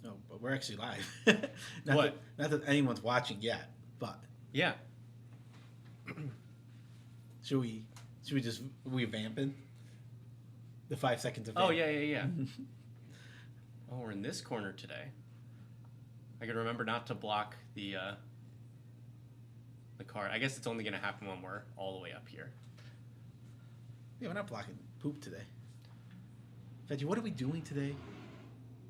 No, but we're actually live. What? Not that anyone's watching yet, but Yeah. should we just revamping the 5 seconds of Oh, fame? yeah. Oh, we're in this corner today. I gotta remember not to block the card. I guess it's only gonna happen when we're all the way up here. Yeah, we're not blocking poop today. Veggie, what are we doing today?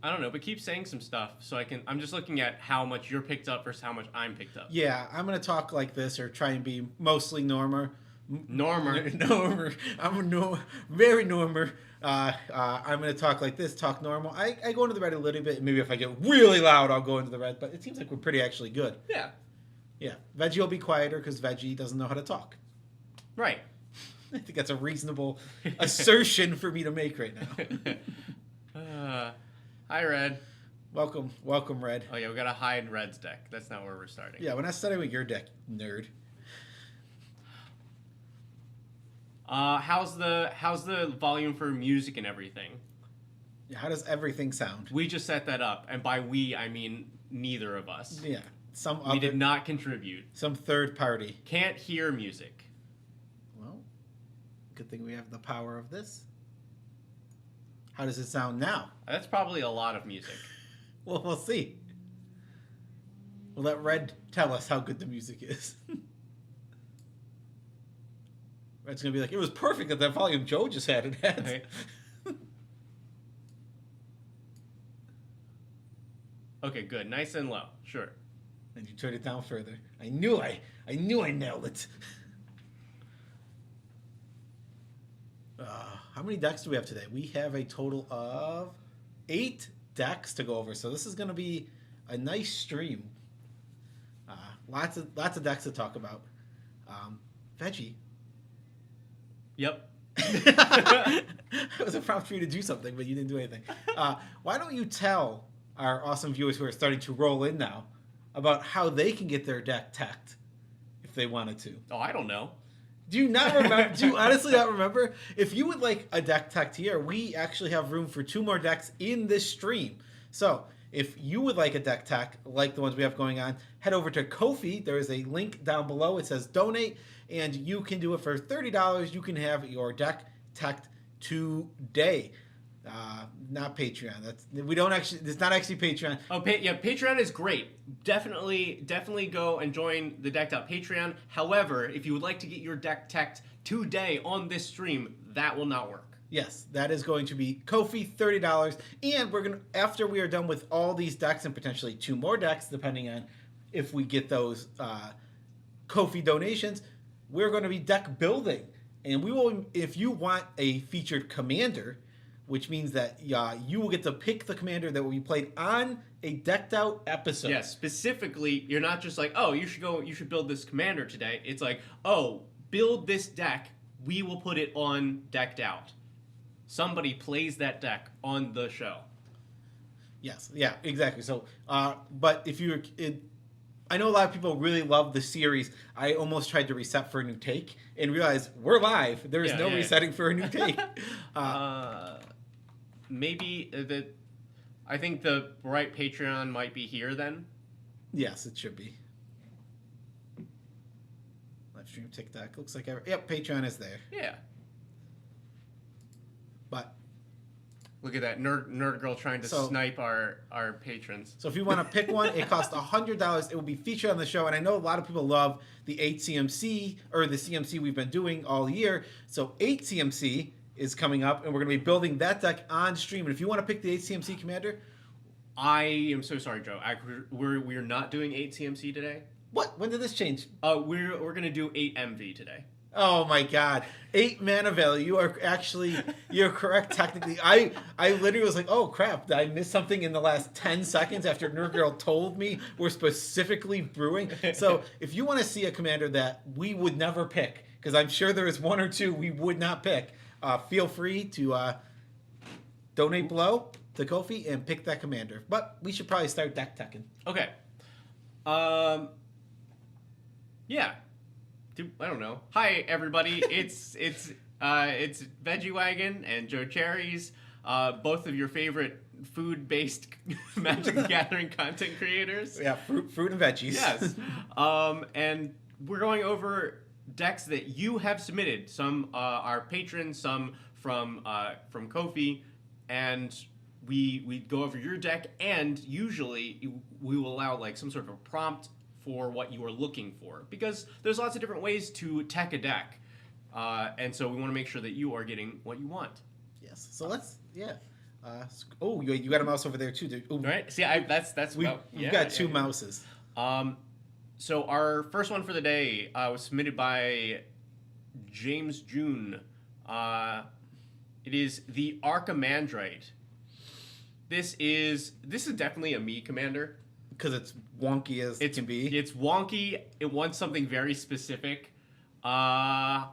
I don't know, but keep saying some stuff so I'm just looking at how much you're picked up versus how much I'm picked up. Yeah, I'm gonna talk like this or try and be mostly normer. Normer. I'm very normer. I'm gonna talk like this, talk normal. I go into the red a little bit. Maybe if I get really loud, I'll go into the red. But it seems like we're pretty actually good. Yeah. Yeah, Veggie will be quieter because Veggie doesn't know how to talk. Right. I think that's a reasonable assertion for me to make right now. Hi, Red. Welcome, Red. Oh, yeah, we gotta hide Red's deck. That's not where we're starting. Yeah, we're not starting with your deck, nerd. How's the volume for music and everything? Yeah, how does everything sound? We just set that up, and by we, I mean neither of us. Yeah, We did not contribute. Some third party. Can't hear music. Well, good thing we have the power of this. How does it sound now? That's probably a lot of music. Well, we'll see. We'll let Red tell us how good the music is. Red's gonna be like, it was perfect at that volume Joe just had it at. Okay. Okay, good. Nice and low. Sure. And you turn it down further. I knew I nailed it. How many decks do we have today? We have a total of 8 decks to go over. So this is going to be a nice stream. Lots of decks to talk about. Veggie. Yep. It was a prompt for you to do something, but you didn't do anything. Why don't you tell our awesome viewers who are starting to roll in now about how they can get their deck teched if they wanted to? Oh, I don't know. Do you not remember? Do you honestly not remember? If you would like a deck teched here, we actually have room for 2 more decks in this stream. So if you would like a deck tech like the ones we have going on, head over to Ko-fi. There is a link down below. It says donate, and you can do it for $30. You can have your deck teched today. Not Patreon. It's not actually Patreon. Oh, yeah, Patreon is great. Definitely go and join the Decked Out Patreon. However, if you would like to get your deck teched today on this stream, that will not work. Yes, that is going to be Ko-fi, $30. And after we are done with all these decks and potentially 2 more decks, depending on if we get those Ko-fi donations, we're going to be deck building. And we will, if you want a featured commander, which means that you will get to pick the commander that will be played on a decked out episode. Yeah, specifically, you're not just like, oh, you should build this commander today. It's like, oh, build this deck. We will put it on Decked Out. Somebody plays that deck on the show. Yes, yeah, exactly. So, but if I know a lot of people really love the series. I almost tried to reset for a new take and realized we're live. There is no resetting for a new take. Maybe I think the right Patreon might be here then. Yes, it should be. Live stream TikTok looks like yep, Patreon is there. Yeah. But look at that nerd girl trying to snipe our patrons. So if you want to pick one, it costs $100. It will be featured on the show, and I know a lot of people love the 8 CMC or the CMC we've been doing all year. So 8 CMC is coming up, and we're going to be building that deck on stream. And if you want to pick the 8 CMC commander, I am so sorry, Joe. We're not doing 8 CMC today. What? When did this change? We're going to do 8 MV today. Oh my God! 8 mana value. You're correct technically. I literally was like, oh crap! Did I miss something in the last 10 seconds after Nerd Girl told me we're specifically brewing? So if you want to see a commander that we would never pick, because I'm sure there is 1 or 2 we would not pick, feel free to donate below to Ko-fi and pick that commander. But we should probably start deck teching. Okay. Yeah. I don't know. Hi everybody. It's Veggie Wagon and Joe Cherries. both of your favorite food-based Magic the Gathering content creators. Yeah, fruit and veggies. Yes. And we're going over decks that you have submitted. Some are patrons, some from Ko-fi, and we go over your deck, and usually we will allow like some sort of a prompt for what you are looking for, because there's lots of different ways to tech a deck, and so we want to make sure that you are getting what you want. Yes. So let's you got a mouse over there too, dude. Ooh. Right? See, that's we've got two mouses. So our first one for the day was submitted by James June. It is the Archimandrite. This is definitely a me commander. Because it's wonky as it can be. It's wonky. It wants something very specific. Yeah.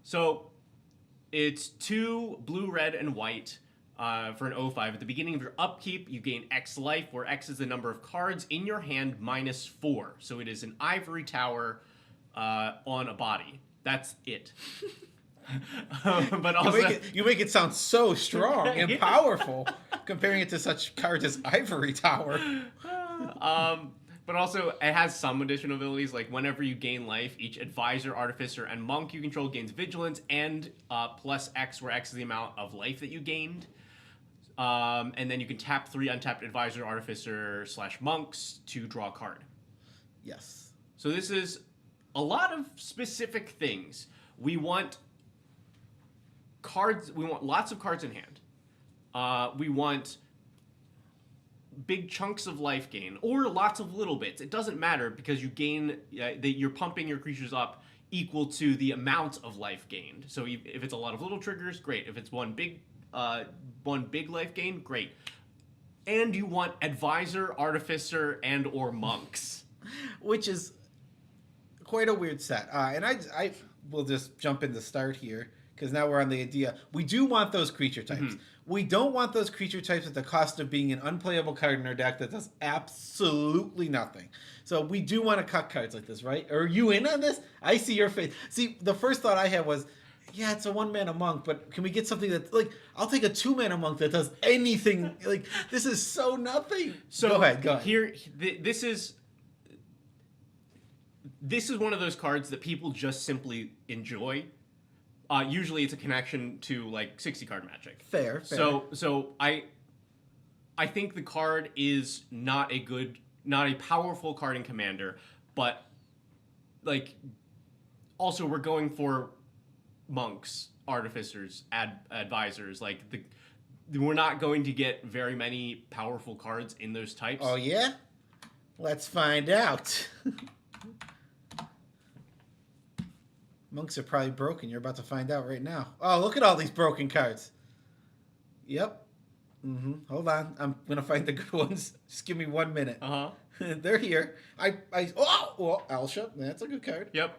So it's 2 blue, red, and white for an 0/5. At the beginning of your upkeep, you gain X life, where X is the number of cards in your hand minus 4. So it is an ivory tower on a body. That's it. But also, you make it sound so strong and powerful, comparing it to such cards as Ivory Tower. But also, it has some additional abilities, like whenever you gain life, each advisor, artificer, and monk you control gains vigilance and plus X, where X is the amount of life that you gained. And then you can tap 3 untapped advisor, artificer / monks to draw a card. Yes. So this is a lot of specific things. We want cards. We want lots of cards in hand. We want big chunks of life gain, or lots of little bits. It doesn't matter, because you gain. You're pumping your creatures up equal to the amount of life gained. So if it's a lot of little triggers, great. If it's one big life gain, great. And you want advisor, artificer, and or monks, which is quite a weird set. And I will just jump in the start here, because now we're on the idea. We do want those creature types. Mm-hmm. We don't want those creature types at the cost of being an unplayable card in our deck that does absolutely nothing. So we do want to cut cards like this, right? Are you in on this? I see your face. See, the first thought I had was, yeah, it's a 1-mana monk, but can we get something that, like, I'll take a 2-mana monk that does anything. Like, this is so nothing. So go ahead. Here, this is one of those cards that people just simply enjoy. Usually it's a connection to like 60 card Magic. Fair. So I think the card is not a powerful card in Commander, but like also we're going for monks, artificers, advisors. Like we're not going to get very many powerful cards in those types. Oh yeah? Let's find out. Monks are probably broken. You're about to find out right now. Oh, look at all these broken cards. Yep. Hold on. I'm going to find the good ones. Just give me 1 minute. Uh-huh. They're here. Alsha. That's a good card. Yep.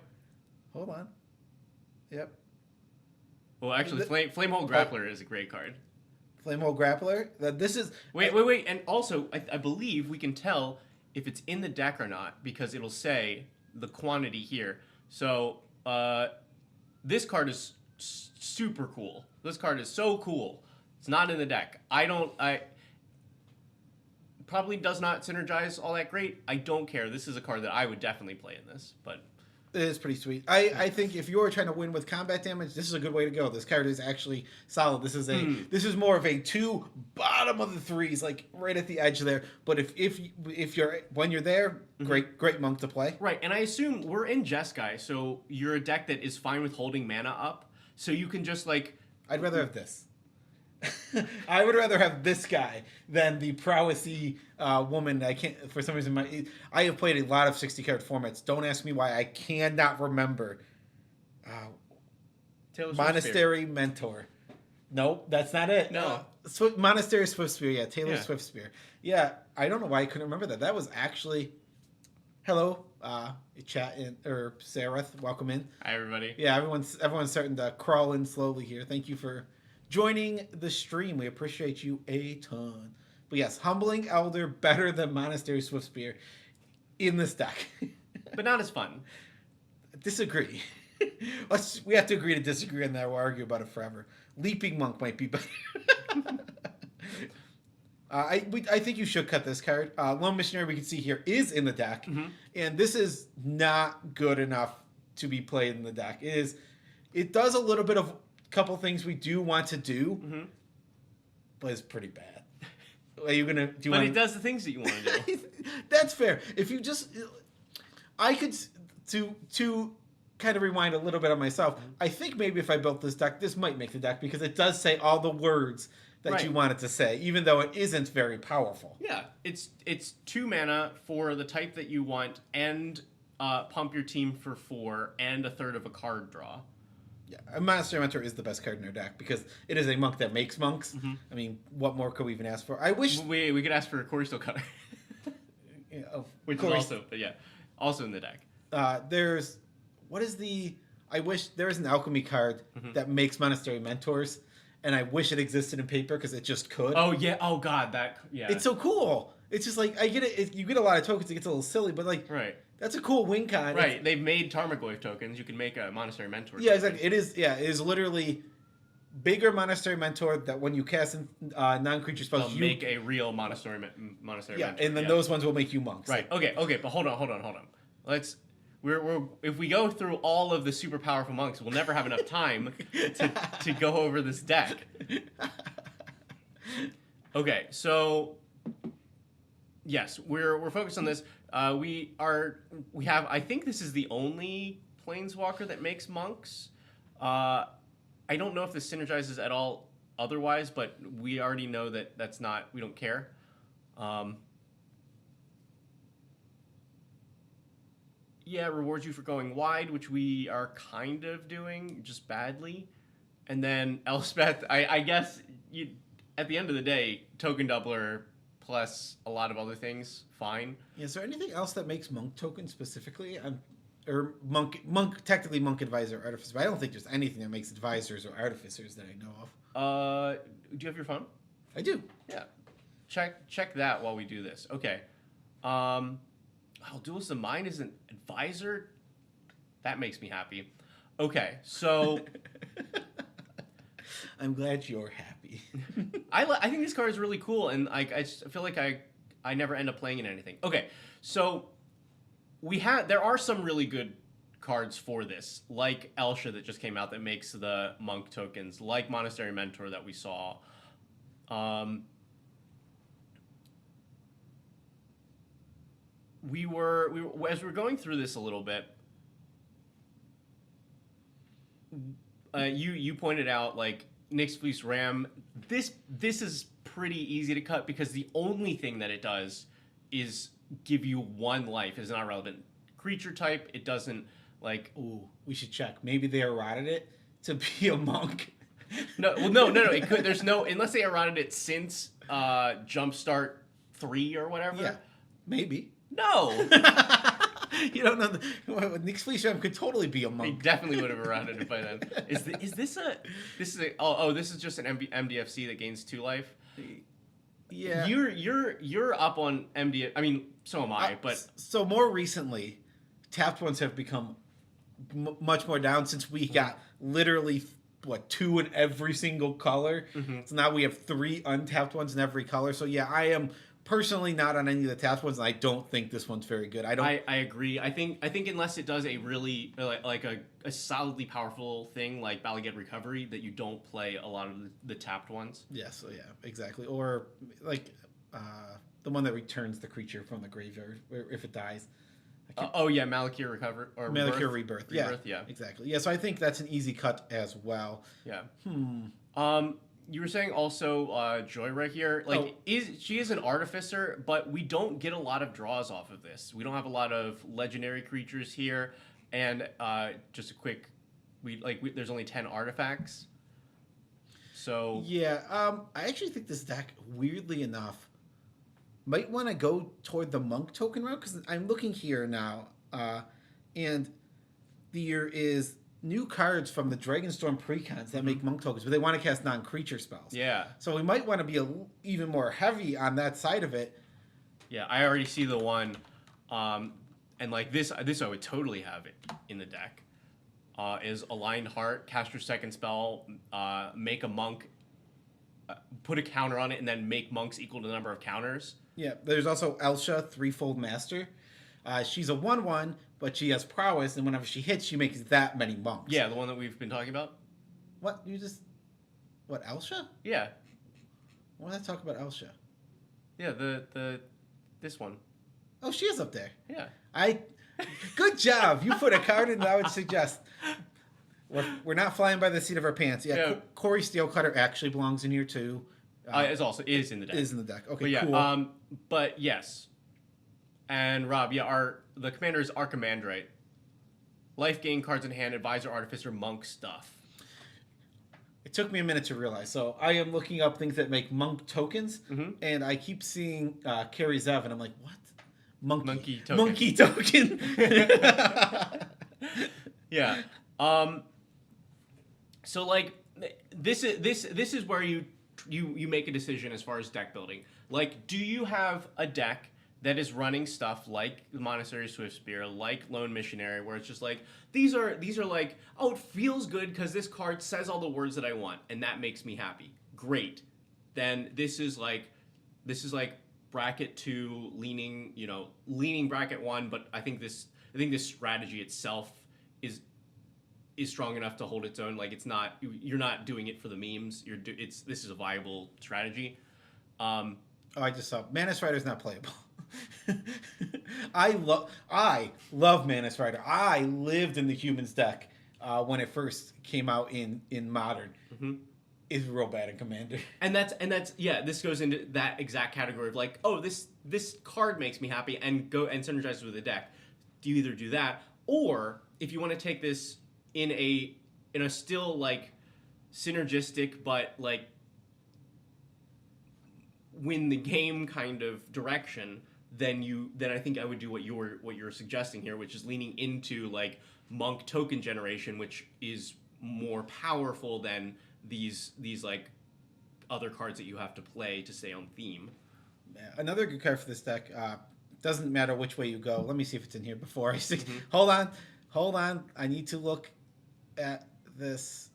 Hold on. Yep. Well, actually, Flamehold Grappler is a great card. Flamehold Grappler? This is... Wait. And also, I believe we can tell if it's in the deck or not, because it'll say the quantity here. So... this card is super cool. This card is so cool. It's not in the deck. Probably does not synergize all that great. I don't care. This is a card that I would definitely play in this, but it is pretty sweet. I think if you were trying to win with combat damage, this is a good way to go. This card is actually solid. This is more of a 2 bottom of the 3s, like right at the edge there. But if you're when you're there, great monk to play. Right, and I assume we're in Jeskai, so you're a deck that is fine with holding mana up, so you can just like. I'd rather have this. I would rather have this guy than the prowessy woman. I can't, for some reason, I have played a lot of 60 card formats. Don't ask me why. I cannot remember. Monastery Mentor. Nope, that's not it. No. Monastery Swiftspear. Yeah, Taylor Swiftspear. Yeah, I don't know why I couldn't remember that. That was actually. Hello, chat or Sareth. Welcome in. Hi, everybody. Yeah, everyone's starting to crawl in slowly here. Thank you for joining the stream. We appreciate you a ton. But yes, Humbling Elder better than Monastery Swiftspear in this deck. But not as fun. Disagree. We have to agree to disagree on that. We'll argue about it forever. Leaping Monk might be better. I think you should cut this card. Lone Missionary, we can see here, is in the deck. And this is not good enough to be played in the deck. It does a little bit of couple things we do want to do, but it's pretty bad. Are you gonna do? But it does the things that you want to do. That's fair. If you just, I could to kind of rewind a little bit on myself. I think maybe if I built this deck, this might make the deck because it does say all the words that you want it to say, even though it isn't very powerful. Yeah, it's 2 mana for the type that you want, and pump your team for 4, and a third of a card draw. Yeah, a Monastery Mentor is the best card in our deck because it is a monk that makes monks. I mean, what more could we even ask for? I wish we could ask for a Corystone Cutter, which is also in the deck. I wish there is an alchemy card that makes Monastery Mentors, and I wish it existed in paper because it just could. Oh yeah, oh god, it's so cool. It's just like I get it. You get a lot of tokens, it gets a little silly, but like that's a cool win con. Right, they've made Tarmogoyf tokens. You can make a Monastery Mentor. Yeah, exactly. It is literally bigger Monastery Mentor that when you cast non-creature spells, you make a real Monastery Mentor. And then those ones will make you monks. Right. Okay. But hold on. We're if we go through all of the super powerful monks, we'll never have enough time to go over this deck. Okay, so yes, we're focused on this. We have. I think this is the only planeswalker that makes monks. I don't know if this synergizes at all otherwise, but we already know that that's not. We don't care. Yeah, rewards you for going wide, which we are kind of doing, just badly. And then Elspeth, I guess at the end of the day, token doubler plus a lot of other things, fine. Is there anything else that makes monk tokens specifically? Or monk technically monk advisor artificer, but I don't think there's anything that makes advisors or artificers that I know of. Do you have your phone? I do. Yeah. Check that while we do this. Okay. Duelist of Mind is an advisor? That makes me happy. Okay, so... I'm glad you're happy. I think this card is really cool, and I just feel like I never end up playing in anything. Okay, so there are some really good cards for this, like Elsha that just came out that makes the monk tokens, like Monastery Mentor that we saw. We were as we're going through this a little bit. You pointed out like Nyx Fleece Ram. This is pretty easy to cut because the only thing that it does is give you 1 life. It's not relevant creature type. It doesn't like. Ooh, we should check. Maybe they eroded it to be a monk. No. It could. There's no unless they eroded it since Jumpstart 3 or whatever. Yeah, maybe. No. You don't know. Nyx Fleece Ram could totally be a monk. He definitely would have eroded it by then. This is just an MDFC that gains 2 life? Yeah. You're up on MDF. I mean, so am I. But so more recently, tapped ones have become much more down since we got literally 2 in every single color. So now we have 3 untapped ones in every color. So yeah, I am personally not on any of the tapped ones, and I don't think this one's very good. I agree. I think unless it does a really like a solidly powerful thing like Balaged Recovery, that you don't play a lot of the tapped ones. Yes, yeah, exactly. Or like the one that returns the creature from the graveyard if it dies. Malakir Recover or Malakir Rebirth. Yeah, yeah, exactly. Yeah, so I think that's an easy cut as well. Yeah. You were saying also Joy right here, like she is an artificer, but we don't get a lot of draws off of this. We don't have a lot of legendary creatures here, and just a quick, there's only 10 artifacts. So yeah, I actually think this deck, weirdly enough, might want to go toward the monk token route because I'm looking here now, and there is new cards from the Dragonstorm precons that make monk tokens, but they want to cast non-creature spells. Yeah. So we might want to be even more heavy on that side of it. Yeah, I already see the one, and like this I would totally have it in the deck. is Aligned Heart. Cast your second spell, make a monk, put a counter on it, and then make monks equal to the number of counters. Yeah, there's also Elsha, Threefold Master. She's a 1/1, but she has prowess, and whenever she hits, she makes that many monks. Yeah, the one that we've been talking about. What? You just... What, Elsha? Yeah. Why did I talk about Elsha? Yeah, this one. Oh, she is up there. Yeah. Good job. You put a card in that I would suggest. We're not flying by the seat of our pants. Yeah. Corey Steelcutter actually belongs in here too. It is in the deck. Is in the deck. Okay, but yeah, cool. But yes. And Rob, yeah, the commander is Archimandrite. Life gain, cards in hand, advisor, artificer, monk stuff. It took me a minute to realize. So I am looking up things that make monk tokens, and I keep seeing Carrie Zev, and I'm like, what? Monkey token. Monkey token. Yeah. So like this is where you make a decision as far as deck building. Like, do you have a deck that is running stuff like the Monastery Swiftspear, like Lone Missionary, where it's just like these are like, oh, it feels good because this card says all the words that I want, and that makes me happy. Great. Then this is like bracket 2 leaning bracket 1, but I think this strategy itself is strong enough to hold its own. Like, it's not, you're not doing it for the memes. This is a viable strategy. I just saw Manus Rider's not playable. I love Manus Rider. I lived in the Humans deck when it first came out in Modern. Is real bad in Commander. And that's yeah, this goes into that exact category of like, oh, this card makes me happy and synergizes with the deck. Do you either do that, or if you want to take this in a still like synergistic but like win the game kind of direction, then I think I would do what you're suggesting here, which is leaning into like monk token generation, which is more powerful than these like other cards that you have to play to stay on theme. Another good card for this deck. Doesn't matter which way you go. Let me see if it's in here before I see. Hold on. I need to look at this.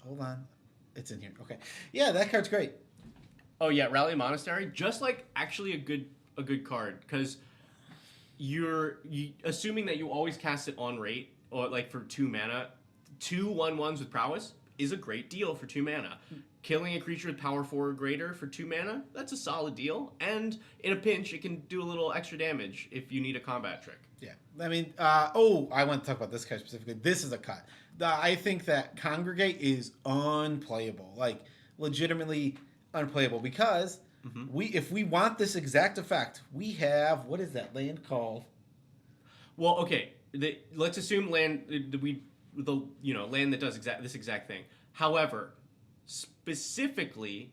Hold on. It's in here. Okay. Yeah, that card's great. Oh yeah, Rally Monastery, just like actually a good card, because you're assuming that you always cast it on rate, or like for 2 mana, 2 1/1s with prowess is a great deal for 2 mana. Killing a creature with power 4 or greater for 2 mana, that's a solid deal. And in a pinch, it can do a little extra damage if you need a combat trick. Yeah. I mean, I want to talk about this card specifically. This is a cut. I think that Congregate is unplayable. Like, legitimately unplayable, because if we want this exact effect, we have, what is that land called? Well, okay. Let's assume land land that does this exact thing. However, specifically,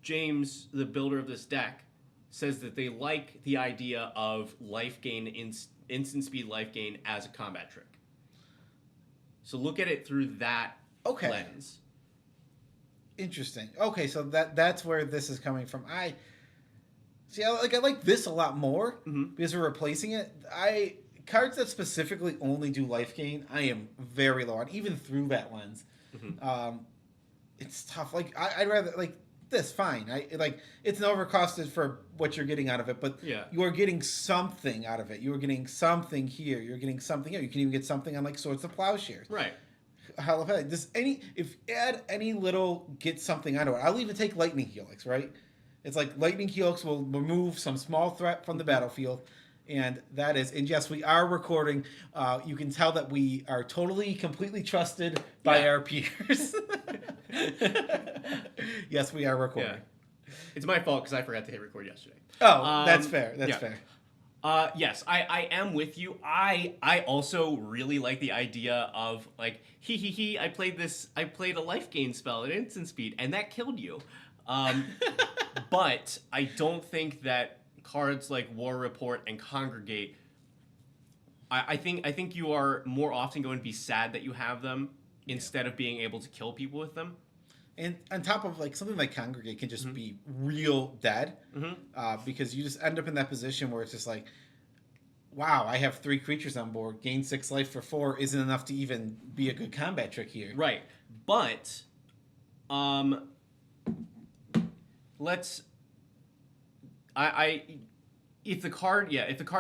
James, the builder of this deck, says that they like the idea of life gain, instant speed life gain as a combat trick. So look at it through that lens. Interesting. Okay, so that's where this is coming from. I like this a lot more because we're replacing it. Cards that specifically only do life gain, I am very low on, even through that lens. It's tough. Like, I'd rather, like, this, fine. It's overcosted for what you're getting out of it, but you are getting something out of it. You are getting something here. You're getting something here. You can even get something on, like, Swords to Plowshares. Right. Hell of it. If add any little, get something out of it. I'll even take Lightning Helix, right? It's like Lightning Helix will remove some small threat from the battlefield. And that is, and yes, we are recording. You can tell that we are totally, completely trusted by our peers. Yes, we are recording. Yeah. It's my fault because I forgot to hit record yesterday. Oh, that's fair. That's fair. Yes, I am with you. I also really like the idea of like, I played a life gain spell at instant speed, and that killed you. But I don't think that cards like War Report and Congregate, I think you are more often going to be sad that you have them instead of being able to kill people with them. And on top of, like, something like Congregate can just be real dead, because you just end up in that position where it's just like, wow, I have 3 creatures on board. Gain 6 life for 4 isn't enough to even be a good combat trick here. Right. But let's I if the card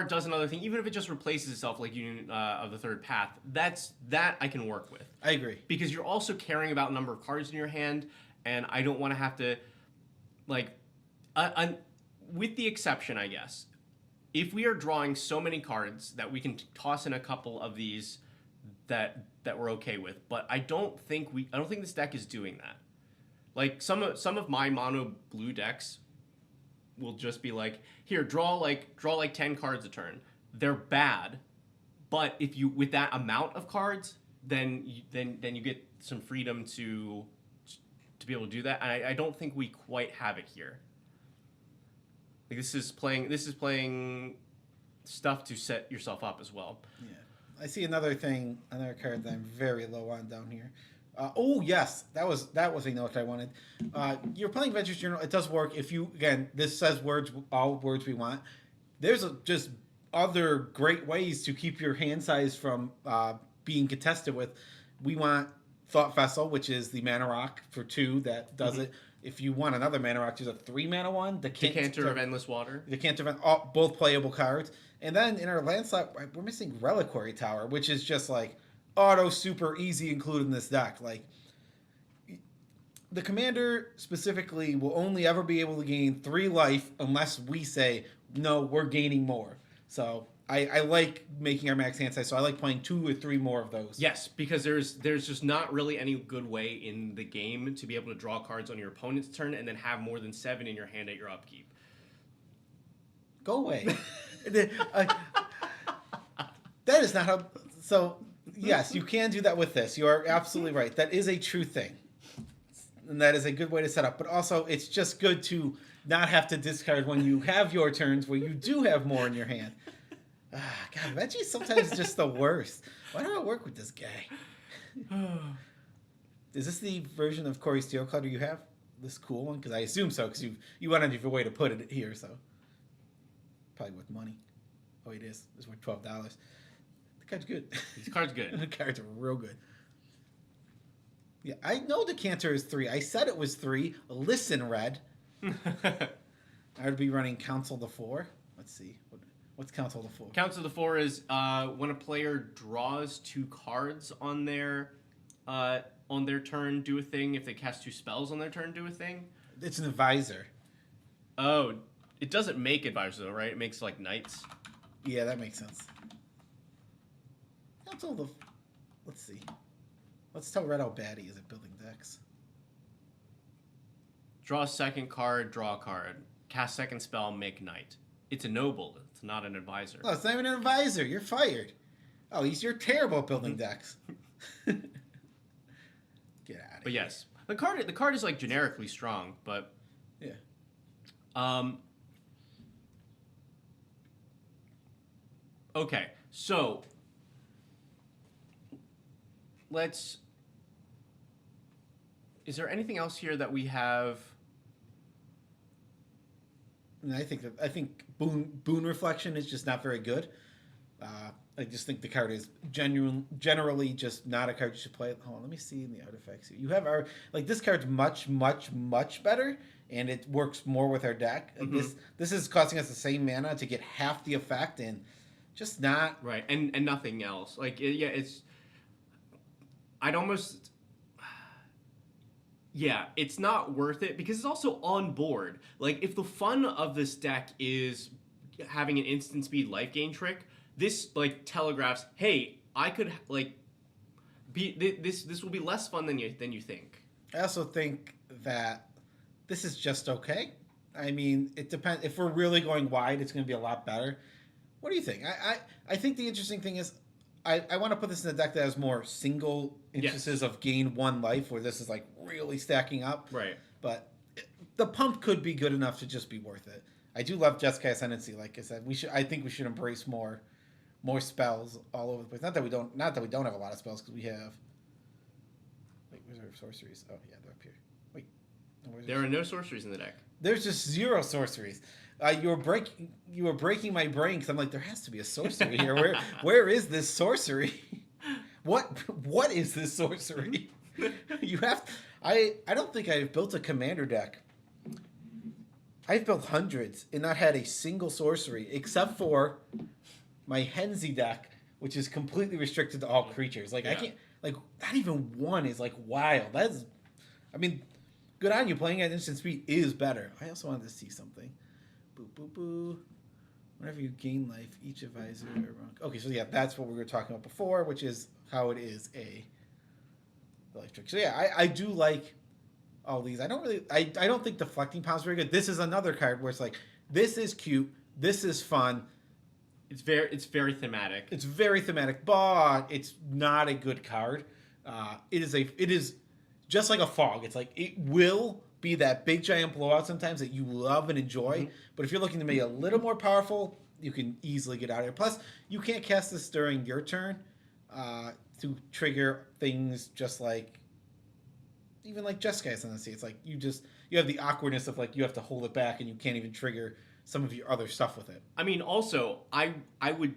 does another thing, even if it just replaces itself like Union of the Third Path, that I can work with. I agree. Because you're also caring about number of cards in your hand, and I don't want to have to like with the exception, I guess, if we are drawing so many cards that we can toss in a couple of these that we're okay with, but I don't think this deck is doing that. Like some of my mono blue decks will just be like, here, draw like 10 cards a turn. They're bad, but if you with that amount of cards, then you get some freedom to be able to do that. And I don't think we quite have it here. Like this is playing stuff to set yourself up as well. Yeah. I see another card that I'm very low on down here. Oh yes, that was a note I wanted. You're playing Venture's Journal. It does work if you this says all words we want. There's just other great ways to keep your hand size from being contested with. We want Thought Vessel, which is the mana rock for 2 that does it. If you want another mana rock, there's a 3 mana one. Decanter of Endless Water. Decanter of both playable cards. And then in our land slot, we're missing Reliquary Tower, which is just like auto super easy included in this deck. Like the commander specifically will only ever be able to gain 3 life unless we say no, we're gaining more. So I like making our max hand size, so I like playing 2 or 3 more of those. Yes, because there's just not really any good way in the game to be able to draw cards on your opponent's turn and then have more than 7 in your hand at your upkeep. Go away. That is not how. So yes, you can do that with this. You are absolutely right. That is a true thing, and that is a good way to set up. But also, it's just good to not have to discard when you have your turns where you do have more in your hand. God, Veggie's sometimes just the worst. Why don't I work with this guy? Is this the version of Corey Steelcutter you have? This cool one? Because I assume so, because you went out of your way to put it here, so. Probably worth money. Oh, it is. It's worth $12. The card's good. This card's good. The cards are real good. Yeah, I know Decanter is 3. I said it was 3. Listen, Red. I would be running Council the 4. Let's see. What's Council the 4? Council the 4 is when a player draws 2 cards on their turn, do a thing. If they cast 2 spells on their turn, do a thing. It's an advisor. Oh, it doesn't make advisors though, right? It makes like knights. Yeah, that makes sense. Council the. Let's see. Let's tell Red how bad he is at building decks. Draw a second card, draw a card. Cast second spell, make knight. It's a noble. It's not an advisor. No, it's not even an advisor. You're fired. Oh, you're terrible at building decks. Get out of here. But yes, the card is like generically strong, but yeah. Okay, so is there anything else here that we have? And I think Boon Reflection is just not very good. I just think the card is generally just not a card you should play. Hold on, let me see in the artifacts here. You have this card's much, much, much better, and it works more with our deck. Mm-hmm. This is costing us the same mana to get half the effect and just not right, and nothing else. Like it's I'd almost. Yeah, it's not worth it because it's also on board. Like, if the fun of this deck is having an instant speed life gain trick, this, like, telegraphs, hey, I could, like, this will be less fun than you think. I also think that this is just okay. I mean, it depends. If we're really going wide, it's going to be a lot better. What do you think? I think the interesting thing is I want to put this in a deck that has more single instances of gain 1 life, where this is like really stacking up. Right. But the pump could be good enough to just be worth it. I do love Jeskai Ascendancy. Like I said, I think we should embrace more spells all over the place. Not that we don't have a lot of spells, because we have. Wait, where's our sorceries? Oh yeah, they're up here. Wait. There are no sorceries in the deck. There's just 0 sorceries. You were breaking my brain because I'm like, there has to be a sorcery here. Where is this sorcery? What is this sorcery? You have. I don't think I've built a commander deck. I've built hundreds and not had a single sorcery except for my Henzi deck, which is completely restricted to all creatures. Like I can't. Like not even one is like wild. That's. I mean, good on you. Playing at instant speed is better. I also wanted to see something. Boo boo boo. Whenever you gain life, each advisor. Okay, so yeah, that's what we were talking about before, which is how it is a life trick. So yeah, I do like all these. I don't think Deflecting Palm is very good. This is another card where it's like, this is cute, this is fun. It's very thematic. It's very thematic, but it's not a good card. It is just like a fog. It's like it will be that big giant blowout sometimes that you love and enjoy. Mm-hmm. But if you're looking to make it a little more powerful, you can easily get out of it. Plus, you can't cast this during your turn to trigger things just like even like Jeskai Ascendancy. It's like you have the awkwardness of like you have to hold it back and you can't even trigger some of your other stuff with it. I mean, also I would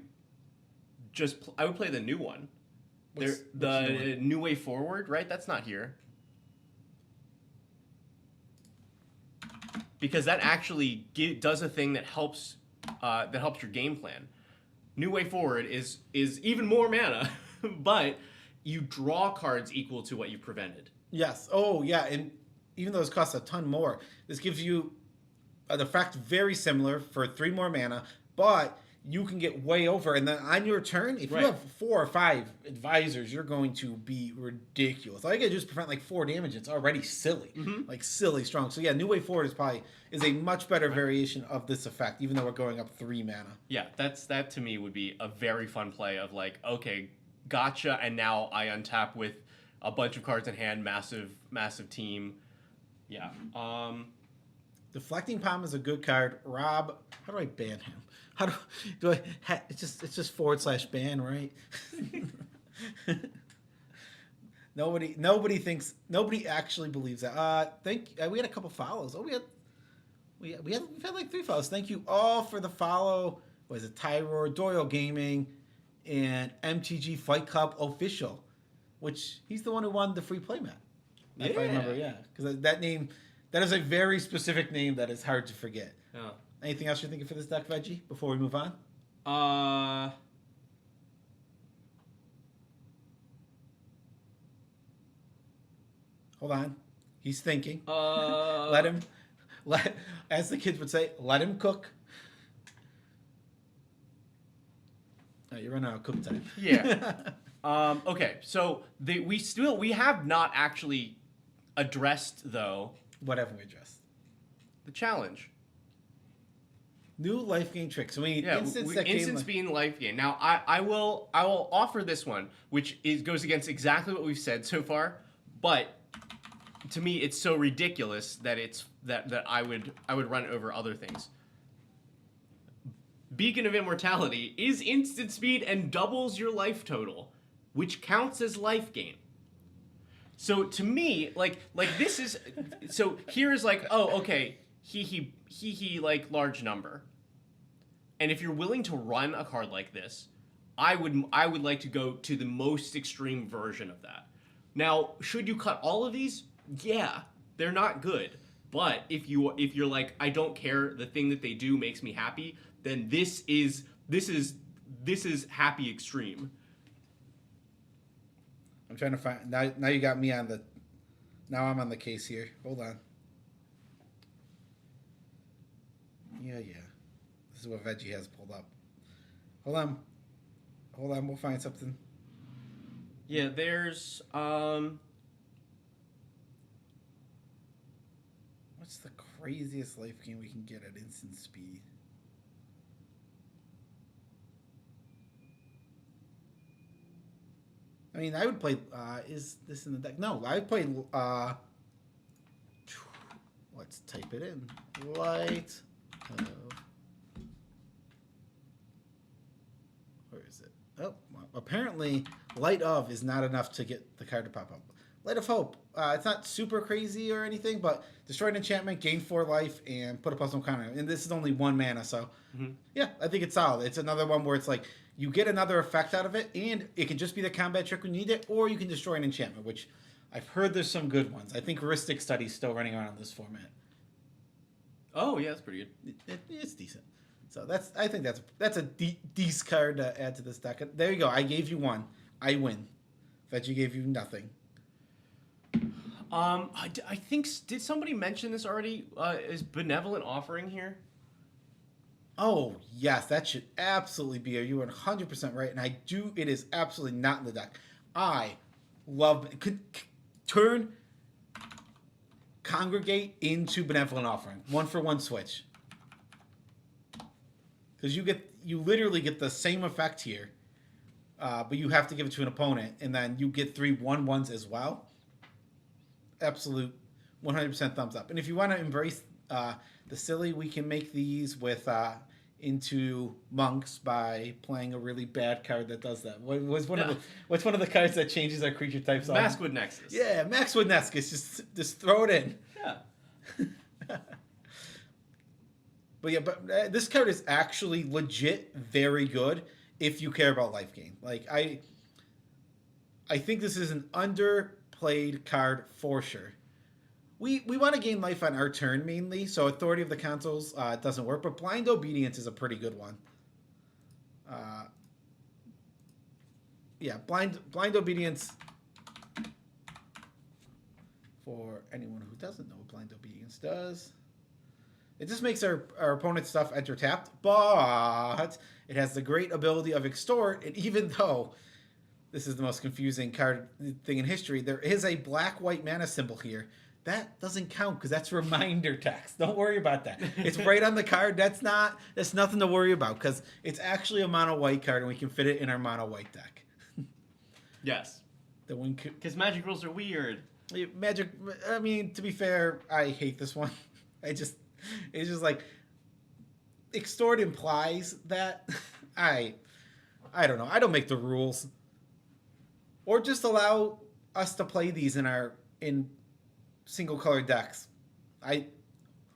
play the new one. The New Way Forward, right? That's not here. Because that actually does a thing that helps your game plan. New Way Forward is even more mana, but you draw cards equal to what you prevented. Yes. Oh, yeah. And even though this costs a ton more, this gives you an effect very similar for 3 more mana, but you can get way over. And then on your turn, if you have 4 or 5 advisors, you're going to be ridiculous. All you got to do is prevent like 4 damage. It's already silly. Mm-hmm. Like silly strong. So yeah, New Way Forward is a much better variation of this effect, even though we're going up 3 mana. Yeah, that to me would be a very fun play of like, okay, gotcha, and now I untap with a bunch of cards in hand, massive team. Yeah. Deflecting Palm is a good card. Rob, how do I ban him? How do I? It's just /ban, right? Nobody actually believes that. We had a couple follows. Oh, we've had like 3 follows. Thank you all for the follow. Was it Tyror, Doyle Gaming, and MTG Fight Club Official, which he's the one who won the free playmat. Yeah. If I remember, yeah, because that name. That is a very specific name that is hard to forget. Yeah. Anything else you're thinking for this deck, Veggie, before we move on? Hold on. He's thinking. As the kids would say, let him cook. Oh, you're running out of cook time. Yeah. Okay, so we have not actually addressed, though. What haven't we addressed? The challenge. New life gain tricks. So we need instance being life gain. Now I will offer this one, which goes against exactly what we've said so far, but to me it's so ridiculous that I would run over other things. Beacon of Immortality is instant speed and doubles your life total, which counts as life gain. So to me, like this is, so here is like, oh, okay, he like large number. And if you're willing to run a card like this, I would like to go to the most extreme version of that. Now, should you cut all of these? Yeah, they're not good. But if you're like, I don't care, the thing that they do makes me happy, then this is happy extreme. I'm trying to find now you got me on the. Now I'm on the case here. Hold on. Yeah. This is what Veggie has pulled up. Hold on. We'll find something. Yeah, there's What's the craziest life gain we can get at instant speed? I mean, I would play. Is this in the deck? No, I would play. Let's type it in. Light. Where is it? Oh, well, apparently, Light of is not enough to get the card to pop up. Light of Hope It's not super crazy or anything, but destroy an enchantment, gain 4 life, and put a +1 counter. And this is only 1 mana, so yeah, I think it's solid. It's another one where it's like you get another effect out of it, and it can just be the combat trick when you need it, or you can destroy an enchantment, which I've heard there's some good ones. I think Heuristic Study's still running around in this format. Oh yeah, that's pretty good. It's decent. So I think that's a decent card to add to this deck. There you go. I gave you 1. I win. Veggie gave you nothing. I think did somebody mention this already? Is Benevolent Offering here? Oh yes, that should absolutely be here. You are 100% right, and I do. It is absolutely not in the deck. I love turn Congregate into Benevolent Offering. 1-for-1 switch. Because you literally get the same effect here, but you have to give it to an opponent, and then you get 3 1/1s as well. Absolute 100% thumbs up. And if you want to embrace the silly, we can make these with into monks by playing a really bad card that does that. What's one of the cards that changes our creature types? Maskwood Nexus. Yeah, Maskwood Nexus. Just throw it in. Yeah. But this card is actually legit very good if you care about life gain. Like I think this is an underplayed card for sure. We want to gain life on our turn mainly, so Authority of the Councils doesn't work, but Blind Obedience is a pretty good one. Yeah, Blind Obedience, for anyone who doesn't know what Blind Obedience does, it just makes our opponent's stuff enter tapped, but it has the great ability of Extort, and even though this is the most confusing card thing in history, there is a black-white mana symbol here. That doesn't count because that's reminder text. Don't worry about that. It's right on the card. That's nothing to worry about because it's actually a mono white card and we can fit it in our mono white deck. Yes. Because magic rules are weird. Magic. I mean, to be fair, I hate this one. It's just like Extort implies that I don't know. I don't make the rules, or just allow us to play these in single color decks.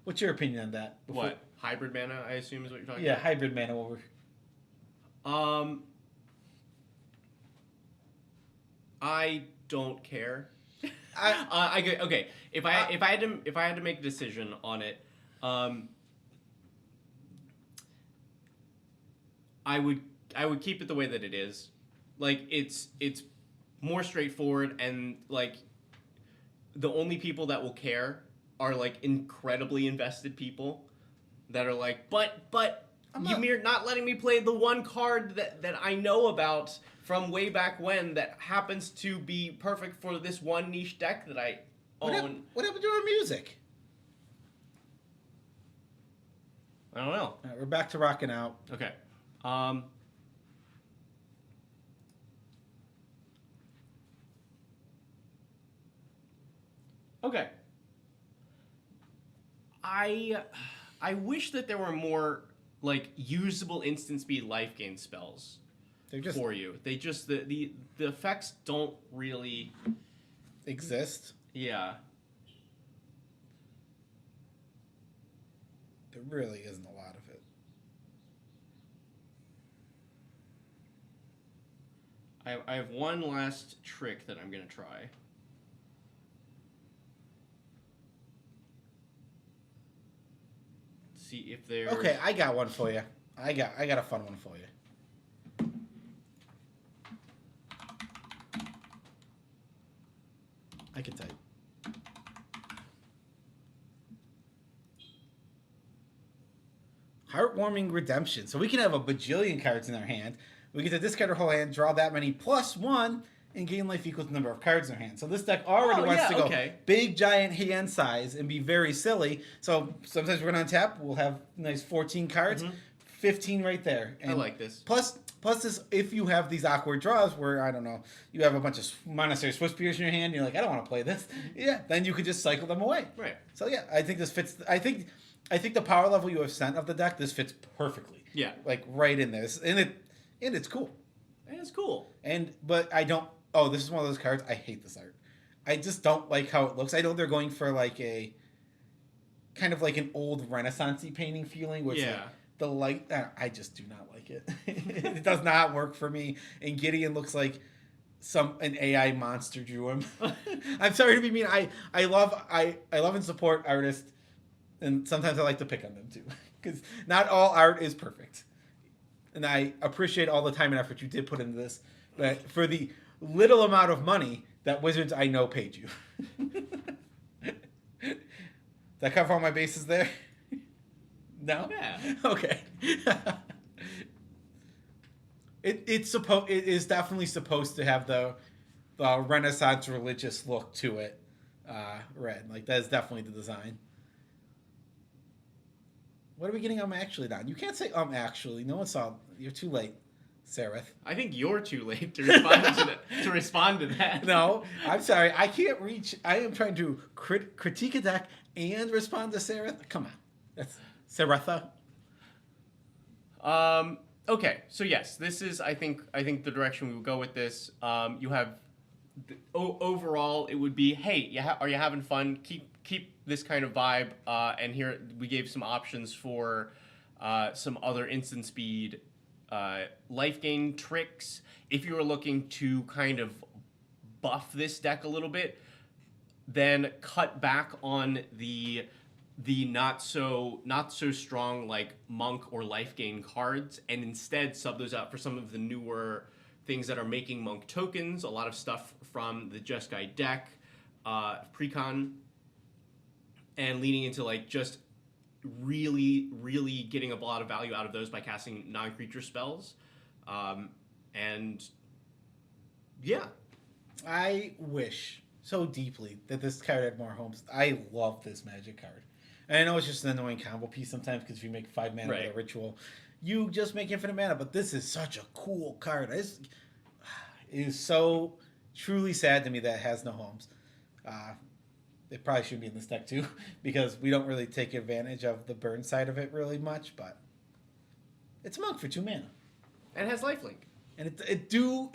What's your opinion on that? What? Hybrid mana, I assume is what you're talking about? Yeah, hybrid mana over. I don't care. Okay. If I had to make a decision on it, I would keep it the way that it is. Like it's more straightforward, and like the only people that will care are like incredibly invested people that are like, but Ymir not letting me play the one card that I know about from way back when that happens to be perfect for this one niche deck that I own. What happened to our music? I don't know. All right, we're back to rocking out. Okay. Okay. I wish that there were more like usable instant speed life gain spells for you. They just the effects don't really exist. Yeah. There really isn't a lot of it. I have one last trick that I'm gonna try. See if there's... Okay, I got one for you. I got a fun one for you. I can type. Heartwarming Redemption. So we can have a bajillion cards in our hand. We get to discard our whole hand, draw that many plus 1, and gain life equals the number of cards in our hand. So this deck already wants to go big, giant hand size and be very silly. So sometimes we're going to untap. We'll have nice 14 cards, 15 right there. And I like this. Plus this, if you have these awkward draws where, I don't know, you have a bunch of Monastery Swiftspears in your hand, and you're like, I don't want to play this. Yeah, then you could just cycle them away. Right. So yeah, I think this fits. I think the power level you have sent of the deck, this fits perfectly. Yeah. Like right in there. And it's cool. And it's cool. But I don't... Oh, this is one of those cards. I hate this art. I just don't like how it looks. I know they're going for like a kind of like an old Renaissance-y painting feeling, which Yeah. the light. I just do not like it. It does not work for me. And Gideon looks like an AI monster drew him. I'm sorry to be mean. I love and support artists, and sometimes I like to pick on them too, because not all art is perfect. And I appreciate all the time and effort you did put into this, but for the little amount of money that Wizards I know paid you. Did I cover all my bases there? No? Yeah. Okay. It is definitely supposed to have the Renaissance religious look to it. Red. Like, that is definitely the design. What are we getting actually done? You can't say actually. No one saw. You're too late, Seraph. I think you're too late to respond to that. No, I'm sorry. I can't reach. I am trying to critique a deck and respond to Seraph. Come on. That's Seretha. Okay, so yes, this is I think the direction we would go with this. You have overall it would be, hey, are you having fun? Keep this kind of vibe. And here we gave some options for some other instant speed life gain tricks. If you were looking to kind of buff this deck a little bit, then cut back on the not so strong like monk or life gain cards, and instead sub those out for some of the newer things that are making monk tokens. A lot of stuff from the Just Guy deck, precon, and leaning into like just really getting a lot of value out of those by casting non-creature spells. And yeah, I wish so deeply that this card had more homes. I love this Magic card. And I know it's just an annoying combo piece sometimes, because if you make 5 mana with a ritual, you just make infinite mana. But this is such a cool card. It is so truly sad to me that it has no homes. It probably should be in this deck too, because we don't really take advantage of the burn side of it really much. But it's a monk for 2 mana. and it has lifelink. And it do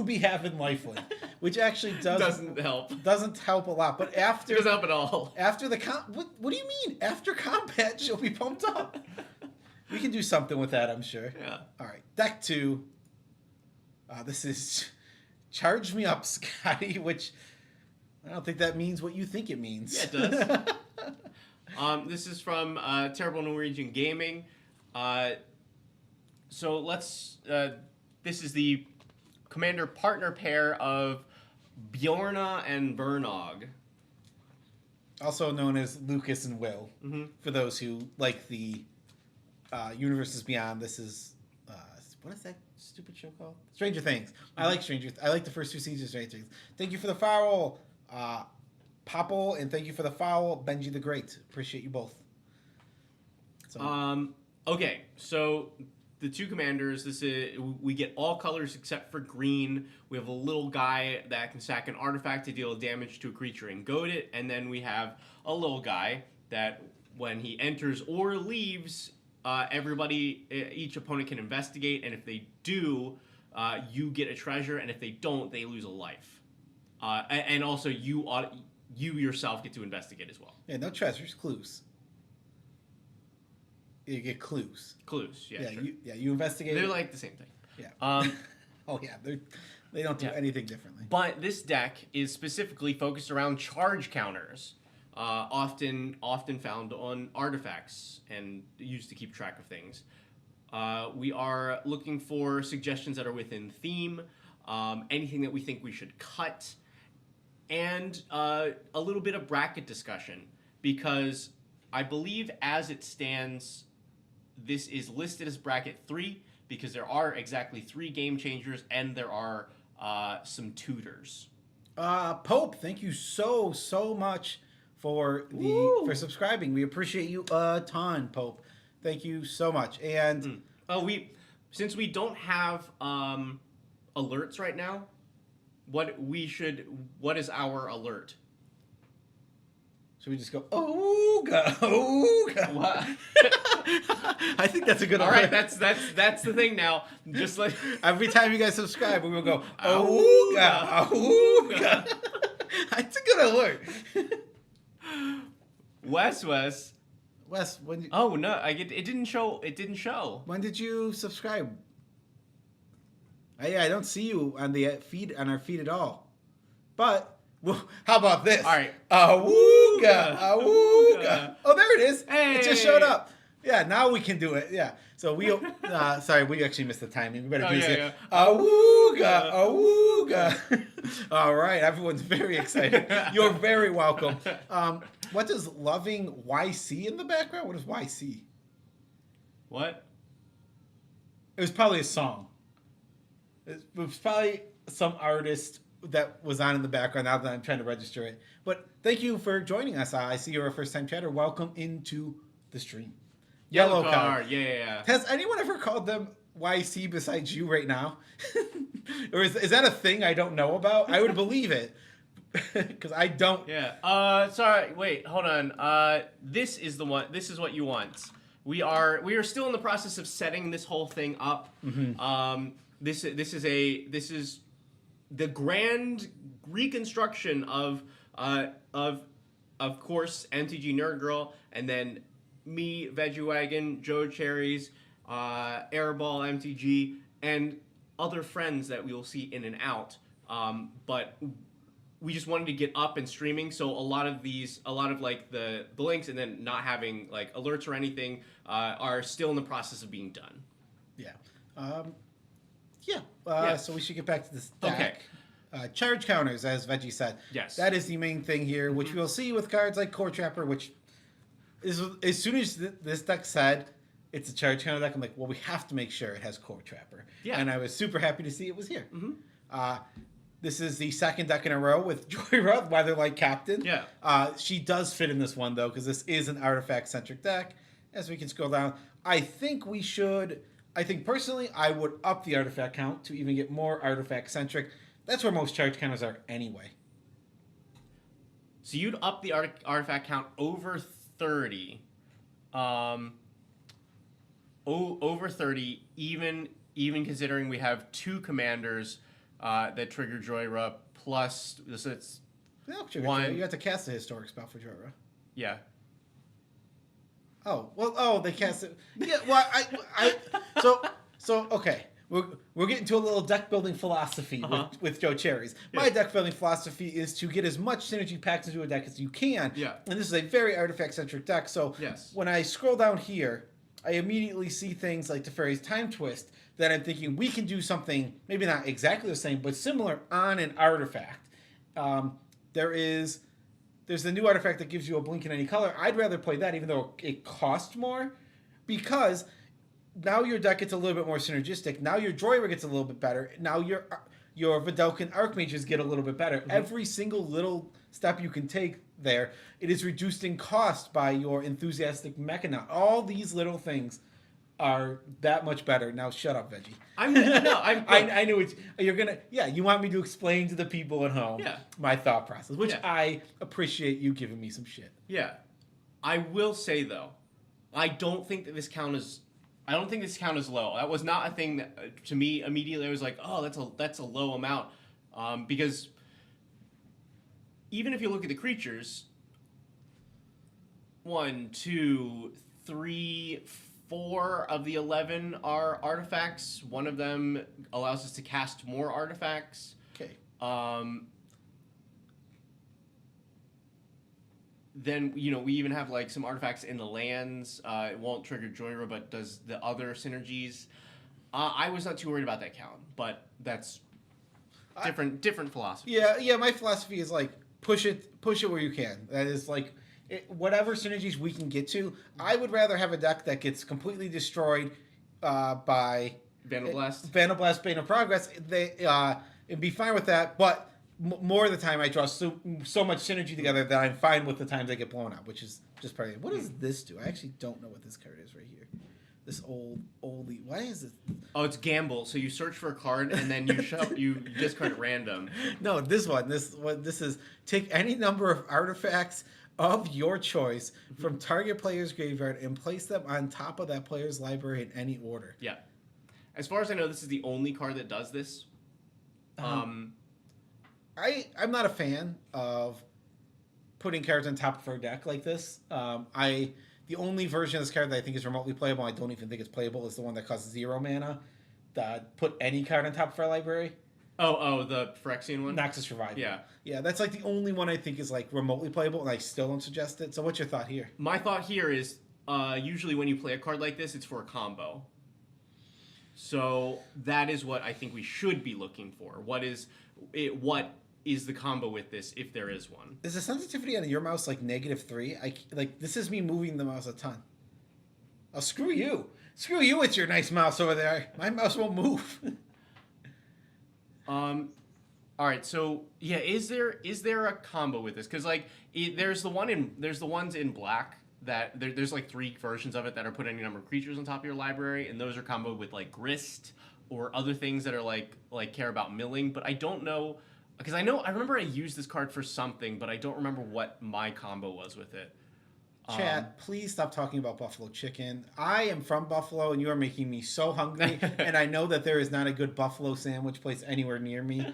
be having lifelink, which actually doesn't help a lot. But after it doesn't help at all. After the what do you mean? After combat, she'll be pumped up. We can do something with that, I'm sure. Yeah. All right, deck 2. This is Charge Me Up, Scotty, which I don't think that means what you think it means. Yeah, it does. This is from Terrible Norwegian Gaming. So let's. This is the commander partner pair of Bjorna and Vernog. Also known as Lucas and Will. Mm-hmm. For those who like the Universes Beyond, this is what is that stupid show called? Stranger Things. I like I like the first 2 seasons of Stranger Things. Thank you for the foul, Popple, and thank you for the foul, Benji the Great. Appreciate you both. So. Okay, so the 2 commanders. We get all colors except for green. We have a little guy that can sack an artifact to deal damage to a creature and goad it, and then we have a little guy that when he enters or leaves, each opponent can investigate, and if they do, you get a treasure, and if they don't, they lose a life. And also you yourself get to investigate as well. Yeah, no treasures, clues. You get clues. Clues, yeah. Sure. You investigate. They're like the same thing. Yeah. Oh yeah, they don't do anything differently. But this deck is specifically focused around charge counters, often found on artifacts and used to keep track of things. We are looking for suggestions that are within theme, anything that we think we should cut, and a little bit of bracket discussion, because I believe as it stands, this is listed as bracket 3 because there are exactly 3 game changers and there are some tutors. Pope, thank you so much for subscribing. We appreciate you a ton, Pope. Thank you so much. And since we don't have alerts right now, what is our alert? Should we just go, ooga, ooga? What? I think that's a good All right, that's the thing now. Just like every time you guys subscribe, we will go, ooga, ooga. It's a good alert. Wes. Wes, when Oh no, it didn't show. It didn't show. when did you subscribe? I don't see you on the feed on our feed at all. But well, how about this? All right. Awooga, awooga. Oh, there it is. Hey. It just showed up. Yeah, now we can do it. Yeah. So we sorry, we actually missed the timing. We better do this. Yeah. Awooga, awooga. All right, everyone's very excited. You're very welcome. What does loving YC in the background? What is YC? What? It was probably a song. It was probably some artist that was on in the background now that I'm trying to register it. But thank you for joining us. I see you're a first-time chatter. Welcome into the stream. Yellow card. Yeah. Has anyone ever called them YC besides you right now? Or is that a thing I don't know about? I would believe it. Because I don't. Yeah. Sorry. Wait. Hold on. This is the one. This is what you want. We are still in the process of setting this whole thing up. Mm-hmm. This is the grand reconstruction of course MTG Nerd Girl, and then me, Veggie Wagon, Joe Cherries, Airball MTG, and other friends that we will see in and out. But we just wanted to get up and streaming, so a lot of like the links and then not having like alerts or anything are still in the process of being done. Yeah. Yeah. Yeah. So we should get back to this deck. Okay. Charge counters, as Veggie said. Yes. That is the main thing here, which we'll see with cards like Core Trapper, which is as soon as this deck said it's a charge counter deck, I'm like, well, we have to make sure it has Core Trapper. Yeah. And I was super happy to see it was here. Mm-hmm. This is the second deck in a row with Joyra, Weatherlight Captain. Yeah. She does fit in this one, though, because this is an artifact-centric deck. As we can scroll down, I think personally, I would up the artifact count to even get more artifact-centric. That's where most charge counters are anyway. So you'd up the artifact count over 30. Over 30, even considering we have two commanders that trigger Joyra, plus so it's one. You have to cast a historic spell for Joyra. Yeah. Oh well. Oh, they cast it. Yeah. Well, so okay. We're getting to a little deck building philosophy with Joe Cherries. Yeah. My deck building philosophy is to get as much synergy packed into a deck as you can. Yeah. And this is a very artifact centric deck. So Yes. when I scroll down here, I immediately see things like Teferi's Time Twist that I'm thinking we can do something maybe not exactly the same but similar on an artifact. There's the new artifact that gives you a blink in any color. I'd rather play that even though it costs more, because now your deck gets a little bit more synergistic. Now your Joyra gets a little bit better. Now your Vidalcan Archmages get a little bit better. Mm-hmm. Every single little step you can take there, it is reduced in cost by your Enthusiastic Mechanaut. All these little things are that much better. Now shut up, Veggie. I knew it. You're gonna. Yeah, you want me to explain to the people at home my thought process, which I appreciate you giving me some shit. Yeah, I will say though, I don't think this count is low. That was not a thing that to me immediately I was like, oh, that's a low amount, because even if you look at the creatures, 1, 2, 3, 4 of the 11 are artifacts. One of them allows us to cast more artifacts. Okay. Then, we even have like some artifacts in the lands. It won't trigger Joyra, but does the other synergies. I was not too worried about that count, but that's different philosophy. Yeah. My philosophy is like push it where you can. That is like whatever synergies we can get to. I would rather have a deck that gets completely destroyed by Vandalblast, Bane of Progress. It'd be fine with that, but more of the time I draw so much synergy together that I'm fine with the times they get blown up, which is just part of it. What does this do? I actually don't know what this card is right here. This oldie. Why is this? Oh, it's gamble. So you search for a card and then you discard at random. No, this is take any number of artifacts of your choice from target player's graveyard and place them on top of that player's library in any order. Yeah. As far as I know, this is the only card that does this. I'm not a fan of putting cards on top of our deck like this. The only version of this card that I think is remotely playable, I don't even think it's playable, is the one that costs 0 mana. That put any card on top of our library. Oh, the Phyrexian one? Noxus Revival. Yeah. Yeah, that's like the only one I think is like remotely playable, and I still don't suggest it. So what's your thought here? My thought here is usually when you play a card like this, it's for a combo. So that is what I think we should be looking for. What is the combo with this, if there is one? Is the sensitivity on your mouse like -3? This is me moving the mouse a ton. Oh, screw you. Screw you with your nice mouse over there. My mouse won't move. All right. So yeah, is there a combo with this? Because there's the ones in black that there's like 3 versions of it that are put any number of creatures on top of your library, and those are comboed with like Grist or other things that are like care about milling. But I don't know, because I remember I used this card for something, but I don't remember what my combo was with it. Chat, please stop talking about buffalo chicken. I am from Buffalo, and you are making me so hungry, and I know that there is not a good buffalo sandwich place anywhere near me.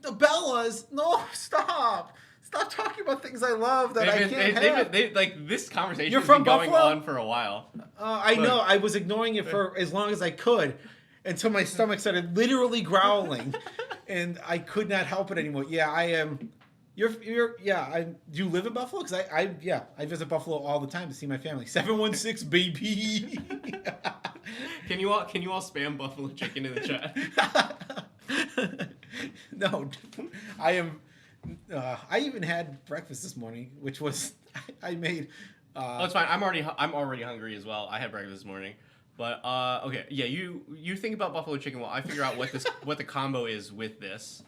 The Bellas! No, stop! Stop talking about things I love that I can't have. This conversation You're has been from going Buffalo? on for a while. I know. I was ignoring it for as long as I could until my stomach started literally growling, and I could not help it anymore. Yeah, I am. Do you live in Buffalo? Because I visit Buffalo all the time to see my family. 716 baby. Can you all spam buffalo chicken in the chat? No, I am. I even had breakfast this morning, which was I made. Oh, it's fine. I'm already hungry as well. I had breakfast this morning, but okay, yeah. You think about buffalo chicken while I figure out what the combo is with this.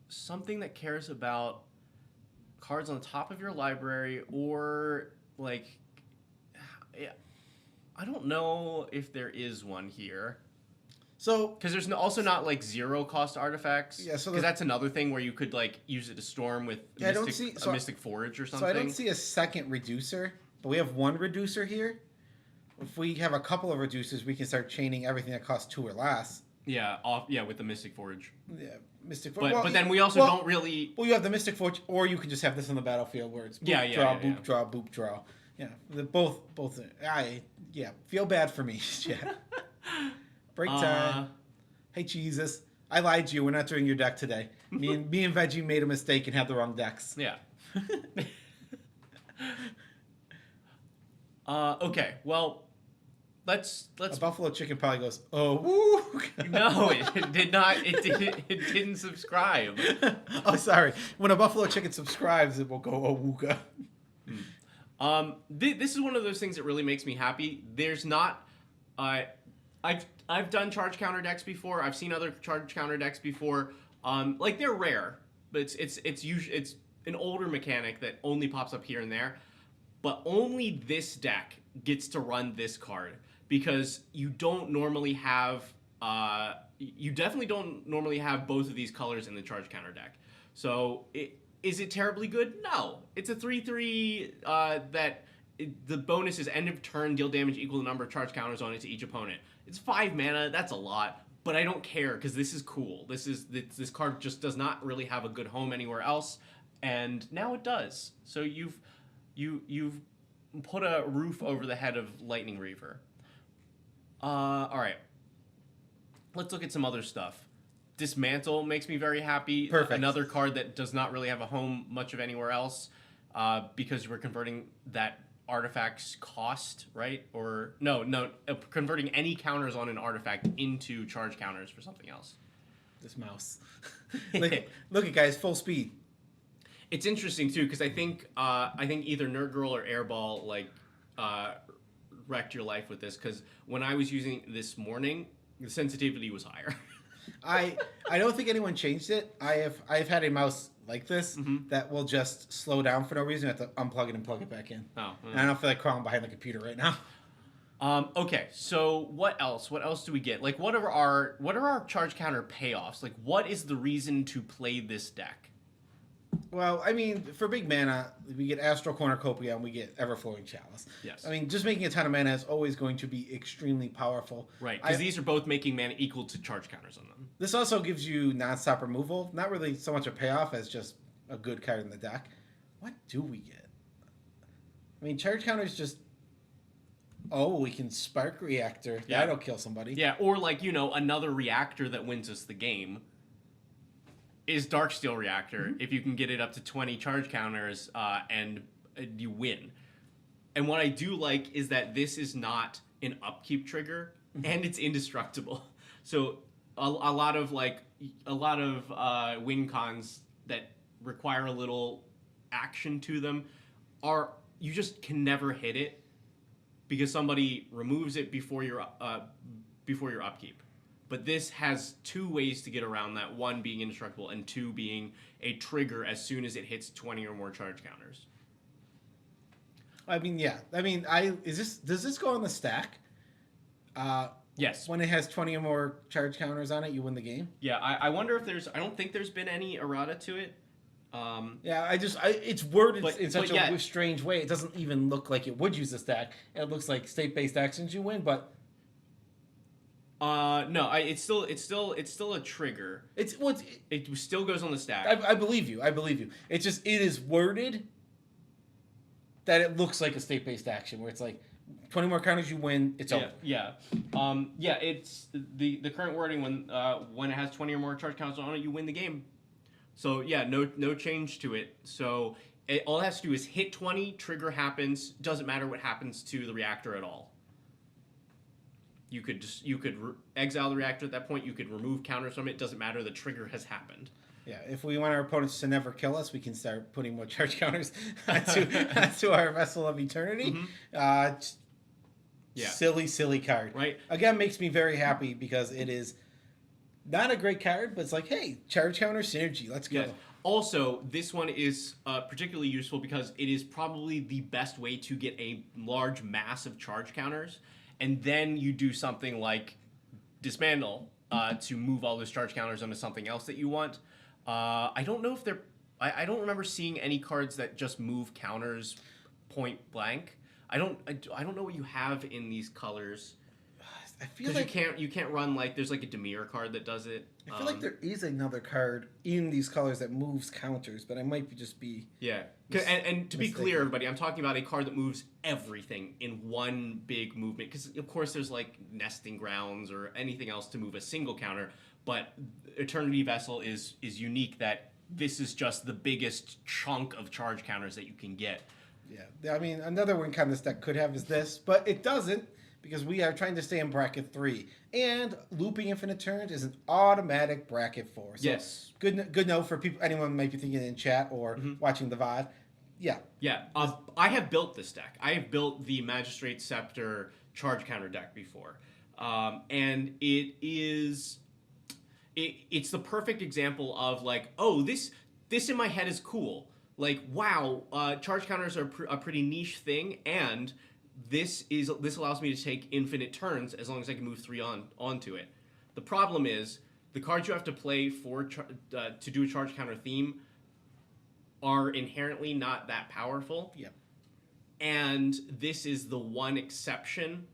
Something that cares about cards on the top of your library, or like, yeah, I don't know if there is one here. So, because there's also not like 0 cost artifacts. Yeah, so because that's another thing where you could like use it to storm with Mystic Forge or something. So I don't see a second reducer, but we have 1 reducer here. If we have a couple of reducers, we can start chaining everything that costs 2 or less. Yeah, with the Mystic Forge. Yeah, Mystic Forge. But then we also don't really. Well, you have the Mystic Forge, or you can just have this on the battlefield where it's boop, draw, boop, draw. Yeah, both. Feel bad for me. Yeah. Break time. Hey, Jesus. I lied to you. We're not doing your deck today. Me and Veggie made a mistake and had the wrong decks. Yeah. Okay. Well, let's. A buffalo chicken probably goes, oh, woo. No, it did not. It didn't subscribe. Oh, sorry. When a buffalo chicken subscribes, it will go, oh, wooga. This is one of those things that really makes me happy. There's not. I've done charge counter decks before. I've seen other charge counter decks before. They're rare, but it's usually it's an older mechanic that only pops up here and there. But only this deck gets to run this card, because you don't normally have. You definitely don't normally have both of these colors in the charge counter deck. So is it terribly good? No, it's a 3/3 that. The bonus is end of turn, deal damage equal to the number of charge counters on it to each opponent. It's 5 mana, that's a lot, but I don't care because this is cool. This card just does not really have a good home anywhere else, and now it does. So you've put a roof over the head of Lightning Reaver. All right, let's look at some other stuff. Dismantle makes me very happy. Perfect. Another card that does not really have a home much of anywhere else, because we're converting that artifact's cost, right? Or converting any counters on an artifact into charge counters for something else. This mouse. Look at guys, full speed. It's interesting too, because I think either Nerd Girl or Airball wrecked your life with this, because when I was using it this morning, the sensitivity was higher. I don't think anyone changed it. I've had a mouse like this that will just slow down for no reason. I have to unplug it and plug it back in. Oh, and I don't feel like crawling behind the computer right now. Okay, so what else? What else do we get? Like, what are our charge counter payoffs? Like, what is the reason to play this deck? Well, I mean, for big mana, we get Astral Cornucopia and we get Everflowing Chalice. Yes. I mean, just making a ton of mana is always going to be extremely powerful. Right, because these are both making mana equal to charge counters on them. This also gives you non-stop removal. Not really so much a payoff as just a good card in the deck. What do we get? I mean, charge counters just... Oh, we can Spark Reactor. Yeah. That'll kill somebody. Yeah, or like, another reactor that wins us the game is Darksteel Reactor. If you can get it up to 20 charge counters and you win. And what I do like is that this is not an upkeep trigger and it's indestructible. So a lot of win cons that require a little action to them you just can never hit it because somebody removes it before your upkeep. But this has two ways to get around that: one being indestructible, and two being a trigger as soon as it hits 20 or more charge counters. I mean, yeah. I mean, does this go on the stack? Yes. When it has 20 or more charge counters on it, you win the game. Yeah, I wonder if I don't think there's been any errata to it. Yeah, it's worded in such a strange way. It doesn't even look like it would use the stack. It looks like state-based actions you win, but no, it's still a trigger. It still goes on the stack. I believe you. It's just it is worded that it looks like a state-based action where it's like 20 more counters you win, it's over. Yeah. It's the current wording when it has 20 or more charge counters on it, you win the game. So yeah, no change to it. So all it has to do is hit 20, trigger happens. Doesn't matter what happens to the reactor at all. You could exile the reactor at that point. You could remove counters from it. Doesn't matter. The trigger has happened. Yeah, if we want our opponents to never kill us, we can start putting more charge counters onto our Vessel of Eternity. Silly card. Right. Again, makes me very happy because it is not a great card, but it's like, hey, charge counter synergy. Let's go. Yes. Also, this one is particularly useful because it is probably the best way to get a large mass of charge counters. And then you do something like Dismantle to move all those charge counters onto something else that you want. I don't know if I don't remember seeing any cards that just move counters point blank. I don't know what you have in these colors. I feel like you can't run there's like a Dimir card that does it. I feel like there is another card in these colors that moves counters, but I might just be and to be clear, everybody, I'm talking about a card that moves everything in one big movement. Because of course there's like Nesting Grounds or anything else to move a single counter, but Eternity Vessel is unique that this is just the biggest chunk of charge counters that you can get. Yeah, I mean another win con this deck could have is this, but it doesn't. Because we are trying to stay in bracket 3. And looping infinite turns is an automatic bracket 4. So yes. Good note for people. Anyone might be thinking in chat or watching the VOD. Yeah. Yeah. I have built this deck. I have built the Magistrate Scepter charge counter deck before. And it's the perfect example of this in my head is cool. Like, wow, charge counters are a pretty niche thing, and this allows me to take infinite turns as long as I can move 3 onto it. The problem is the cards you have to play to do a charge counter theme are inherently not that powerful. Yep. And this is the one exception.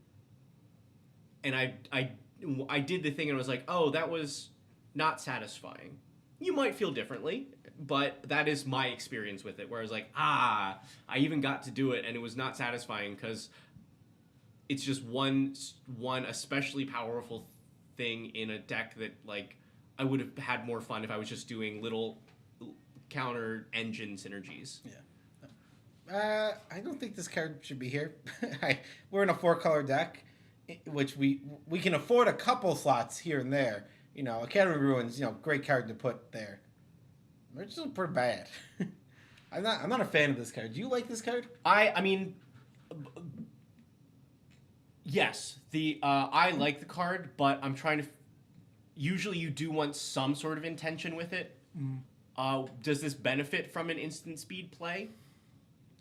And I did the thing and I was like, oh, that was not satisfying. You might feel differently, but that is my experience with it, where I was like, I even got to do it, and it was not satisfying because it's just one especially powerful thing in a deck that, I would have had more fun if I was just doing little counter engine synergies. Yeah. I don't think this card should be here. We're in a 4-color deck, which we can afford a couple slots here and there. Academy Ruins, great card to put there. They're just pretty bad. I'm not a fan of this card. Do you like this card? I mean, yes. I like the card, but I'm trying to. Usually, you do want some sort of intention with it. Does this benefit from an instant speed play?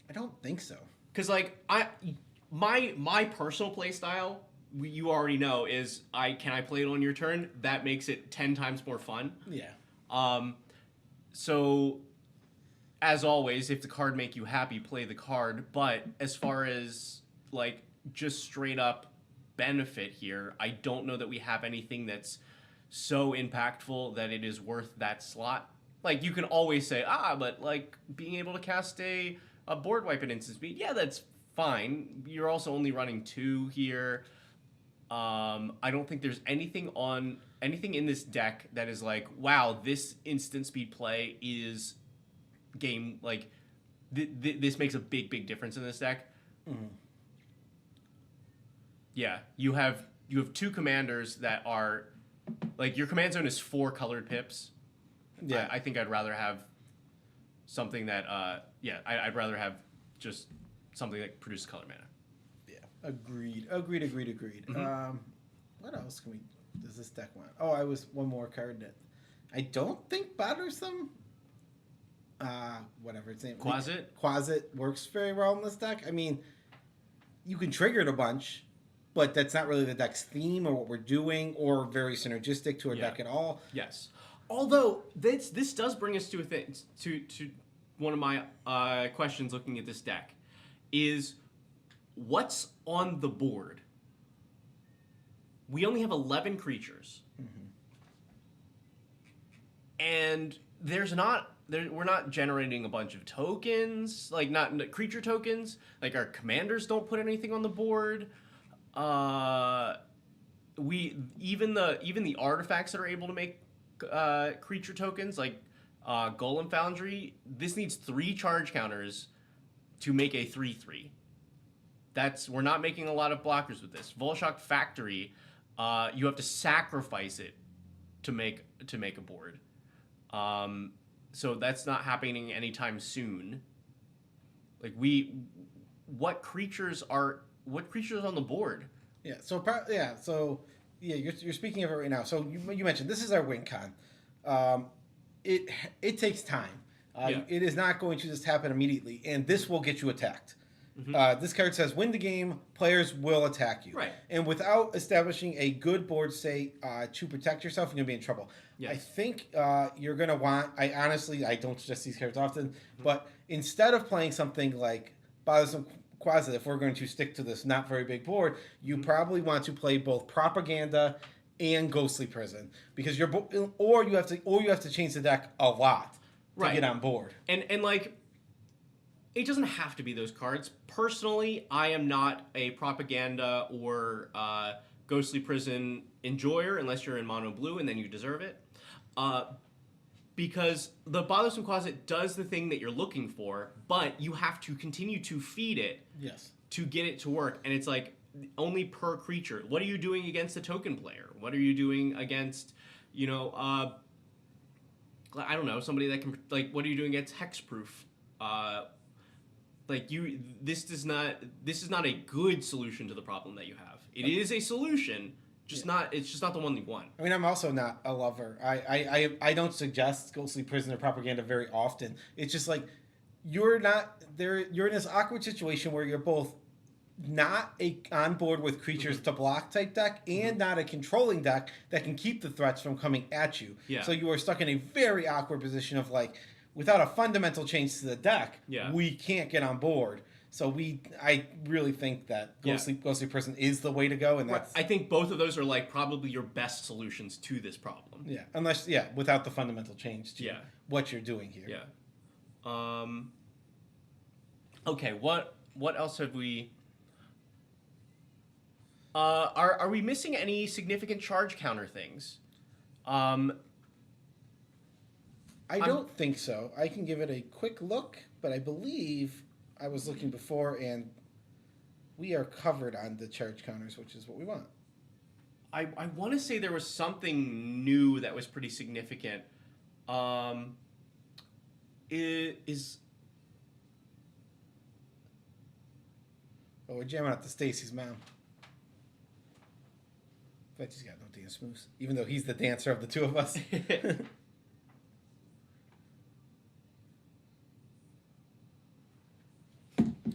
I don't think so. Because my personal play style, you already know, is can I play it on your turn? That makes it 10 times more fun. Yeah. So as always, if the card make you happy, play the card. But as far as like just straight up benefit here, I don't know that we have anything that's so impactful that it is worth that slot. Like you can always say, but like being able to cast a board wipe at instant speed, yeah, that's fine. You're also only running 2 here. I don't think there's anything in this deck that is like, wow, this instant speed play is game, like this makes a big difference in this deck. Mm-hmm. Yeah, you have 2 commanders that are like, your command zone is 4 colored pips. Yeah, I think I'd rather have something that I'd rather have just something that produces color mana. yeah, agreed. Mm-hmm. What else does this deck want? Oh, one more card that I don't think bothers them. Whatever its name. Quasit works very well in this deck. I mean, you can trigger it a bunch, but that's not really the deck's theme or what we're doing, or very synergistic to our deck at all. Yes. Although this does bring us to a thing, to one of my questions looking at this deck is, what's on the board? We only have 11 creatures, and we're not generating a bunch of tokens, like not creature tokens. Like our commanders don't put anything on the board. We even the artifacts that are able to make creature tokens, like Golem Foundry, this needs 3 charge counters to make a 3/3. We're not making a lot of blockers with this. Volshock Factory, you have to sacrifice it to make a board. So that's not happening anytime soon. Like what creatures are on the board? Yeah. So you're speaking of it right now. So you mentioned this is our win con. It takes time. It is not going to just happen immediately, and this will get you attacked. Mm-hmm. This card says, win the game, players will attack you. Right. And without establishing a good board state to protect yourself, you're going to be in trouble. Yes. I think you're going to want... I don't suggest these cards often, but instead of playing something like Bothersome Quasit, if we're going to stick to this not very big board, you probably want to play both Propaganda and Ghostly Prison, because you have to change the deck a lot to get on board. And like, it doesn't have to be those cards. Personally, I am not a Propaganda or Ghostly Prison enjoyer unless you're in mono blue, and then you deserve it. Because the Bothersome Quasit does the thing that you're looking for, but you have to continue to feed it to get it to work. And it's like, only per creature. What are you doing against a token player? What are you doing against, I don't know, somebody that can, like, what are you doing against Hexproof? This is not a good solution to the problem that you have. It is a solution, it's just not the one you want. I mean, I'm also not a lover. I don't suggest Ghostly Prison or Propaganda very often. It's just like, you're in this awkward situation where you're both not on board with creatures to block type deck, and not a controlling deck that can keep the threats from coming at you. Yeah. So you are stuck in a very awkward position of like, without a fundamental change to the deck, we can't get on board. So I really think that Ghostly Prison is the way to go, and that's... I think both of those are like probably your best solutions to this problem. Yeah, without the fundamental change to what you're doing here. Yeah. Okay, what else have we... Are we missing any significant charge counter things? I don't think so. I can give it a quick look, but I believe I was looking before, and we are covered on the charge counters, which is what we want. I want to say there was something new that was pretty significant. Oh, we're jamming out to Stacy's mom. Veggie's got no dance moves, even though he's the dancer of the two of us.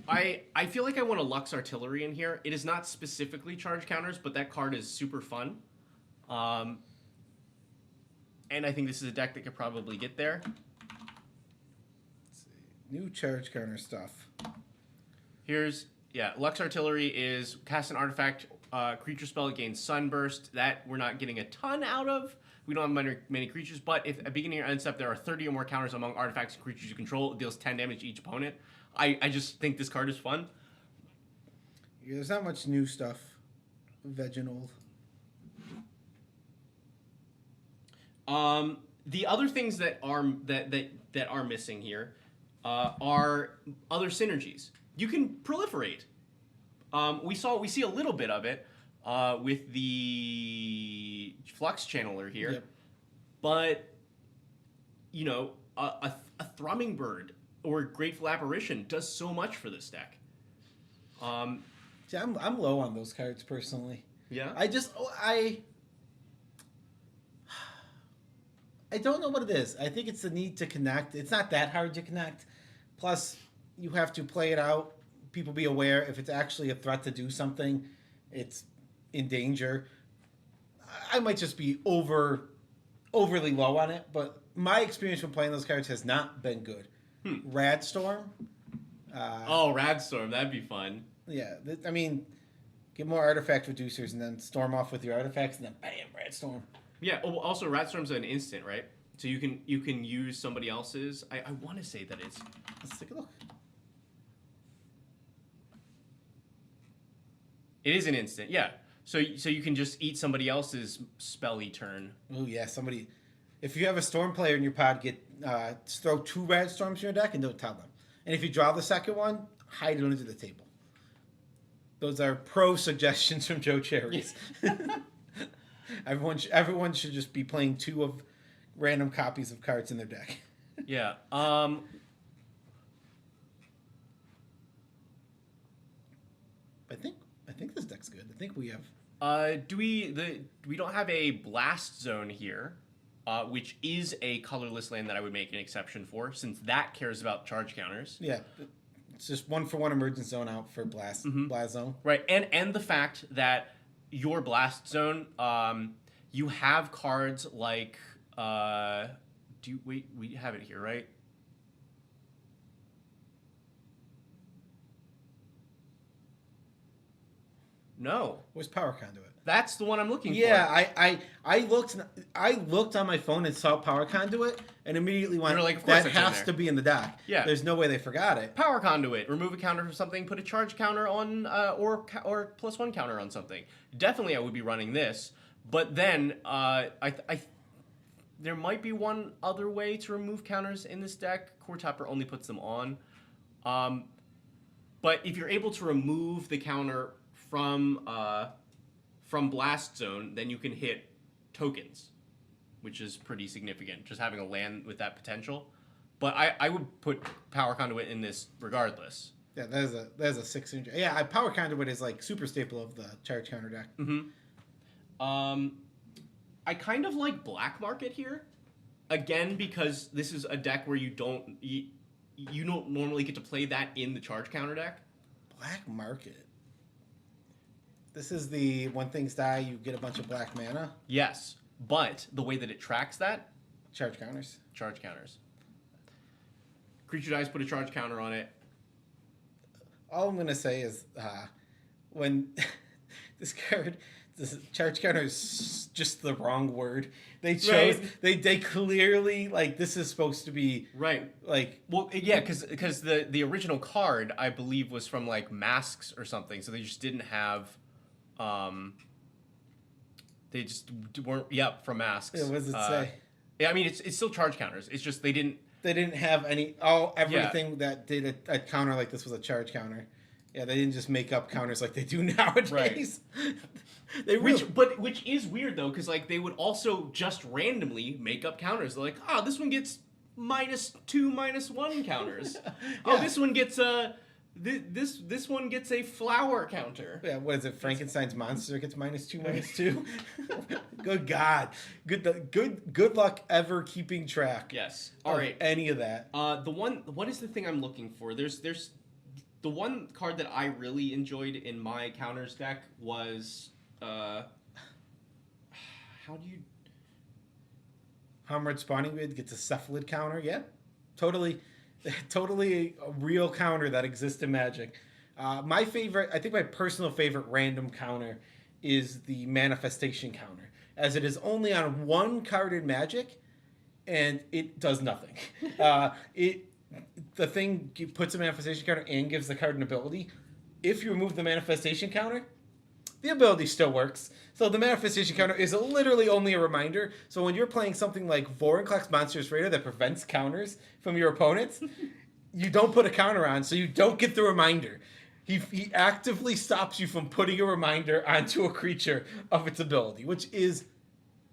I feel like I want a Lux Artillery in here. It is not specifically charge counters, but that card is super fun. And I think this is a deck that could probably get there. Let's see. New charge counter stuff. Here's Lux Artillery is cast an artifact, creature spell, it gains Sunburst. That we're not getting a ton out of. We don't have many creatures, but if at beginning or end step there are 30 or more counters among artifacts and creatures you control, it deals 10 damage to each opponent. I just think this card is fun. Yeah, there's not much new stuff. Veggie old. The other things that are missing here are other synergies. You can proliferate. We see a little bit of it with the Flux Channeler here, yep. But you know, a Thrumming Bird or Grateful Apparition does so much for this deck. See, I'm low on those cards personally. Yeah. I don't know what it is. I think it's the need to connect. It's not that hard to connect. Plus, you have to play it out. People be aware if it's actually a threat to do something, it's in danger. I might just be overly low on it, but my experience when playing those cards has not been good. Radstorm. Radstorm, that'd be fun. Yeah, I mean, get more artifact reducers and then storm off with your artifacts and then bam, Radstorm. Yeah. Oh, also, Radstorm's an instant, right? So you can use somebody else's. I want to say that it's. Let's take a look. It is an instant, yeah. So you can just eat somebody else's spelly turn. Oh yeah, somebody. If you have a storm player in your pod, throw 2 Radstorms in your deck and don't tell them. And if you draw the second one, hide it under the table. Those are pro suggestions from Joe Cherries. Everyone should just be playing 2 of random copies of cards in their deck. Yeah. I think this deck's good. I think we have. We don't have a Blast Zone here, which is a colorless land that I would make an exception for, since that cares about charge counters. Yeah. It's just 1-for-1 emergent zone out for Blast Zone. Right, and the fact that your Blast Zone, you have cards like we have it here, right? No. Where's Power Conduit? That's the one I'm looking for. Yeah, I looked on my phone and saw Power Conduit and immediately went, like, of course that it's in has there. to be in the deck. Yeah. There's no way they forgot it. Power Conduit. Remove a counter from something, put a charge counter on, or +1 counter on something. Definitely I would be running this. But then, there might be one other way to remove counters in this deck. Core Topper only puts them on. But if you're able to remove the counter from Blast Zone, then you can hit tokens, which is pretty significant, just having a land with that potential. But I would put Power Conduit in this regardless. Yeah, there's a 6-inch. Yeah, Power Conduit is like super staple of the charge counter deck. Mm-hmm. I kind of like Black Market here, again, because this is a deck where you don't normally get to play that in the charge counter deck. Black Market. This is the when things die, you get a bunch of black mana. Yes, but the way that it tracks that... Charge counters. Charge counters. Creature dies, put a charge counter on it. All I'm going to say is when this charge counter is just the wrong word. They chose, right. They clearly, like, this is supposed to be... Right. Like... Well, yeah, because the original card, I believe, was from, like, Masks or something, so they just didn't have... they just weren't... Yep, from Masks. Yeah, what does it say? Yeah, I mean, it's still charge counters. It's just they didn't... They didn't have everything that did a counter like this was a charge counter. Yeah, they didn't just make up counters like they do nowadays. Right. Which is weird though, because like they would also just randomly make up counters. They're like, this one gets -2, -1 counters. Yeah. Oh, this one gets this one gets a flower counter. Yeah, what is it? Frankenstein's monster gets -2, -2. Good God, good luck ever keeping track. Yes. All right. Any of that. What is the thing I'm looking for? There's the one card that I really enjoyed in my counters deck was Homeward Spawning Bid gets a Cephalid counter. Yeah, totally. Totally a real counter that exists in Magic. My favorite, I think my personal favorite random counter is the manifestation counter, as it is only on one card in Magic, and it does nothing. The thing puts a manifestation counter and gives the card an ability. If you remove the manifestation counter, the ability still works. So the manifestation counter is literally only a reminder. So when you're playing something like Vorinclex Monstrous Raider that prevents counters from your opponents, you don't put a counter on, so you don't get the reminder. He actively stops you from putting a reminder onto a creature of its ability, which is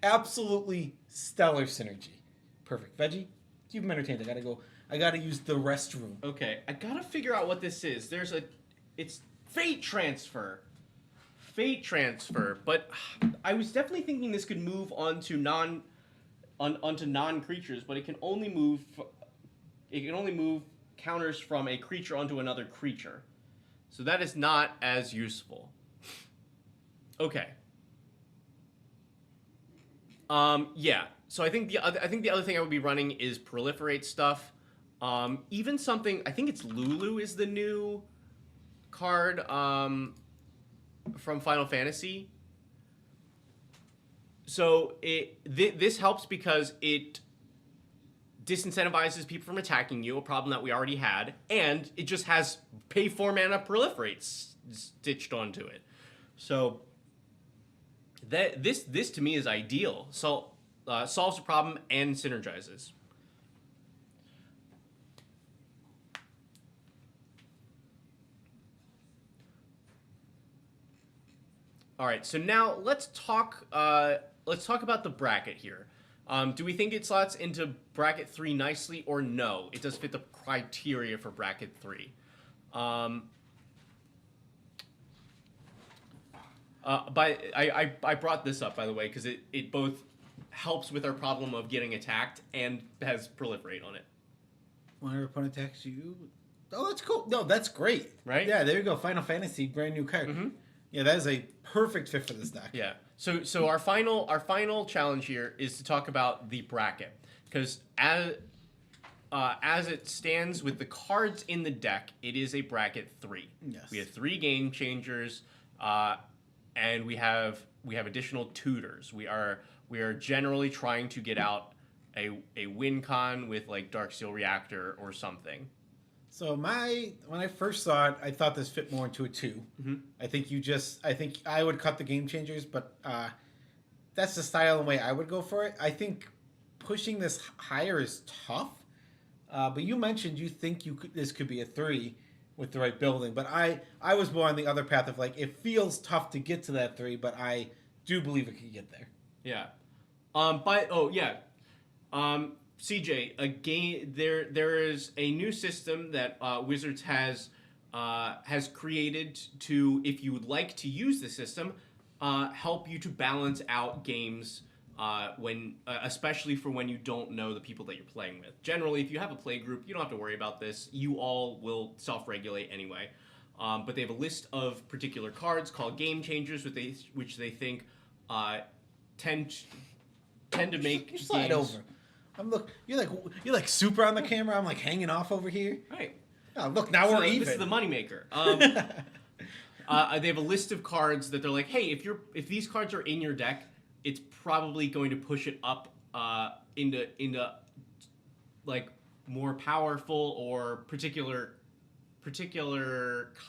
absolutely stellar synergy. Perfect. Veggie, you've been entertained. I gotta use the restroom. Okay, I gotta figure out what this is. It's Fate Transfer. Fate Transfer, but I was definitely thinking this could move onto non-creatures, but it can only move counters from a creature onto another creature. So that is not as useful. Okay. Yeah. So I think the other thing I would be running is proliferate stuff. Even something, I think it's Lulu is the new card from Final Fantasy. So this helps because it disincentivizes people from attacking you, a problem that we already had, and it just has pay 4 mana proliferate stitched onto it. So this to me is ideal. So solves the problem and synergizes. All right, so now let's talk about the bracket here. Do we think it slots into bracket 3 nicely or no? It does fit the criteria for bracket 3. I brought this up, by the way, because it both helps with our problem of getting attacked and has proliferate on it. Whenever opponent attacks you, oh, that's cool. No, that's great. Right? Yeah, there you go. Final Fantasy, brand new card. Mm-hmm. Yeah, that is a perfect fit for this deck. Yeah. So our final challenge here is to talk about the bracket, because as it stands with the cards in the deck, it is a bracket 3. Yes. We have 3 game changers, and we have additional tutors. We are generally trying to get out a win con with like Darksteel Reactor or something. So when I first saw it, I thought this fit more into a 2. Mm-hmm. I think I would cut the game changers, but that's the style and way I would go for it. I think pushing this higher is tough. But you mentioned you think this could be a 3 with the right building, but I was more on the other path of like it feels tough to get to that 3, but I do believe it could get there. Yeah. CJ, a game there is a new system that Wizards has created to, if you would like to use the system, help you to balance out games when especially for when you don't know the people that you're playing with. Generally, if you have a play group, you don't have to worry about this. You all will self-regulate anyway. But they have a list of particular cards called Game Changers, which they think tend to make you slide games... over. You're like super on the camera. I'm like hanging off over here. Right. Oh, look, now we're even. This is the moneymaker. They have a list of cards that they're like, hey, if these cards are in your deck, it's probably going to push it up into like more powerful or particular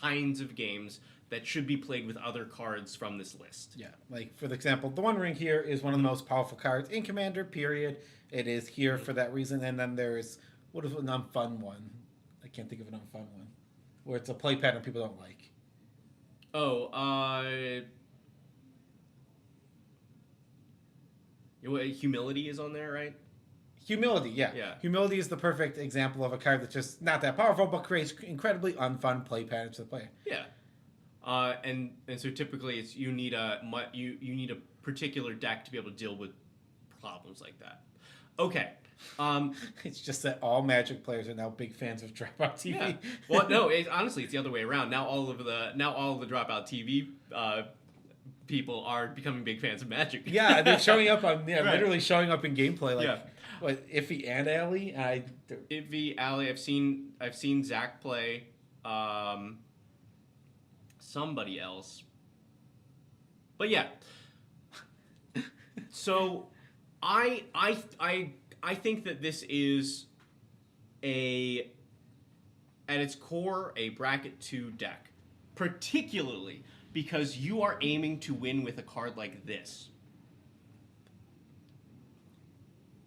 kinds of games that should be played with other cards from this list. Yeah, like for example, the One Ring here is one of the most powerful cards in Commander, period. It is here for that reason. And then there's, what is an unfun one? I can't think of an unfun one. Where it's a play pattern people don't like. Humility is on there, right? Humility, yeah. Humility is the perfect example of a card that's just not that powerful, but creates incredibly unfun play patterns to the player. Yeah. And so typically it's you need a particular deck to be able to deal with problems like that. Okay. It's just that all Magic players are now big fans of Dropout TV. Yeah. Well, no, honestly, it's the other way around. Now all of the Dropout TV people are becoming big fans of Magic. Yeah, they're showing up on right. literally showing up in gameplay. Like, What, Iffy and Alley? Ivy, Alley. I've seen Zach play. Somebody else. But yeah. So I think that this is at its core a bracket 2 deck, particularly because you are aiming to win with a card like this.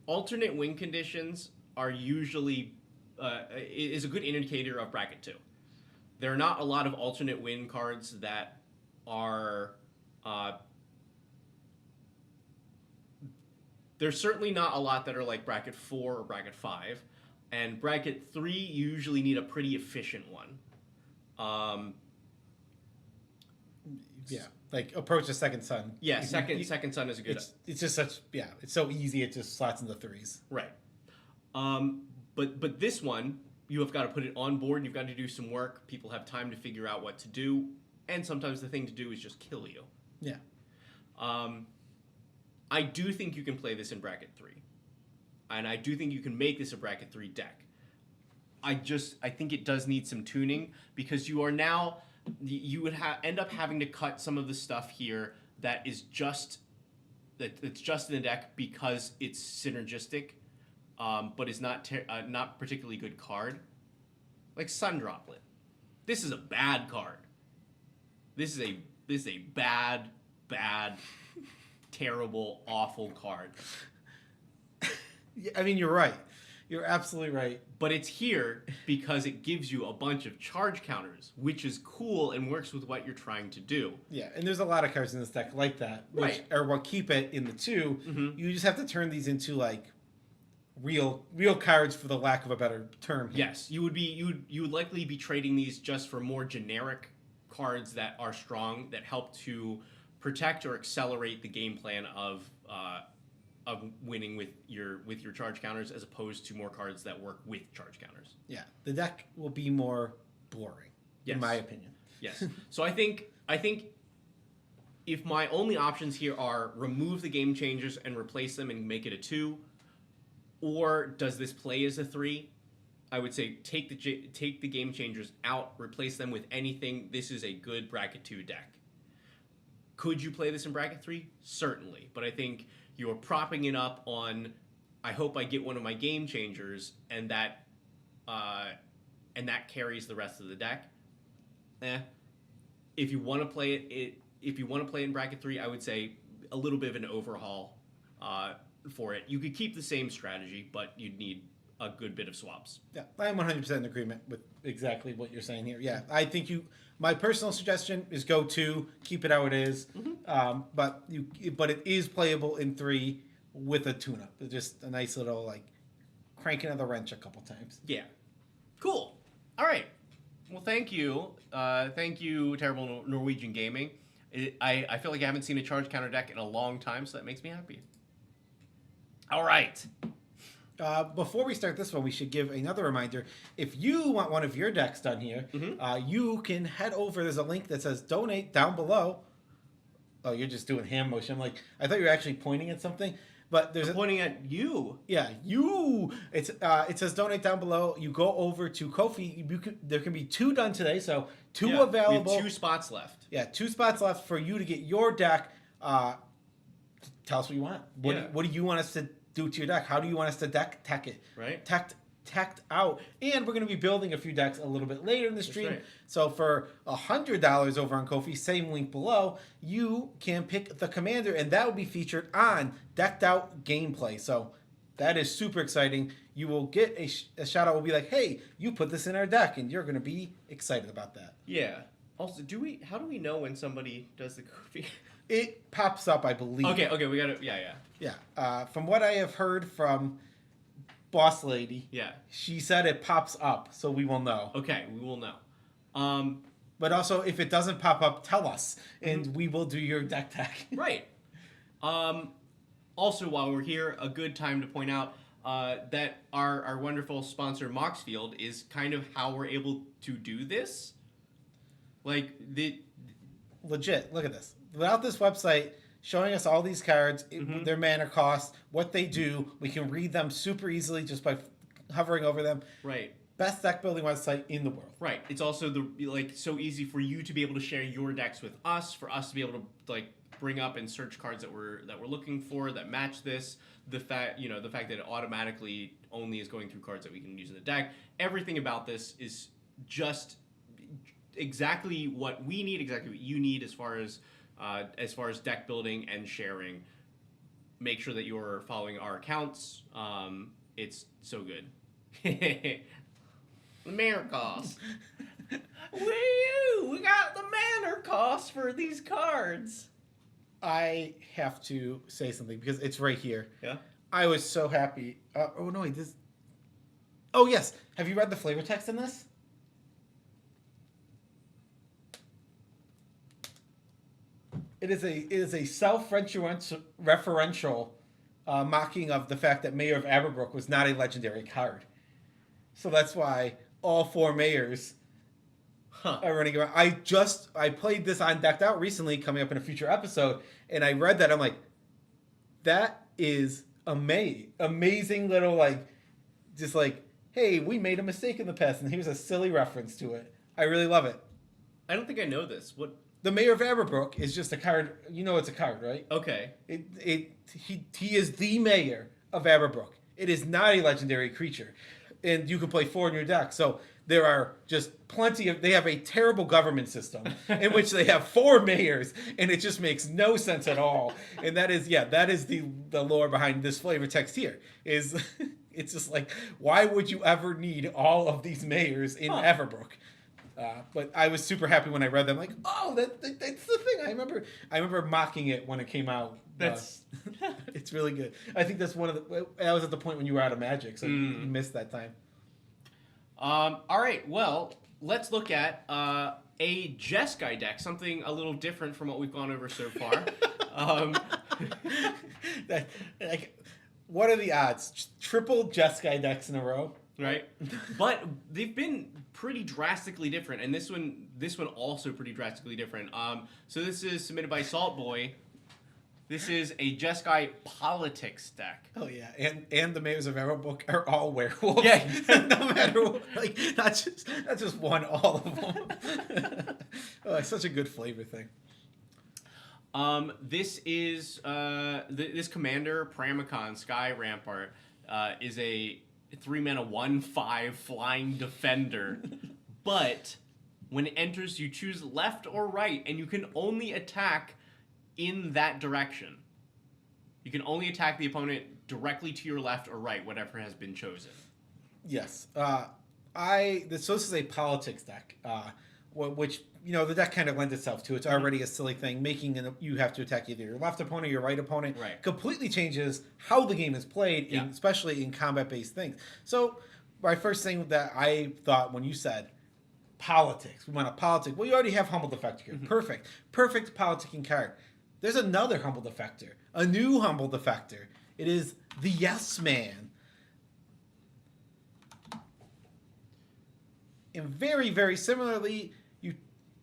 Alternate win conditions are usually is a good indicator of bracket 2. There are not a lot of alternate win cards that are there's certainly not a lot that are like bracket 4 or bracket 5, and bracket 3 usually need a pretty efficient one. Yeah, like approach the second sun. Yeah, second sun is a good. It's just such it's so easy. It just slots into threes. Right. But this one you have got to put it on board. And you've got to do some work. People have time to figure out what to do, and sometimes the thing to do is just kill you. Yeah. I do think you can play this in bracket 3, and I do think you can make this a bracket 3 deck. I think it does need some tuning because you are now. You would end up having to cut some of the stuff here that is just that's just in the deck because it's synergistic, but is not particularly good card. Like Sun Droplet, this is a bad card. This is a bad, terrible, awful card. I mean, you're right. You're absolutely right. But it's here because it gives you a bunch of charge counters, which is cool and works with what you're trying to do. Yeah, and there's a lot of cards in this deck like that, which are what keep it in the 2. Mm-hmm. You just have to turn these into like real cards, for the lack of a better term here. Yes, you would likely be trading these just for more generic cards that are strong, that help to protect or accelerate the game plan of winning with your charge counters, as opposed to more cards that work with charge counters. Yeah, the deck will be more boring, in my opinion. Yes. So I think if my only options here are remove the game changers and replace them and make it a 2, or does this play as a 3, I would say take the game changers out, replace them with anything. This is a good bracket 2 deck. Could you play this in bracket 3? Certainly, but I think you're propping it up on, I hope I get one of my game changers, and that carries the rest of the deck. If you want to play it in bracket 3, I would say a little bit of an overhaul for it. You could keep the same strategy, but you'd need a good bit of swaps. Yeah, I am 100% in agreement with exactly what you're saying here. Yeah, I think my personal suggestion is go 2, keep it how it is. Mm-hmm. But it is playable in 3 with a tune-up. It's just a nice little like cranking of the wrench a couple times. Yeah, cool. All right. Well, thank you, Terrible Norwegian Gaming. I feel like I haven't seen a charge counter deck in a long time, so that makes me happy. All right. Before we start this one, we should give another reminder. If you want one of your decks done here, mm-hmm. You can head over. There's a link that says donate down below. Oh, you're just doing hand motion. I thought you were actually pointing at something. But there's pointing at you. Yeah, you. It says donate down below. You go over to Ko-fi. There can be 2 done today, so 2 available. We have 2 spots left. Yeah, 2 spots left for you to get your deck. Tell us what you want. What do you want us to do to your deck? How do you want us to tech it? Right. Teched out. And we're going to be building a few decks a little bit later in the stream. Right. So for $100 over on Ko-fi, same link below, you can pick the commander, and that will be featured on Decked Out Gameplay. So that is super exciting. You will get a shout out. Will be like, hey, you put this in our deck, and you're going to be excited about that. Yeah. Also, how do we know when somebody does the Ko-fi? It pops up, I believe. Okay, we got it. Yeah. Yeah. From what I have heard from Boss Lady, she said it pops up, so we will know. Okay, we will know. But also, if it doesn't pop up, tell us, and we will do your deck tech. Right. Also, while we're here, a good time to point out that our wonderful sponsor, Moxfield, is kind of how we're able to do this. Legit, look at this. Without this website, showing us all these cards, their mana cost, what they do. We can read them super easily just by hovering over them. Right. Best deck building website in the world. Right. It's also so easy for you to be able to share your decks with us, for us to be able to bring up and search cards that we're looking for that match this. The fact that it automatically only is going through cards that we can use in the deck. Everything about this is just exactly what we need, exactly what you need as far as deck building and sharing. Make sure that you're following our accounts. It's so good. The mana cost. Woo! We got the mana cost for these cards. I have to say something because it's right here. Yeah. I was so happy. Oh no, this. Oh yes. Have you read the flavor text in this? It is a self-referential mocking of the fact that Mayor of Aberbrook was not a legendary card. So that's why all 4 mayors are running around. I played this on Decked Out recently, coming up in a future episode, and I read that. I'm like, that is amazing little hey, we made a mistake in the past, and here's a silly reference to it. I really love it. I don't think I know this. What? The Mayor of Aberbrook is just a card. You know it's a card, right? Okay. He is the Mayor of Aberbrook. It is not a legendary creature. And you can play 4 in your deck. So there are just plenty of... They have a terrible government system in which they have 4 mayors, and it just makes no sense at all. And that is the lore behind this flavor text here. It's just like, why would you ever need all of these mayors in Aberbrook? But I was super happy when I read them. Like, oh, that's the thing. I remember mocking it when it came out. It's really good. I think that's I was at the point when you were out of Magic, so you missed that time. All right. Well, let's look at a Jeskai deck, something a little different from what we've gone over so far. What are the odds? Triple Jeskai decks in a row. Right, but they've been pretty drastically different, and this one also pretty drastically different. So this is submitted by Salt Boy. This is a Jeskai politics deck. Oh yeah, and the mayors of Aberbrook are all werewolves. Yeah, no matter what, not just one, all of them. Oh, it's such a good flavor thing. This is this commander Pramicon Sky Rampart is a 3-mana 1/5 flying defender, but when it enters, you choose left or right, and you can only attack in that direction. You can only attack the opponent directly to your left or right, whatever has been chosen. Yes, so this is a politics deck, which the deck kind of lends itself to. It's already a silly thing, making you have to attack either your left opponent or your right opponent. Right. Completely changes how the game is played, especially in combat-based things. So my first thing that I thought when you said politics, we want a politic. Well, you already have Humble Defector here. Perfect politicking card. There's another Humble Defector, a new Humble Defector. It is the Yes Man. And very, very similarly,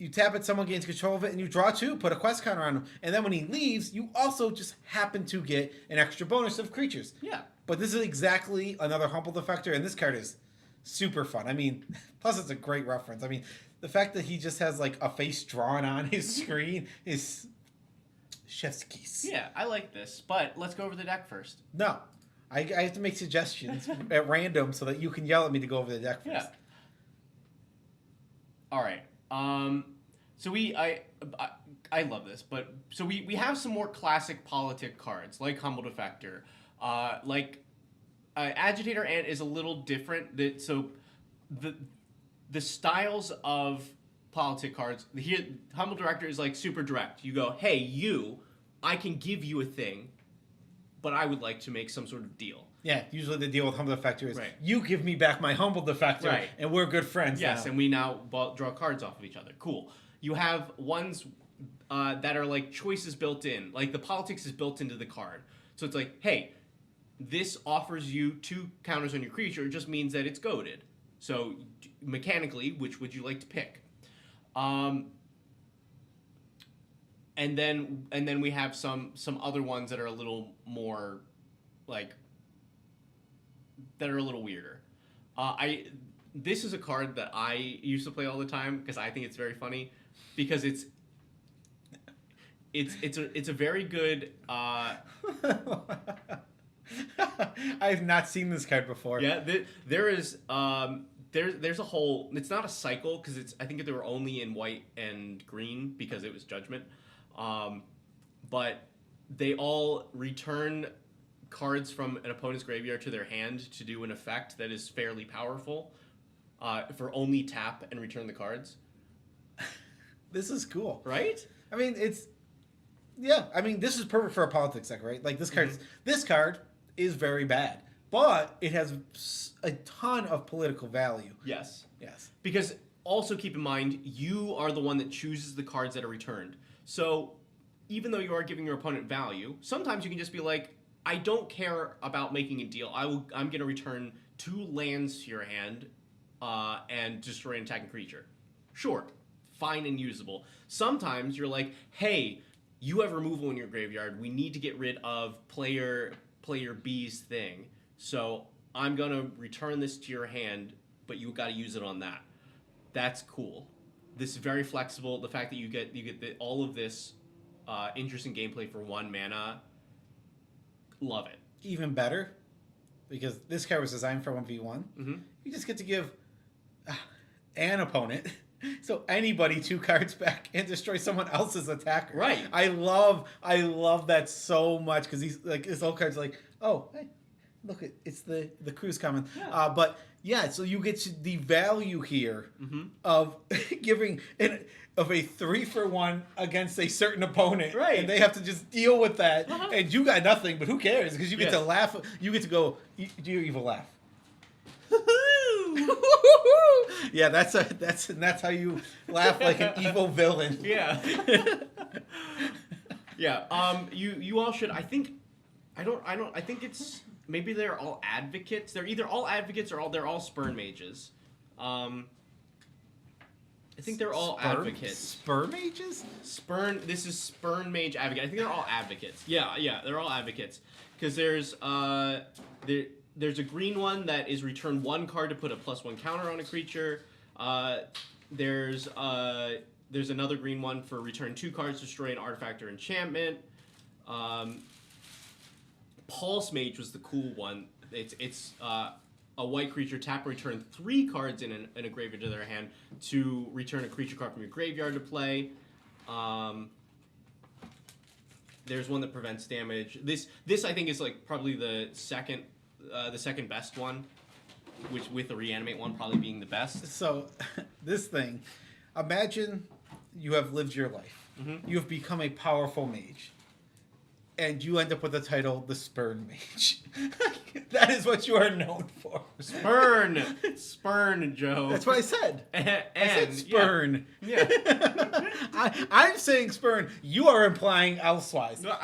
you tap it, someone gains control of it, and you draw 2, put a quest counter on him. And then when he leaves, you also just happen to get an extra bonus of creatures. Yeah. But this is exactly another Humble Defector, and this card is super fun. I mean, plus it's a great reference. I mean, the fact that he just has a face drawn on his screen is chef's kiss. Yeah, I like this, but let's go over the deck first. No. I have to make suggestions at random so that you can yell at me to go over the deck first. Yeah. All right. So I love this, but so we have some more classic politic cards like Humble Defector, Agitator Ant is a little different. So the styles of politic cards here, Humble Director is super direct. You go, hey, I can give you a thing, but I would like to make some sort of deal. Yeah, usually the deal with Humble Defector is, right, you give me back my Humble Defector, right, and we're good friends Yes, now. and we now draw cards off of each other. Cool. You have ones that are choices built in. The politics is built into the card. So it's hey, this offers you 2 counters on your creature. It just means that it's goaded. So mechanically, which would you like to pick? And and then we have some other ones that are a little more like that are a little weirder. This is a card that I used to play all the time because I think it's very funny because it's a very good. I've not seen this card before. Yeah, there is. There's a whole. It's not a cycle because I think they were only in white and green because it was Judgment, but they all return cards from an opponent's graveyard to their hand to do an effect that is fairly powerful. For only tap and return the cards. This is cool, right? I mean, this is perfect for a politics deck, right? Like this card is very bad, but it has a ton of political value. Yes. Yes. Because also keep in mind, you are the one that chooses the cards that are returned. So even though you are giving your opponent value, sometimes you can just be like, I don't care about making a deal. I'm going to return 2 lands to your hand and destroy an attacking creature. Sure. Fine and usable. Sometimes you're like, hey, you have removal in your graveyard. We need to get rid of player B's thing. So I'm going to return this to your hand, but you got to use it on that. That's cool. This is very flexible. The fact that you get all of this interesting gameplay for 1 mana, love it. Even better, because this card was designed for 1v1. Mm-hmm. You just get to give an opponent, so anybody, 2 cards back and destroy someone else's attacker. Right. I love that so much because he's like his old card's like, oh, hey, look, it's the cruise common. Yeah. But yeah, so you get the value here of giving of a 3-for-1 against a certain opponent, right? And they have to just deal with that, and you got nothing. But who cares? Because you get to laugh. You get to go. Do your evil laugh. Yeah, that's how you laugh like an evil villain. Yeah. Yeah. You all should. I think it's maybe they're all advocates. They're either all advocates or they're all spurn mages. I think they're all advocates. Spurn mages? Spurn. This is spurn mage advocate. I think they're all advocates. Yeah. They're all advocates because there's a green one that is return 1 card to put a +1 counter on a creature. There's another green one for return 2 cards, destroy an artifact or enchantment. Pulse Mage was the cool one. It's a white creature, tap, return 3 cards in a graveyard to their hand to return a creature card from your graveyard to play. There's one that prevents damage. This I think is like probably the second best one, which with the reanimate one probably being the best. So, this thing, imagine you have lived your life. Mm-hmm. You have become a powerful mage. And you end up with the title, the Spurn Mage. That is what you are known for. Spurn, Joe. That's what I said. I said spurn. Yeah. I'm saying spurn. You are implying elsewise. No,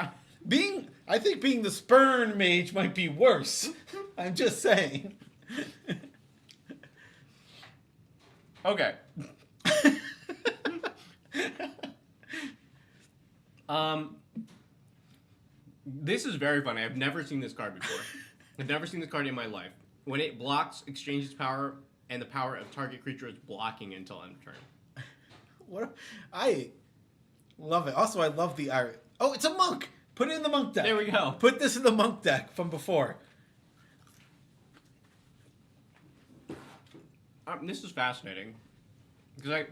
I think being the Spurn Mage might be worse. I'm just saying. Okay. This is very funny. I've never seen this card before. I've never seen this card in my life. When it blocks, exchanges power, and the power of target creature is blocking until end of turn. I love it. Also, I love the art. Oh, it's a monk. Put it in the monk deck. There we go. Put this in the monk deck from before. This is fascinating. Because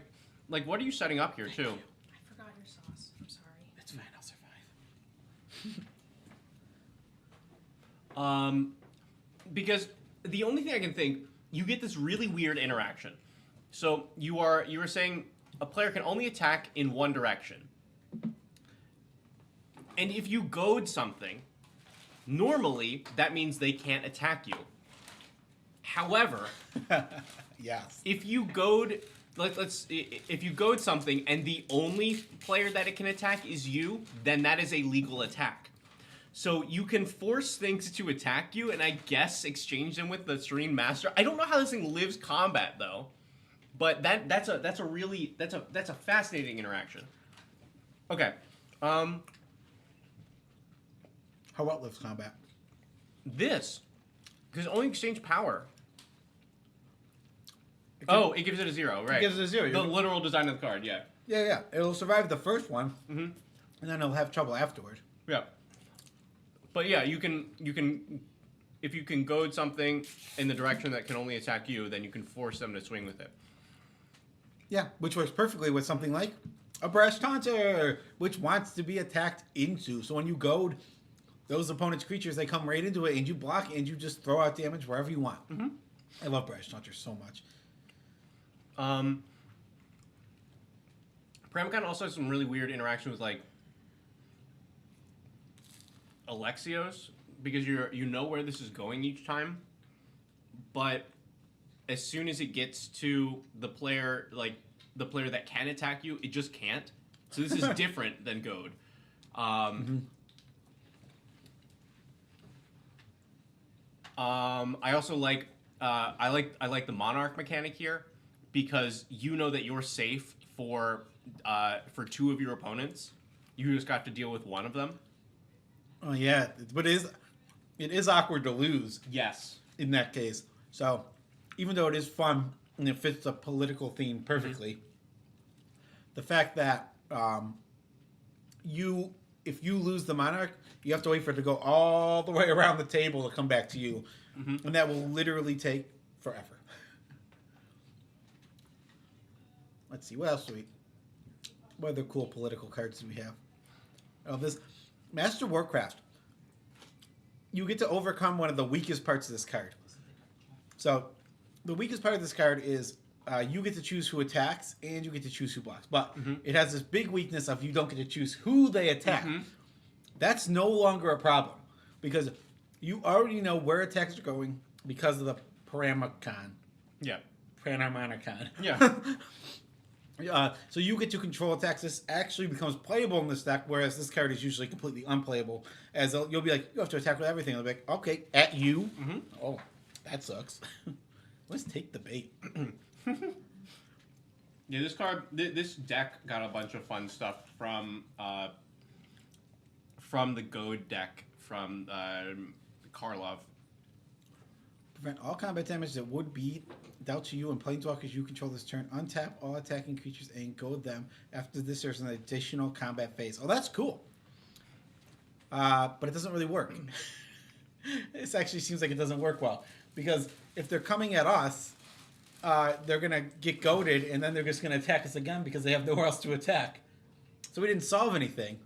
what are you setting up here, too? I forgot your sauce. I'm sorry. It's fine. I'll survive. Because the only thing I can think, you get this really weird interaction. So you were saying a player can only attack in one direction. And if you goad something, normally that means they can't attack you. However, yes. if you goad if you goad something and the only player that it can attack is you, then that is a legal attack. So you can force things to attack you, and I guess exchange them with the Serene Master. I don't know how this thing lives combat though, but that's a fascinating interaction. Okay, Um, How outlifts combat? this, because only exchange power. Oh, it gives it a 0, right? It gives it a 0. The literal design of the card, yeah. Yeah. It'll survive the first one, Mm-hmm. and then it'll have trouble afterward. Yeah. But yeah, you can if you can goad something in the direction that can only attack you, then you can force them to swing with it. Yeah, which works perfectly with something like a Brash Taunter, which wants to be attacked into. So when you goad those opponent's creatures, they come right into it, and you block, and you just throw out damage wherever you want. Mm-hmm. I love Brash Taunters so much. Paramcon also has some really weird interaction with like Alexios, because you know where this is going each time, but as soon as it gets to the player that can attack you, it just can't. So this is different than goad. I also like I like the monarch mechanic here, because you know that you're safe for 2 of your opponents. You just got to deal with one of them. Oh yeah, but it is awkward to lose Yes. in that case. So even though it is fun and it fits the political theme perfectly, the fact that if you lose the monarch, you have to wait for it to go all the way around the table to come back to you, and that will literally take forever. Let's see, what else do we? What other cool political cards do we have? Oh, this Master Warcraft. You get to overcome one of the weakest parts of this card. So, the weakest part of this card is you get to choose who attacks and you get to choose who blocks. But it has this big weakness of you don't get to choose who they attack. That's no longer a problem, because you already know where attacks are going because of the Paramcon. Yeah. Paramcon. Yeah. So you get to control attacks. This actually becomes playable in this deck, whereas this card is usually completely unplayable. As you'll be like, you have to attack with everything. I'll be like, okay, at you. Oh, that sucks. Let's take the bait. Yeah, this card, this deck got a bunch of fun stuff from the goad deck from Karlov. Prevent all combat damage that would be dealt to you and planeswalkers you control this turn. Untap all attacking creatures and goad them. After this, there's an additional combat phase. Oh, that's cool. But it doesn't really work. This actually seems like it doesn't work well, because if they're coming at us, they're going to get goaded, and then they're just going to attack us again because they have nowhere else to attack. So we didn't solve anything.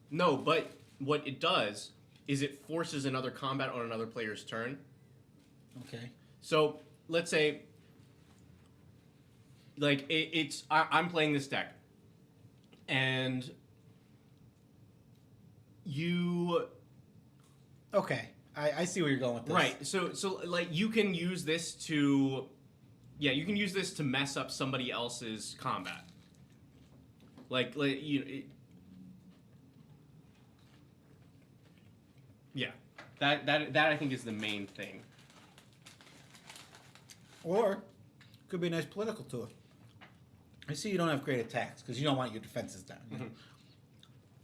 No, but what it does is it forces another combat on another player's turn. Okay. So let's say, like, I'm playing this deck, and you... Okay. I see where you're going with this. Right. So like, you can use this to... Yeah, you can use this to mess up somebody else's combat. Like yeah. That I think is the main thing. Or could be a nice political tool. I see you don't have great attacks because you don't want your defenses down. You know?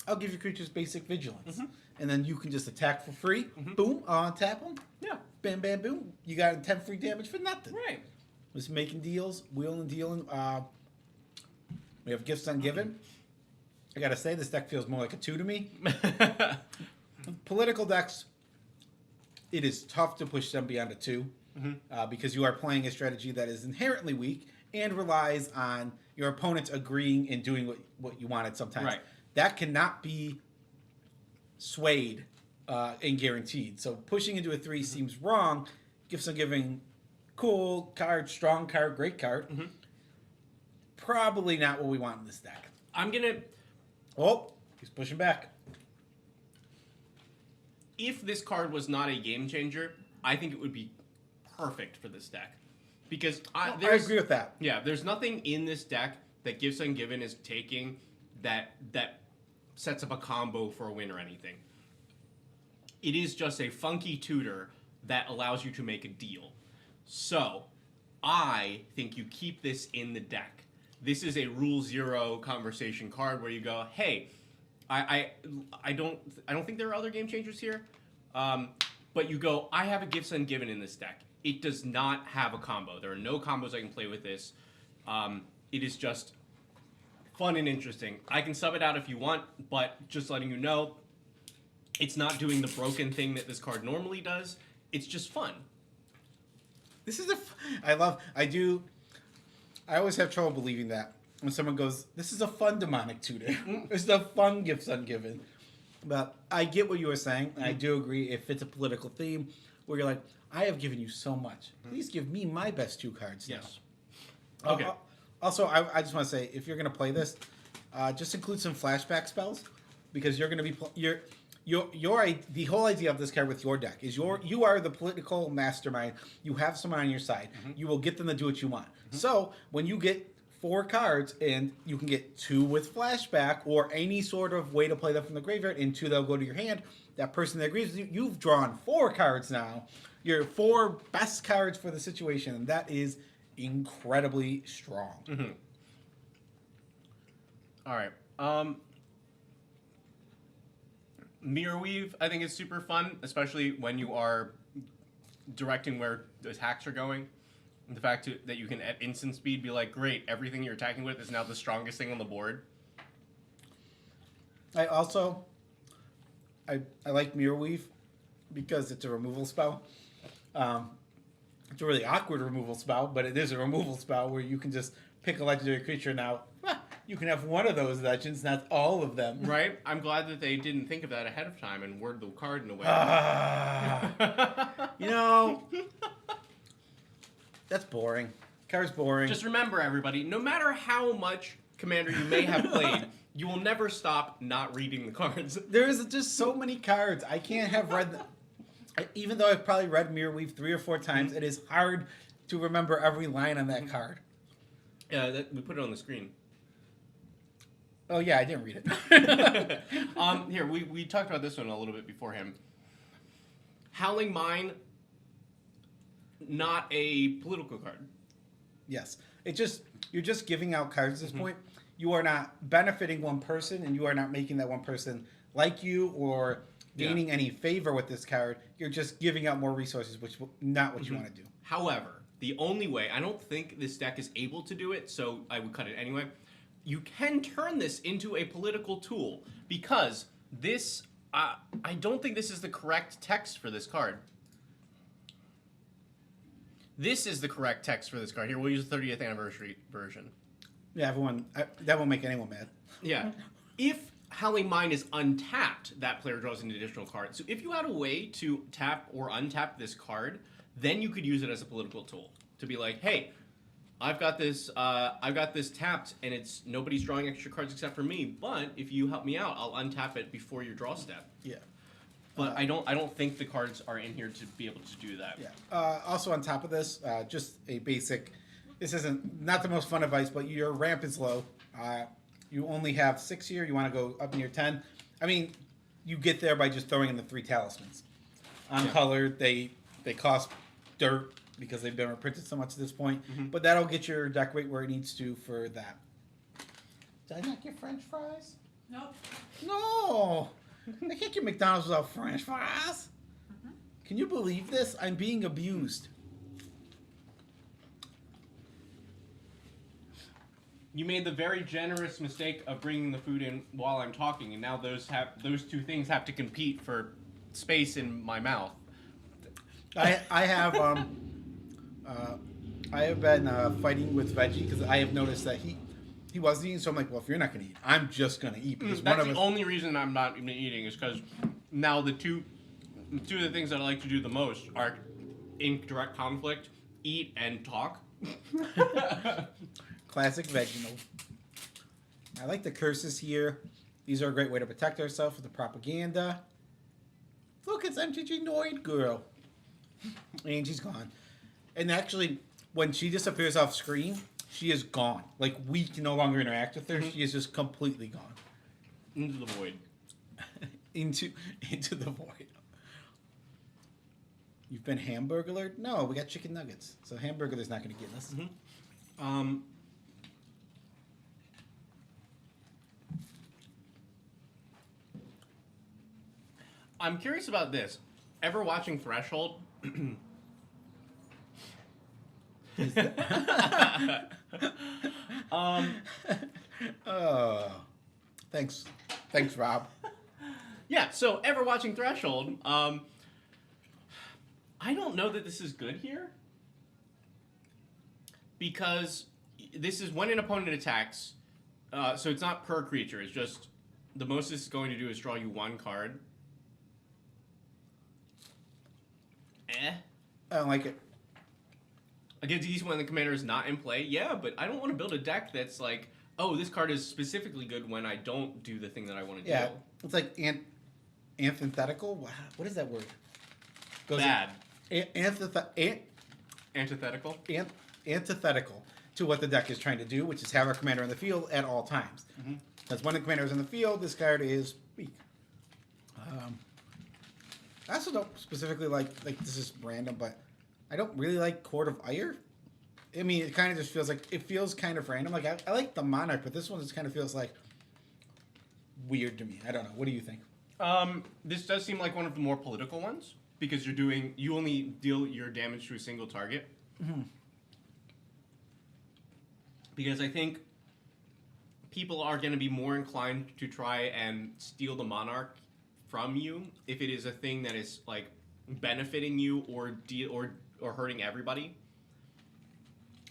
I'll give your creatures basic vigilance. And then you can just attack for free. Boom, I'll untap them. Yeah. Bam, bam, boom. You got 10 free damage for nothing. Right. Just making deals, wheeling and dealing. We have gifts ungiven. I gotta say, this deck feels more like a 2 to me. Political decks, it is tough to push them beyond a 2. Because you are playing a strategy that is inherently weak and relies on your opponents agreeing and doing what you wanted sometimes. Right. That cannot be swayed and guaranteed. So pushing into a 3 seems wrong. Gifts Ungiving, cool card, strong card, great card. Probably not what we want in this deck. I'm gonna... Oh, he's pushing back. If this card was not a game changer, I think it would be perfect for this deck. Because I agree with that. Yeah, there's nothing in this deck that Gifts Ungiven is taking that sets up a combo for a win or anything. It is just a funky tutor that allows you to make a deal. So, I think you keep this in the deck. This is a Rule 0 conversation card where you go, hey, I don't think there are other game changers here. But you go, I have a Gifts Ungiven in this deck. It does not have a combo. There are no combos I can play with this. It is just fun and interesting. I can sub it out if you want, but just letting you know, it's not doing the broken thing that this card normally does. It's just fun. This is I always have trouble believing that when someone goes, this is a fun demonic tutor. This is a fun Gifts Ungiven. But I get what you were saying, and I do agree it fits a political theme where you're like, I have given you so much. Please give me my best 2 cards now. Yes. Okay. Also, I just want to say, if you're going to play this, just include some flashback spells, because you're going to be the whole idea of this card with your deck is you are the political mastermind. You have someone on your side. You will get them to do what you want. So when you get 4 cards and you can get 2 with flashback or any sort of way to play them from the graveyard, and 2 that'll go to your hand, that person that agrees with you, you've drawn 4 cards now. Your 4 best cards for the situation, and that is incredibly strong. All right. Mirror Weave, I think, is super fun, especially when you are directing where the attacks are going. And the fact that you can, at instant speed, be like, great, everything you're attacking with is now the strongest thing on the board. I like Mirror Weave because it's a removal spell. It's a really awkward removal spell, but it is a removal spell where you can just pick a legendary creature. Now, you can have one of those legends, not all of them. Right? I'm glad that they didn't think of that ahead of time and word the card in a way. You know, that's boring. Card's boring. Just remember, everybody, no matter how much Commander you may have played, you will never stop not reading the cards. There's just so many cards. I can't have read... Even though I've probably read Mirror Weave 3 or 4 times, it is hard to remember every line on that card. Yeah, we put it on the screen. Oh, yeah, I didn't read it. Here, we talked about this one a little bit beforehand. Howling Mine, not a political card. Yes. You're just giving out cards at this point. You are not benefiting one person, and you are not making that one person like you or gaining any favor with this card. You're just giving out more resources, which is not what you want to do. However, the only way, I don't think this deck is able to do it, so I would cut it anyway. You can turn this into a political tool, because this, I don't think this is the correct text for this card. This is the correct text for this card. Here, we'll use the 30th anniversary version. Yeah, that won't make anyone mad. Yeah. If Howling Mine is untapped, that player draws an additional card. So if you had a way to tap or untap this card, then you could use it as a political tool. To be like, hey, I've got this tapped, and it's nobody's drawing extra cards except for me. But if you help me out, I'll untap it before your draw step. Yeah. But I don't think the cards are in here to be able to do that. Yeah. Also on top of this, just a basic. This isn't not the most fun advice, but your ramp is low. You only have 6 here. You want to go up near 10. I mean, you get there by just throwing in the 3 talismans. Uncolored, they cost dirt because they've been reprinted so much at this point. But that'll get your deck rate where it needs to for that. Did I not get French fries? Nope. No! I can't get McDonald's without French fries. Can you believe this? I'm being abused. You made the very generous mistake of bringing the food in while I'm talking, and now those 2 things have to compete for space in my mouth. I have been fighting with Veggie because I have noticed that he wasn't eating. So I'm like, well, if you're not going to eat, I'm just going to eat. Because That's the only reason I'm not even eating is because now the two of the things that I like to do the most are in direct conflict: eat and talk. Classic Veggie. I like the curses here. These are a great way to protect ourselves from the propaganda. Look, it's MTG Noid Girl. And she's gone. And actually, when she disappears off screen, she is gone. Like, we can no longer interact with her. She is just completely gone. Into the void. into the void. You've been hamburglered? No, we got chicken nuggets. So hamburger's not going to get us. I'm curious about this. Ever watching Threshold? Oh, thanks, Rob. Yeah, so ever watching Threshold, I don't know that this is good here. Because this is when an opponent attacks, so it's not per creature, it's just the most this is going to do is draw you one card. I don't like it. Against these when the commander is not in play, yeah, but I don't want to build a deck that's like, oh, this card is specifically good when I don't do the thing that I want to Yeah, do. it's like antithetical. What is that word? Bad. Antithetical Antithetical. to what the deck is trying to do, which is have our commander on the field at all times. Because when the commander is on the field, this card is weak. I also don't specifically like this is random, but I don't really like Court of Ire. I mean, it kind of just feels like, it feels kind of random. Like, I like the Monarch, but this one just kind of feels like weird to me. I don't know. What do you think? This does seem like one of the more political ones, because you only deal your damage to a single target. Because I think people are going to be more inclined to try and steal the Monarch from you if it is a thing that is like benefiting you or hurting everybody.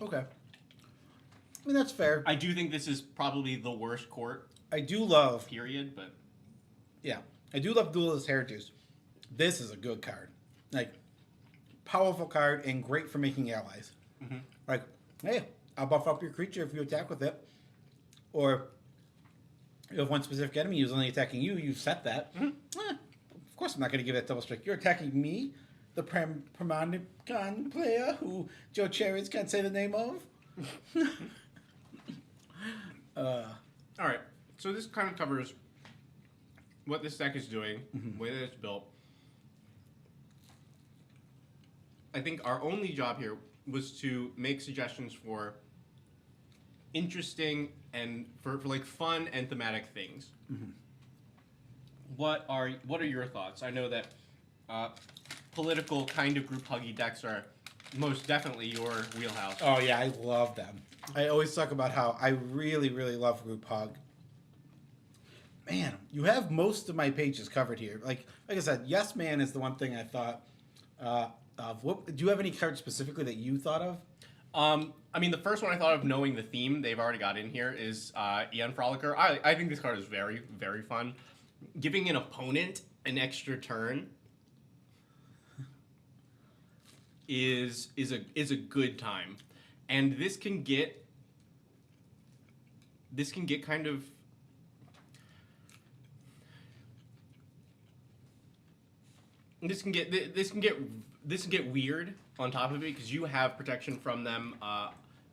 Okay. I mean, that's fair. I do think this is probably the worst court. I do love... Period, but... Yeah. I do love Duelist Heritage. This is a good card. Like, powerful card and great for making allies. Like, hey, I'll buff up your creature if you attack with it. Or if one specific enemy is only attacking you, you've set that. Of course I'm not going to give that double strike. You're attacking me, the Permanecon player who Joe Cherries can't say the name of. Alright, so this kind of covers what this deck is doing, the way that it's built. I think our only job here was to make suggestions for interesting and for like fun and thematic things. What are your thoughts? I know that political kind of group huggy decks are most definitely your wheelhouse. Oh yeah, I love them. I always talk about how I really, really love Group Hug. Man, you have most of my pages covered here. Like I said, Yes Man is the one thing I thought of. What, do you have any cards specifically that you thought of? I mean, the first one I thought of, knowing the theme they've already got in here, is Eon Frolicker. I think this card is very, very fun. Giving an opponent an extra turn is a good time, and this can get kind of this can get weird on top of it, because you have protection from them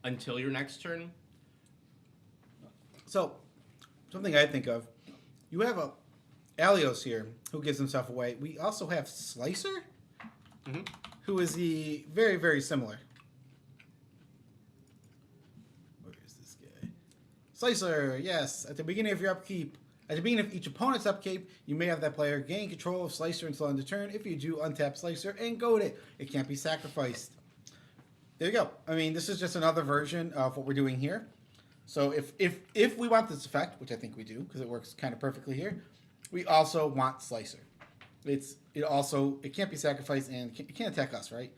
until your next turn. So, something I think of, you have a Alios here who gives himself away. We also have Slicer, who is the very, very similar. Where is this guy? Slicer, yes. At the beginning of your upkeep, at the beginning of each opponent's upkeep, you may have that player gain control of Slicer until end of turn. If you do, untap Slicer and goad it. It can't be sacrificed. There you go. I mean, this is just another version of what we're doing here. So if we want this effect, which I think we do, because it works kind of perfectly here, we also want Slicer. It can't be sacrificed, and it can't attack us, right?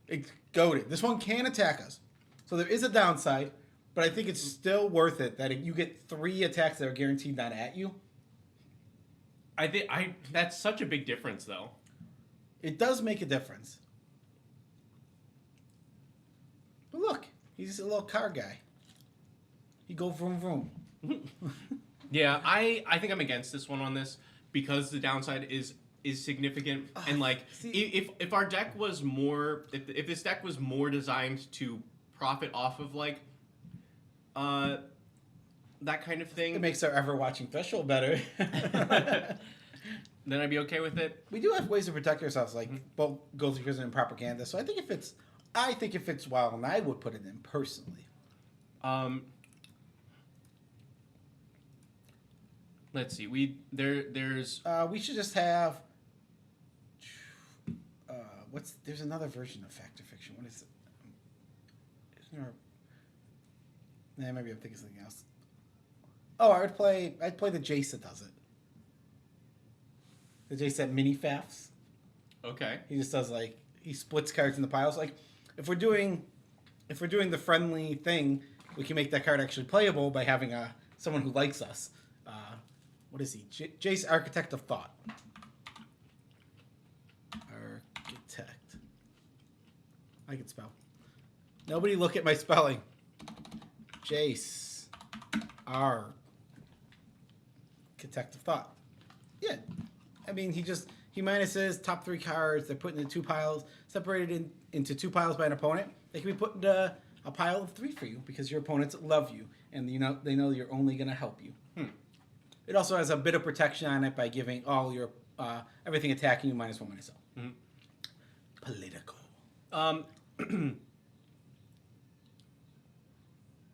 It's goaded. This one can attack us. So there is a downside, but I think it's still worth it that you get 3 attacks that are guaranteed not at you. I think that's such a big difference, though. It does make a difference. But look, he's a little car guy. He go vroom vroom. Yeah, I think I'm against this one on this, because the downside is significant. And like, if our deck was more, if this deck was more designed to profit off of like that kind of thing, It makes our ever watching threshold better. then I'd be okay with it. We do have ways to protect ourselves, like both Guilty Prison and Propaganda. So I think it fits well, and I would put it in personally. Let's see. There's We should just have. There's another version of Fact or Fiction. What is it? Maybe I'm thinking something else. Oh, I'd play the Jace that does it. The Jace that mini faffs. okay. He just does he splits cards into piles. Like if we're doing the friendly thing, we can make that card actually playable by having someone who likes us. What is he? Jace, Architect of Thought. Architect. I can spell. Nobody look at my spelling. Jace, Architect of Thought. Yeah. I mean, he minuses top 3 cards. They're put into 2 piles, separated into 2 piles by an opponent. They can be put into a pile of 3 for you because your opponents love you and they know you're only going to help you. It also has a bit of protection on it by giving all your everything attacking you -1 -0. Mm-hmm. Political.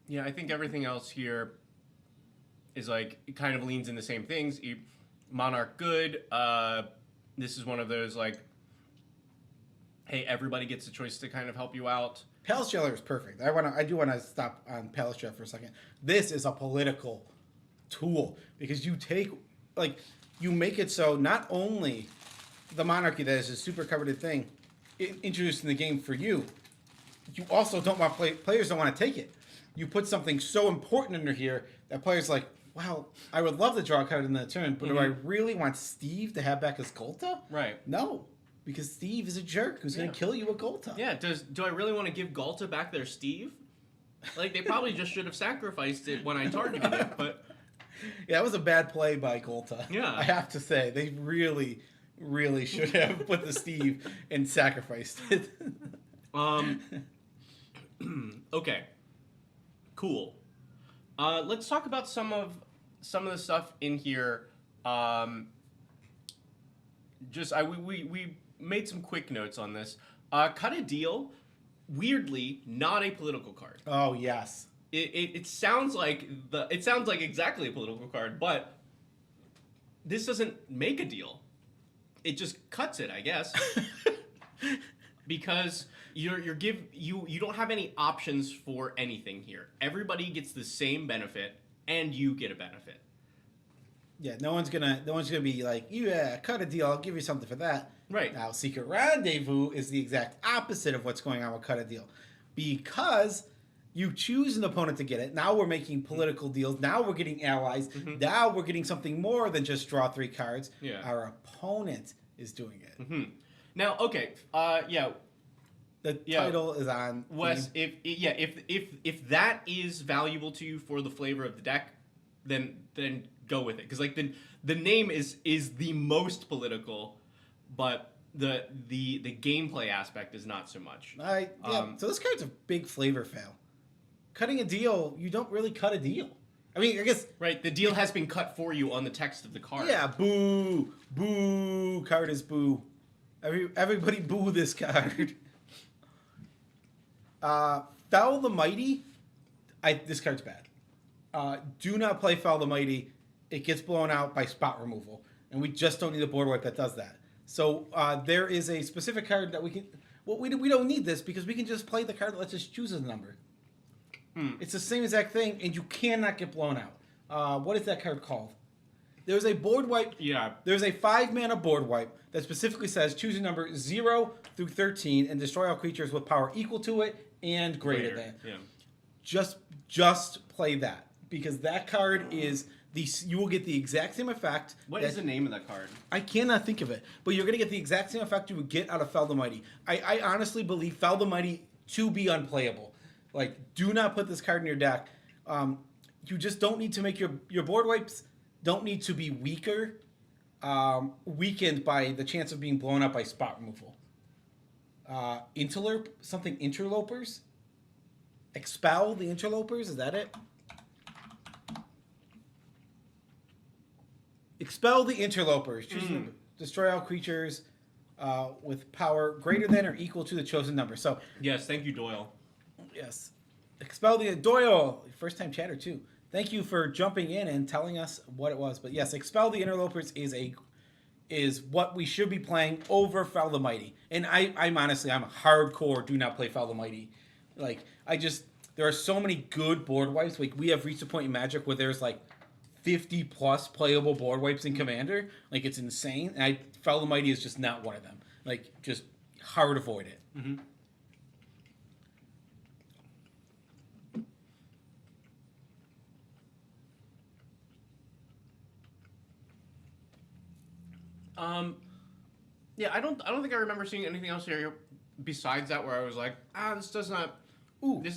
Yeah, I think everything else here is it kind of leans in the same things. Monarch good. This is one of those hey, everybody gets a choice to kind of help you out. Palace Jailer is perfect. I do want to stop on Palace Jailer for a second. This is a political tool because you make it so not only the monarchy that is a super coveted thing introduced in the game for you, you also don't want players don't want to take it. You put something so important under here that players wow, I would love to draw a card in that turn, but do I really want Steve to have back his Golta? Right. No, because Steve is a jerk who's going to kill you with Golta. Yeah. Do I really want to give Golta back their Steve? They probably just should have sacrificed it when I targeted it, but. Yeah, that was a bad play by Golta. Yeah. I have to say. They really, really should have put the Steve and sacrificed it. Okay. Cool. Let's talk about some of the stuff in here. We made some quick notes on this. Cut a Deal, weirdly, not a political card. Oh, yes. It sounds like exactly a political card, but this doesn't make a deal. It just cuts it, I guess. Because you don't have any options for anything here. Everybody gets the same benefit, and you get a benefit. Yeah, no one's gonna be like, yeah, cut a deal. I'll give you something for that. Right. Now, Secret Rendezvous is the exact opposite of what's going on with cut a deal, because you choose an opponent to get it. Now we're making political deals. Now we're getting allies. Mm-hmm. Now we're getting something more than just draw 3 cards. Yeah. Our opponent is doing it. Mm-hmm. Now, okay, The title is on Wes. If that is valuable to you for the flavor of the deck, then go with it, because the name is the most political, but the gameplay aspect is not so much. So this card's a big flavor fail. Cutting a deal, you don't really cut a deal. I mean, I guess right. The deal has been cut for you on the text of the card. Yeah, boo, card is boo. Everybody boo this card. Foul the Mighty. This card's bad. Do not play Foul the Mighty. It gets blown out by spot removal, and we just don't need a board wipe that does that. So there is a specific card that we can. Well, we don't need this because we can just play the card that lets us choose a number. It's the same exact thing, and you cannot get blown out. What is that card called? There's a board wipe. Yeah. There's a 5-mana board wipe that specifically says choose a number 0 through 13 and destroy all creatures with power equal to it and greater than. Yeah. Just play that, because that card is you will get the exact same effect. What is the name of that card? I cannot think of it, but you're going to get the exact same effect you would get out of Foul the Mighty. I honestly believe Foul the Mighty to be unplayable. Do not put this card in your deck. You just don't need to make your board wipes don't need to be weakened by the chance of being blown up by spot removal. Interlopers? Expel the Interlopers? Is that it? Expel the Interlopers. Destroy all creatures with power greater than or equal to the chosen number. So yes, thank you, Doyle. Yes. Expel the Doyle. First time chatter too. thank you for jumping in and telling us what it was. But yes, Expel the Interlopers is what we should be playing over Fell the Mighty. And I'm honestly, I'm a hardcore do not play Fell the Mighty. Like, there are so many good board wipes. Like, we have reached a point in Magic where there's like 50 plus playable board wipes in Commander. Like, it's insane. And Fell the Mighty is just not one of them. Like, just hard avoid it. Mm-hmm. Yeah, I don't think I remember seeing anything else here besides that where I was like, this is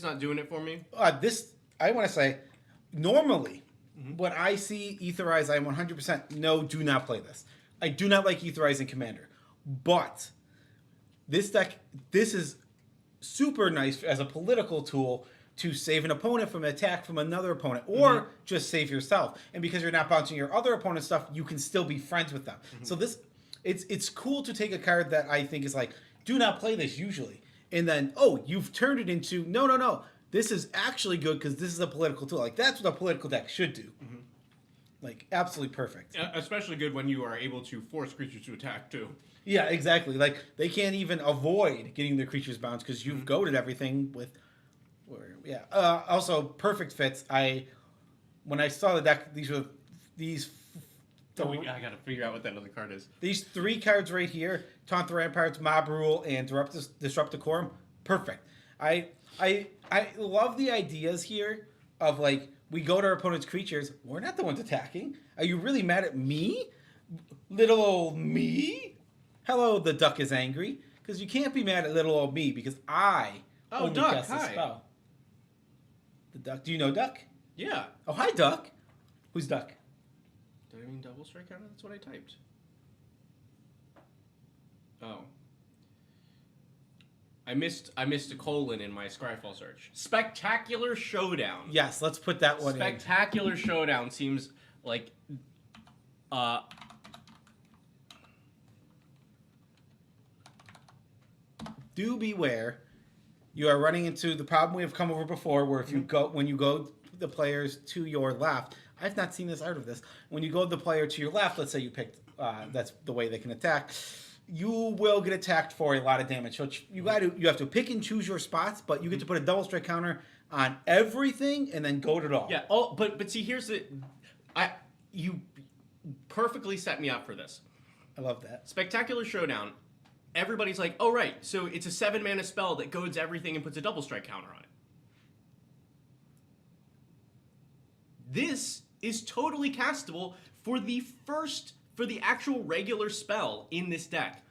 not doing it for me. I want to say, normally, when I see Etherize, I'm 100% no, do not play this. I do not like Etherize in Commander. But this deck, this is super nice as a political tool to save an opponent from an attack from another opponent, or just save yourself. And because you're not bouncing your other opponent's stuff, you can still be friends with them. So it's cool to take a card that I think is like, do not play this usually. And then, you've turned it into, no. This is actually good because this is a political tool. Like, that's what a political deck should do. Like, absolutely perfect. Especially good when you are able to force creatures to attack, too. Yeah, exactly. Like, they can't even avoid getting their creatures bounced because you've goaded everything with... Yeah. Also, perfect fits. When I saw the deck, I gotta figure out what that other card is. These 3 cards right here, Taunt the Ramparts, Mob Rule, and Disrupt the Quorum, perfect. I love the ideas here of, like, we go to our opponent's creatures, we're not the ones attacking. Are you really mad at me? Little old me? Hello, the duck is angry. Because you can't be mad at little old me, because I only Duck, cast a hi. spell. The duck, do you know Duck? Yeah. Oh, hi, Duck. Who's Duck? Did I mean double strike counter? That's what I typed. Oh. I missed a colon in my Scryfall search. Spectacular Showdown. Yes, let's put that one Spectacular Showdown seems like do beware. You are running into the problem we have come over before, where if when you go the players to your left, I've not seen this out of this. When you go the player to your left, let's say you picked, that's the way they can attack. You will get attacked for a lot of damage. So you have to pick and choose your spots, but you get to put a double strike counter on everything and then goad it all. Yeah. But see, here's you perfectly set me up for this. I love that. Spectacular Showdown. Everybody's like, oh, right, so it's a 7-mana spell that goads everything and puts a double strike counter on it. This is totally castable for the actual regular spell in this deck.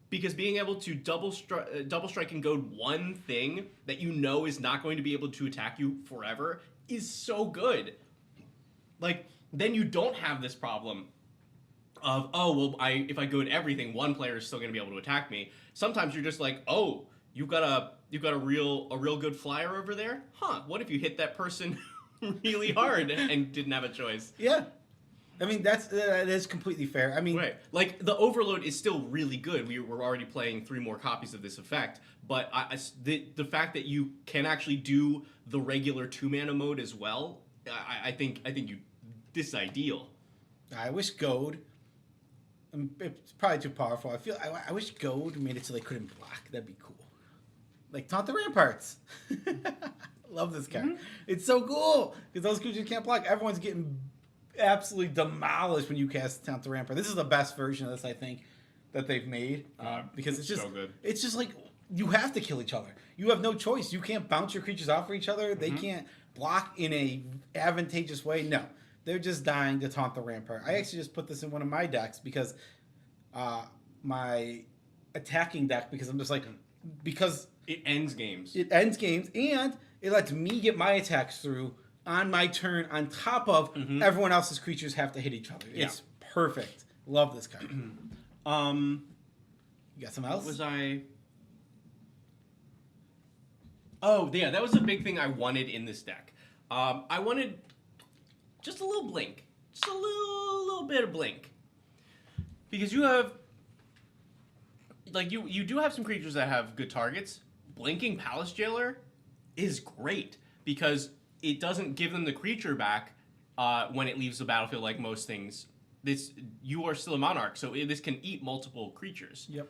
Because being able to double strike and goad one thing that you know is not going to be able to attack you forever is so good. Like, then you don't have this problem of, if I goad everything, one player is still going to be able to attack me. Sometimes you're just like, you've got a real good flyer over there? Huh, what if you hit that person really hard and didn't have a choice? Yeah. I mean, that is completely fair. I mean... Right. Like, the Overload is still really good. We're already playing 3 more copies of this effect, but the fact that you can actually do the regular 2-mana mode as well, I think this is ideal. I wish Goad... It's probably too powerful. I wish Goad made it so they couldn't block. That'd be cool. Like Taunt the Ramparts. Love this card. It's so cool because those creatures can't block. Everyone's getting absolutely demolished when you cast Taunt the Rampart. This is the best version of this, I think, that they've made because it's just so good. It's just like you have to kill each other. You have no choice. You can't bounce your creatures off of each other. They can't block in a advantageous way. No. They're just dying to Taunt the Rampart. I actually just put this in one of my decks because my attacking deck, because I'm just like, because it ends games. It ends games, and it lets me get my attacks through on my turn on top of everyone else's creatures have to hit each other. Yeah. It's perfect. Love this card. You got something else? What was I... Oh, yeah, that was a big thing I wanted in this deck. I wanted... just a little blink. Just a little bit of blink. Because you have... Like, you do have some creatures that have good targets. Blinking Palace Jailer is great. Because it doesn't give them the creature back when it leaves the battlefield, like most things, you are still a monarch, so this can eat multiple creatures. Yep.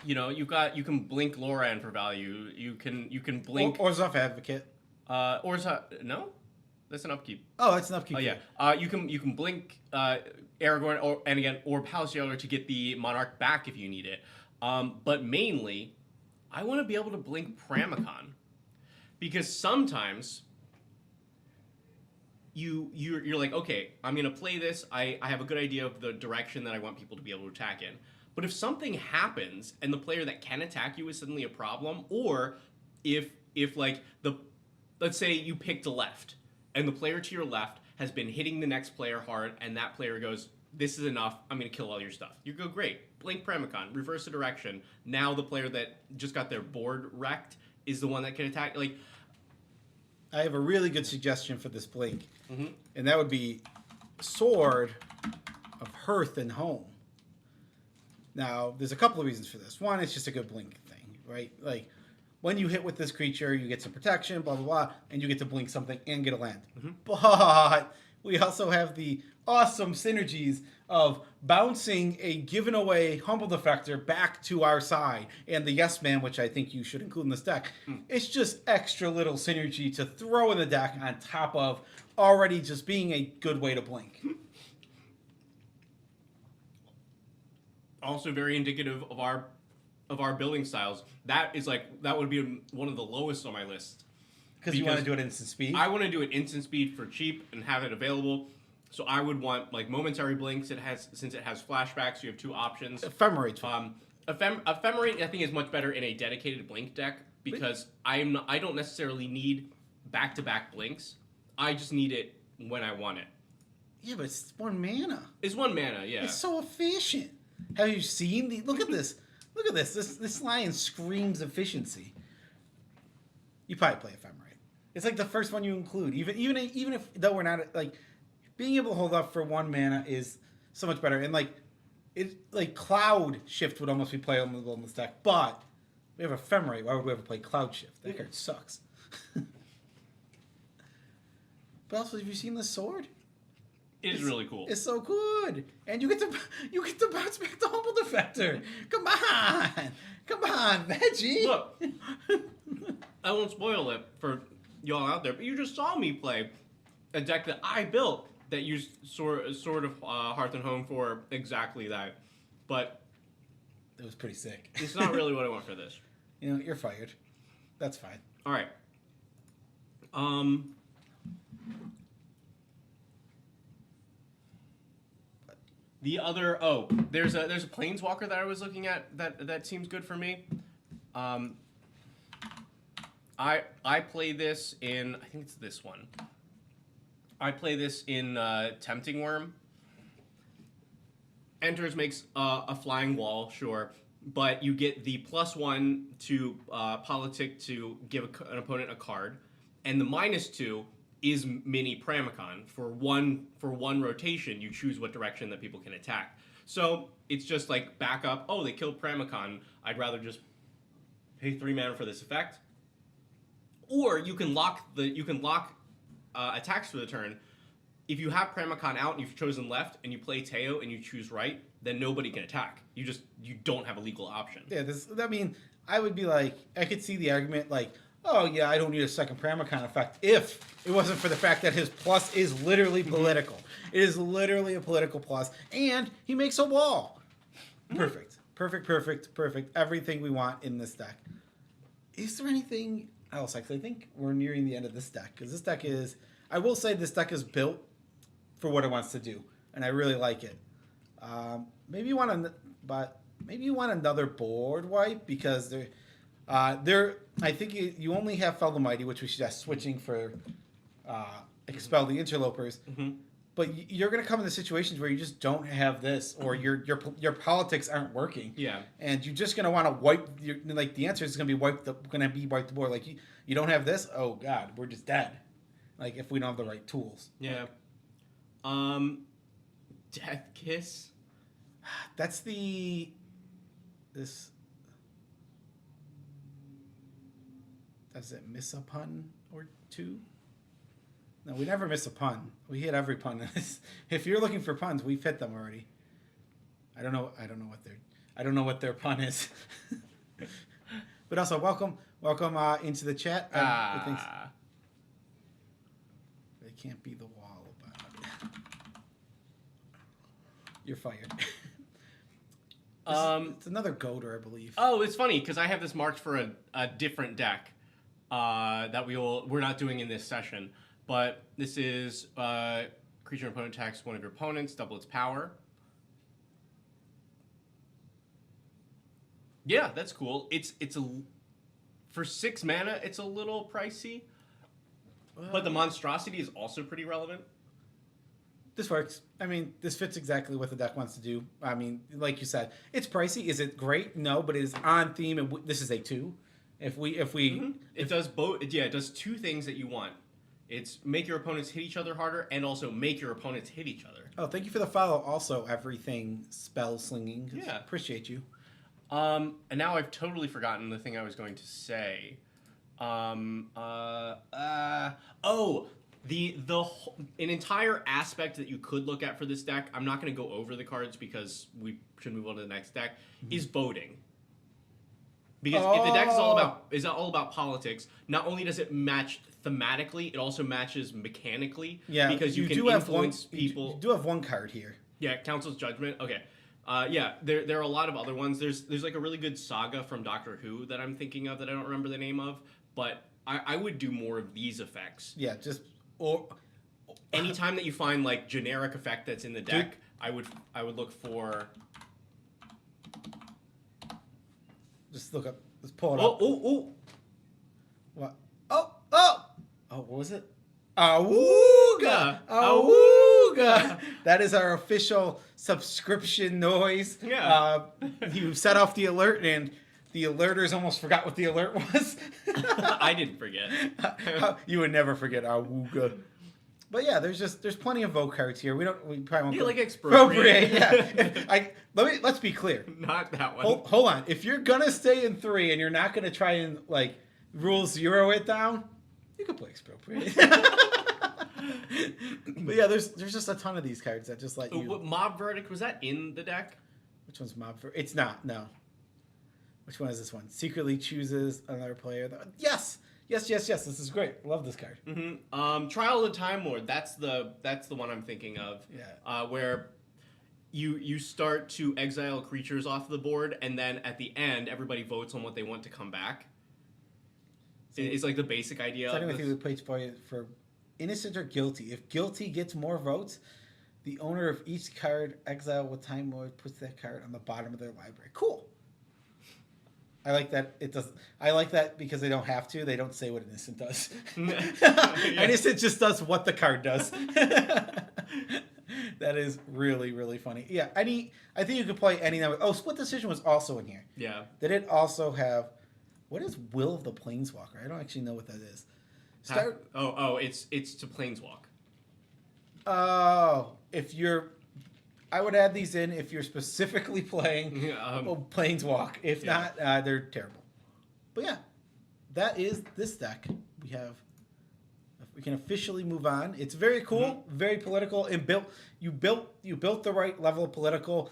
You can blink Loran for value. You can blink Orzhov Advocate. no, that's an upkeep. Oh, that's an upkeep. Oh yeah. You can blink Aragorn or Palace Jailer to get the monarch back if you need it. But mainly, I want to be able to blink Pramicon, because sometimes you're like, okay, I'm gonna play this. I have a good idea of the direction that I want people to be able to attack in. But if something happens and the player that can attack you is suddenly a problem, or if like let's say you picked a left and the player to your left has been hitting the next player hard, and that player goes, this is enough, I'm going to kill all your stuff. You go, great, blink Pramicon, reverse the direction. Now the player that just got their board wrecked is the one that can attack. Like, I have a really good suggestion for this blink, mm-hmm. and that would be Sword of Hearth and Home. Now, there's a couple of reasons for this. One, it's just a good blink thing, right? Like, when you hit with this creature, you get some protection, blah, blah, blah, and you get to blink something and get a land. Mm-hmm. But we also have the awesome synergies of bouncing a given away Humble Defector back to our side, and the Yes Man, which I think you should include in this deck. It's just extra little synergy to throw in the deck on top of already just being a good way to blink. Also very indicative of our building styles. That would be one of the lowest on my list. Because you want to do it instant speed? I want to do it instant speed for cheap and have it available. So I would want like momentary blinks. Since it has flashbacks, you have two options. Ephemerate. Ephemerate I think is much better in a dedicated blink deck, because I don't necessarily need back-to-back blinks. I just need it when I want it. Yeah, but it's 1 mana. It's 1 mana, yeah. It's so efficient. Have you seen the... Look at this. Look at this. This lion screams efficiency. You probably play Ephemerate. It's like the first one you include. Even if, though we're not... Like, being able to hold up for 1 mana is so much better. And, like Cloud Shift would almost be playable in this deck. But we have Ephemerate. Why would we ever play Cloud Shift? That card sucks. But also, have you seen the sword? It is really cool. It's so good, and you get to bounce back the Humble Defector. Come on, Veggie. Look, I won't spoil it for y'all out there, but you just saw me play a deck that I built that used sort of Hearth and Home for exactly that. But it was pretty sick. It's not really what I want for this. You know, you're fired. That's fine. All right. The other there's a Planeswalker that I was looking at that seems good for me. I play this in, I think it's this one. I play this in Tempting Worm. Enters, makes a flying wall, sure, but you get the +1 to politic to give an opponent a card, and the -2 is mini Pramicon. For one rotation, you choose what direction that people can attack. So it's just like back up. Oh, they killed Pramicon. I'd rather just pay 3 mana for this effect. Or you can lock attacks for the turn. If you have Pramicon out and you've chosen left, and you play Teo and you choose right, then nobody can attack. You don't have a legal option. Yeah, I would be like, I could see the argument like, oh yeah, I don't need a second Pramicon effect if it wasn't for the fact that his plus is literally political. It is literally a political plus, and he makes a wall. Perfect. Everything we want in this deck. Is there anything else? Actually, I think we're nearing the end of this deck, because this deck is, I will say this deck is built for what it wants to do, and I really like it. Maybe you want another board wipe, because I think you only have Fell the Mighty, which we suggest switching for Expel the Interlopers. Mm-hmm. But you're going to come into situations where you just don't have this, or your politics aren't working. Yeah. And you're just going to want to wipe. The answer is going to be wipe the board. Like you don't have this. Oh God, we're just dead. Like if we don't have the right tools. Yeah. Death Kiss. That's this. Does it miss a pun or two? No, we never miss a pun. We hit every pun in this. If you're looking for puns, we've hit them already. I don't know what their pun is. But also, welcome into the chat. They can't be the wall about it. You're fired. It's another Goater, I believe. Oh, it's funny because I have this marked for a different deck that we're not doing in this session. But this is creature opponent attacks one of your opponents, double its power. Yeah, that's cool. It's for 6 mana, it's a little pricey. But the monstrosity is also pretty relevant. This works. I mean, this fits exactly what the deck wants to do. I mean, like you said, it's pricey. Is it great? No, but it is on theme, and this is a 2. It does both. Yeah, it does 2 things that you want. It's make your opponents hit each other harder, and also make your opponents hit each other. Oh, thank you for the follow. Also, everything spell slinging. Yeah, appreciate you. And now I've totally forgotten the thing I was going to say. An entire aspect that you could look at for this deck. I'm not going to go over the cards because we should move on to the next deck. Is voting. Because if the deck is all about politics, not only does it match thematically, it also matches mechanically. Yeah, because you can influence people. You do have one card here. Yeah, Council's Judgment. Okay. Yeah, there are a lot of other ones. There's like a really good saga from Doctor Who that I'm thinking of that I don't remember the name of, but I would do more of these effects. Yeah, anytime that you find like generic effect that's in the deck, I would look for. Just look up. Let's pull it up. Oh! What? Oh! What was it? Awooga! Awooga! That is our official subscription noise. Yeah. You set off the alert, and the alerters almost forgot what the alert was. I didn't forget. You would never forget Awooga. But yeah, there's plenty of vote cards here. We probably won't. Like expropriate. Yeah. Let's be clear. Not that one. Hold on. If you're gonna stay in 3 and you're not gonna try and like rule 0 it down, you can play expropriate. But yeah, there's just a ton of these cards that just let you. What Mob Verdict, was that in the deck? Which one's Mob Verdict? It's not. No. Which one is this one? Secretly chooses another player. Yes. This is great. Love this card. Mm-hmm. Trial of the Time Lord. That's the one I'm thinking of. Yeah. Where you start to exile creatures off the board, and then at the end, everybody votes on what they want to come back. It's like the basic idea. Starting with the page for innocent or guilty. If guilty gets more votes, the owner of each card exiled with Time Lord puts that card on the bottom of their library. Cool. I like that. I like that because they don't have to. They don't say what innocent does. Innocent just does what the card does. That is really, really funny. Yeah, I think you could play any number. Oh, Split Decision was also in here. Yeah. They did also have. What is Will of the Planeswalker? I don't actually know what that is. It's to Planeswalk. Oh, I would add these in if you're specifically playing Planeswalk. If not, they're terrible. But yeah, that is this deck. We can officially move on. It's very cool, very political, and you built the right level of political.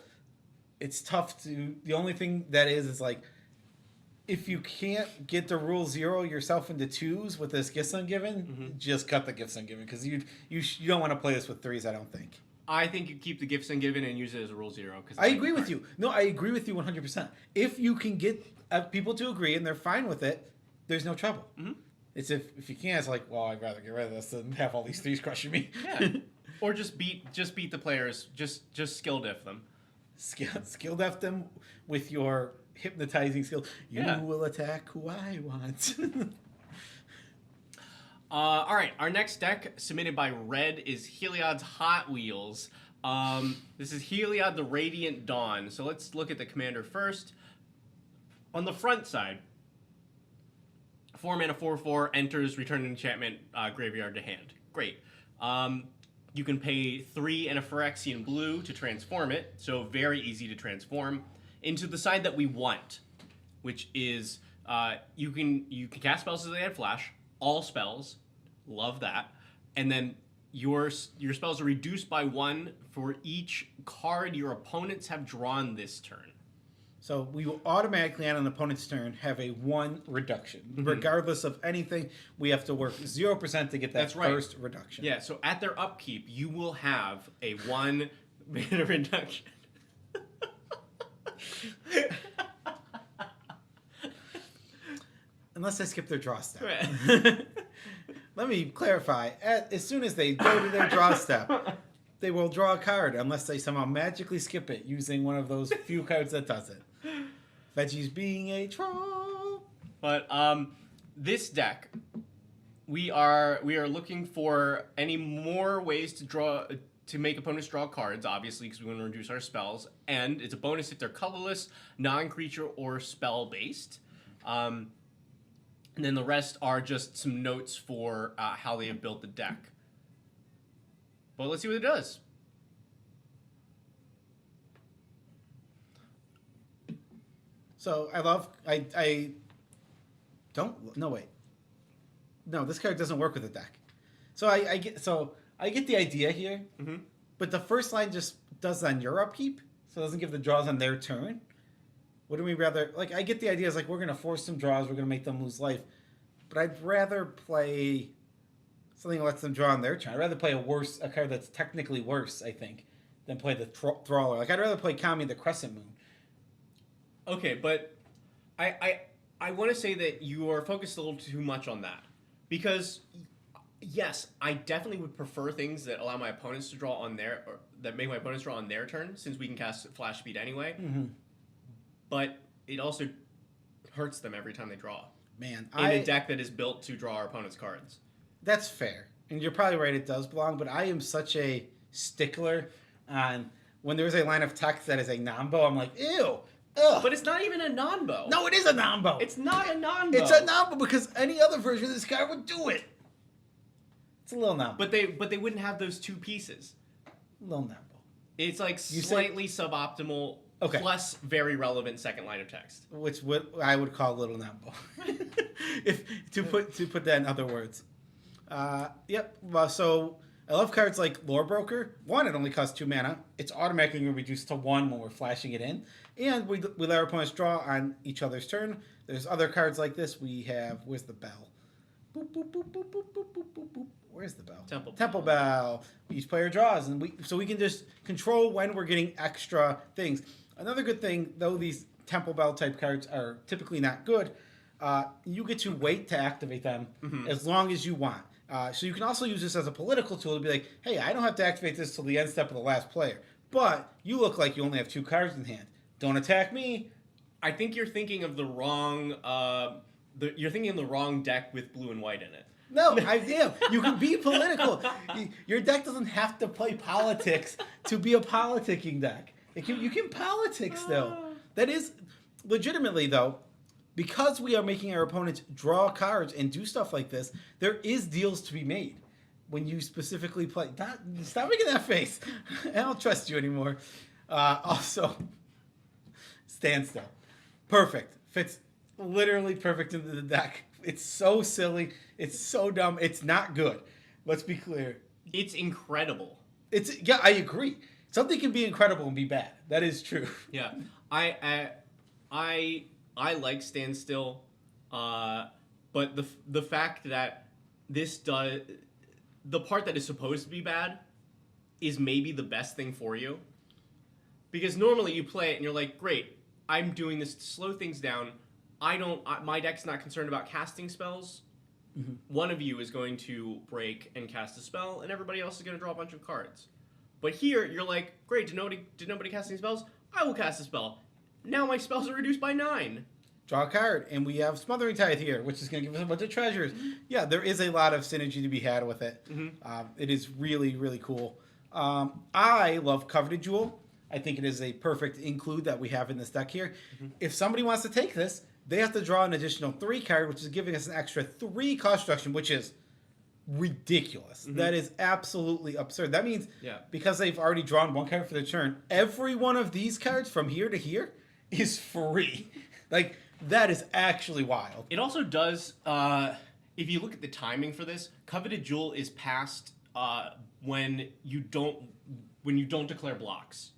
It's tough to. The only thing that is like, if you can't get to rule 0 yourself into 2s with this Gifts Ungiven, just cut the Gifts Ungiven because you don't want to play this with 3s. I don't think. I think you keep the Gifts Ungiven and use it as a rule 0. I agree with you. No, I agree with you 100%. If you can get people to agree and they're fine with it, there's no trouble. Mm-hmm. It's if you can't, it's like, well, I'd rather get rid of this than have all these 3s crushing me. Yeah. Or just beat the players. Just skill diff them. Skill diff them with your hypnotizing skill. You will attack who I want. All right, our next deck submitted by Red is Heliod's Hot Wheels. This is Heliod the Radiant Dawn. So let's look at the commander first. On the front side, 4 mana 4/4 enters, return an enchantment, graveyard to hand. Great. You can pay 3 and a Phyrexian blue to transform it, so very easy to transform into the side that we want, which is you can cast spells as they add flash, all spells. Love that. and then your spells are reduced by 1 for each card your opponents have drawn this turn. So we will automatically on an opponent's turn have a 1 reduction. Regardless of anything, we have to work 0% to get that first reduction. Yeah, so at their upkeep, you will have a 1 mana reduction. Unless they skip their draw step. Right. Let me clarify. As soon as they go to their draw step, they will draw a card unless they somehow magically skip it using one of those few cards that does it. Veggie's being a troll. But this deck, we are looking for any more ways to make opponents draw cards, obviously, because we want to reduce our spells, and it's a bonus if they're colorless, non-creature, or spell-based. And then the rest are just some notes for how they have built the deck. But let's see what it does. So I don't. No, wait. No, this card doesn't work with the deck. So I get the idea here. Mm-hmm. But the first line just does on your upkeep, so it doesn't give the draws on their turn. Wouldn't we rather, like, I get the idea is like we're going to force some draws, we're going to make them lose life. But I'd rather play something that lets them draw on their turn. I'd rather play a card that's technically worse, I think, than play the Trawler. Like, I'd rather play Kami the Crescent Moon. Okay, but I want to say that you are focused a little too much on that. Because, yes, I definitely would prefer things that allow my opponents to draw on their, or that make my opponents draw on their turn, since we can cast Flash Speed anyway. Mm-hmm. But it also hurts them every time they draw. Man, in a deck that is built to draw our opponent's cards. That's fair. And you're probably right, it does belong, but I am such a stickler on when there's a line of text that is a non-bow, I'm like, ew, ugh. But it's not even a non-bow. No, it is a non-bow. It's not a non-bow. It's a non-bow because any other version of this card would do it. It's a little non-bow. But they wouldn't have those two pieces. A little non-bow. It's like slightly suboptimal. Okay. Plus very relevant second line of text. Which I would call little non-bow. If to put that in other words. Yep. Well, so I love cards like Lore Broker. 1, it only costs 2 mana. It's automatically going to reduce to 1 when we're flashing it in. And we let our opponents draw on each other's turn. There's other cards like this. We have, where's the bell? Boop, boop, boop, boop, boop, boop, boop, boop, boop. Where's the bell? Temple Bell. Each player draws, and we can just control when we're getting extra things. Another good thing, though these Temple Bell type cards are typically not good, you get to wait to activate them as long as you want. So you can also use this as a political tool to be like, hey, I don't have to activate this till the end step of the last player. But you look like you only have 2 cards in hand. Don't attack me. I think you're thinking of the wrong. You're thinking of the wrong deck with blue and white in it. No, I am. You can be political. Your deck doesn't have to play politics to be a politicking deck. You can politics still. That is legitimately though, because we are making our opponents draw cards and do stuff like this. There is deals to be made when you specifically play. Stop making that face. I don't trust you anymore. Also, Standstill, perfect. Fits literally perfect into the deck. It's so silly. It's so dumb. It's not good. Let's be clear. It's incredible. Yeah, I agree. Something can be incredible and be bad. That is true. Yeah, I like Standstill, but the fact that this does the part that is supposed to be bad is maybe the best thing for you, because normally you play it and you're like, great, I'm doing this to slow things down. My deck's not concerned about casting spells. Mm-hmm. One of you is going to break and cast a spell, and everybody else is going to draw a bunch of cards. But here, you're like, great, did nobody cast any spells? I will cast a spell. Now my spells are reduced by 9. Draw a card, and we have Smothering Tithe here, which is going to give us a bunch of treasures. Mm-hmm. Yeah, there is a lot of synergy to be had with it. Mm-hmm. It is really, really cool. I love Coveted Jewel. I think it is a perfect include that we have in this deck here. Mm-hmm. If somebody wants to take this, they have to draw an additional 3 card, which is giving us an extra 3 cost destruction, which is ridiculous. Mm-hmm. That is absolutely absurd. That means because they've already drawn 1 card for their turn, every one of these cards from here to here is free. Like, that is actually wild. It also does if you look at the timing for this, Coveted Jewel is passed when you don't declare blocks.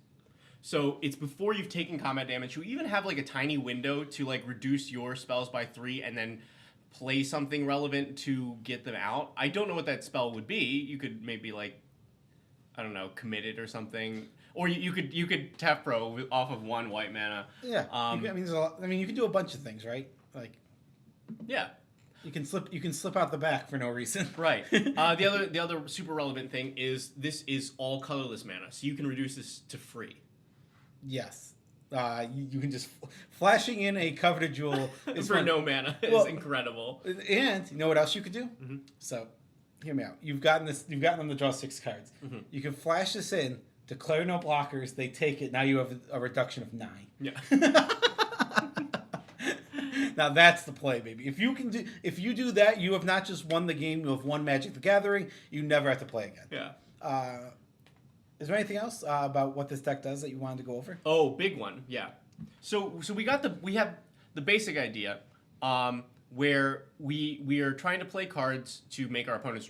So it's before you've taken combat damage. You even have like a tiny window to like reduce your spells by 3 and then play something relevant to get them out. I don't know what that spell would be. You could maybe like, I don't know, commit it or something. Or you could tap pro off of 1 white mana. Yeah. There's a lot, you can do a bunch of things, right? Like, yeah. You can slip out the back for no reason. Right. The other super relevant thing is this is all colorless mana, so you can reduce this to free. Yes. You can just flashing in a Coveted Jewel is for no mana is incredible. And you know what else you could do? Mm-hmm. So, hear me out. You've gotten them to draw 6 cards. Mm-hmm. You can flash this in, declare no blockers. They take it. Now you have a reduction of 9. Yeah. Now that's the play, baby. If you do that, you have not just won the game. You have won Magic the Gathering. You never have to play again. Yeah. Is there anything else about what this deck does that you wanted to go over? Oh, big one. Yeah. So we have the basic idea, where we are trying to play cards to make our opponents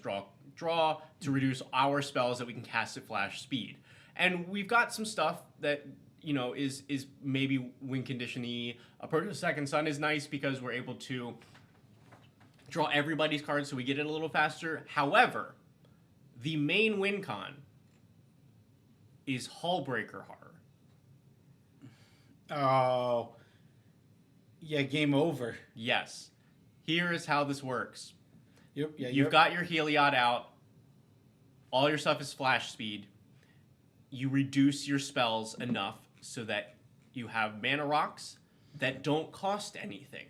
draw to reduce our spells that we can cast at flash speed, and we've got some stuff that is maybe win condition-y. Approach of Second Sun is nice because we're able to draw everybody's cards so we get it a little faster. However, the main win con is Hullbreaker Horror. Oh. Yeah, game over. Yes. Here is how this works. You've got your Heliod out. All your stuff is flash speed. You reduce your spells enough so that you have mana rocks that don't cost anything.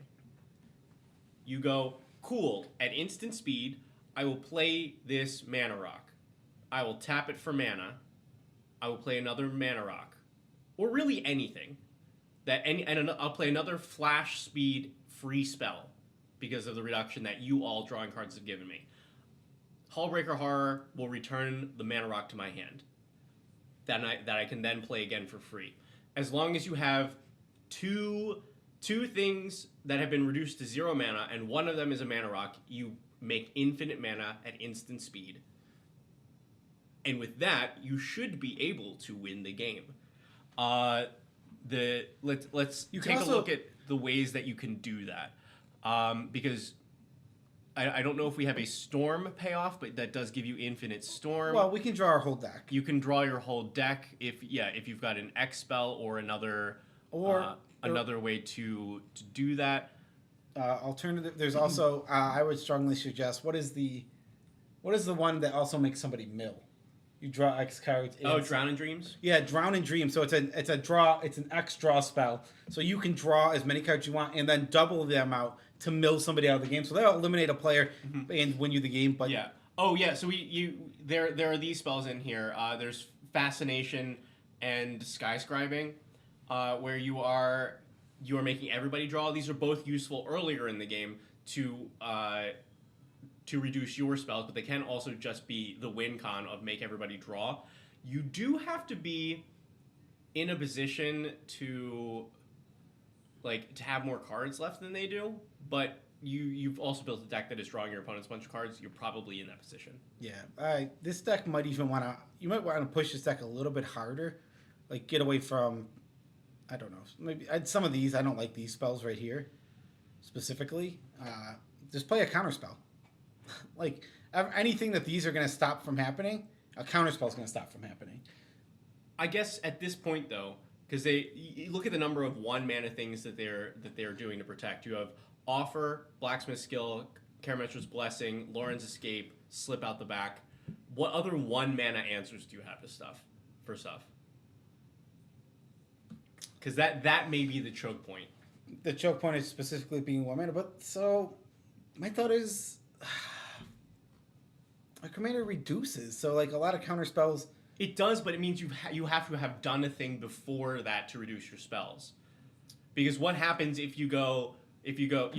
You go, cool, at instant speed, I will play this mana rock. I will tap it for mana. I will play another mana rock. Or really anything. And I'll play another flash speed free spell because of the reduction that you all drawing cards have given me. Hullbreaker Horror will return the mana rock to my hand. That I can then play again for free. As long as you have two things that have been reduced to 0 mana, and one of them is a mana rock, you make infinite mana at instant speed. And with that, you should be able to win the game. Let's take a look at the ways that you can do that, because I don't know if we have a storm payoff, but that does give you infinite storm. Well, we can draw our whole deck. You can draw your whole deck if you've got an X spell or another way to do that. Alternative. There's also I would strongly suggest what is the one that also makes somebody mill? You draw X cards. Drown in Dreams? Yeah, Drown in Dreams. So it's an X draw spell. So you can draw as many cards you want and then double them out to mill somebody out of the game. So that'll eliminate a player and win you the game. But yeah. Oh yeah. So there are these spells in here. There's Fascination and Skyscribing, where you are making everybody draw. These are both useful earlier in the game to reduce your spells, but they can also just be the win con of make everybody draw. You do have to be in a position to have more cards left than they do, but you've also built a deck that is drawing your opponent's bunch of cards. You're probably in that position. Yeah. This deck might even you might want to push this deck a little bit harder, like get away from, I don't know, maybe some of these. I don't like these spells right here specifically. Just play a counter spell. Like anything that these are going to stop from happening, a counter spell is going to stop from happening. I guess at this point though, because you look at the number of 1 mana things that they're doing to protect. You have Offer, Blacksmith Skill, Karametra's Blessing, Lauren's Escape, Slip Out the Back. What other 1 mana answers do you have for stuff? Because that may be the choke point. The choke point is specifically being 1 mana, but so my thought is a commander reduces. So like a lot of counter spells. It does, but it means you have to have done a thing before that to reduce your spells. Because what happens if you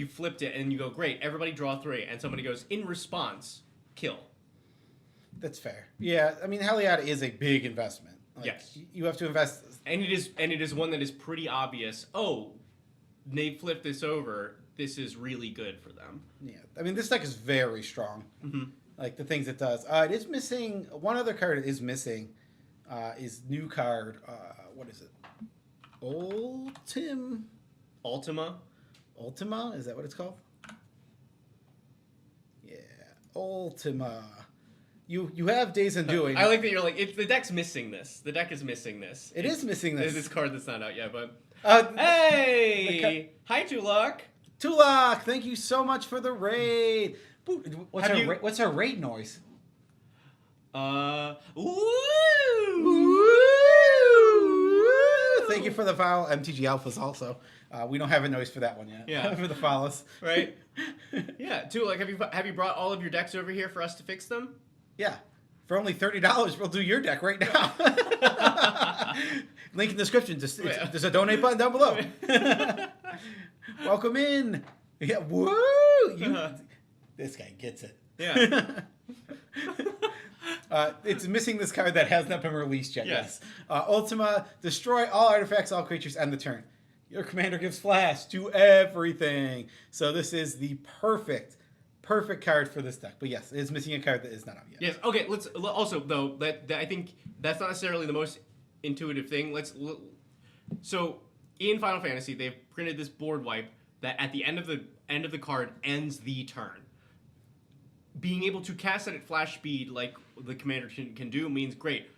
flipped it and you go, great, everybody draw 3, and somebody goes, in response, kill. That's fair. Yeah, I mean, Heliod is a big investment. Yes. You have to invest. And it is one that is pretty obvious. Oh, they flipped this over. this is really good for them. Yeah, I mean, this deck is very strong. Like the things it does. It is missing one other card. It is missing is new card. What is it? Ultima. Is that what it's called? Yeah, Ultima. You have Days Undoing. I like that you're like, the deck's missing this. The deck is missing this. It is missing this. There's this card that's not out yet, but... Hey! Hi, Tulak! Tulak, thank you so much for the raid. What's our raid noise? Ooh! Thank you for the follow, MTG Alphas also. We don't have a noise for that one yet. Yeah. For the follows. Right? Yeah, Tulak, have you brought all of your decks over here for us to fix them? Yeah. For only $30, we'll do your deck right now. Link in the description. There's a donate button down below. Welcome in. Yeah. Woo! This guy gets it. Yeah. It's missing this card that has not been released yet. Yes. Ultima, destroy all artifacts, all creatures, end the turn. Your commander gives flash to everything. So this is the perfect card for this deck. But yes, it is missing a card that is not out yet. Yes. Okay. Let's also though that I think that's not necessarily the most intuitive thing. So in Final Fantasy, they've printed this board wipe that at the end of the card ends the turn. Being able to cast it at flash speed like the commander can do means great.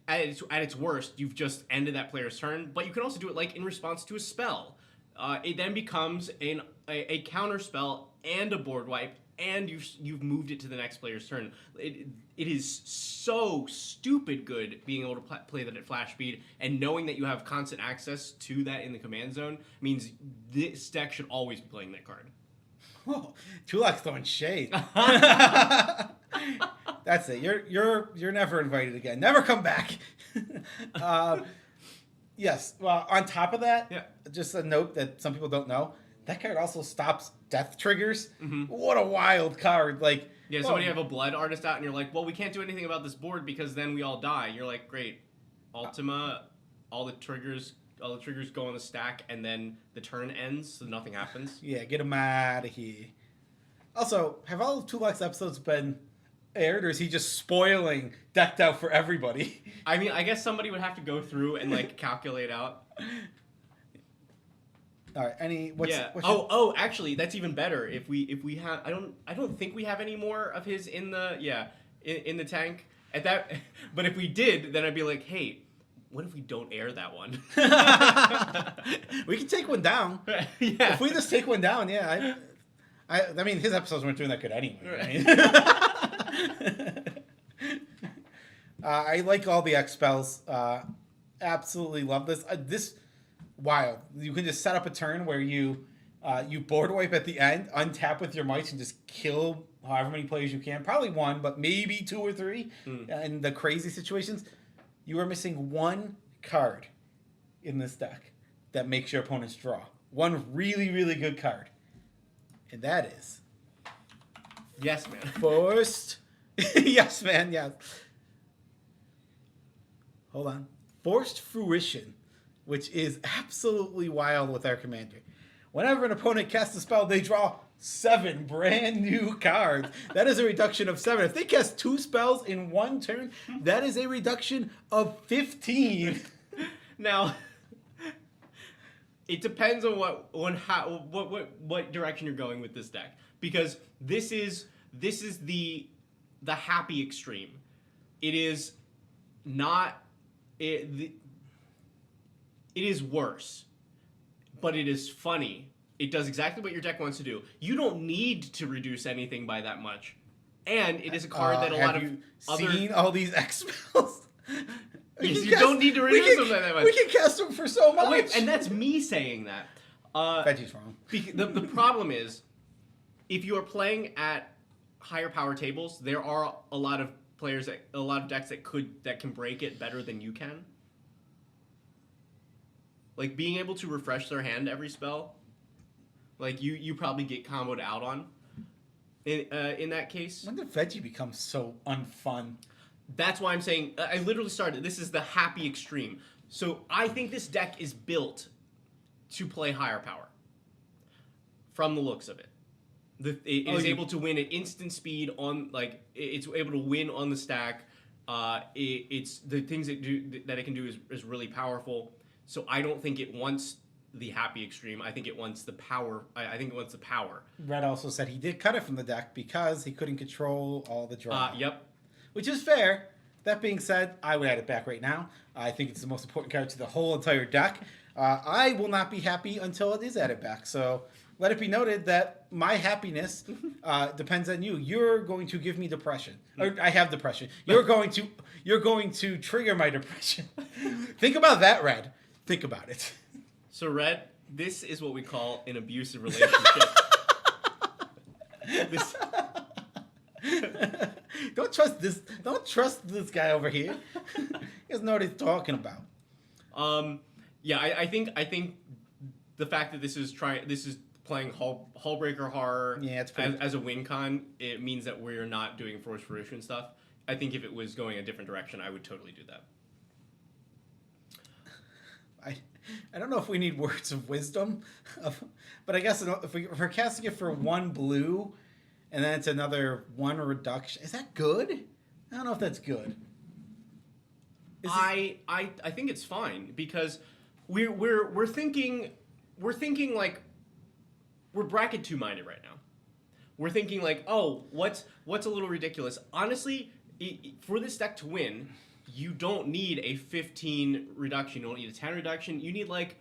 At its worst, you've just ended that player's turn, but you can also do it like in response to a spell. It then becomes a counter spell and a board wipe, and you've moved it to the next player's turn. It is so stupid good being able to play that at flash speed, and knowing that you have constant access to that in the command zone means this deck should always be playing that card. Whoa, Tulak's throwing shade. That's it. You're never invited again. Never come back. Yes. Well, on top of that, just a note that some people don't know. That card also stops death triggers. What a wild card! Like, yeah, so when you have a blood artist out and you're like, well, we can't do anything about this board because then we all die. You're like, great, Ultima, all the triggers go on the stack, and then the turn ends, so nothing happens. Yeah, get them out of here. Also, have all of Tulak's episodes been aired, or is he just spoiling Decked Out for everybody? I mean, I guess somebody would have to go through and like calculate out. All right. Actually, that's even better. If we have, I don't think we have any more of his in the tank at that. But if we did, then I'd be like, hey, what if we don't air that one? We can take one down. Yeah. If we just take one down, yeah. I mean, his episodes weren't doing that good anyway. Right. I like all the X spells. Absolutely love this. This wild. You can just set up a turn where you board wipe at the end, untap with your mice, and just kill however many players you can. Probably one, but maybe 2 or 3 in the crazy situations. You are missing one card in this deck that makes your opponents draw. One really, really good card. And that is... Yes, man. Forced... Yes, man, yes. Hold on. Forced Fruition, which is absolutely wild with our commander. Whenever an opponent casts a spell, they draw 7 brand new cards. That is a reduction of 7. If they cast 2 spells in one turn, that is a reduction of 15. Now, it depends on what direction you're going with this deck, because this is the happy extreme. It is not it is worse, but it is funny. It does exactly what your deck wants to do. You don't need to reduce anything by that much. And it is a card that a lot of other... seen all these X spells? You don't need to reduce them by that much. We can cast them for so much. Oh, wait, and that's me saying that. Veggie's wrong. The problem is, if you are playing at higher power tables, there are a lot of players, a lot of decks that can break it better than you can. Like being able to refresh their hand every spell. Like, you probably get comboed out on in that case. When did Veggie become so unfun? That's why I'm saying, I literally started, this is the happy extreme. So I think this deck is built to play higher power. From the looks of it. It is able to win at instant speed on, like, it's able to win on the stack. It's the things that it can do is really powerful. So I don't think it wants the happy extreme. I think it wants the power. I think it wants the power. Red also said he did cut it from the deck because he couldn't control all the draw. Yep. Which is fair. That being said, I would add it back right now. I think it's the most important card to the whole entire deck. I will not be happy until it is added back. So let it be noted that my happiness depends on you. You're going to give me depression. Or I have depression. You're going to trigger my depression. Think about that, Red. Think about it. So, Red, this is what we call an abusive relationship. Don't trust this guy over here. He doesn't know what he's talking about. Yeah, I think the fact that this is playing Hullbreaker Horror as a win con, it means that we're not doing Force Fruition stuff. I think if it was going a different direction, I would totally do that. I don't know if we need words of wisdom, but I guess if we're casting it for 1 blue, and then it's another 1 reduction, is that good? I don't know if that's good. I think it's fine because we're thinking like we're bracket 2 minded right now. We're thinking like, oh, what's a little ridiculous? Honestly, for this deck to win, you don't need a 15 reduction. You don't need a 10 reduction. You need like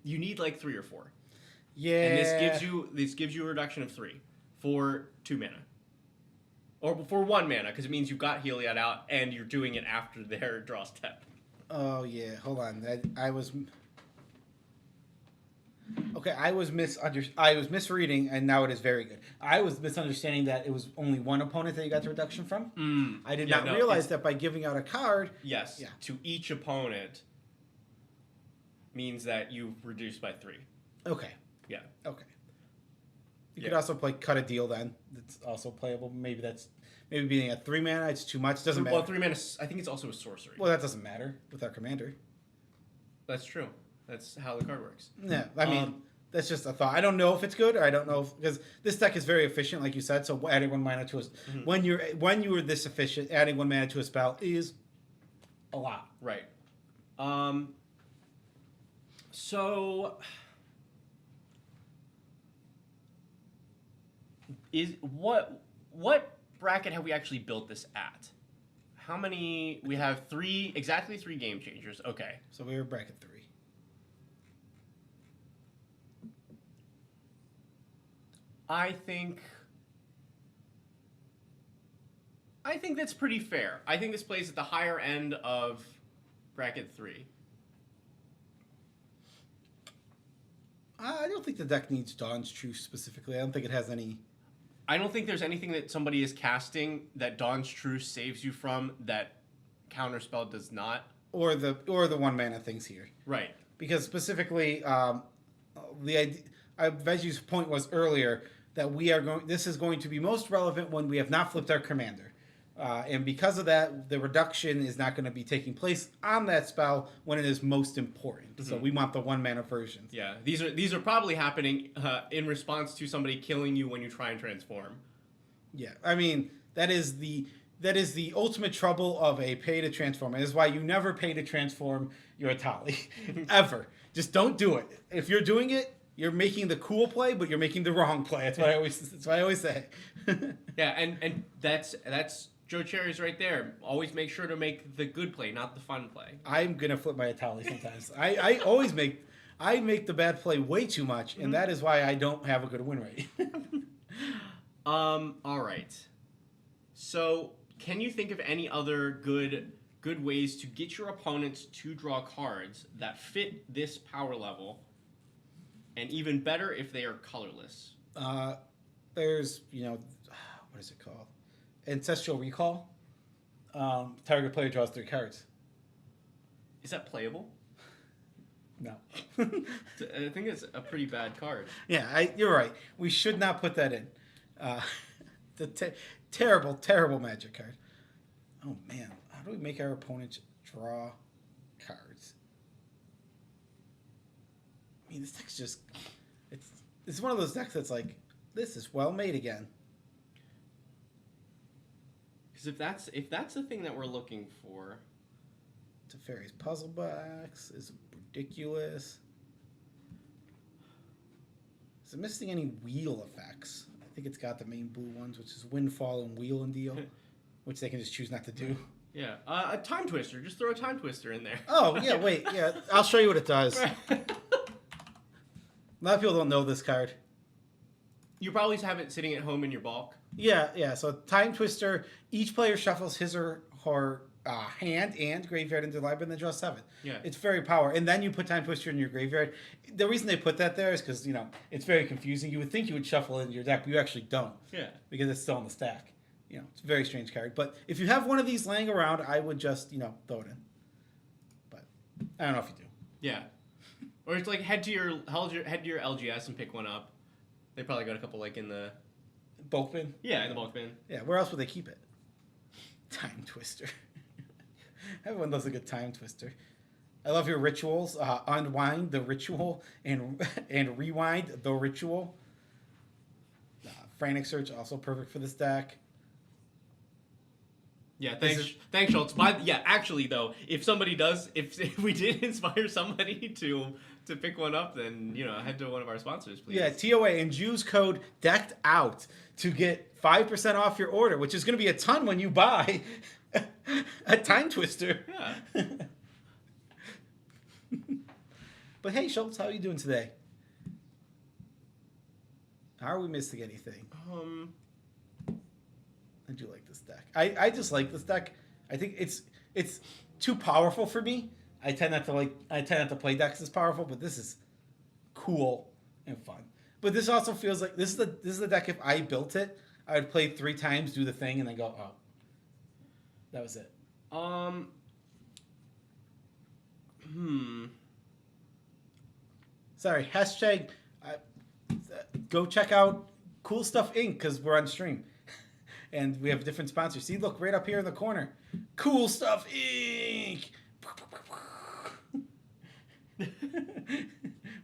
3 or 4. Yeah. And this gives you a reduction of 3 for 2 mana. Or for 1 mana, because it means you've got Heliod out and you're doing it after their draw step. Oh yeah, hold on. I was misreading, and now it is very good. I was misunderstanding that it was only 1 opponent that you got the reduction from. I did not realize that by giving out a card. Yes. Yeah. To each opponent means that you've reduced by 3. Okay. Yeah. Okay. You could also play Cut a Deal then. That's also playable. Maybe being at 3 mana, it's too much. Doesn't matter. Well, 3 mana, I think it's also a sorcery. Well, that doesn't matter with our commander. That's true. That's how the card works. Yeah, I mean, that's just a thought. I don't know if it's good, or I don't know because this deck is very efficient, like you said. So adding 1 mana to when you're this efficient, adding 1 mana to a spell is a lot. Right. So what bracket have we actually built this at? How many? We have exactly 3 game changers. Okay. So we were bracket 3. I think that's pretty fair. I think this plays at the higher end of bracket 3. I don't think the deck needs Dawn's Truth specifically. I don't think it has any. I don't think there's anything that somebody is casting that Dawn's Truth saves you from that Counterspell does not. Or the 1 mana things here. Right. Because specifically, the idea, Veggie's point was earlier that this is going to be most relevant when we have not flipped our commander. And because of that, the reduction is not going to be taking place on that spell when it is most important. Mm-hmm. So we want the 1 mana versions. Yeah, these are probably happening in response to somebody killing you when you try and transform. Yeah, I mean that is the ultimate trouble of a pay to transform. It is why you never pay to transform your Atali ever. Just don't do it. If you're doing it, you're making the cool play, but you're making the wrong play. That's what I always say. Yeah, and that's Joe Cherry's right there. Always make sure to make the good play, not the fun play. I'm gonna flip my Atali sometimes. I always make the bad play way too much, and that is why I don't have a good win rate. All right. So, can you think of any other good ways to get your opponents to draw cards that fit this power level? And even better if they are colorless. There's, what is it called? Ancestral Recall. Target player draws 3 cards. Is that playable? No. I think it's a pretty bad card. Yeah, you're right. We should not put that in. The terrible, terrible Magic card. Oh, man. How do we make our opponents draw cards? mean, this deck's just it's one of those decks that's like, this is well made again. Because if that's the thing that we're looking for, Teferi's puzzle box is ridiculous. Is it missing any wheel effects? I think it's got the main blue ones, which is Windfall and Wheel and Deal, which they can just choose not to do. yeah, a time twister. Just throw a time twister in there. Oh, yeah, wait. Yeah, I'll show you what it does. A lot of people don't know this card. You probably have it sitting at home in your bulk. Yeah. So Time Twister, each player shuffles his or her hand and graveyard into the library and then draws 7. Yeah. It's very powerful. And then you put Time Twister in your graveyard. The reason they put that there is because, it's very confusing. You would think you would shuffle it into your deck, but you actually don't. Yeah. Because it's still in the stack. It's a very strange card. But if you have one of these laying around, I would just, throw it in. But I don't know if you do. Yeah. Or it's like head to your LGS and pick one up. They probably got a couple like in the Bulk bin? Yeah, in the bulk bin. Yeah, where else would they keep it? Time Twister. Everyone loves a good Time Twister. I love your rituals. Unwind the ritual and rewind the ritual. Frantic Search, also perfect for this deck. Yeah, thanks, Schultz. Actually, though, if we did inspire somebody to pick one up, then head to one of our sponsors, please. Yeah, TOA, and use code decked out to get 5% off your order, which is going to be a ton when you buy a Time Twister. Yeah. But hey, Schultz, how are you doing today? How are we missing anything? I do like this deck. I just like this deck. I think it's too powerful for me. I tend not to play decks as powerful, but this is cool and fun. But this also feels like this is the deck if I built it, I would play 3 times, do the thing, and then go, oh. That was it. Sorry, hashtag go check out CoolStuffInc because we're on stream. And we have different sponsors. See, look, right up here in the corner. CoolStuffInc!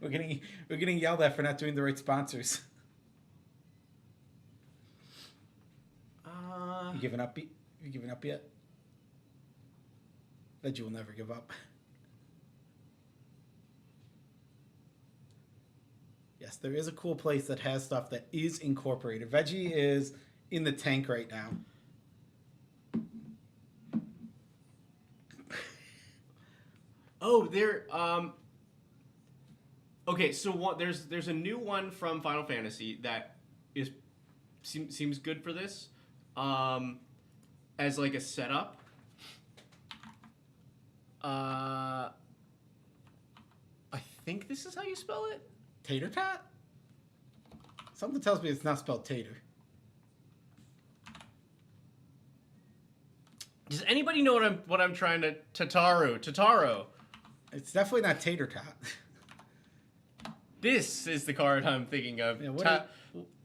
We're getting yelled at for not doing the right sponsors. You giving up? You giving up yet? Bet you will never give up. Yes, there is a cool place that has stuff that is incorporated. Veggie is in the tank right now. Oh, there. Okay, so there's a new one from Final Fantasy that seems good for this, as like a setup. I think this is how you spell it. Tater tot? Something tells me it's not spelled tater. Does anybody know what I'm trying to Tataro? It's definitely not tater tot. This is the card I'm thinking of. Yeah,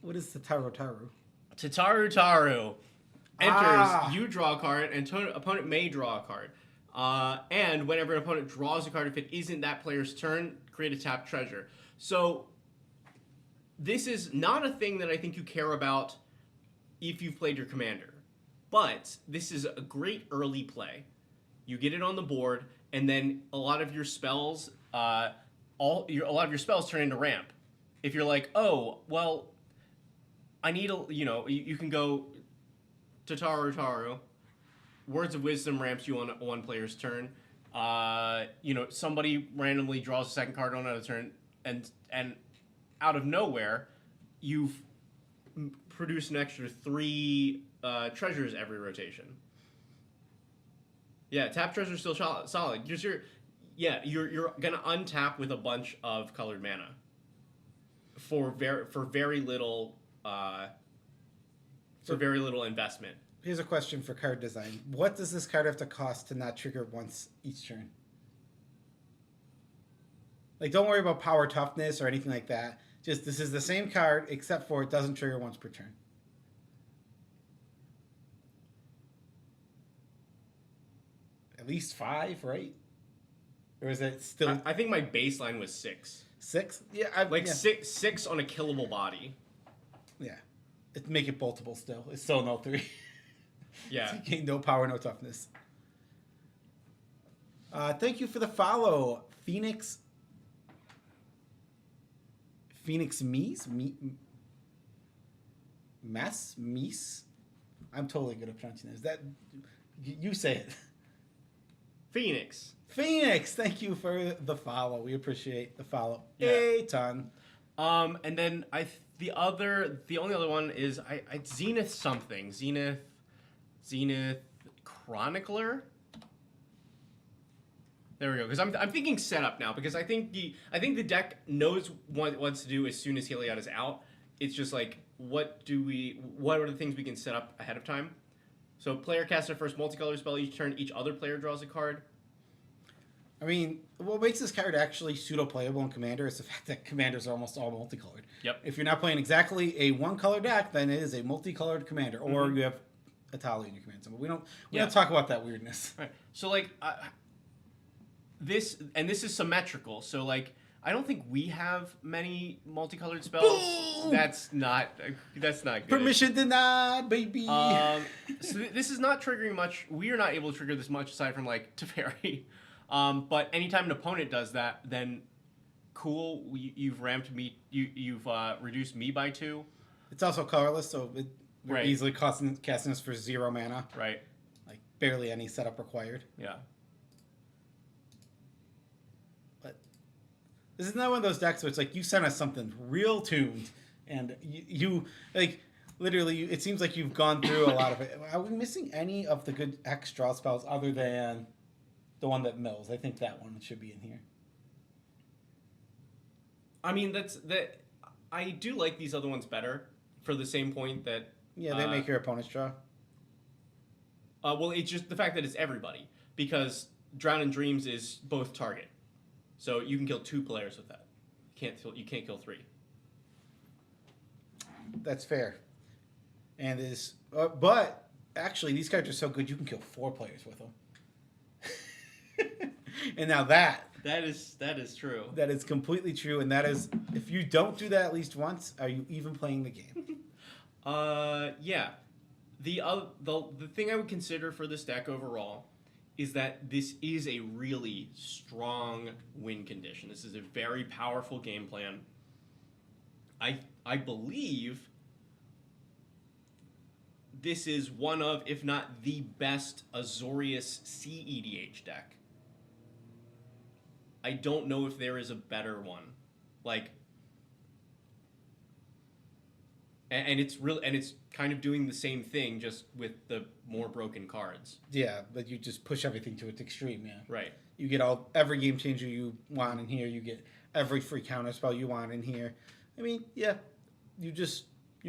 what is the Taro Taru? Tataru enters. You draw a card, and opponent may draw a card. And whenever an opponent draws a card, if it isn't that player's turn, create a tapped treasure. So this is not a thing that I think you care about if you've played your commander. But this is a great early play. You get it on the board, and then a lot of your spells, turn into ramp. If you're like, oh, well, I need you can go Tataru. Words of Wisdom ramps you on one player's turn. Somebody randomly draws a second card on another turn, and out of nowhere, you've produced an extra 3 treasures every rotation. Yeah, tap treasure's still solid. You're gonna untap with a bunch of colored mana for very little investment. Here's a question for card design. What does this card have to cost to not trigger once each turn? Like, don't worry about power toughness or anything like that. Just, this is the same card, except for it doesn't trigger once per turn. At least 5, right? Or is it still... I think my baseline was 6. 6? Yeah, yeah. Six on a killable body. Yeah. Make it boltable still. It's still an 03. Yeah. You gain no power, no toughness. Thank you for the follow, Phoenix Meese? Meese? I'm totally good at pronouncing this. That you say it. Phoenix, thank you for the follow. We appreciate the follow. Yeah. A ton. And then the only other one is Zenith something. Zenith Chronicler. There we go. Because I'm thinking setup now, because I think the deck knows what it wants to do as soon as Heliod is out. It's just like, what are the things we can set up ahead of time? So player casts their first multicolor spell each turn. Each other player draws a card. I mean, what makes this card actually pseudo-playable in Commander is the fact that Commanders are almost all multicolored. Yep. If you're not playing exactly a one-color deck, then it is a multicolored Commander, or you have Atali in your command symbol. We don't talk about that weirdness. Right. So like this is symmetrical. So like I don't think we have many multicolored spells. Boom! That's not good. Permission denied, baby. So this is not triggering much. We are not able to trigger this much aside from like Teferi. But anytime an opponent does that, then cool. You've ramped me. You've reduced me by 2. It's also colorless, so we're Right. easily casting this for 0 mana. Right. Like barely any setup required. Yeah. But this is not one of those decks where it's like you sent us something real tuned, and you like literally. It seems like you've gone through a lot of it. Are we missing any of the good X draw spells other than the one that mills? I think that one should be in here. I mean, I do like these other ones better for the same point that. Yeah, they make your opponents draw. Well, it's just the fact that it's everybody, because Drown in Dreams is both target, so you can kill 2 players with that. You can't kill 3. That's fair. And but actually, these cards are so good you can kill 4 players with them. And now that is true. That is completely true, and that is, if you don't do that at least once, are you even playing the game? Yeah. The thing I would consider for this deck overall is that this is a really strong win condition. This is a very powerful game plan. I believe this is one of, if not the best, Azorius CEDH deck. I don't know if there is a better one. Like, and it's kind of doing the same thing, just with the more broken cards. Yeah, but you just push everything to its extreme, yeah. Right. You get every game changer you want in here. You get every free counter spell you want in here. I mean, yeah, you're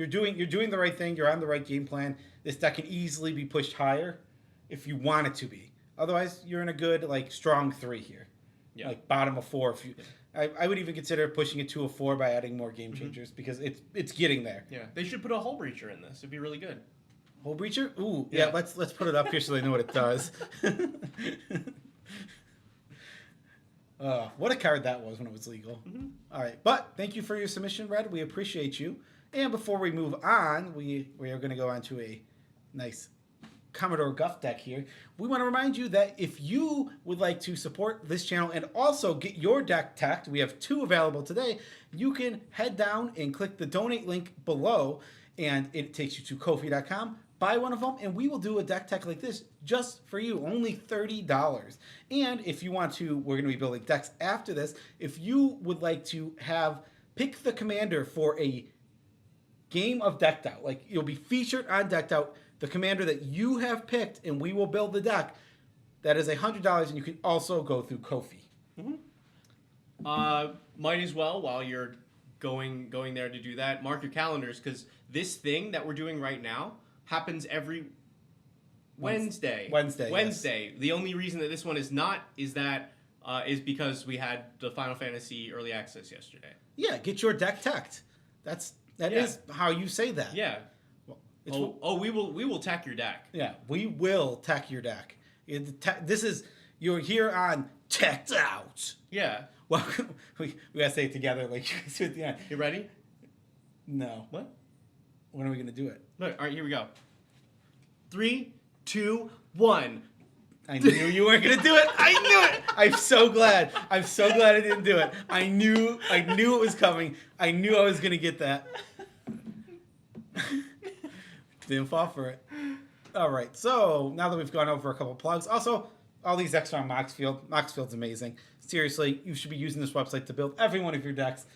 doing the right thing. You're on the right game plan. This deck can easily be pushed higher if you want it to be. Otherwise, you're in a good, like, strong 3 here. Yeah. Like bottom of 4. If you, I would even consider pushing it to a 4 by adding more game changers, because it's getting there. Yeah, they should put a Hull Breacher in this. It'd be really good. Hull Breacher? Ooh, yeah. Let's put it up here so they know what it does. What a card that was when it was legal. All right, but thank you for your submission, Red. We appreciate you. And before we move on, we are going to go on to a nice Commodore Guff deck here. We want to remind you that if you would like to support this channel and also get your deck teched, we have 2 available today. You can head down and click the donate link below, and it takes you to Ko-fi.com. Buy one of them, and we will do a deck tech like this just for you, only $30. And if you want to, we're going to be building decks after this. If you would like to pick the commander for a game of Decked Out, like you'll be featured on Decked Out, the commander that you have picked, and we will build the deck. That is $100, and you can also go through Ko-fi. Might as well, while you're going there to do that, mark your calendars, because this thing that we're doing right now happens every Wednesday. Wednesday. Yes. The only reason that this one is not is because we had the Final Fantasy early access yesterday. Yeah, get your deck teched. That is how you say that. Yeah. We will tech your deck. Yeah, we will tech your deck. You're here on Teched Out. Yeah. Welcome. We gotta say it together like you guys do at the end. You ready? No. What? When are we gonna do it? Look, all right, here we go. 3, 2, 1. I knew you weren't gonna do it. I knew it. I'm so glad. I'm so glad I didn't do it. I knew it was coming. I knew I was gonna get that. Didn't fall for it. All right. So now that we've gone over a couple plugs, also all these decks are on Moxfield. Moxfield's amazing. Seriously, you should be using this website to build every one of your decks.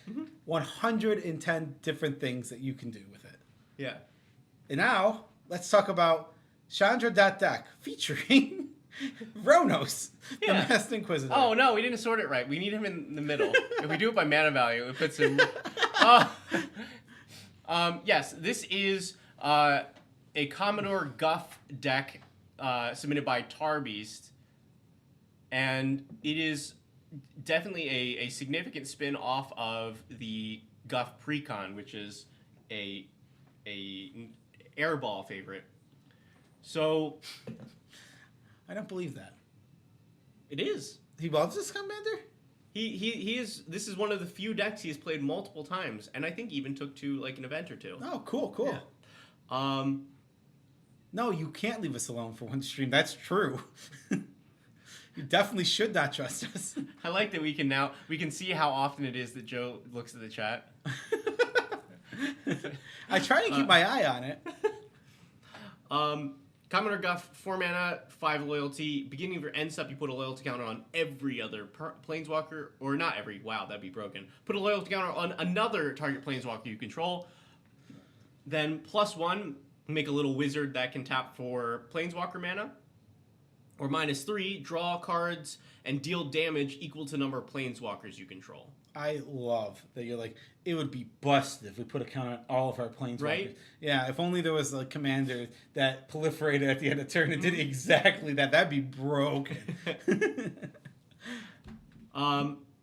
110 different things that you can do with it. Yeah. And now let's talk about Chandra.deck featuring Ronos, the Masked Inquisitor. Oh, no, we didn't sort it right. We need him in the middle. If we do it by mana value, it puts him... yes, this is a Commodore Guff deck submitted by Tarbeast. And it is definitely a significant spin off of the Guff Precon, which is a airball favorite. So... I don't believe that. It is. He loves this commander? He is. This is one of the few decks he has played multiple times, and I think even took to like an event or two. Oh, cool. Yeah. No, you can't leave us alone for one stream. That's true. You definitely should not trust us. I like that we can see how often it is that Joe looks at the chat. I try to keep my eye on it. Commodore Guff, 4 mana, 5 loyalty. Beginning of your end step, you put a loyalty counter on every other planeswalker, or not every. Wow, that'd be broken. Put a loyalty counter on another target planeswalker you control. Then +1, make a little wizard that can tap for planeswalker mana. Or -3, draw cards and deal damage equal to the number of planeswalkers you control. I love that you're like, it would be busted if we put a count on all of our planeswalkers. Right? Yeah, if only there was a commander that proliferated at the end of turn and did exactly that. That'd be broken.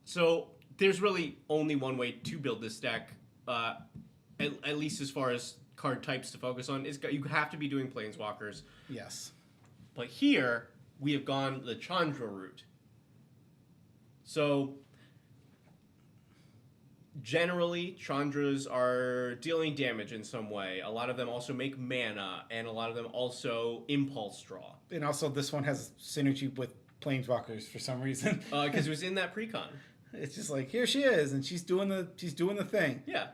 So there's really only one way to build this deck, at least as far as card types to focus on. You have to be doing planeswalkers. Yes. But here, we have gone the Chandra route. So... generally, Chandras are dealing damage in some way. A lot of them also make mana, and a lot of them also impulse draw. And also, this one has synergy with planeswalkers for some reason. Because it was in that precon. It's just like, here she is, and she's doing the thing. Yeah.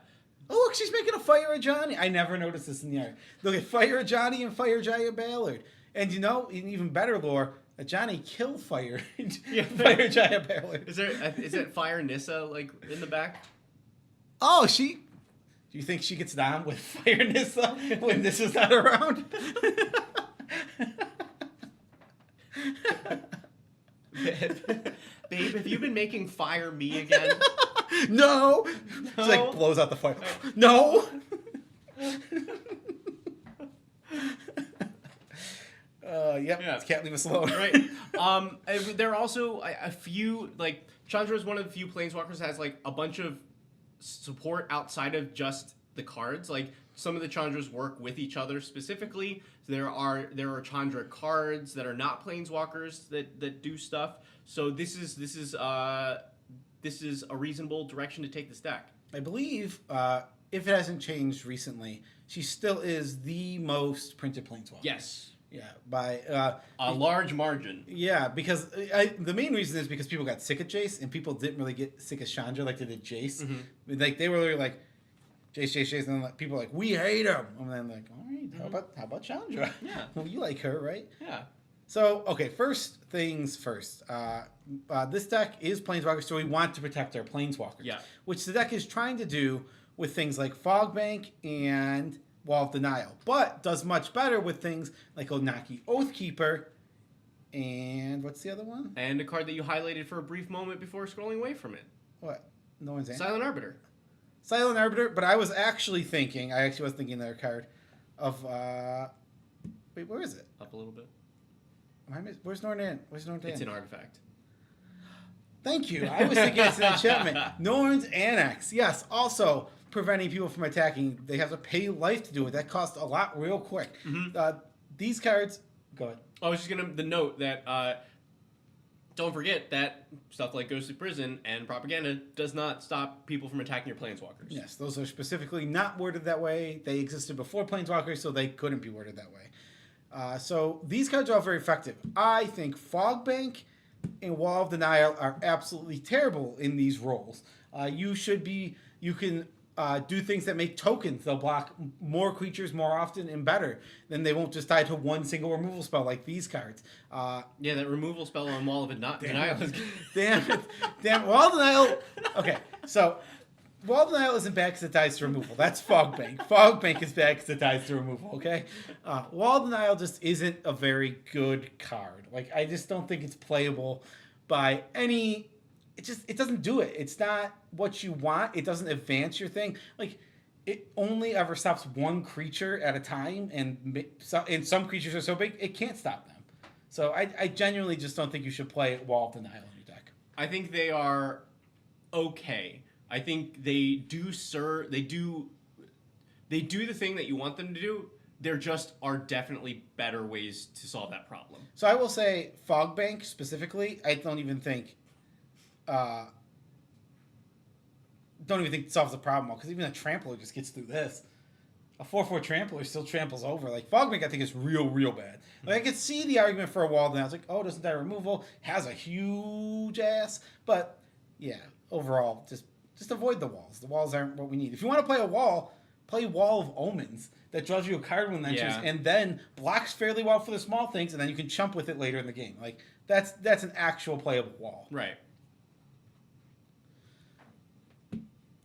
Oh, look, she's making a Fire Johnny. I never noticed this in the art. Look at Fire Johnny and Fire Jaya Ballard. And you know, in even better lore, Johnny killed Fire Fire Jaya Ballard. Is it Fire Nissa like in the back? Oh, do you think she gets down with Fire Nissa when this is not around? Babe, have you been making Fire me again? No! She like blows out the fire. No! Yep, Yeah. can't leave us alone. Right. There are also a few, like, Chandra is one of the few planeswalkers that has, like, a bunch of support outside of just the cards. Like, some of the Chandras work with each other specifically. There are Chandra cards that are not planeswalkers that do stuff. So this is a reasonable direction to take this deck. I believe, if it hasn't changed recently, she still is the most printed planeswalker. Yes. Yeah, by A large margin. yeah, because the main reason is because people got sick of Jace, and people didn't really get sick of Chandra like they did Jace. Mm-hmm. Like they were literally like Jace, and then like, people were like, we hate him, and then like, all right, how about Chandra? Yeah. Well, you like her, right? Yeah. So okay, first things first. This deck is Planeswalker, so we want to protect our Planeswalkers. Yeah. Which the deck is trying to do with things like Fog Bank and Wall of Denial, but does much better with things like Onaki Oathkeeper, and what's the other one? And a card that you highlighted for a brief moment before scrolling away from it. What? No one's answering. Silent Arbiter. Silent Arbiter, but I was actually thinking their card of, wait, where is it? Up a little bit. Where's Nordan? Where's Nordan? It's an artifact. Thank you. I was thinking it's an enchantment. Norn's Annex. Yes, also preventing people from attacking. They have to pay life to do it. That costs a lot real quick. Mm-hmm. These cards, go ahead. I was just going to note that don't forget that stuff like Ghostly Prison and Propaganda does not stop people from attacking your Planeswalkers. Yes, those are specifically not worded that way. They existed before Planeswalkers, so they couldn't be worded that way. So these cards are all very effective. I think Fogbank and Wall of Denial are absolutely terrible in these roles. You can do things that make tokens. They'll block more creatures more often and better. Then they won't just tie to one single removal spell like these cards. Yeah, that removal spell on Wall of Denial is... Damn, Wall of Denial... Okay, so Wall of Denial isn't bad because it ties to removal. That's Fogbank. Fogbank is bad because it ties to removal, okay? Wall of Denial just isn't a very good card. Like, I just don't think it's playable by any... It doesn't do it. It's not what you want. It doesn't advance your thing. Like, it only ever stops one creature at a time, and some creatures are so big, it can't stop them. So I genuinely just don't think you should play Wall of Denial in your deck. I think they are okay. I think they do the thing that you want them to do. There just are definitely better ways to solve that problem. So I will say Fogbank specifically, I don't even think it solves the problem, because even a Trampler just gets through this. A 4/4 Trampler still tramples over. Like, Fogbank, I think, is real bad. Like, I could see the argument for a wall down. It's like, oh, doesn't that removal? Has a huge ass. But, yeah, overall, just avoid the walls. The walls aren't what we need. If you want to play a wall, play Wall of Omens. That draws you a card when it enters, and then blocks fairly well for the small things, and then you can chump with it later in the game. Like, that's an actual playable wall. Right.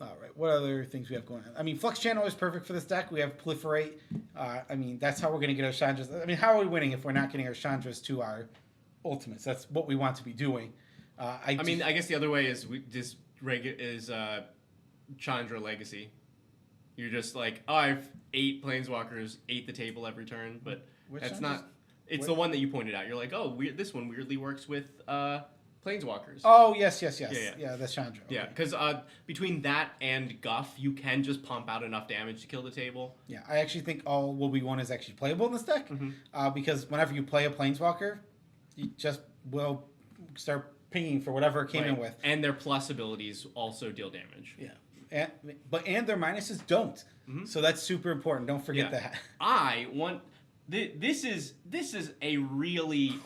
All right, what other things we have going on? I mean, Flux Channel is perfect for this deck. We have Proliferate. I mean, that's how we're going to get our Chandras. I mean, how are we winning if we're not getting our Chandras to our Ultimates? That's what we want to be doing. I guess the other way is Chandra Legacy. You're just like, oh, I have 8 Planeswalkers, 8 the table every turn, but that's not... It's the one that you pointed out. You're like, oh, this one weirdly works with... Planeswalkers. Oh, yes. Yeah, that's Chandra. Okay. Yeah, because between that and Guff, you can just pump out enough damage to kill the table. Yeah, I actually think all Will Be One is actually playable in this deck, because whenever you play a Planeswalker, you just will start pinging for whatever it came in with. And their plus abilities also deal damage. Yeah, and their minuses don't. So that's super important. Don't forget that. I want... This is a really...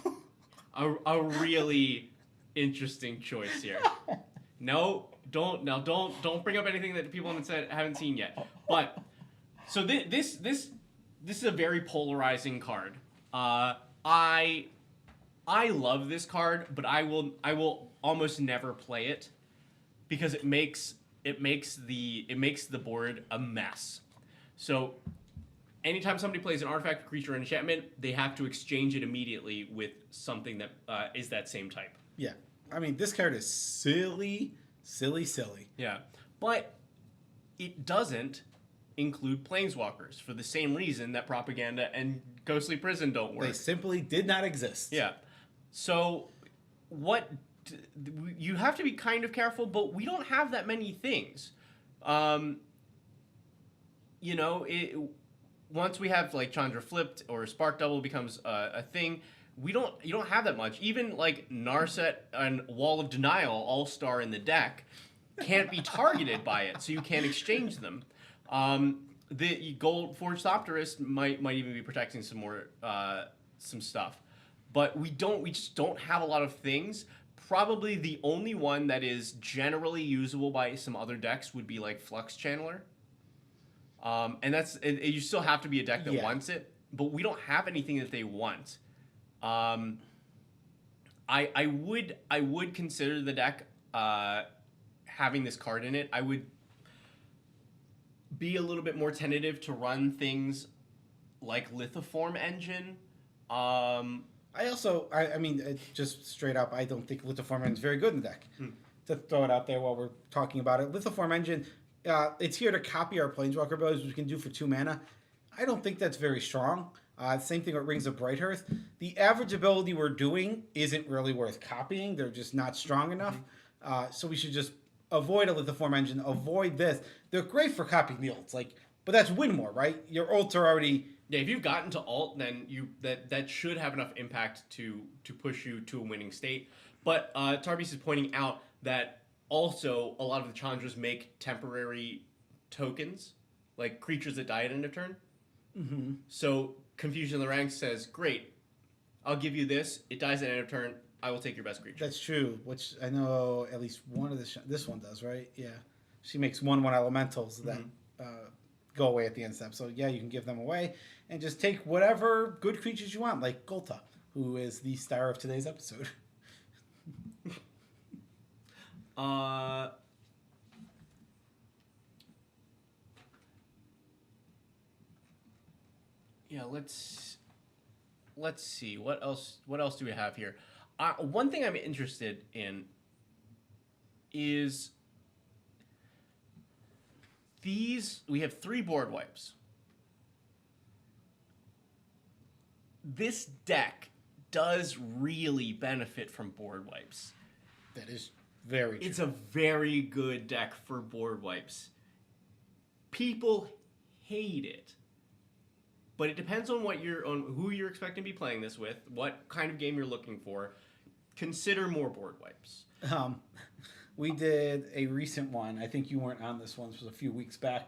a really... interesting choice here. Don't bring up anything that people haven't seen yet. But so this is a very polarizing card. I love this card, but I will almost never play it because it makes the board a mess. So anytime somebody plays an artifact, creature, or enchantment, they have to exchange it immediately with something that is that same type. Yeah. I mean, this card is silly. Yeah. But it doesn't include Planeswalkers for the same reason that Propaganda and Ghostly Prison don't work. They simply did not exist. Yeah. So you have to be kind of careful, but we don't have that many things. Once we have like Chandra Flipped or Spark Double becomes a thing, you don't have that much. Even like Narset and Wall of Denial, all-star in the deck, can't be targeted by it, so you can't exchange them. The Gold Forged Thopterist might even be protecting some more some stuff, but we just don't have a lot of things. Probably the only one that is generally usable by some other decks would be like Flux Channeler, and you still have to be a deck that wants it. But we don't have anything that they want. I would consider the deck having this card in it. I would be a little bit more tentative to run things like Lithoform Engine. I mean, just straight up, I don't think Lithoform Engine is very good in the deck. To throw it out there while we're talking about it, Lithoform Engine, it's here to copy our Planeswalker abilities, which we can do for 2 mana. I don't think that's very strong. Same thing with Rings of Brighthearth. The average ability we're doing isn't really worth copying. They're just not strong enough. So we should just avoid a Lithoform Engine. Avoid this. They're great for copying the ults, but that's win more, right? Your ults are already... Yeah, if you've gotten to alt, then that should have enough impact to push you to a winning state. But Tarbeast is pointing out that also a lot of the Chandras make temporary tokens, like creatures that die at end of turn. Mm-hmm. So Confusion in the Ranks says, great, I'll give you this. It dies at end of turn. I will take your best creature. That's true, which I know at least one of this one does, right? Yeah. She makes 1/1 elementals that go away at the end step. So yeah, you can give them away and just take whatever good creatures you want, like Golta, who is the star of today's episode. Yeah, let's see what else do we have here. One thing I'm interested in is we have 3 board wipes. This deck does really benefit from board wipes. That is very true. It's a very good deck for board wipes. People hate it. But it depends on who you're expecting to be playing this with, what kind of game you're looking for. Consider more board wipes. We did a recent one. I think you weren't on this one. This was a few weeks back.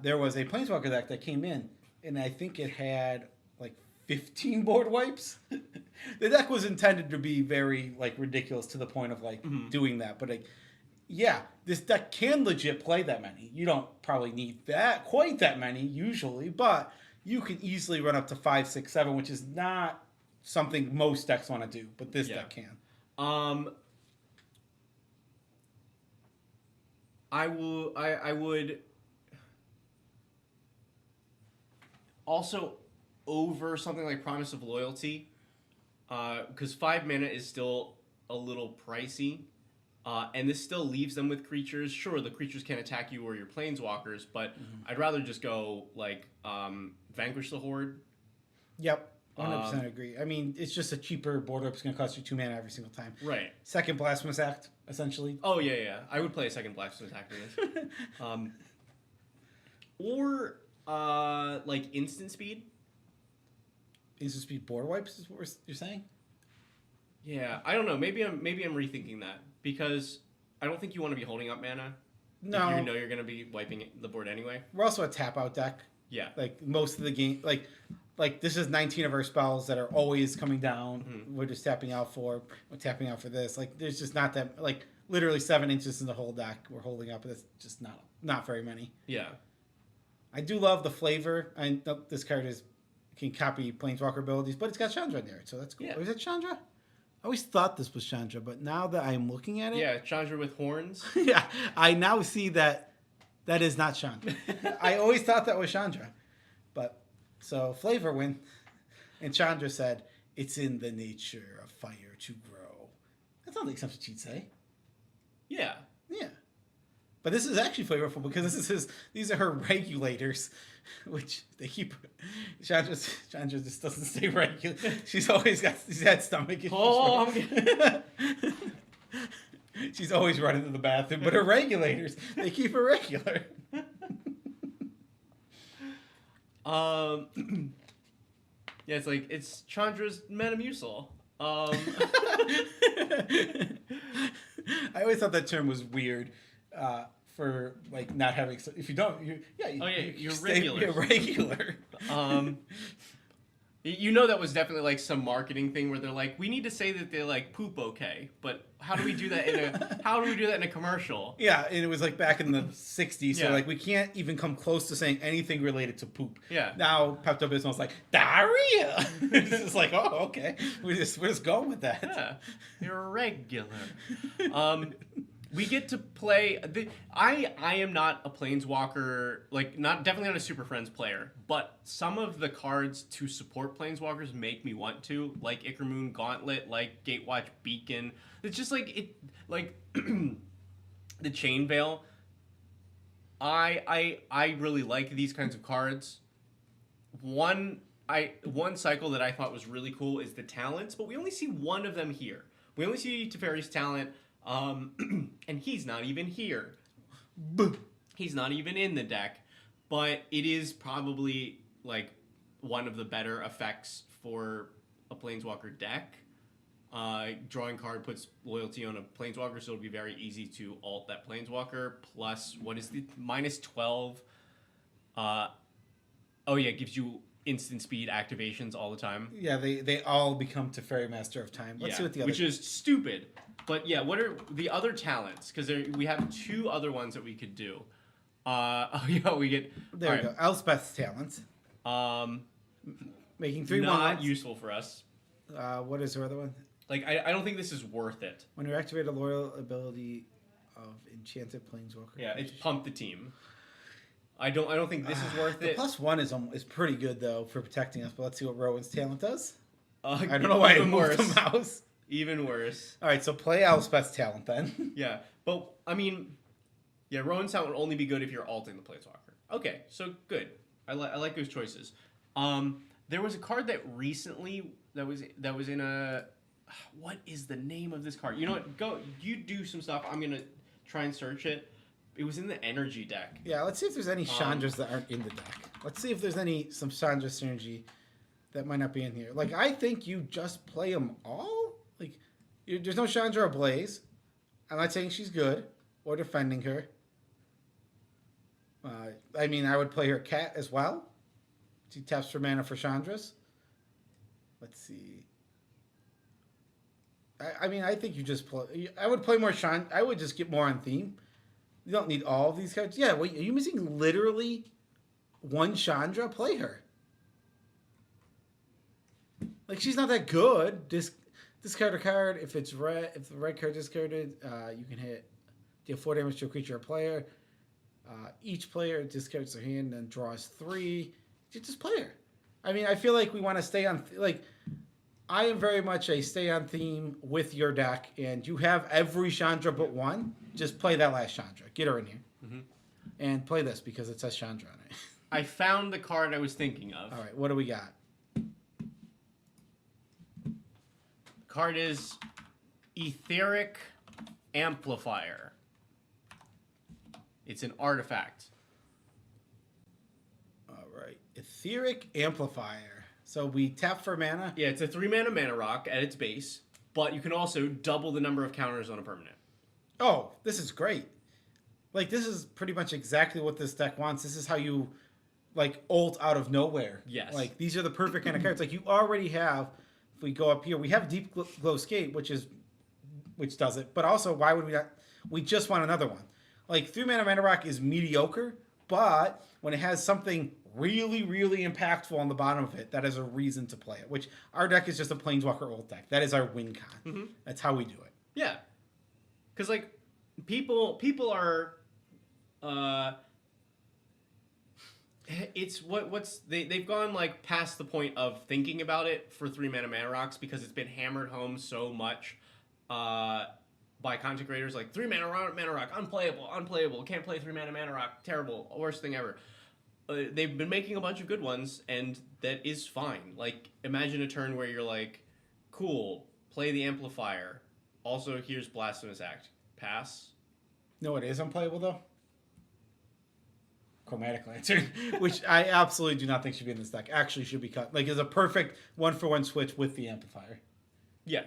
There was a Planeswalker deck that came in, and I think it had like 15 board wipes. The deck was intended to be very like ridiculous to the point of like doing that. But like, yeah, this deck can legit play that many. You don't probably need quite that many usually, but you can easily run up to 5, 6, 7, which is not something most decks want to do, but this deck can. I would also over something like Promise of Loyalty, because 5 mana is still a little pricey, and this still leaves them with creatures. Sure, the creatures can attack you or your planeswalkers, but I'd rather just go like Vanquish the Horde. Yep, 100% agree. I mean, it's just a cheaper board wipe. It's going to cost you 2 mana every single time. Right. Second Blasphemous Act, essentially. Oh, yeah. I would play a second Blasphemous Act in this. Or, like, Instant Speed. Instant Speed board wipes is what you're saying? Yeah, I don't know. Maybe I'm rethinking that, because I don't think you want to be holding up mana. No. If you know you're going to be wiping the board anyway. We're also a tap-out deck. Yeah. Like, most of the game... Like this is 19 of our spells that are always coming down. We're just tapping out for this. Like there's just not that, like literally 7 inches in the whole deck we're holding up. That's just not very many. Yeah. I do love the flavor. And this card can copy Planeswalker abilities, but it's got Chandra in there, so that's cool. Yeah. Or is it Chandra? I always thought this was Chandra, but now that I'm looking at it, Yeah, Chandra with horns. yeah, I now see that is not Chandra. I always thought that was Chandra, but. So flavor win, and Chandra said, "It's in the nature of fire to grow." That sounds like something she'd say. Yeah. Yeah, but this is actually flavorful because these are her regulators, which they keep. Chandra just doesn't stay regular. She's always got these head stomach issues. Oh, She's always running to the bathroom, but her regulators, they keep her regular. Yeah, it's Chandra's Metamucil. I always thought that term was weird for like not having. If you don't, you're regular. You're regular. You know that was definitely like some marketing thing where they're like, we need to say that they like poop okay, but how do we do that in a commercial? Yeah, and it was like back in the 60s, so Yeah. like we can't even come close to saying anything related to poop. Yeah. Now Pepto-Bismol's like diarrhea. It's just like, oh, okay, we're just going with that. Yeah, you're regular. We get to play. I am not a Planeswalker, definitely not a Super Friends player, but some of the cards to support Planeswalkers make me want to, like Ickermoon Gauntlet, like Gatewatch Beacon. It's just the Chain Veil. I really like these kinds of cards. One cycle that I thought was really cool is the Talents, but we only see one of them here. We only see Teferi's Talent. And he's not even here. He's not even in the deck, but it is probably like one of the better effects for a Planeswalker deck. Drawing card puts loyalty on a planeswalker, so it'll be very easy to alt that planeswalker. Plus, what is the -12? Oh yeah, it gives you instant speed activations all the time. Yeah, they all become Teferi Master of Time. Let's see what the other... Which is stupid. But yeah, what are the other talents? Because we have 2 other ones that we could do. Oh yeah, we get... There we go. Elspeth's talent. Making 3 not ones. useful for us. What is her other one? Like, I don't think this is worth it. When you activate a loyal ability of Enchanted Planeswalker. Yeah, it's pump the team. I don't think this is worth the it. +1 is pretty good though for protecting us. But let's see what Rowan's talent does. I don't know why I moved worse. the mouse. Even worse. All right, so play Elspeth's talent then. Yeah, but I mean, yeah, Rowan's talent will only be good if you're alting the planeswalker. Okay, so good. I like those choices. There was a card that recently that was in a. What is the name of this card? You know what? Go. You do some stuff. I'm gonna try and search it. It was in the energy deck. Yeah, let's see if there's any Chandras that aren't in the deck. Let's see if there's some Chandra synergy that might not be in here. Like, I think you just play them all. Like, there's no Chandra or Blaze. I'm not saying she's good or defending her. I mean, I would play her Cat as well. She taps for mana for Chandras. Let's see. I mean, I think you just play... I would play more Chandra. I would just get more on theme. You don't need all of these cards. Yeah, wait, are you missing literally 1 Chandra? Play her. Like, she's not that good. Discard a card. If it's red, if the red card discarded, you can deal 4 damage to a creature or player. Each player discards their hand and draws 3. You just play her. I mean, I feel like we want to stay on... I am very much a stay on theme with your deck, and you have every Chandra but 1. Just play that last Chandra. Get her in here. Mm-hmm. And play this because it says Chandra on it. I found the card I was thinking of. All right, what do we got? The card is Etheric Amplifier. It's an artifact. All right, Etheric Amplifier. So we tap for mana. Yeah, it's a 3-mana mana rock at its base, but you can also double the number of counters on a permanent. Oh, this is great. Like, this is pretty much exactly what this deck wants. This is how you, like, ult out of nowhere. Yes. Like, these are the perfect kind of cards. Like, you already have, if we go up here, we have Deep Glow Skate, which does it. But also, why would we not? We just want another one. Like, 3-mana mana rock is mediocre, but when it has something really, really impactful on the bottom of it, that is a reason to play it. Which, our deck is just a Planeswalker ult deck. That is our win con. Mm-hmm. That's how we do it. Yeah. Because, like, people are... it's they've gone, like, past the point of thinking about it for 3-mana mana rocks because it's been hammered home so much by content creators. Like, 3-mana mana rock, unplayable, can't play 3-mana mana rock, terrible, worst thing ever. They've been making a bunch of good ones, and that is fine. Like, imagine a turn where you're like, cool, play the Amplifier. Also, here's Blasphemous Act. Pass. No, it is unplayable, though. Chromatic Lantern, which I absolutely do not think should be in this deck. Actually should be cut. Like, it's a perfect 1-for-1 switch with the Amplifier. Yeah.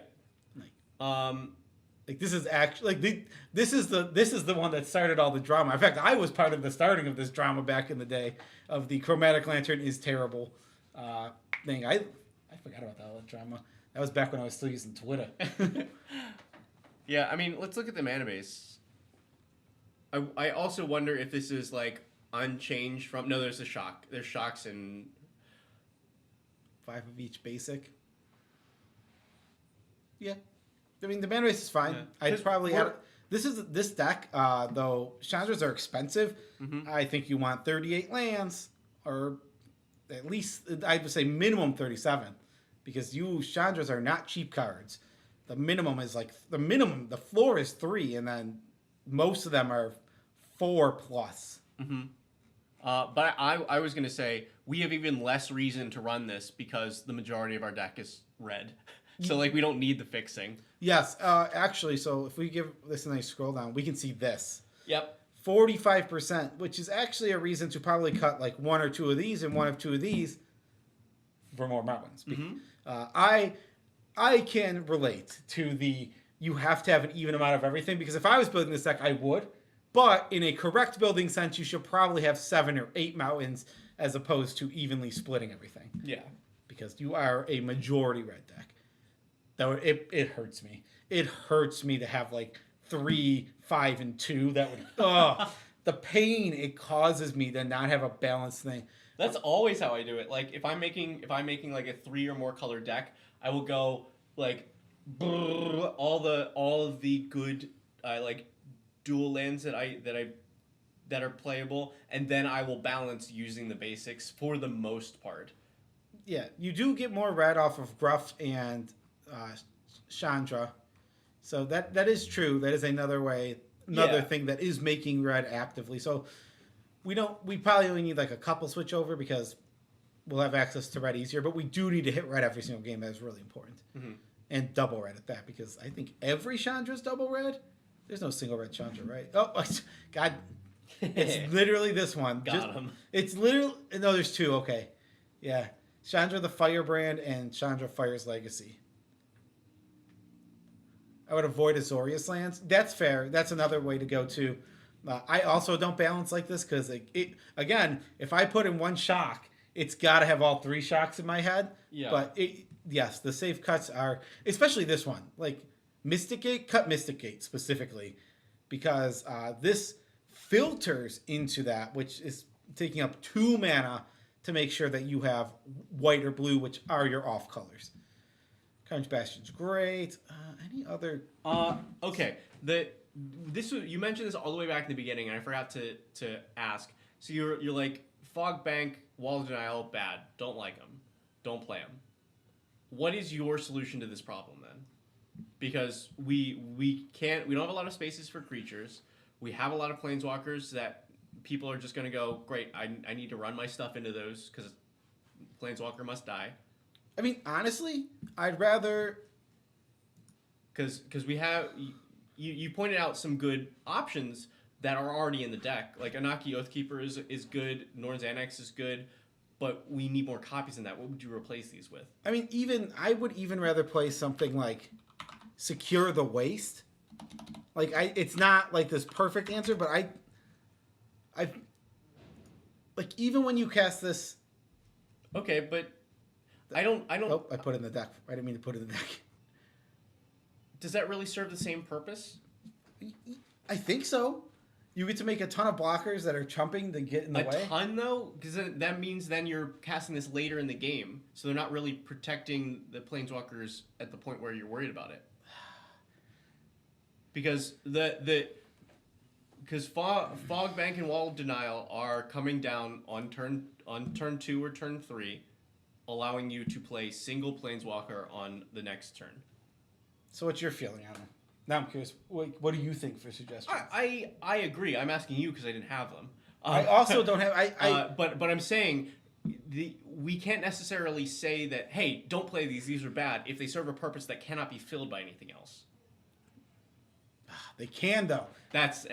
Like, this is actually, like, this is the one that started all the drama. In fact, I was part of the starting of this drama back in the day of the Chromatic Lantern is terrible thing. I forgot about that drama. That was back when I was still using Twitter. Yeah, I mean, let's look at the mana base. I also wonder if this is, like, unchanged from... No, there's a shock. There's shocks and... 5 of each basic. Yeah. I mean, the mana base is fine. Yeah. I'd probably have... This deck, though, Chandras are expensive. Mm-hmm. I think you want 38 lands, or at least, I would say minimum 37, because Chandras are not cheap cards. The minimum is the floor is 3, and then most of them are 4+. Mm-hmm. But I was going to say, we have even less reason to run this because the majority of our deck is red. So, like, we don't need the fixing. Yes. Actually, so if we give this a nice scroll down, we can see this. Yep. 45%, which is actually a reason to probably cut, like, 1 or 2 of these and 1 or 2 of these for more mountains. Mm-hmm. I can relate to the you have to have an even amount of everything because if I was building this deck, I would. But in a correct building sense, you should probably have 7 or 8 mountains as opposed to evenly splitting everything. Yeah. Because you are a majority red deck. That would, it hurts me. It hurts me to have like 3, 5, and 2. That would the pain it causes me to not have a balanced thing. That's always how I do it. Like if I'm making like a 3 or more color deck, I will go like all of the good like dual lands that are playable, and then I will balance using the basics for the most part. Yeah, you do get more red off of Gruff and Chandra, so that is true. That is another thing that is making red actively. So we probably only need like a couple switch over because we'll have access to red easier. But we do need to hit red every single game. That is really important, and double red at that because I think every Chandra is double red. There's no single red Chandra, right? Oh, God. It's literally this one. Got him. It's literally... No, there's 2. Okay. Yeah. Chandra the Firebrand and Chandra Fire's Legacy. I would avoid Azorius lands. That's fair. That's another way to go, too. I also don't balance like this because, again, if I put in 1 shock, it's got to have all 3 shocks in my head. Yeah. But, yes, the safe cuts are... Especially this one. Like... Mystic Gate, cut Mystic Gate specifically because this filters into that, which is taking up 2 mana to make sure that you have white or blue, which are your off colors. Carnage Bastion's great. Any other? Okay. You mentioned this all the way back in the beginning, and I forgot to ask. So you're like Fog Bank, Wall of Denial, bad. Don't like them. Don't play them. What is your solution to this problem then? Because we don't have a lot of spaces for creatures. We have a lot of planeswalkers that people are just going to go, great, I need to run my stuff into those because planeswalker must die. I mean, honestly, I'd rather... Because we have... You pointed out some good options that are already in the deck. Like Anaki Oathkeeper is good, Norn's Annex is good, but we need more copies than that. What would you replace these with? I mean, I would even rather play something like... Secure the Waste. Like it's not like this perfect answer, but I like even when you cast this. Okay, but I don't. Oh, I put it in the deck. I didn't mean to put it in the deck. Does that really serve the same purpose? I think so. You get to make a ton of blockers that are chumping to get in the way. A ton though, because that means then you're casting this later in the game, so they're not really protecting the planeswalkers at the point where you're worried about it. Because Fog Bank and Wall of Denial are coming down on turn 2 or turn 3, allowing you to play single planeswalker on the next turn. So what's your feeling on them? Now I'm curious. What do you think for suggestions? I agree. I'm asking you because I didn't have them. I also don't have. But I'm saying we can't necessarily say that hey, don't play these. These are bad if they serve a purpose that cannot be filled by anything else. They can though. That's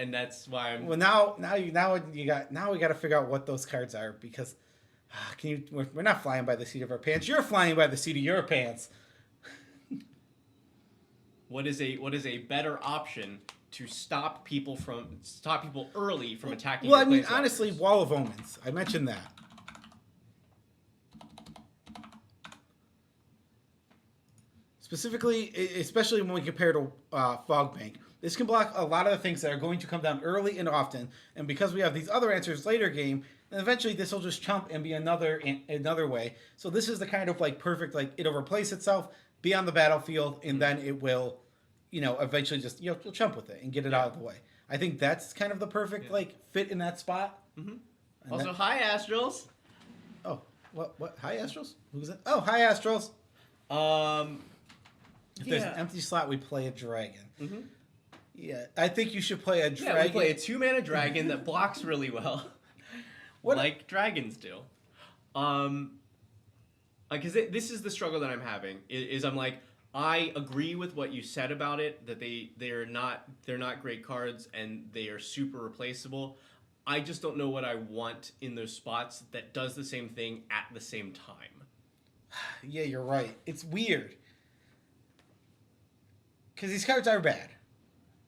why I'm. Well, now we got to figure out what those cards are because we're not flying by the seat of our pants. You're flying by the seat of your pants. What is a better option to stop people early from attacking? Well, I mean, honestly, Wall of Omens. I mentioned that. Specifically, especially when we compare to Fog Bank. This can block a lot of the things that are going to come down early and often, and because we have these other answers later game, then eventually this will just chump and be another way. So this is the kind of like perfect, like it'll replace itself, be on the battlefield, and then it will, eventually just you'll chump with it and get it out of the way. I think that's kind of the perfect like fit in that spot. Mm-hmm. Also, hi Astrals. Oh, what? Hi Astrals? Who's it? Oh, hi Astrals. If there's an empty slot, we play a dragon. Mm-hmm. Yeah, I think you should play a dragon. Yeah, we play a 2-mana dragon that blocks really well, like dragons do. Because this is the struggle that I'm having. Is I'm like, I agree with what you said about it, that they're not great cards and they are super replaceable. I just don't know what I want in those spots that does the same thing at the same time. Yeah, you're right. It's weird. because these cards are bad.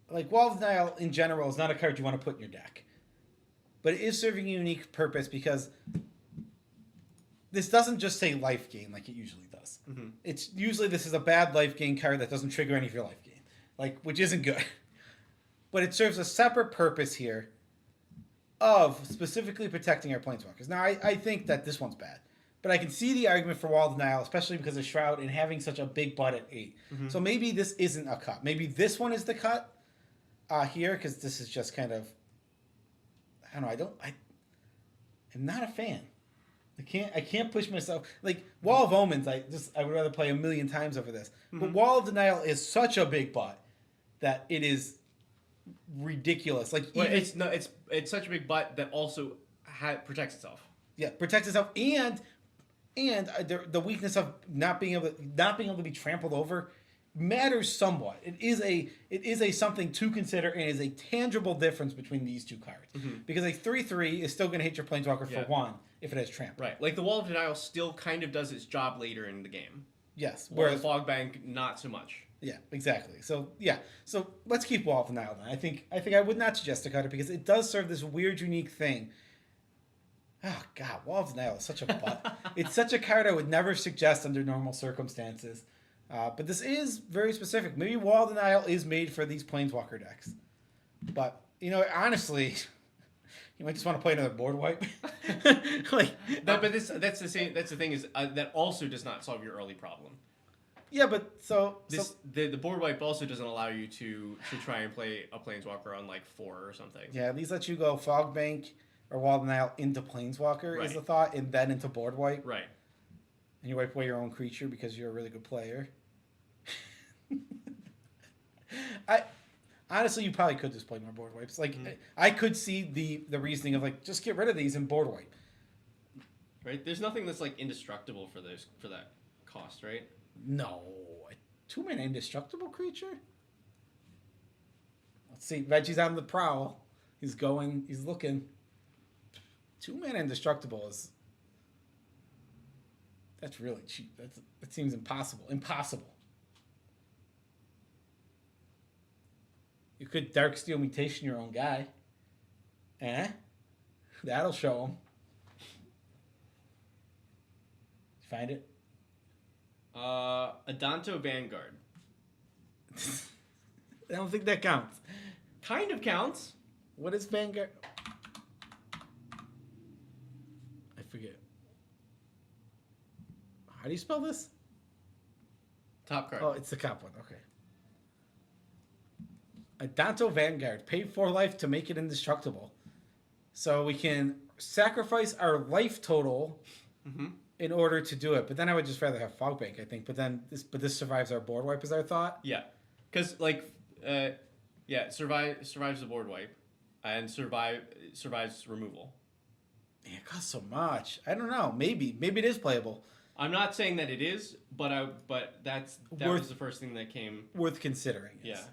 Like, Wall of Denial in general is not a card you want to put in your deck. But it is serving a unique purpose because this doesn't just say life gain like it usually does. Mm-hmm. It's usually this is a bad life gain card that doesn't trigger any of your life gain, like, which isn't good. But it serves a separate purpose here of specifically protecting our planeswalkers. Now, I think that this one's bad. But I can see the argument for Wall of Denial, especially because of Shroud and having such a big butt at 8. Mm-hmm. So maybe this isn't a cut. Maybe this one is the cut here, because this is just kind of... I don't know. I'm not a fan. I can't push myself. Like, Wall of Omens, I would rather play a million times over this. Mm-hmm. But Wall of Denial is such a big butt that it is ridiculous. Like, well, it's such a big butt that also protects itself. Yeah, protects itself, and the weakness of not being able to be trampled over matters somewhat. It is a something to consider, and is a tangible difference between these two cards. Mm-hmm. Because a 3/3 is still going to hit your planeswalker for 1 if it has trample. Right, like the Wall of Denial still kind of does its job later in the game. Yes, whereas Fog Bank not so much. Yeah, exactly. So let's keep Wall of Denial then. I think I would not suggest to cut it because it does serve this weird, unique thing. Oh, God, Wall of Denial is such a butt. It's such a card I would never suggest under normal circumstances. But this is very specific. Maybe Wall of Denial is made for these Planeswalker decks. But, honestly, you might just want to play another board wipe. But that's the thing is that also does not solve your early problem. Yeah, but the board wipe also doesn't allow you to try and play a Planeswalker on, 4 or something. Yeah, at least let you go Fog Bank or Wall of Denial into Planeswalker is the thought, and then into board wipe. Right. And you wipe away your own creature because you're a really good player. Honestly, you probably could just play more board wipes. I could see the reasoning of just get rid of these and board wipe. Right. There's nothing that's indestructible for that cost, right? No, a 2-mana indestructible creature. Let's see. Veggie's on the prowl. He's looking. 2-mana indestructible is... That's really cheap. That seems impossible. Impossible. You could Darksteel Mutation your own guy. That'll show him. Find it? Adanto Vanguard. I don't think that counts. Kind of counts. What is Vanguard? I forget. How do you spell this? Top card. Oh, it's the top one. Okay. Adanto Vanguard. Pay 4 life to make it indestructible. So we can sacrifice our life total in order to do it. But then I would just rather have Fog Bank, I think. But this survives our board wipe, is our thought? Yeah. Because, survives the board wipe and survives removal. Man, it costs so much. I don't know. Maybe it is playable. I'm not saying that it is, but that was the first thing that came. Worth considering. Yes.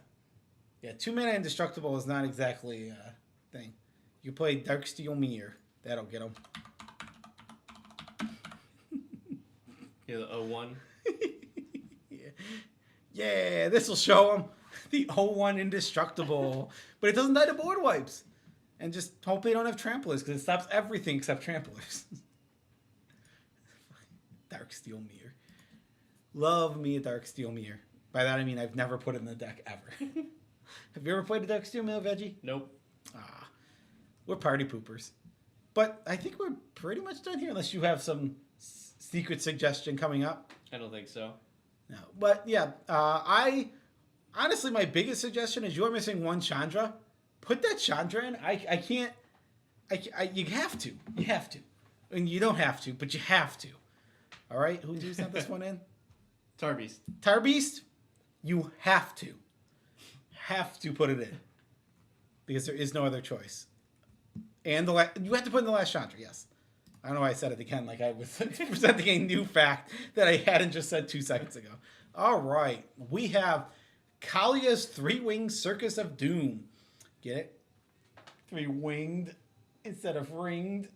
Yeah. 2-mana indestructible is not exactly a thing. You play Darksteel Mirror. That'll get him. Yeah, the 0-1. Yeah, this will show him. The 0-1 indestructible. But it doesn't die to board wipes. And just hope they don't have tramplers, because it stops everything except tramplers. Darksteel Mirror. Love me a Darksteel Mirror. By that I mean I've never put it in the deck ever. Have you ever played a Darksteel Mirror, Veggie? Nope. We're party poopers. But I think we're pretty much done here, unless you have some secret suggestion coming up. I don't think so. No. But yeah, honestly, my biggest suggestion is you're missing one Chandra. Put that Chandra in. You have to. You have to. And you don't have to, but you have to. All right? Who sent this one in? Tarbeast. Tarbeast, you have to. Have to put it in. Because there is no other choice. And you have to put in the last Chandra, yes. I don't know why I said it again like I was presenting a new fact that I hadn't just said 2 seconds ago. All right. We have Kalia's 3-winged Circus of Doom. Get it? 3-winged instead of ringed.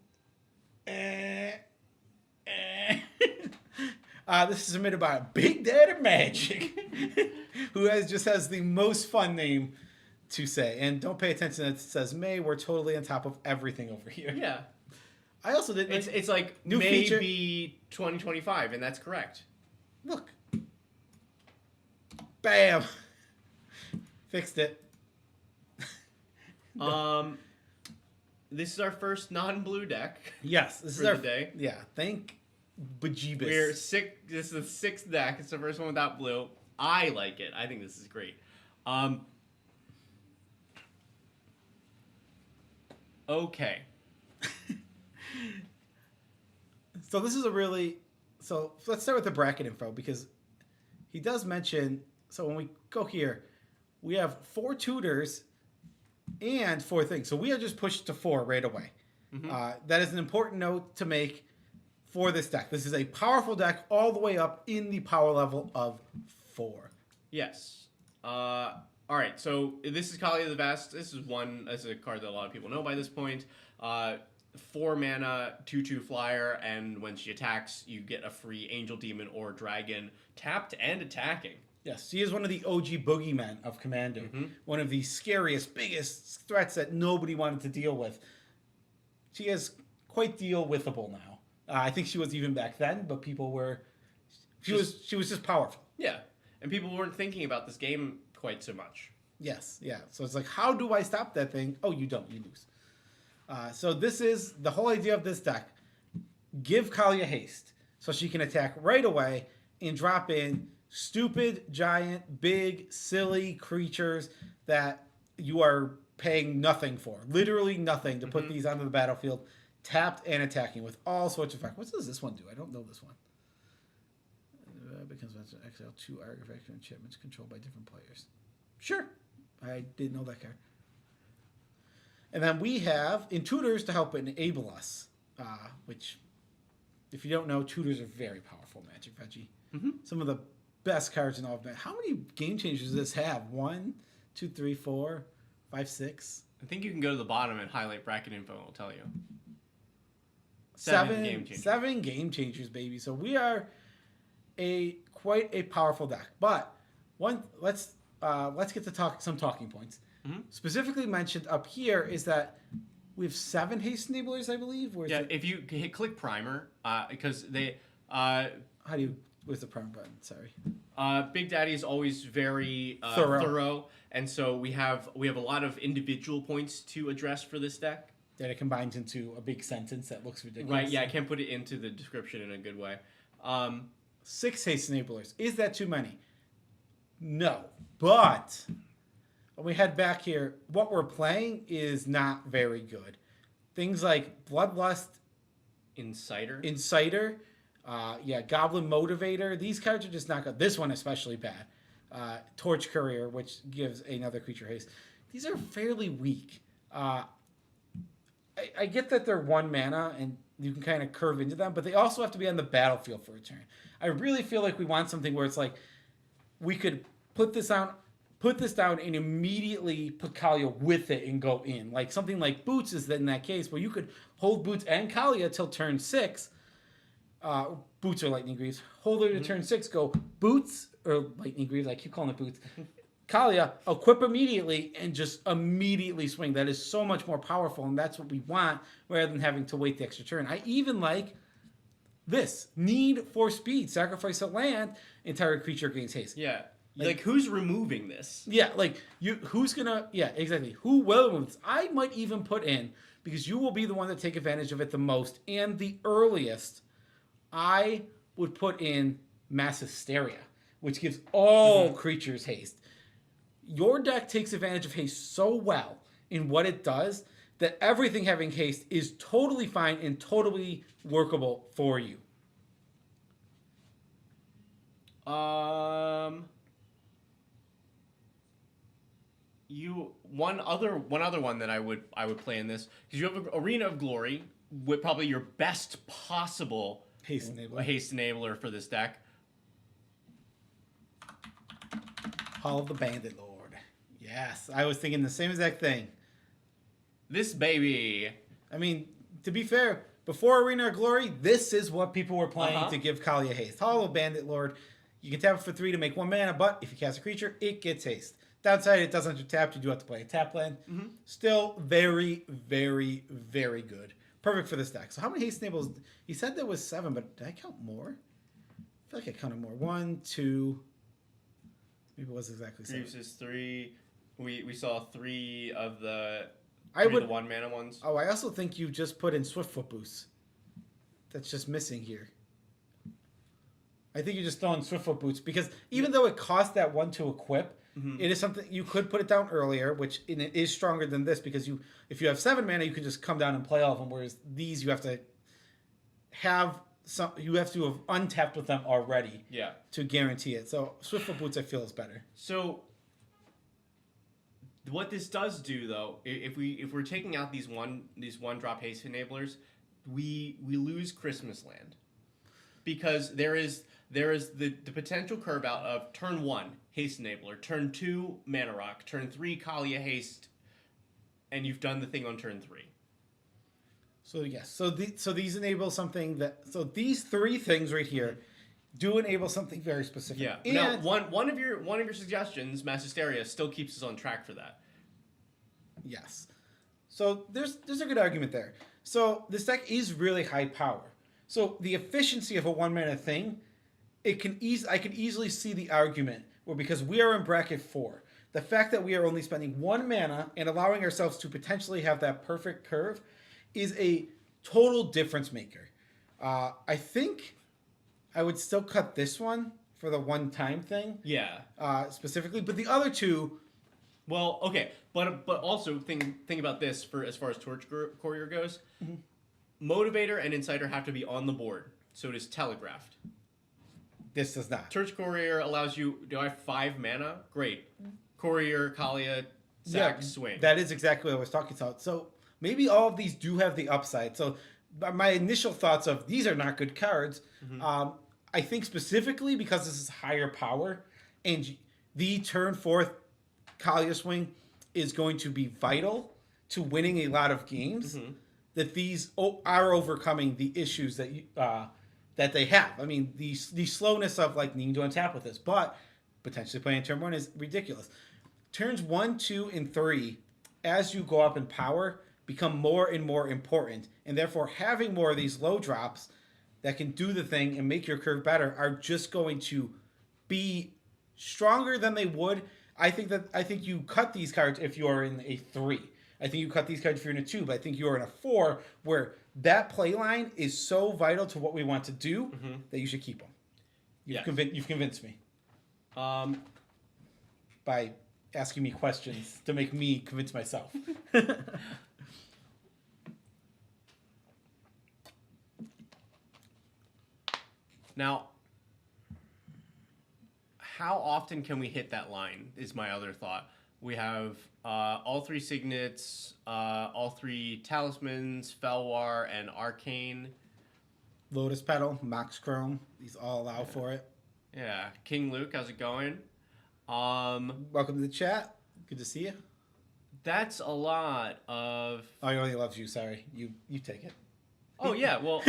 This is submitted by Big Daddy Magic. who just has the most fun name to say. And don't pay attention that it says May. We're totally on top of everything over here. Yeah. I also didn't. It's like New maybe feature. 2025, and that's correct. Look. Bam. Fixed it. This is our first non-blue deck. Yes, this for is our the day. Yeah, thank bejeebus. This is the 6th deck. It's the first one without blue. I like it. I think this is great. Okay. So this is so let's start with the bracket info because he does mention, so when we go here, we have 4 tutors and 4 things. So we are just pushed to 4 right away. That is an important note to make for this deck. This is a powerful deck all the way up in the power level of 4. Yes. All right. So this is Kalia the Vast. This is a card that a lot of people know by this point. 4 mana, 2/2 flyer, and when she attacks, you get a free Angel Demon or Dragon, tapped and attacking. Yes, she is one of the OG boogeymen of Commander. One of the scariest, biggest threats that nobody wanted to deal with. She is quite deal-withable now. I think she was even back then, but people were... She was just powerful. Yeah, and people weren't thinking about this game quite so much. Yes, yeah. So it's like, how do I stop that thing? Oh, you don't. You lose. So this is the whole idea of this deck. Give Kalia haste so she can attack right away and drop in stupid, giant, big, silly creatures that you are paying nothing for. Literally nothing to put these onto the battlefield, tapped and attacking with all sorts of effects. What does this one do? I don't know this one. Becomes exile 2 artifacts and enchantments controlled by different players. Sure. I didn't know that card. And then we have Tutors to help enable us, which, if you don't know, Tutors are very powerful Magic, Veggie. Some of the best cards in all of Magic. How many game changers does this have? 1, 2, 3, 4, 5, 6? I think you can go to the bottom and highlight bracket info, and it'll tell you. 7 game changers. 7 game changers, baby. So we are quite a powerful deck. But let's get to some talking points. Specifically mentioned up here is that we have 7 haste enablers, I believe. Yeah, if you click primer, because they... where's the primer button? Sorry. Big Daddy is always very thorough, and so we have a lot of individual points to address for this deck. That it combines into a big sentence that looks ridiculous. Right, yeah, I can't put it into the description in a good way. 6 haste enablers. Is that too many? No. But when we head back here, what we're playing is not very good. Things like Bloodlust, Inciter, Goblin Motivator. These cards are just not good. This one especially bad. Torch Courier, which gives another creature haste. These are fairly weak. I get that they're 1 mana and you can kind of curve into them, but they also have to be on the battlefield for a turn. I really feel like we want something where it's like we could put this down and immediately put Kalia with it and go in. Like something like Boots is in that case where you could hold Boots and Kalia till turn 6. Boots or Lightning Greaves. Hold her to turn 6, go Boots or Lightning Greaves. I keep calling it Boots. Kalia, equip immediately and just immediately swing. That is so much more powerful, and that's what we want rather than having to wait the extra turn. I even like this. Need for speed. Sacrifice a land. Entire creature gains haste. Yeah. Like who's removing this? Yeah, like who's gonna? Yeah, exactly. Who will remove this? I might even put in, because you will be the one that take advantage of it the most and the earliest. I would put in Mass Hysteria, which gives all creatures haste. Your deck takes advantage of haste so well in what it does that everything having haste is totally fine and totally workable for you. One other one that I would play in this, because you have an Arena of Glory with probably your best possible haste enabler for this deck. Hall of the Bandit Lord. Yes, I was thinking the same exact thing. This baby. I mean, to be fair, before Arena of Glory, this is what people were playing to give Kalia haste. Hall of Bandit Lord. You can tap it for 3 to make 1 mana, but if you cast a creature, it gets haste. Downside, it doesn't have to tap. You do have to play a tap land. Still very, very, very good. Perfect for this deck. So how many haste enables? He said there was 7, but did I count more? I feel like I counted more. 1, 2. Maybe it was exactly 7. Greaves is 3. We saw 3 of the the 1 mana ones. Oh, I also think you just put in Swiftfoot Boost. That's just missing here. I think you're just throwing Swiftfoot Boots because even though it costs that 1 to equip, it is something you could put it down earlier, which it is stronger than this because if you have 7 mana, you can just come down and play all of them. Whereas these, you have to have untapped with them already. Yeah. To guarantee it. So Swiftfoot Boots, I feel, is better. So what this does do, though, if we're taking out these one drop haste enablers, we lose Christmas Land because there is the potential curve out of turn 1 haste enabler, turn 2 mana rock, turn 3 Kalia haste, and you've done the thing on turn 3. So yes, so these enable something so these 3 things right here do enable something very specific. Yeah. And now one of your suggestions, Mass Hysteria, still keeps us on track for that. Yes. So there's a good argument there. So this deck is really high power. So the efficiency of a 1 mana thing, I can easily see the argument where because we are in bracket 4, the fact that we are only spending 1 mana and allowing ourselves to potentially have that perfect curve is a total difference maker. I think I would still cut this one for the one-time thing. Yeah. Specifically, but the other 2. Well, okay, but also think about this for as far as Torch Courier goes. Motivator and Inciter have to be on the board. So does Telegraphed. This does not. Torch Courier allows you. Do I have 5 mana? Great. Courier, Kalia, Sack, Swing. That is exactly what I was talking about. So maybe all of these do have the upside. So my initial thoughts of these are not good cards. I think specifically because this is higher power and the turn 4th Kalia Swing is going to be vital to winning a lot of games. That these are overcoming the issues that they have. I mean, the slowness of like needing to untap with this, but potentially playing turn 1 is ridiculous. Turns 1, 2, and 3, as you go up in power, become more and more important, and therefore having more of these low drops that can do the thing and make your curve better are just going to be stronger than they would. I think you cut these cards if you are in a 3. I think you cut these cards if you're in a 2, but I think you're in a 4 where that play line is so vital to what we want to do that you should keep them. You've convinced me. By asking me questions to make me convince myself. Now, how often can we hit that line is my other thought. We have all 3 signets, all 3 talismans, Felwar, and Arcane. Lotus Petal, Mox Chrome, these all allow for it. Yeah. King Luke, how's it going? Welcome to the chat. Good to see you. That's a lot of... Oh, he only loves you, sorry. You take it. Oh, yeah, well...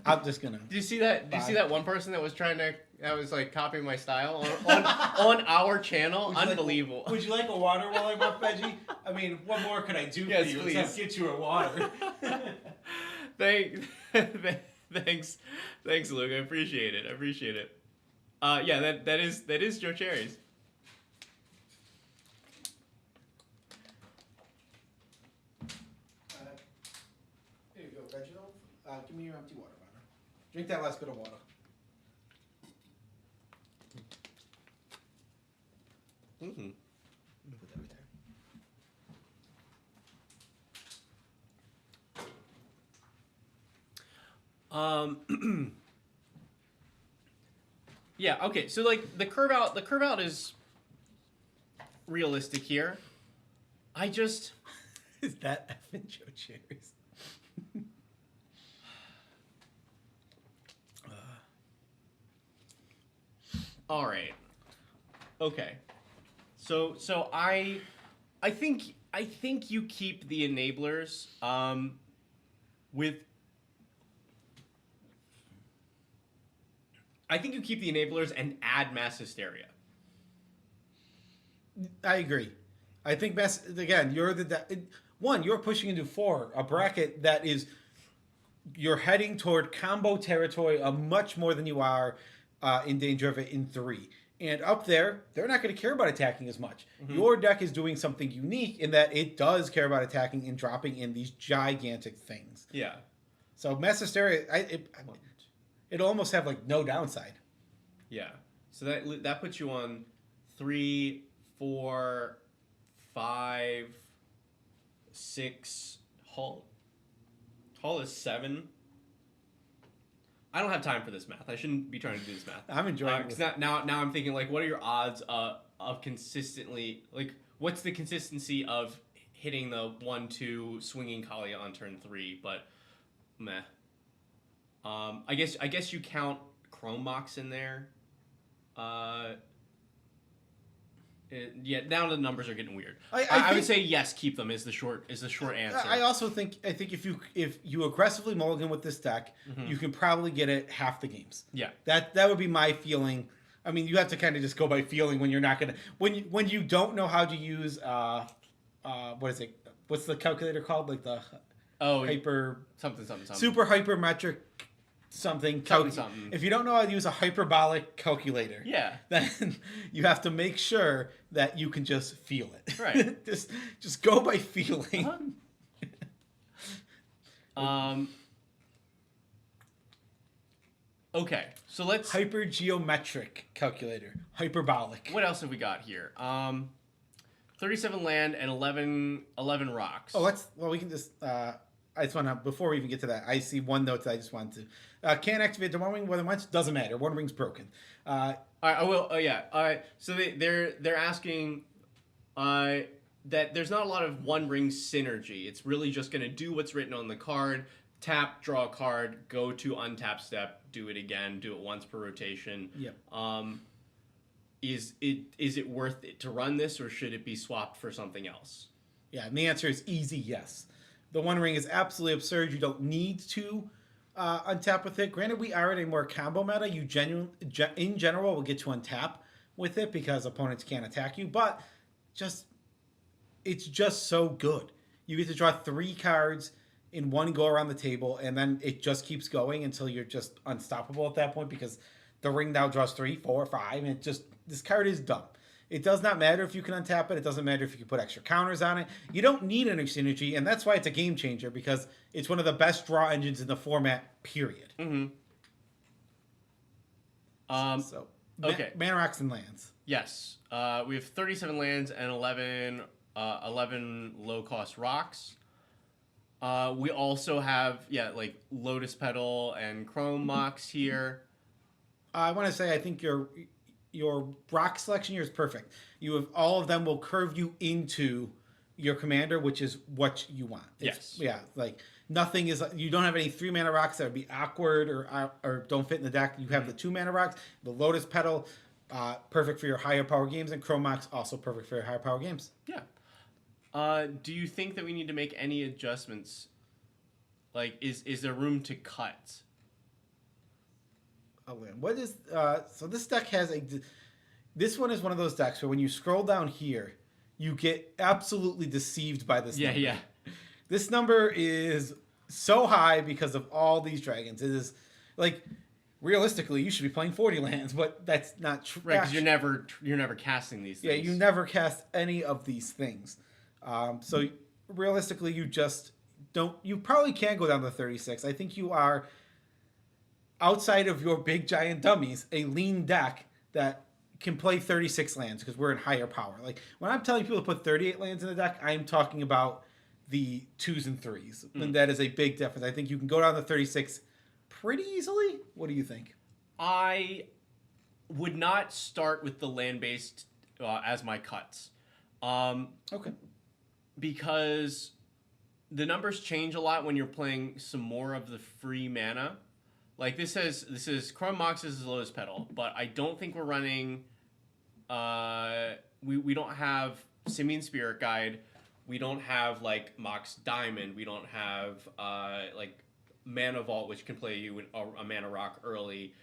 I'm just gonna... Did you see that? Did you see that one person that was like copying my style on our channel? Unbelievable. Would you like a water while I'm up, Veggie? I mean, what more could I do Yes, for you please. except get you a water? Thanks, Luke. I appreciate it. Yeah, that is Joe Cherry's. Here you go, Reginald. Give me your empty water bottle. Drink that last bit of water. Mm-hmm. Let me put that right there. Yeah. Okay. So like the curve out is realistic here. I just Is that effing Joe Cherry's? all right. Okay. So I think you keep the enablers with I think you keep the enablers and add mass hysteria. I agree. I think again, you're pushing into 4, a bracket that is you're heading toward combo territory much more than you are in danger of it in 3. And up there, they're not going to care about attacking as much. Mm-hmm. Your deck is doing something unique in that it does care about attacking and dropping in these gigantic things. Yeah. So Mass Hysteria, it'll almost have like no downside. Yeah. So that puts you on 3, 4, 5, 6. Hull is 7. I don't have time for this math. I shouldn't be trying to do this math. I'm enjoying it. Now I'm thinking, like, what are your odds of consistently, like, what's the consistency of hitting the 1-2 swinging Kalia on turn 3? But meh. I guess you count Chrome Mox in there. Now the numbers are getting weird. I would say yes, keep them is the short answer. I also think if you aggressively mulligan with this deck, mm-hmm. you can probably get it half the games. Yeah, that would be my feeling. I mean, you have to kind of just go by feeling when you're not gonna when you don't know how to use what is it? What's the calculator called? Like the hyper something super hypermetric. Something. If you don't know how to use a hyperbolic calculator, then you have to make sure that you can just feel it. Right. just go by feeling. Okay, so let's hypergeometric calculator, hyperbolic. What else have we got here? 37 land and 11 rocks. Oh, we can just. I just want to, before we even get to that, I see one note that I just wanted to. Can't activate the One Ring more than once. Doesn't matter. One Ring's broken. I will. Oh yeah. All right. So they're asking that there's not a lot of One Ring synergy. It's really just going to do what's written on the card. Tap, draw a card, go to untap step, do it again, do it once per rotation. Yep. Is it worth it to run this, or should it be swapped for something else? Yeah, and the answer is easy yes. The One Ring is absolutely absurd. You don't need to untap with it. Granted, we are in a more combo meta. You in general will get to untap with it because opponents can't attack you. But it's just so good. You get to draw 3 cards in one go around the table, and then it just keeps going until you're just unstoppable at that point because the ring now draws 3, 4, 5, and this card is dumb. It does not matter if you can untap it. It doesn't matter if you can put extra counters on it. You don't need any synergy, and that's why it's a game changer, because it's one of the best draw engines in the format, period. Mm-hmm. Okay. Mana rocks and lands. Yes. We have 37 lands and 11 low-cost rocks. We also have, like Lotus Petal and Chrome Mox here. I want to say I think your rock selection here is perfect. You have all of them will curve you into your commander, which is what you want. Yes. Yeah, like nothing is. You don't have any 3 mana rocks that would be awkward or don't fit in the deck. You have the 2 mana rocks, the Lotus Petal, perfect for your higher power games, and Chrome Mox also perfect for your higher power games. Yeah. Do you think that we need to make any adjustments? Like, is there room to cut? What is so this deck has this one is one of those decks where when you scroll down here you get absolutely deceived by this number. Yeah. This number is so high because of all these dragons. It is like realistically you should be playing 40 lands, but that's not true. Right, because you're never casting these things. Yeah, you never cast any of these things. So realistically you probably can't go down to 36. I think you are, outside of your big giant dummies, a lean deck that can play 36 lands because we're in higher power. Like when I'm telling people to put 38 lands in the deck, I'm talking about the 2s and 3s. And that is a big difference. I think you can go down to 36 pretty easily. What do you think? I would not start with the land-based as my cuts. Okay. Because the numbers change a lot when you're playing some more of the free mana. Like this is Chrome Mox's Lotus Petal, but I don't think we're running. We don't have Simian Spirit Guide. We don't have like Mox Diamond. We don't have like Mana Vault, which can play you a Mana Rock early.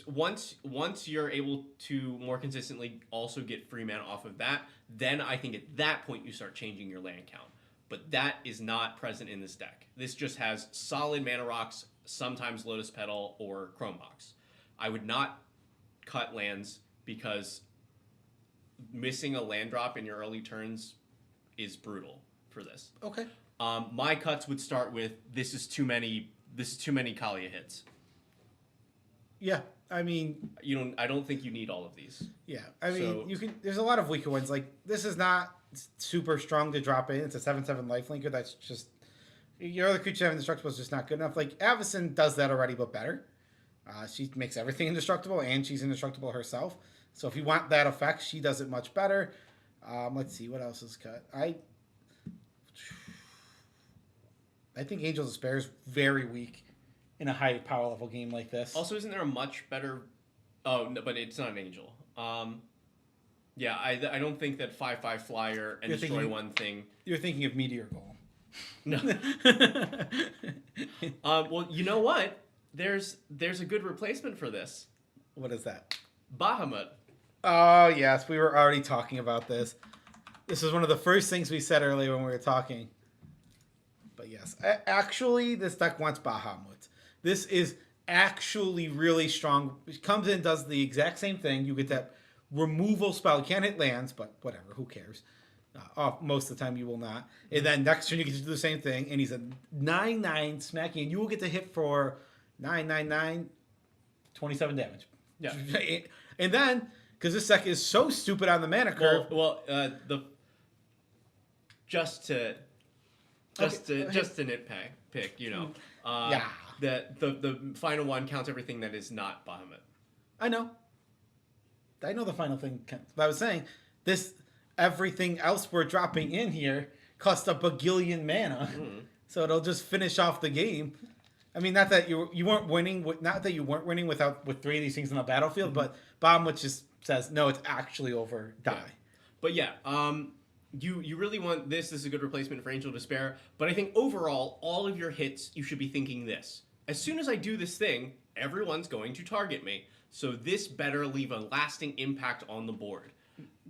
Once you're able to more consistently also get free mana off of that, then I think at that point you start changing your land count. But that is not present in this deck. This just has solid Mana Rocks, sometimes Lotus Petal or Chrome Box. I would not cut lands because missing a land drop in your early turns is brutal for this. Okay. My cuts would start with this is too many Kalia hits. Yeah, I mean, I don't think you need all of these. Yeah, I mean, you can. There's a lot of weaker ones. Like this is not super strong to drop in. It's a 7/7 lifelinker. That's just your other creature having indestructible is just not good enough. Like Avacyn does that already, but better. She makes everything indestructible, and she's indestructible herself. So if you want that effect, she does it much better. Let's see what else is cut. I think Angel of Despair is very weak in a high power level game like this. Also, isn't there a much better? Oh, no, but it's not an Angel. Yeah, I don't think that 5/5 flyer and destroy one thing. You're thinking of Meteor Golem. No. Well, you know what? There's a good replacement for this. What is that? Bahamut. Oh yes, we were already talking about this. This was one of the first things we said earlier when we were talking. But yes, actually, this deck wants Bahamut. This is actually really strong. It comes in, does the exact same thing. You get that removal spell. You can't hit lands, but whatever, who cares? Most of the time you will not. And then next turn you get to do the same thing. And he's a 9/9 smacking, and you will get to hit for 9/9/9, 27 damage. Yeah. And then, because this deck is so stupid on the mana curve. Just to nitpick, Yeah. The final one counts everything that is not Bahamut. I know the final thing counts. But I was saying, everything else we're dropping in here costs a bagillion mana. So it'll just finish off the game. I mean, not that you weren't winning with three of these things on the battlefield, but Bahamut just says, no, it's actually over, die. Yeah. But yeah, you really want this. This is a good replacement for Angel of Despair. But I think overall, all of your hits, you should be thinking this. As soon as I do this thing, everyone's going to target me. So this better leave a lasting impact on the board.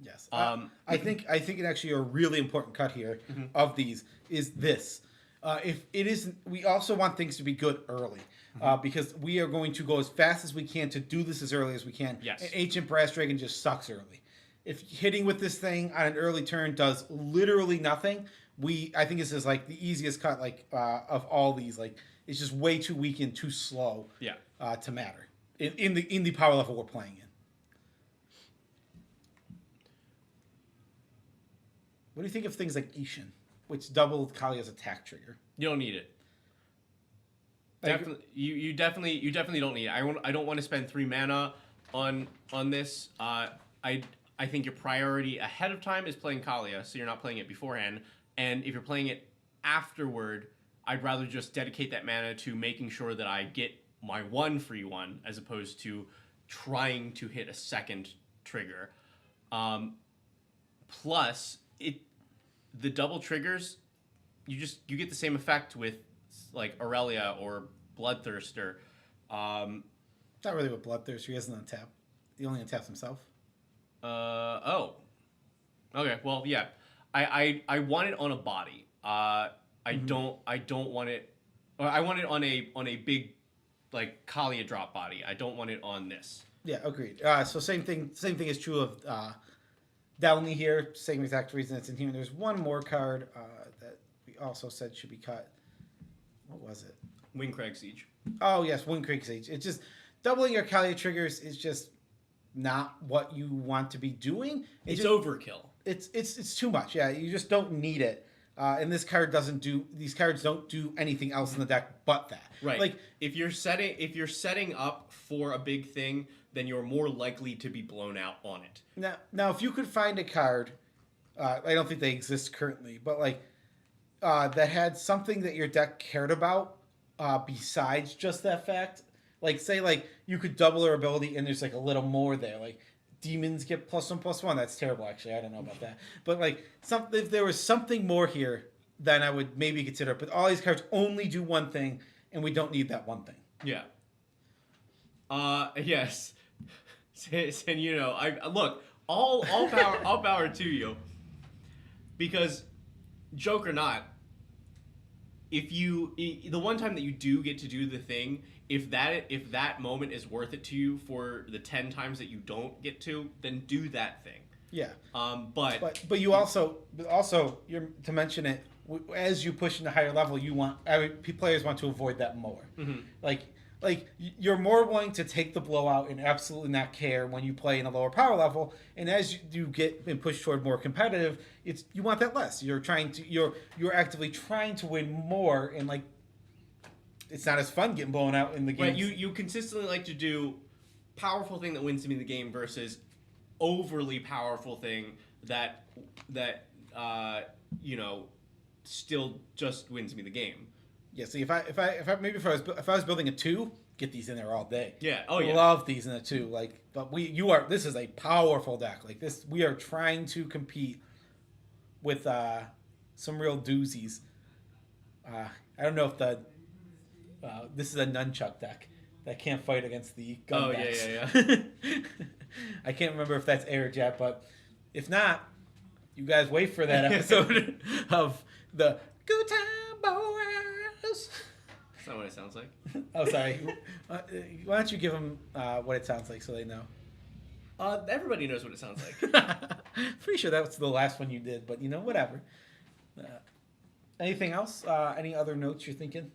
Yes. I think it actually a really important cut here of these is this. If it isn't, we also want things to be good early because we are going to go as fast as we can to do this as early as we can. Yes. And Ancient Brass Dragon just sucks early. If hitting with this thing on an early turn does literally nothing, I think this is like the easiest cut of all these. Like it's just way too weak and too slow. Yeah. To matter in the power level we're playing in. What do you think of things like Ishin, which doubled Kalia's attack trigger? You don't need it. Definitely, you definitely don't need it. I don't want to spend 3 mana on this. I think your priority ahead of time is playing Kalia, so you're not playing it beforehand. And if you're playing it afterward, I'd rather just dedicate that mana to making sure that I get my one free one, as opposed to trying to hit a second trigger. Plus, the double triggers, you get the same effect with like Aurelia or Bloodthirster. Not really with Bloodthirster. He doesn't untap. He only untaps himself. Oh. Okay. Well, yeah. I want it on a body. I don't want it. I want it on a big, like Kalia drop body. I don't want it on this. Yeah, agreed. So same thing is true of Downy here. Same exact reason it's in here. And there's one more card that we also said should be cut. What was it? Windcrag Siege. Oh yes, Windcrag Siege. It's just doubling your Kalia triggers is just not what you want to be doing. It's overkill. It's too much. Yeah, you just don't need it. And this card these cards don't do anything else in the deck but that. Right. Like if you're setting up for a big thing, then you're more likely to be blown out on it. Now if you could find a card, I don't think they exist currently, but like that had something that your deck cared about besides just that fact. Like say like you could double her ability and there's like a little more there. Like demons get +1/+1. That's terrible actually. I don't know about that. But like if there was something more here, then I would maybe consider it. But all these cards only do one thing, and we don't need that one thing. Yeah. Yes. And you know, I look, all power to you. Because, joke or not, the one time that you do get to do the thing, if that moment is worth it to you for the 10 times that you don't get to, then do that thing. Yeah. But you also you're to mention it as you push into higher level. Players want to avoid that more. Mm-hmm. Like you're more willing to take the blowout and absolutely not care when you play in a lower power level. And as you get and push toward more competitive, you want that less. You're actively trying to win more, and like it's not as fun getting blown out in the game. Right, you consistently like to do powerful thing that wins me the game versus overly powerful thing that still just wins me the game. Yeah, see, if I was building a 2, get these in there all day. Yeah, oh yeah. Love these in a 2. Like, but this is a powerful deck. Like this, we are trying to compete with some real doozies. I don't know if this is a nunchuck deck that can't fight against the gun decks. Yeah. I can't remember if that's aired yet, but if not, you guys wait for that episode of the Good Time Boys. That's not what it sounds like. Oh, sorry. Why don't you give them what it sounds like so they know? Everybody knows what it sounds like. Pretty sure that was the last one you did, but whatever. Anything else? Any other notes you're thinking?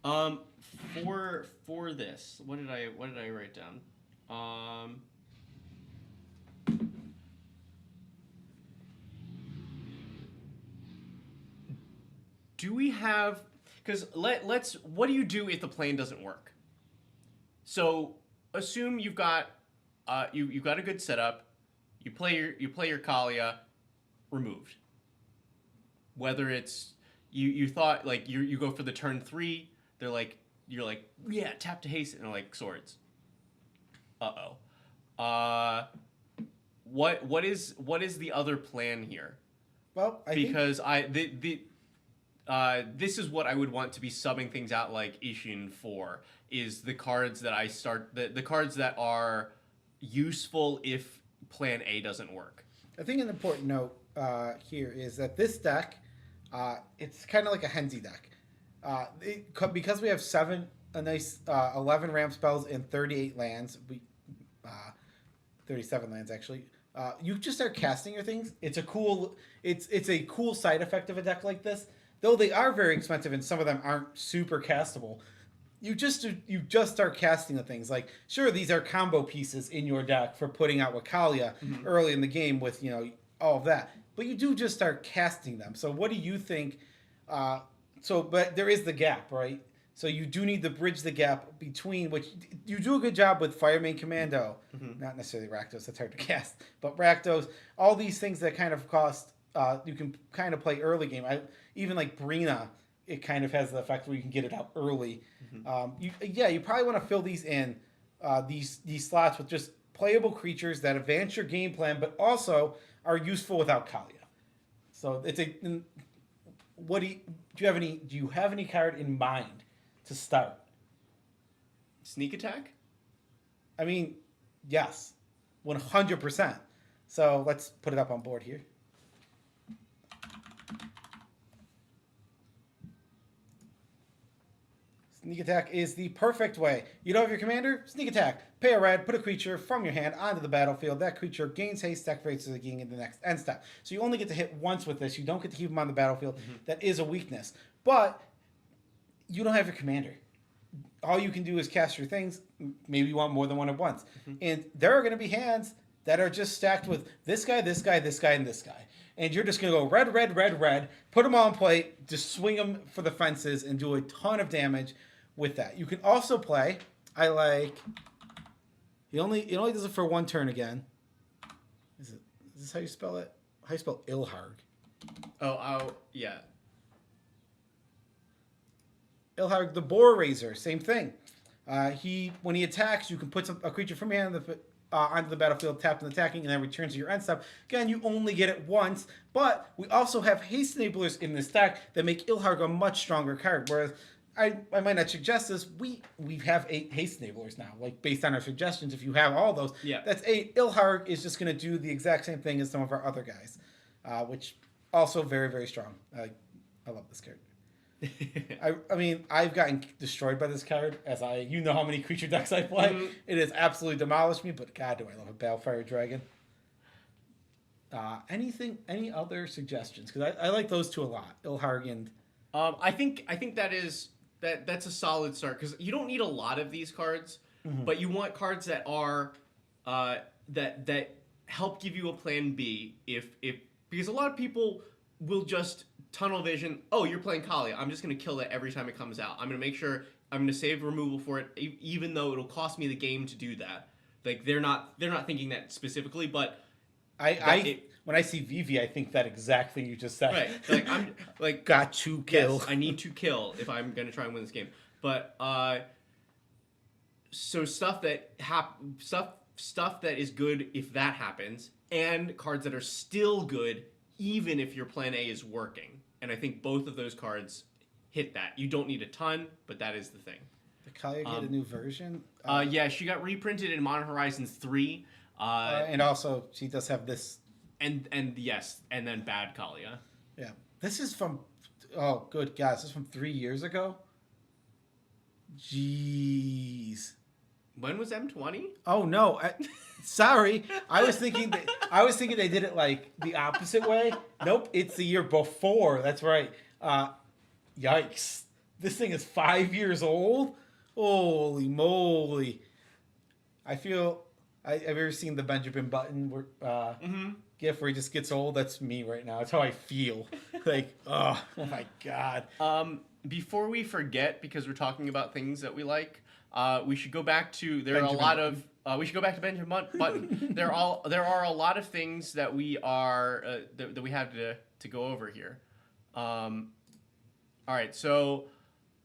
For this, what did I write down? Do we have? Because let's. What do you do if the plan doesn't work? So assume you've got you've got a good setup. You play your Kalia, removed. Whether it's you thought like you go for the turn 3, you're like yeah, tap to haste, and they're like swords. What is the other plan here? Well, because this is what I would want to be subbing things out like Ishin for, is the cards that I start the cards that are useful if plan A doesn't work. I think an important note here is that this deck, it's kind of like a Henzi deck. Because we have 11 ramp spells and 38 lands, 37 lands actually. You just start casting your things. It's a cool side effect of a deck like this. Though they are very expensive and some of them aren't super castable, you just start casting the things. Like, sure, these are combo pieces in your deck for putting out Wakalia early in the game with all of that, but you do just start casting them. So what do you think? But there is the gap, right? So you do need to bridge the gap between, which you do a good job with Fireman Commando, not necessarily Rakdos, that's hard to cast, but Rakdos, all these things that kind of cost, you can kind of play early game. Even like Brina, it kind of has the effect where you can get it out early. You probably want to fill these in, these slots with just playable creatures that advance your game plan, but also are useful without Kalia. So it's do you have any card in mind to start? Sneak attack? I mean, yes, 100%. So let's put it up on board here. Sneak attack is the perfect way. You don't have your commander? Sneak attack. Pay a red, put a creature from your hand onto the battlefield. That creature gains haste, stack rates again in the next end step. So you only get to hit once with this. You don't get to keep them on the battlefield. That is a weakness. But you don't have your commander. All you can do is cast your things. Maybe you want more than one at once. And there are going to be hands that are just stacked with this guy, this guy, this guy, and this guy. And you're just going to go red, red, red, red, put them all in play, just swing them for the fences and do a ton of damage with that. You can also play, it only does it for one turn again. Is this how you spell it? How you spell Ilharg? Oh, yeah. Ilharg the Boar Raiser, same thing. When he attacks, you can put a creature from your hand onto the battlefield, tapped and attacking, and then returns to your end step. Again, you only get it once, but we also have haste enablers in this deck that make Ilharg a much stronger card. Whereas I might not suggest this, we have 8 haste enablers now, like based on our suggestions. If you have all those, that's 8. Ilharg is just going to do the exact same thing as some of our other guys, which also very, very strong. I love this card. I mean, I've gotten destroyed by this card as you know how many creature decks I play. Mm-hmm. It has absolutely demolished me, but God, do I love a Balefire Dragon. Any other suggestions? Because I like those two a lot, Ilharg and. I think that's a solid start because you don't need a lot of these cards, but you want cards that are that help give you a plan B if because a lot of people will just tunnel vision. Oh, you're playing Kali. I'm just going to kill it every time it comes out. I'm going to make sure I'm going to save removal for it, even though it'll cost me the game to do that. Like they're not thinking that specifically, but when I see Vivi, I think that exact thing you just said. Right. Like I'm like got to kill. Yes, I need to kill if I'm going to try and win this game. But so stuff that is good if that happens, and cards that are still good even if your plan A is working. And I think both of those cards hit that. You don't need a ton, but that is the thing. Did Kalia get a new version? Yeah, she got reprinted in Modern Horizons 3. And also, she does have this. And yes, and then Bad Kalia. Yeah. This is from. Oh, good God. This is from 3 years ago? Jeez. When was M20? Oh, no. Sorry. I was thinking they did it like the opposite way. Nope. It's the year before. That's right. Yikes. This thing is 5 years old? Holy moly. I feel... I've ever seen the Benjamin Button gif where he just gets old? That's me right now. That's how I feel. Like, oh my God. Before we forget, because we're talking about things that we like, we should go back to... we should go back to Benjamin Button. There are a lot of things that we are... that we have to go over here. All right, so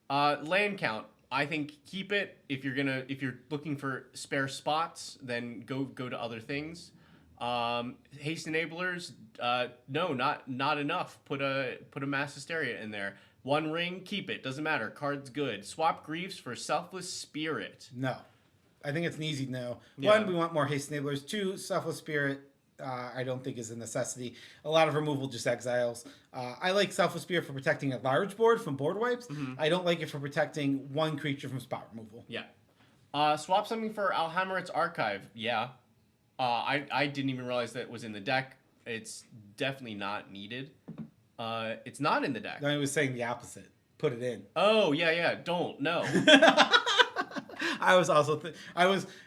land count. I think keep it. If you're looking for spare spots, then go to other things. Haste enablers, no, not enough. Put a mass hysteria in there. One ring, keep it. Doesn't matter. Card's good. Swap Griefs for Selfless Spirit. No, I think it's an easy no. Yeah. 1, we want more haste enablers. 2, Selfless Spirit. I don't think is a necessity. A lot of removal just exiles. I like Selfless Spirit for protecting a large board from board wipes. Mm-hmm. I don't like it for protecting one creature from spot removal. Yeah. Swap something for Alhammaret's Archive. Yeah. I didn't even realize that was in the deck. It's definitely not needed. It's not in the deck. No, I was saying the opposite. Put it in. Oh, yeah. Don't. No. I was also...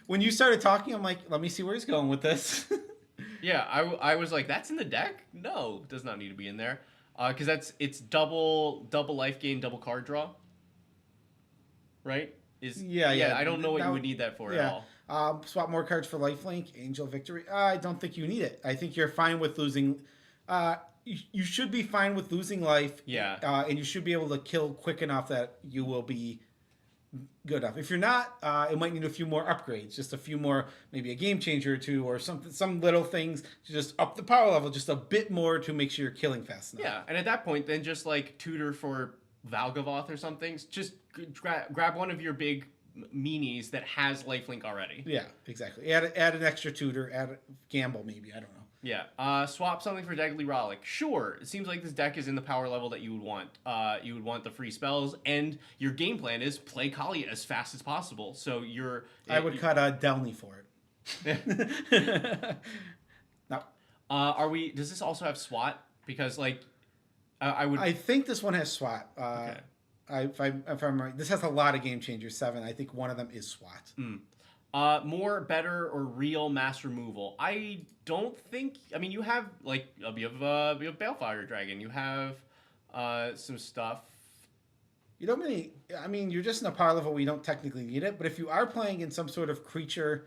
when you started talking, I'm like, let me see where he's going with this. Yeah, I was like, that's in the deck? No, it does not need to be in there. Because it's double life gain, double card draw. Right? Yeah. I don't know what you would need that for at all. Swap more cards for lifelink, Angel Victory. I don't think you need it. I think you're fine with losing... you should be fine with losing life. Yeah. And you should be able to kill quick enough that you will be... good enough. If you're not, it might need a few more upgrades, just a few more, maybe a game changer or two, or some little things to just up the power level just a bit more to make sure you're killing fast enough. Yeah, and at that point, then just like tutor for Valgavoth or something. Just grab one of your big meanies that has lifelink already. Yeah, exactly. Add an extra tutor, add a gamble maybe. I don't know. Yeah. Swap something for Deadly Relic. Sure. It seems like this deck is in the power level that you would want. You would want the free spells, and your game plan is play Kali as fast as possible. So I would cut Delny for it. No. Does this also have SWAT? Because I think this one has SWAT. Okay. If I'm right, this has a lot of game changers. 7. I think one of them is SWAT. More, better, or real mass removal. I don't think. I mean, you have you have Balefire Dragon. You have some stuff. You don't really. I mean, you're just in a power level where you don't technically need it. But if you are playing in some sort of creature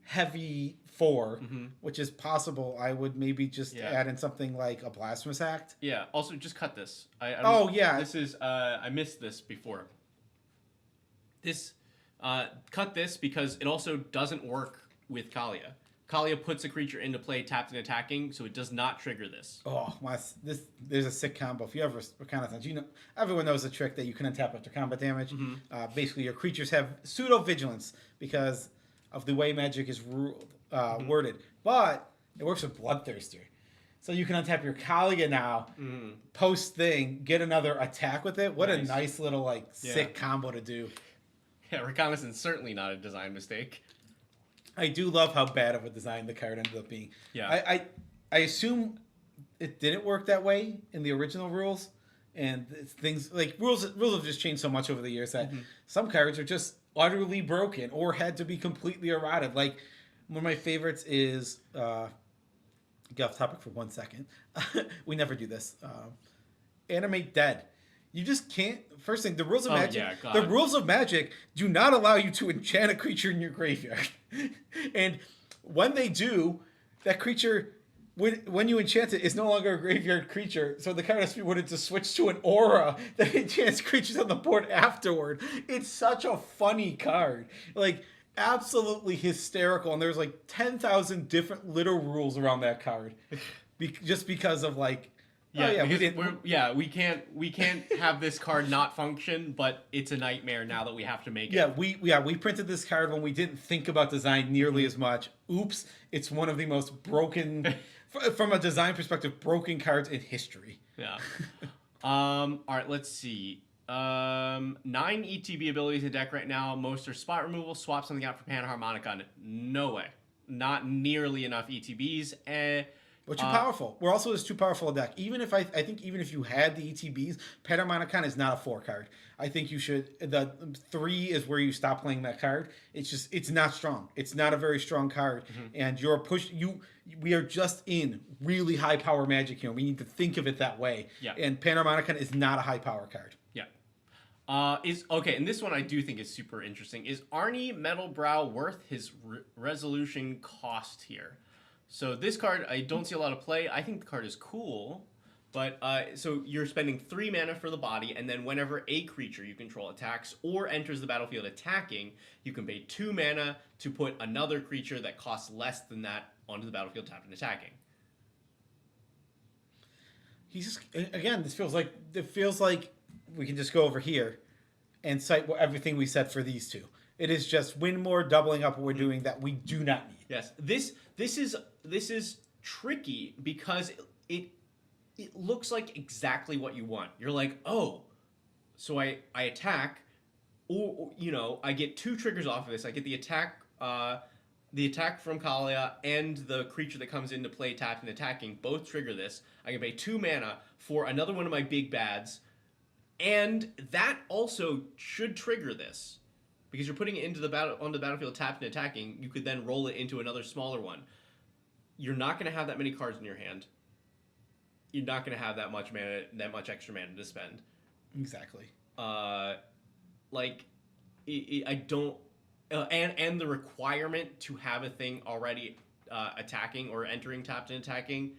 heavy 4, which is possible, I would maybe just add in something like a Blasphemous Act. Yeah. Also, just cut this. This is. I missed this before. Cut this because it also doesn't work with Kalia. Kalia puts a creature into play tapped and attacking, so it does not trigger this. Oh, there's a sick combo. If you ever reconnaissance, everyone knows the trick that you can untap after combat damage. Basically, your creatures have pseudo vigilance because of the way Magic is worded, but it works with Bloodthirster. So you can untap your Kalia now, post thing, get another attack with it. What a nice little sick combo to do. Yeah, Reconnaissance certainly not a design mistake. I do love how bad of a design the card ended up being. Yeah. I assume it didn't work that way in the original rules, and things like rules have just changed so much over the years that some cards are just utterly broken or had to be completely eroded. Like one of my favorites is get off topic for 1 second. We never do this. Animate Dead. You just can't. First thing, the rules of Magic. Yeah, the rules of Magic do not allow you to enchant a creature in your graveyard, and when they do, that creature, when you enchant it, is no longer a graveyard creature. So the card has to be wanted to switch to an aura that enchants creatures on the board afterward. It's such a funny card, like absolutely hysterical. And there's like 10,000 different little rules around that card, just because of like. Yeah, we can't have this card not function, but it's a nightmare now that we have to make it. We printed this card when we didn't think about design nearly as much. Oops, it's one of the most broken, from a design perspective, broken cards in history. Yeah. All right, let's see. 9 ETB abilities in deck right now. Most are spot removal, swap something out for Panharmonica. No way. Not nearly enough ETBs. But too powerful. We're also just too powerful a deck. Even if I think even if you had the ETBs, Panharmonica is not a 4 card. I think you should. The 3 is where you stop playing that card. It's not strong. It's not a very strong card, and you're we are just in really high power Magic here. We need to think of it that way. Yeah. And Panharmonica is not a high power card. Yeah. And this one I do think is super interesting. Is Arnie Metalbrow worth his resolution cost here? So this card, I don't see a lot of play. I think the card is cool, but so you're spending 3 mana for the body, and then whenever a creature you control attacks or enters the battlefield attacking, you can pay 2 mana to put another creature that costs less than that onto the battlefield tapped and attacking. This feels like we can just go over here and cite everything we said for these two. It is just win more, doubling up what we're doing that we do not need. Yes, this is tricky because it looks like exactly what you want. You're like, oh, so I attack, or I get 2 triggers off of this. I get the attack from Kalia and the creature that comes into play tapped and attacking. Both trigger this. I can pay 2 mana for another one of my big bads, and that also should trigger this. Because you're putting it into on the battlefield tapped and attacking, you could then roll it into another smaller one. You're not going to have that many cards in your hand. You're not going to have that much mana, that much extra mana to spend. Exactly. I don't, and the requirement to have a thing already attacking or entering tapped and attacking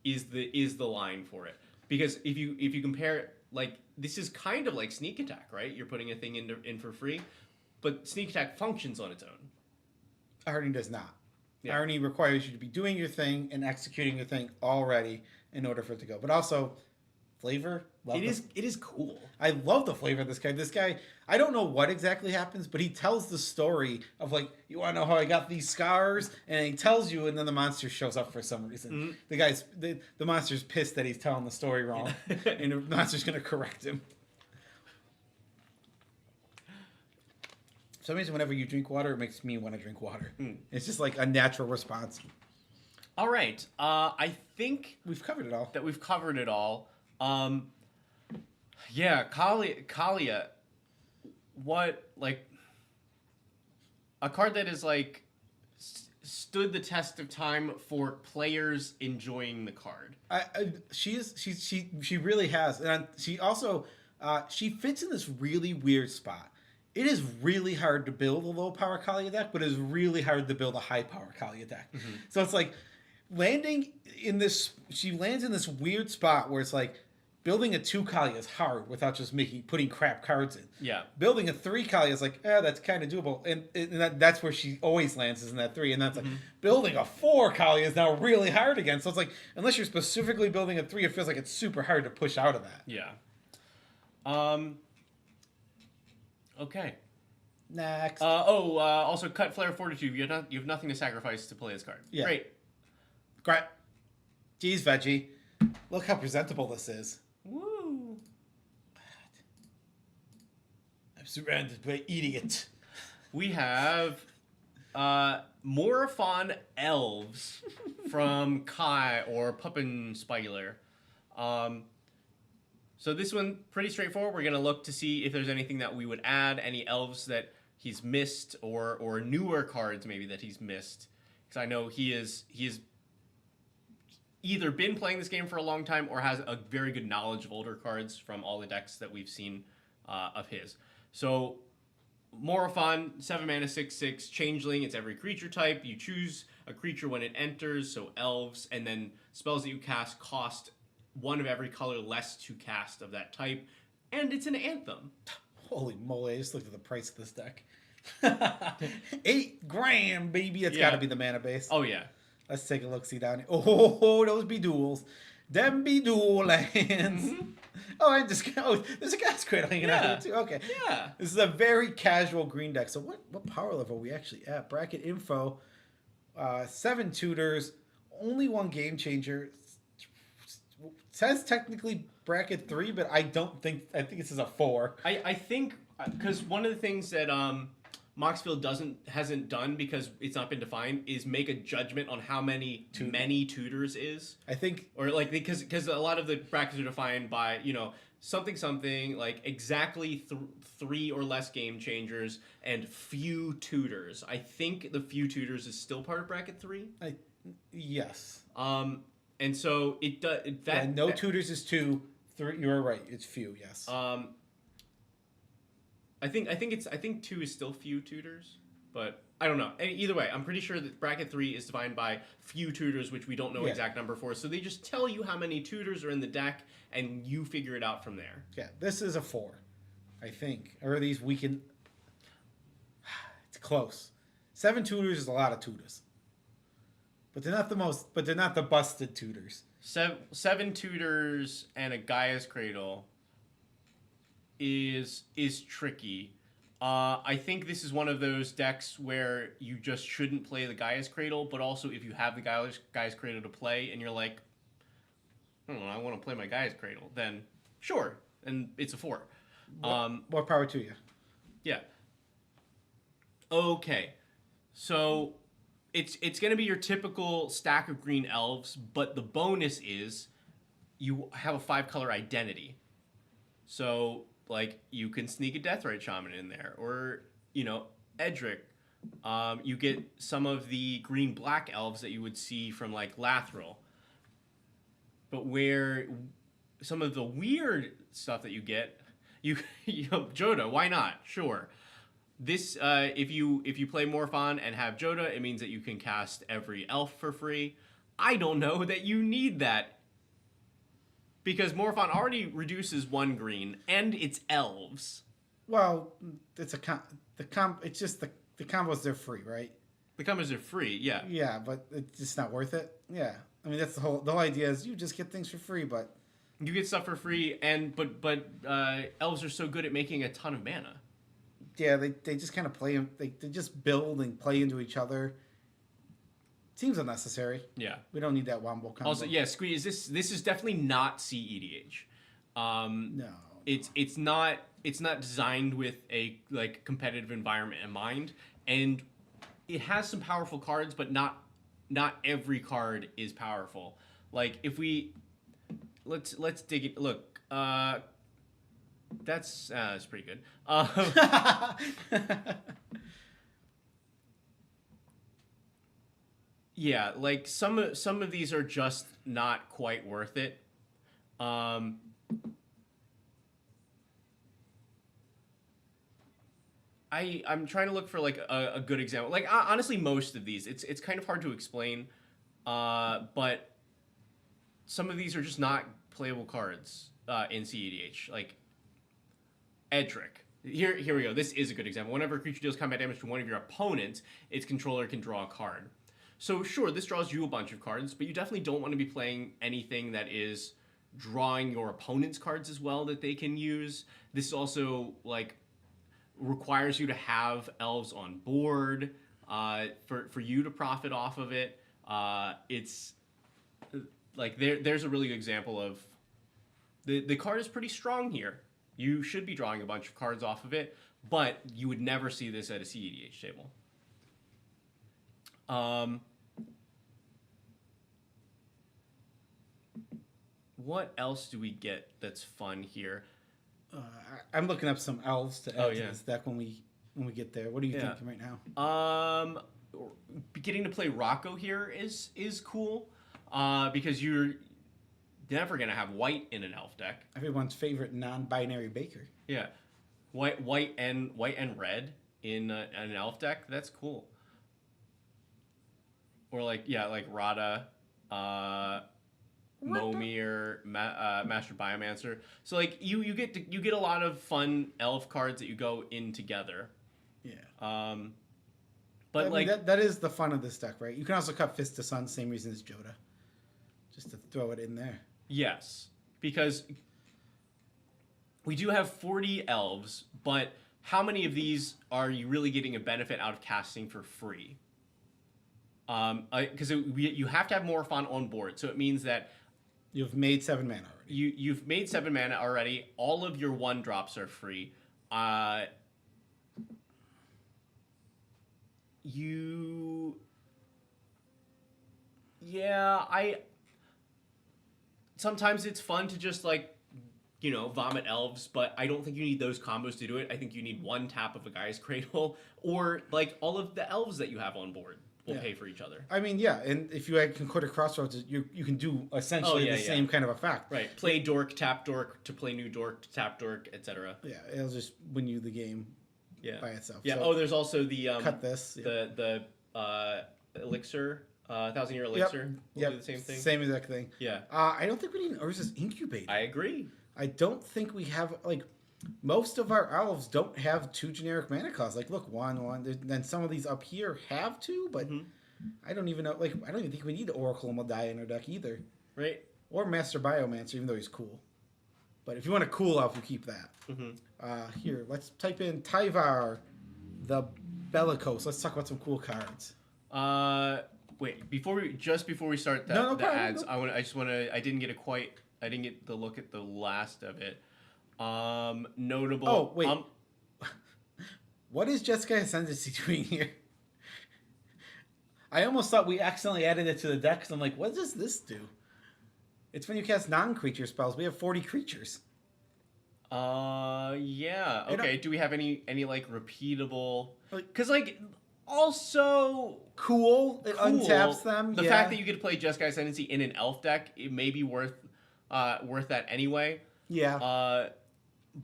is the line for it. Because if you compare, like, this is kind of like sneak attack, right? You're putting a thing in for free. But sneak attack functions on its own. Arnie does not. Yeah. Arnie requires you to be doing your thing and executing your thing already in order for it to go. But also, flavor. It is cool. I love the flavor of this guy. This guy, I don't know what exactly happens, but he tells the story of like, you want to know how I got these scars? And he tells you, and then the monster shows up for some reason. The monster's pissed that he's telling the story wrong, and the monster's going to correct him. For some reason, whenever you drink water, it makes me want to drink water. It's just like a natural response. All right. I think we've covered it all. Yeah, Kalia. What, like, a card that is like stood the test of time for players enjoying the card. She really has, and she also she fits in this really weird spot. It is really hard to build a low power Kalia deck, but it is really hard to build a high power Kalia deck. So it's like landing in this. She lands in this weird spot where it's like, building a 2 Kali is hard without just putting crap cards in. Yeah. Building a 3 Kali is like, that's kind of doable. And that's where she always lands, is in that 3. And that's like, building a 4 Kali is now really hard again. So it's like, unless you're specifically building a 3, it feels like it's super hard to push out of that. Yeah. Okay. Next. Also, cut Flare Fortitude. You have nothing to sacrifice to play this card. Yeah. Great. Geez, Veggie. Look how presentable this is. Woo. I'm surrounded by idiots. We have Morphon Elves from Kai or Puppenspieler. So this one, pretty straightforward. We're going to look to see if there's anything that we would add, any elves that he's missed, or newer cards maybe that he's missed. Because I know he is either been playing this game for a long time or has a very good knowledge of older cards from all the decks that we've seen of his. So Morphon, 7 mana, 6/6, changeling. It's every creature type. You choose a creature when it enters, so elves, and then spells that you cast cost one of every color less to cast of that type, and it's an anthem. Holy moly, I just looked at the price of this deck. $8,000, baby. It's got to be the mana base. Oh, yeah. Let's take a look-see down here. Oh, those Beduels. Them Beduel lands. Oh, there's a gas crate hanging out here, too. Okay. Yeah. This is a very casual green deck. So what power level are we actually at? Bracket info. 7 tutors. Only 1 game changer. Says technically bracket 3, but I think this is a 4. I think, because one of the things that Moxfield hasn't done, because it's not been defined, is make a judgment on how many tutors is. I think, or like, because a lot of the brackets are defined by something like exactly 3 or less game changers and few tutors. I think the few tutors is still part of bracket 3. Yes. And so it does no tutors is 2. 3. You're right. It's few. Yes. I think 2 is still few tutors, but I don't know. Either way, I'm pretty sure that bracket 3 is defined by few tutors, which we don't know exact number for. So they just tell you how many tutors are in the deck, and you figure it out from there. Yeah, this is a 4, I think. Or these we can. It's close. 7 tutors is a lot of tutors, but they're not the most. But they're not the busted tutors. 7 tutors and a Gaia's Cradle is tricky. I think this is one of those decks where you just shouldn't play the Gaia's Cradle, but also if you have the Gaia's Cradle to play and you're like, I want to play my Gaia's Cradle, then sure, and it's a 4. More power to you. Yeah. Okay, so it's going to be your typical stack of green elves, but the bonus is you have a 5-color identity. So, like, you can sneak a Deathrite Shaman in there, or, Edric. You get some of the green-black elves that you would see from, like, Lathril. But where some of the weird stuff that you get, Joda, why not? Sure. This, if you play Morphon and have Joda, it means that you can cast every elf for free. I don't know that you need that, because Morphon already reduces 1 green, and it's elves. Well, it's it's just the combos, they're free, right? The combos are free, yeah. Yeah, but it's just not worth it. Yeah, I mean that's the whole idea is you just get things for free, but you get stuff for free, but elves are so good at making a ton of mana. Yeah, they just kind of play them. They just build and play into each other. Seems unnecessary. Yeah, we don't need that wombo combo. Also, yeah, Squeeze. This is definitely not CEDH. No, it's not designed with a competitive environment in mind, and it has some powerful cards, but not every card is powerful. Like if let's dig it. Look, that's pretty good. Yeah, like some of these are just not quite worth it. I'm trying to look for like a good example. Like honestly, most of these, it's kind of hard to explain, but some of these are just not playable cards. in CEDH. Like Edric. Here we go. This is a good example. Whenever a creature deals combat damage to one of your opponents, its controller can draw a card. So sure, this draws you a bunch of cards, but you definitely don't want to be playing anything that is drawing your opponent's cards as well that they can use. This also like requires you to have elves on board for you to profit off of it. It's like there's a really good example of the card is pretty strong here. You should be drawing a bunch of cards off of it, but you would never see this at a CEDH table. What else do we get that's fun here? I'm looking up some elves to add to yeah. this deck when we get there. What are you thinking right now? Getting to play Rocco here is cool because you're never gonna have white in an elf deck. Everyone's favorite non-binary baker. Yeah, white and red in an elf deck. That's cool. Or like Rada, Momir, Master Biomancer. So like you get a lot of fun elf cards that you go in together. Yeah. But I mean, that is the fun of this deck, right? You can also cut Fist of Sun, same reason as Joda, just to throw it in there. Yes, because we do have 40 elves, but how many of these are you really getting a benefit out of casting for free? Because you have to have Morphon on board, so it means that you've made 7 mana already. You've made 7 mana already. All of your 1-drops are free. Sometimes it's fun to just vomit elves, but I don't think you need those combos to do it. I think you need 1 tap of a Guy's Cradle, or like all of the elves that you have on board will pay for each other. I mean, yeah, and if you had Concorder Crossroads, you can do essentially the same kind of effect. Right. Play Dork, tap Dork, to play new Dork, to tap Dork, etc. Yeah, it'll just win you the game by itself. Yeah. So there's also the cut this. The elixir, 1,000-year elixir. Yep. Do the same thing. Same exact thing. Yeah. I don't think we need an Urza's Incubator. I agree. I don't think we have most of our elves don't have 2 generic mana costs. Like, look, 1/1. Then some of these up here have 2, but I don't even know. Like, I don't even think we need Oracle and Modiah in our deck either. Right. Or Master Biomancer, even though he's cool. But if you want a cool elf, you keep that. Here, let's type in Tyvar, the Bellicose. Let's talk about some cool cards. Wait, before we start the ads, I didn't get the look at the last of it. Notable. Oh wait, what is Jessica Ascendancy doing here? I almost thought we accidentally added it to the deck because I'm like, what does this do? It's when you cast non-creature spells. We have 40 creatures. Yeah. Okay. Do we have any like repeatable? Like, because also cool. It untaps them. The fact that you get to play Jessica Ascendancy in an elf deck, it may be worth that anyway. Yeah.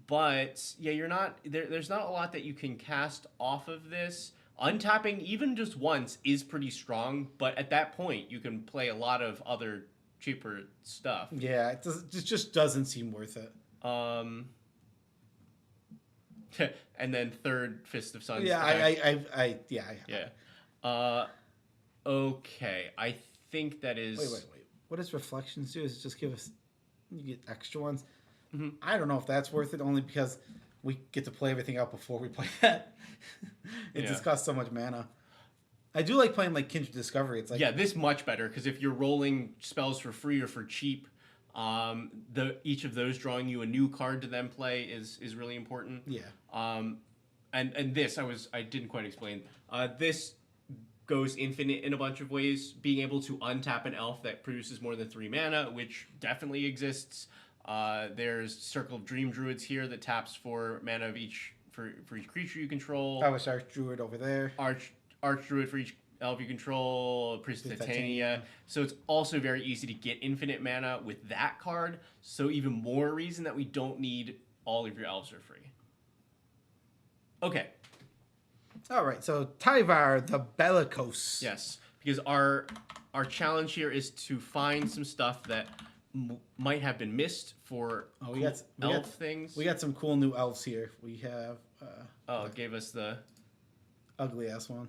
But yeah, you're not there. There's not a lot that you can cast off of this. Untapping even just once is pretty strong, but at that point you can play a lot of other cheaper stuff. Yeah, it just doesn't seem worth it. And then third Fist of Suns. Yeah. Okay, I think that is. Wait. What does Reflections do? Is it just give us? You get extra ones. I don't know if that's worth it, only because we get to play everything out before we play that. It just costs so much mana. I do like playing like Kindred Discovery. It's like this much better because if you're rolling spells for free or for cheap, each of those drawing you a new card to then play is really important. Yeah. And this I didn't quite explain. This goes infinite in a bunch of ways. Being able to untap an elf that produces more than 3 mana, which definitely exists. There's Circle of Dream Druids here that taps 4 mana of each for each creature you control. I was Archdruid over there. Archdruid for each elf you control. Priestess Titania. So it's also very easy to get infinite mana with that card. So even more reason that we don't need all of your elves for free. Okay. All right, so Tyvar the Bellicose. Yes, because our challenge here is to find some stuff that might have been missed for elf things. We got some cool new elves here. We have it gave us the ugly ass one.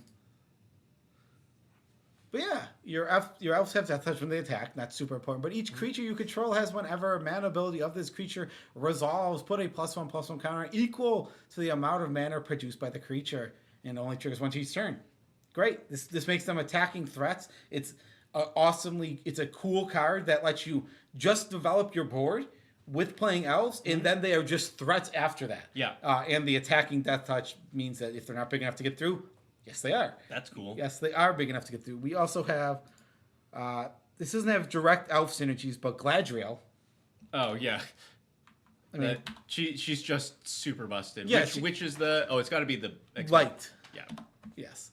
But yeah, your elves have death touch when they attack. Not super important. But each creature you control has whenever a mana ability of this creature resolves, put a +1/+1 counter equal to the amount of mana produced by the creature, and only triggers once each turn. Great. This makes them attacking threats. It's it's a cool card that lets you just develop your board with playing elves, and then they are just threats after that. Yeah. And the attacking death touch means that if they're not big enough to get through, yes, they are. That's cool. Yes, they are big enough to get through. We also have, this doesn't have direct elf synergies, but Gladriel. Oh, yeah. I mean, she's just super busted. Yeah, which is the... Oh, it's got to be the... Light. Yeah. Yes.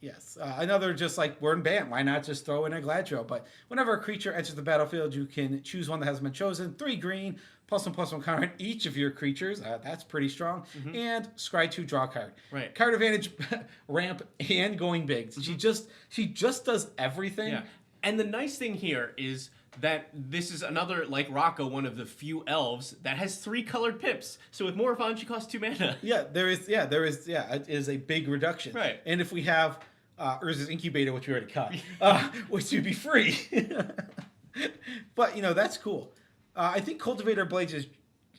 Yes. Another just like word and bam. Why not just throw in a Gladriel? But whenever a creature enters the battlefield, you can choose one that hasn't been chosen. 3 green, +1/+1 counter on each of your creatures. That's pretty strong. Mm-hmm. And scry 2, draw a card. Right. Card advantage, ramp, and going big. Mm-hmm. She just does everything. Yeah. And the nice thing here is that this is another, like Rocco, one of the few elves that has 3 colored pips. So with Morphon, she costs 2 mana. Yeah, it is a big reduction. Right. And if we have Urza's Incubator, which we already cut, which would be free. But, that's cool. I think Cultivator Blades is,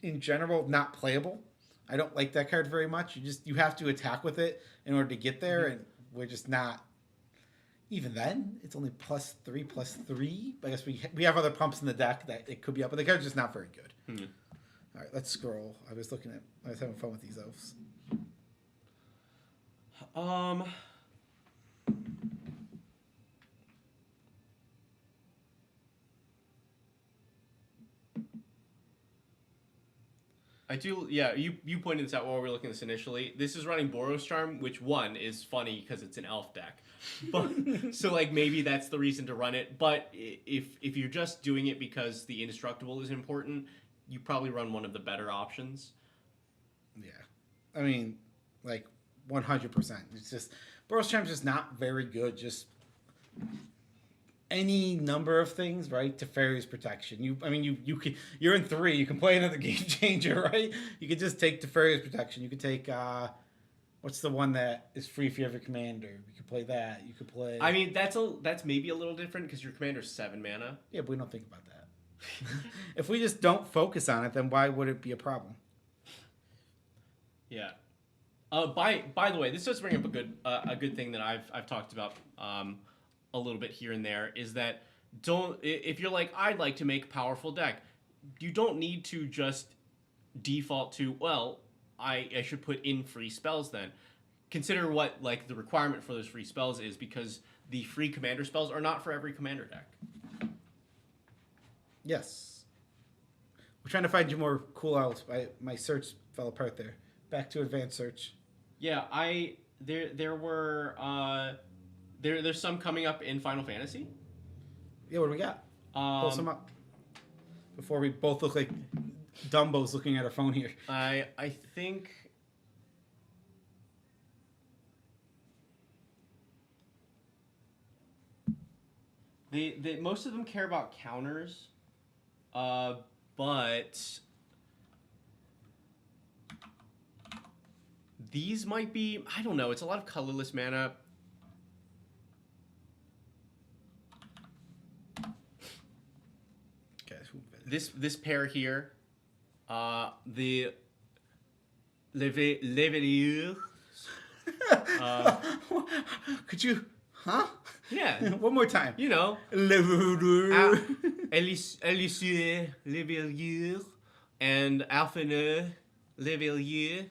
in general, not playable. I don't like that card very much. You have to attack with it in order to get there, and we're just not... Even then, it's only +3/+3. I guess we have other pumps in the deck that it could be up, but the card's just not very good. Mm-hmm. All right, let's scroll. I was having fun with these elves. I do, yeah, you pointed this out while we were looking at this initially. This is running Boros Charm, which, one, is funny because it's an elf deck. But so, maybe that's the reason to run it. But if you're just doing it because the Indestructible is important, you probably run one of the better options. Yeah. I mean, 100%. It's just, Boros Charm's just not very good. Just any number of things, right? Teferi's Protection. You're in 3. You can play another Game Changer, right? You could just take Teferi's Protection. You could take, what's the one that is free if you have a commander? You could play that. You could play... I mean, that's maybe a little different because your commander's 7 mana. Yeah, but we don't think about that. If we just don't focus on it, then why would it be a problem? Yeah. By the way, this does bring up a good thing that I've talked about a little bit here and there, is that if you're like, I'd like to make a powerful deck, you don't need to just default to, well, I should put in free spells then. Consider what the requirement for those free spells is, because the free commander spells are not for every commander deck. Yes. We're trying to find you more cool elves. My search fell apart there. Back to advanced search. Yeah, there were there's some coming up in Final Fantasy. Yeah, what do we got? Pull some up. Before we both look like Dumbos looking at our phone here. I think they most of them care about counters, but these might be, I don't know, it's a lot of colorless mana. This pair here, the Levelier. Could you, huh? Yeah. One more time. Levelier, Levelier, and Alphine Levelier.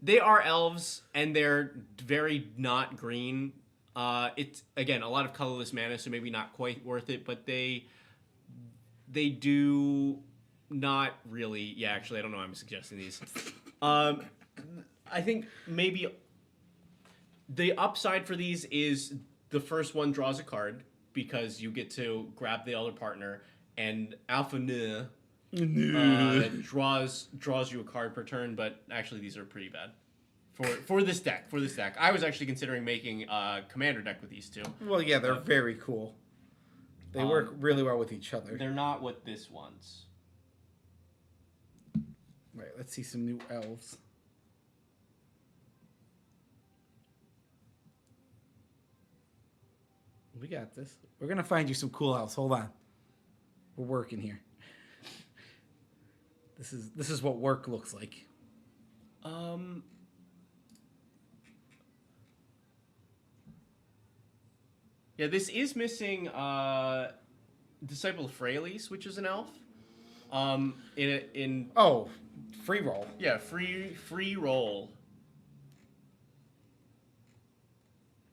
They are elves, and they're very not green. It's, again, a lot of colorless mana, so maybe not quite worth it, but they do not really... Yeah, actually, I don't know why I'm suggesting these. I think maybe the upside for these is the first one draws a card, because you get to grab the other partner, and Alpha draws you a card per turn, but actually these are pretty bad. For this deck. I was actually considering making a commander deck with these two. Well, yeah, they're very cool. They work really well with each other. They're not what this wants. Right, let's see some new elves. We got this. We're going to find you some cool elves. Hold on. We're working here. This is what work looks like. Yeah, this is missing Disciple of Freyalise, which is an elf. Free roll. Yeah, free roll.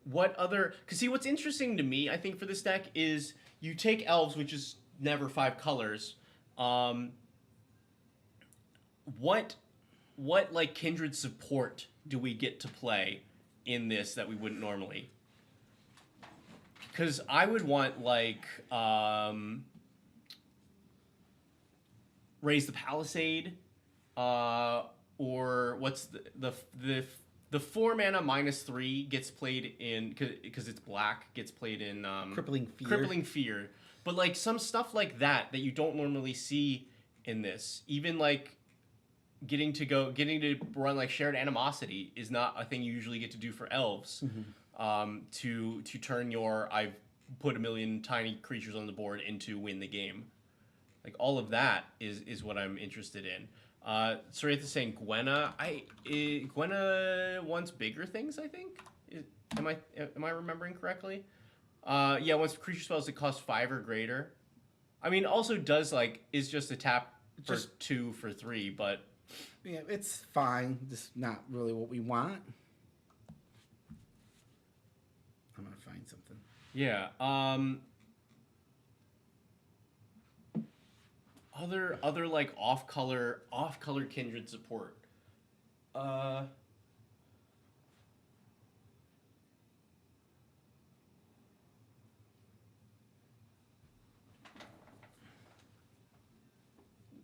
What other? Because see, what's interesting to me, I think, for this deck is you take elves, which is never 5 colors. What like kindred support do we get to play in this that we wouldn't normally? Because I would want like Raise the Palisade, or what's the 4 mana -3 gets played in because it's black, gets played in Crippling Fear. But like some stuff like that you don't normally see in this. Even like getting to run like Shared Animosity is not a thing you usually get to do for elves. To turn your I've put a million tiny creatures on the board into win the game. Like all of that is what I'm interested in. Saratha's saying Gwenna. Gwenna wants bigger things, I think. Am I remembering correctly? Yeah, wants creature spells that cost 5 or greater. I mean, also does is just a tap for 2 for 3, but yeah, it's fine. Just not really what we want. I'm gonna find something. Yeah. Other like off color kindred support.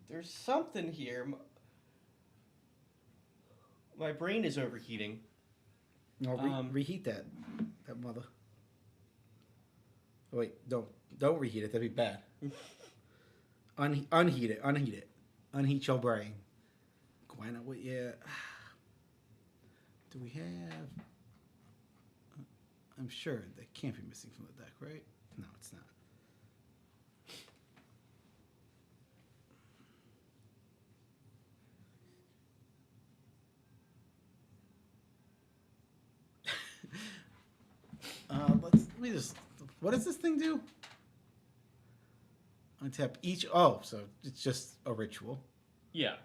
There's something here. My brain is overheating. No, reheat that mother. Oh, wait, don't reheat it. That'd be bad. Unheat it. Unheat your brain. Gwenna, what? Yeah. Do we have? I'm sure that can't be missing from the deck, right? No, it's not. Let me just. What does this thing do? Untap each. Oh, so it's just a ritual. Yeah.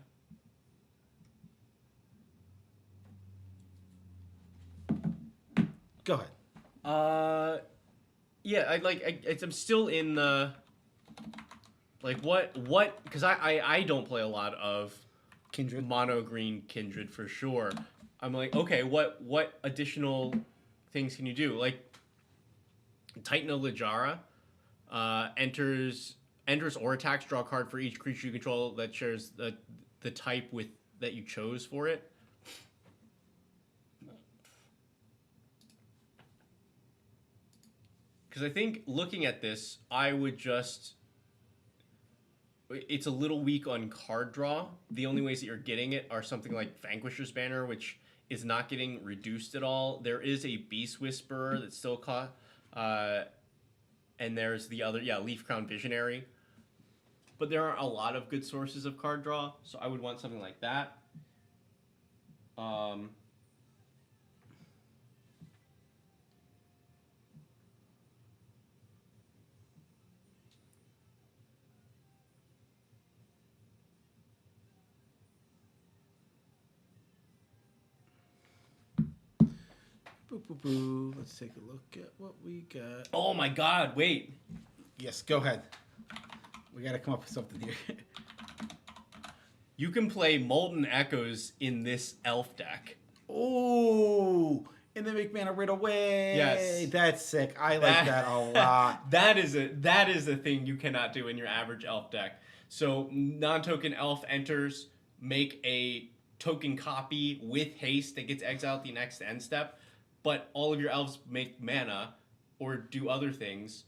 Go ahead. Yeah. I'm still in the. Like what? Because I don't play a lot of Kindred. Mono green Kindred for sure. I'm like, okay, what additional things can you do? Like Titan of Liljara enters or attacks, draw a card for each creature you control that shares the type with that you chose for it. Because I think looking at this, I would just. It's a little weak on card draw. The only ways that you're getting it are something like Vanquisher's Banner, which is not getting reduced at all. There is a Beast Whisperer that's still caught. And there's the other, Leaf Crown Visionary. But there are a lot of good sources of card draw, so I would want something like that. Boo, boo, boo. Let's take a look at what we got. Oh my god, wait. Yes, go ahead. We got to come up with something here. You can play Molten Echoes in this elf deck. Oh, and then make mana right away. Yes. That's sick. I like that a lot. That is a thing you cannot do in your average elf deck. So non-token elf enters, make a token copy with haste that gets exiled at the next end step, but all of your elves make mana or do other things.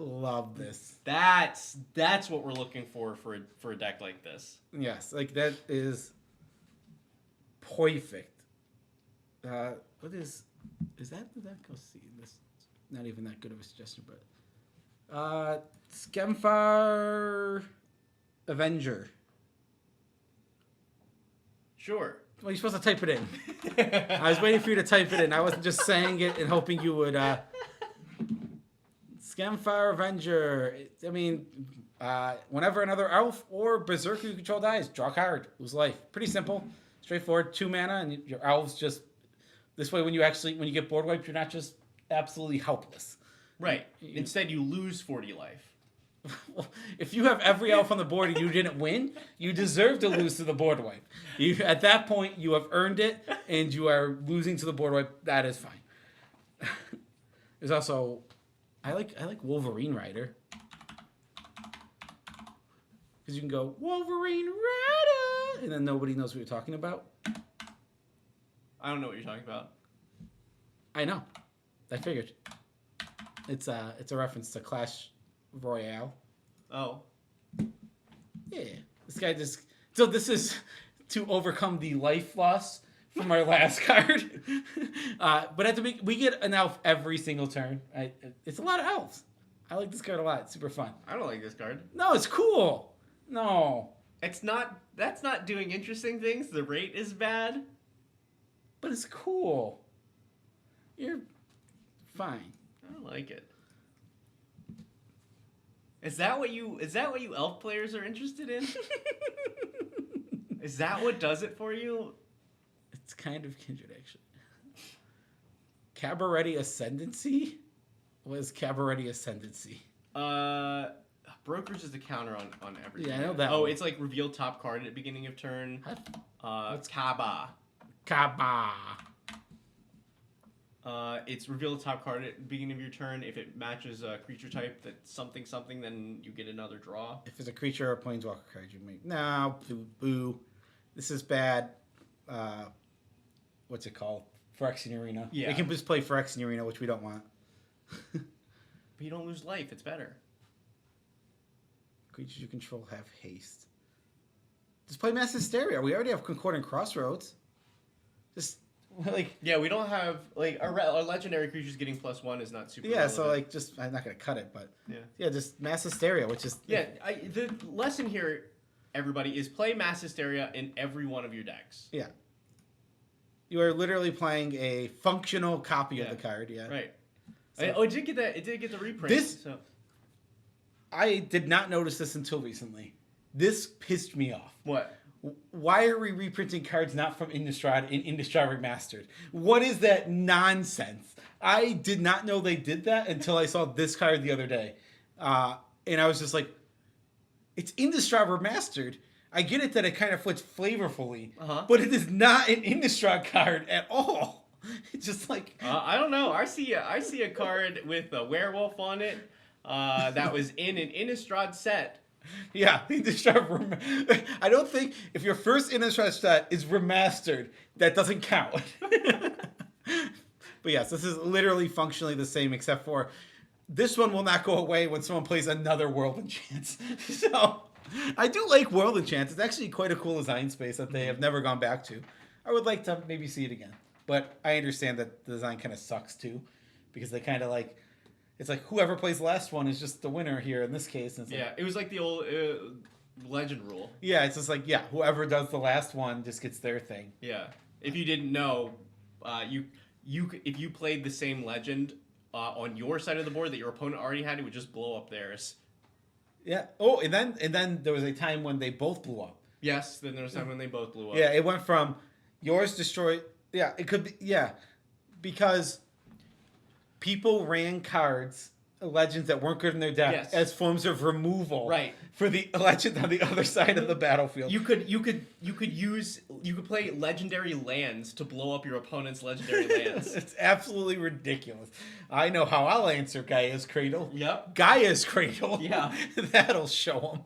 love this. That's what we're looking for a deck like this. Yes, like that is perfect. What is that the deck? Let's see. This not even that good of a suggestion, but Skemfire Avenger. Sure. Well, you're supposed to type it in. I was waiting for you to type it in. I wasn't just saying it and hoping you would. Skemfire Avenger. I mean, whenever another elf or berserker you control dies, draw a card, lose life. Pretty simple, straightforward. 2 mana, and your elves just this way. When you get board wiped, you're not just absolutely helpless. Right. Instead, you lose 40 life. Well, if you have every elf on the board and you didn't win, you deserve to lose to the board wipe. At that point, you have earned it, and you are losing to the board wipe. That is fine. There's also, I like Wolverine Rider, because you can go Wolverine Rider, and then nobody knows what you're talking about. I don't know what you're talking about. I know. I figured. It's a reference to Clash Royale. Oh. Yeah. This guy just... So this is to overcome the life loss from our last card. But we get an elf every single turn. It's a lot of elves. I like this card a lot. It's super fun. I don't like this card. No, it's cool. No. That's not doing interesting things. The rate is bad. But it's cool. You're fine. I don't like it. Is that what you elf players are interested in? Is that what does it for you? It's kind of kindred, actually. Cabaret Ascendancy? What is Cabaret Ascendancy? Brokers is the counter on everything. Yeah, I know that. Oh, one. it's like reveal top card at the beginning of turn. What's Kaba. Kaba. It's reveal the top card at the beginning of your turn. If it matches a creature type that's something, then you get another draw. If it's a creature or a planeswalker card, you make... No, boo. This is bad. What's it called? Phyrexian Arena. Yeah. They can just play Phyrexian Arena, which we don't want. But you don't lose life. It's better. Creatures you control have haste. Just play Mass Hysteria. We already have Concordant Crossroads. Just... Like, yeah, we don't have like our legendary creatures getting +1 is not super. Yeah, relevant. so like just I'm not gonna cut it, but yeah, just Mass Hysteria, which is the lesson here, everybody, is play Mass Hysteria in every one of your decks. Yeah, you are literally playing a functional copy of the card. Yeah, right. So, it did get that. It did get the reprint. So. I did not notice this until recently. This pissed me off. What? Why are we reprinting cards not from Innistrad in Innistrad Remastered? What is that nonsense? I did not know they did that until I saw this card the other day. And I was just like, it's Innistrad Remastered. I get it that it kind of flips flavorfully, but it is not an Innistrad card at all. It's just like... I don't know. I see a card with a werewolf on it that was in an Innistrad set. Yeah, I don't think if your first Innistrad set is remastered, that doesn't count. But yes, this is literally functionally the same, except for this one will not go away when someone plays another World Enchant. So I do like World Enchant. It's actually quite a cool design space that they have never gone back to. I would like to maybe see it again. But I understand that the design kind of sucks too, because they kind of like... It's like whoever plays the last one is just the winner here in this case. And it's like, it was like the old legend rule. Yeah, it's just like, whoever does the last one just gets their thing. Yeah. If you didn't know, if you played the same legend on your side of the board that your opponent already had, it would just blow up theirs. Yeah. Oh, and then there was a time when they both blew up. Yes, then there was a time when they both blew up. Yeah, it went from yours destroyed. Yeah, it could be. Yeah, because people ran cards, legends that weren't good in their deck, as forms of removal. Right. For the legend on the other side of the battlefield. You could play legendary lands to blow up your opponent's legendary lands. It's absolutely ridiculous. I know how I'll answer Gaia's Cradle. Yep. Gaia's Cradle. Yeah. That'll show them.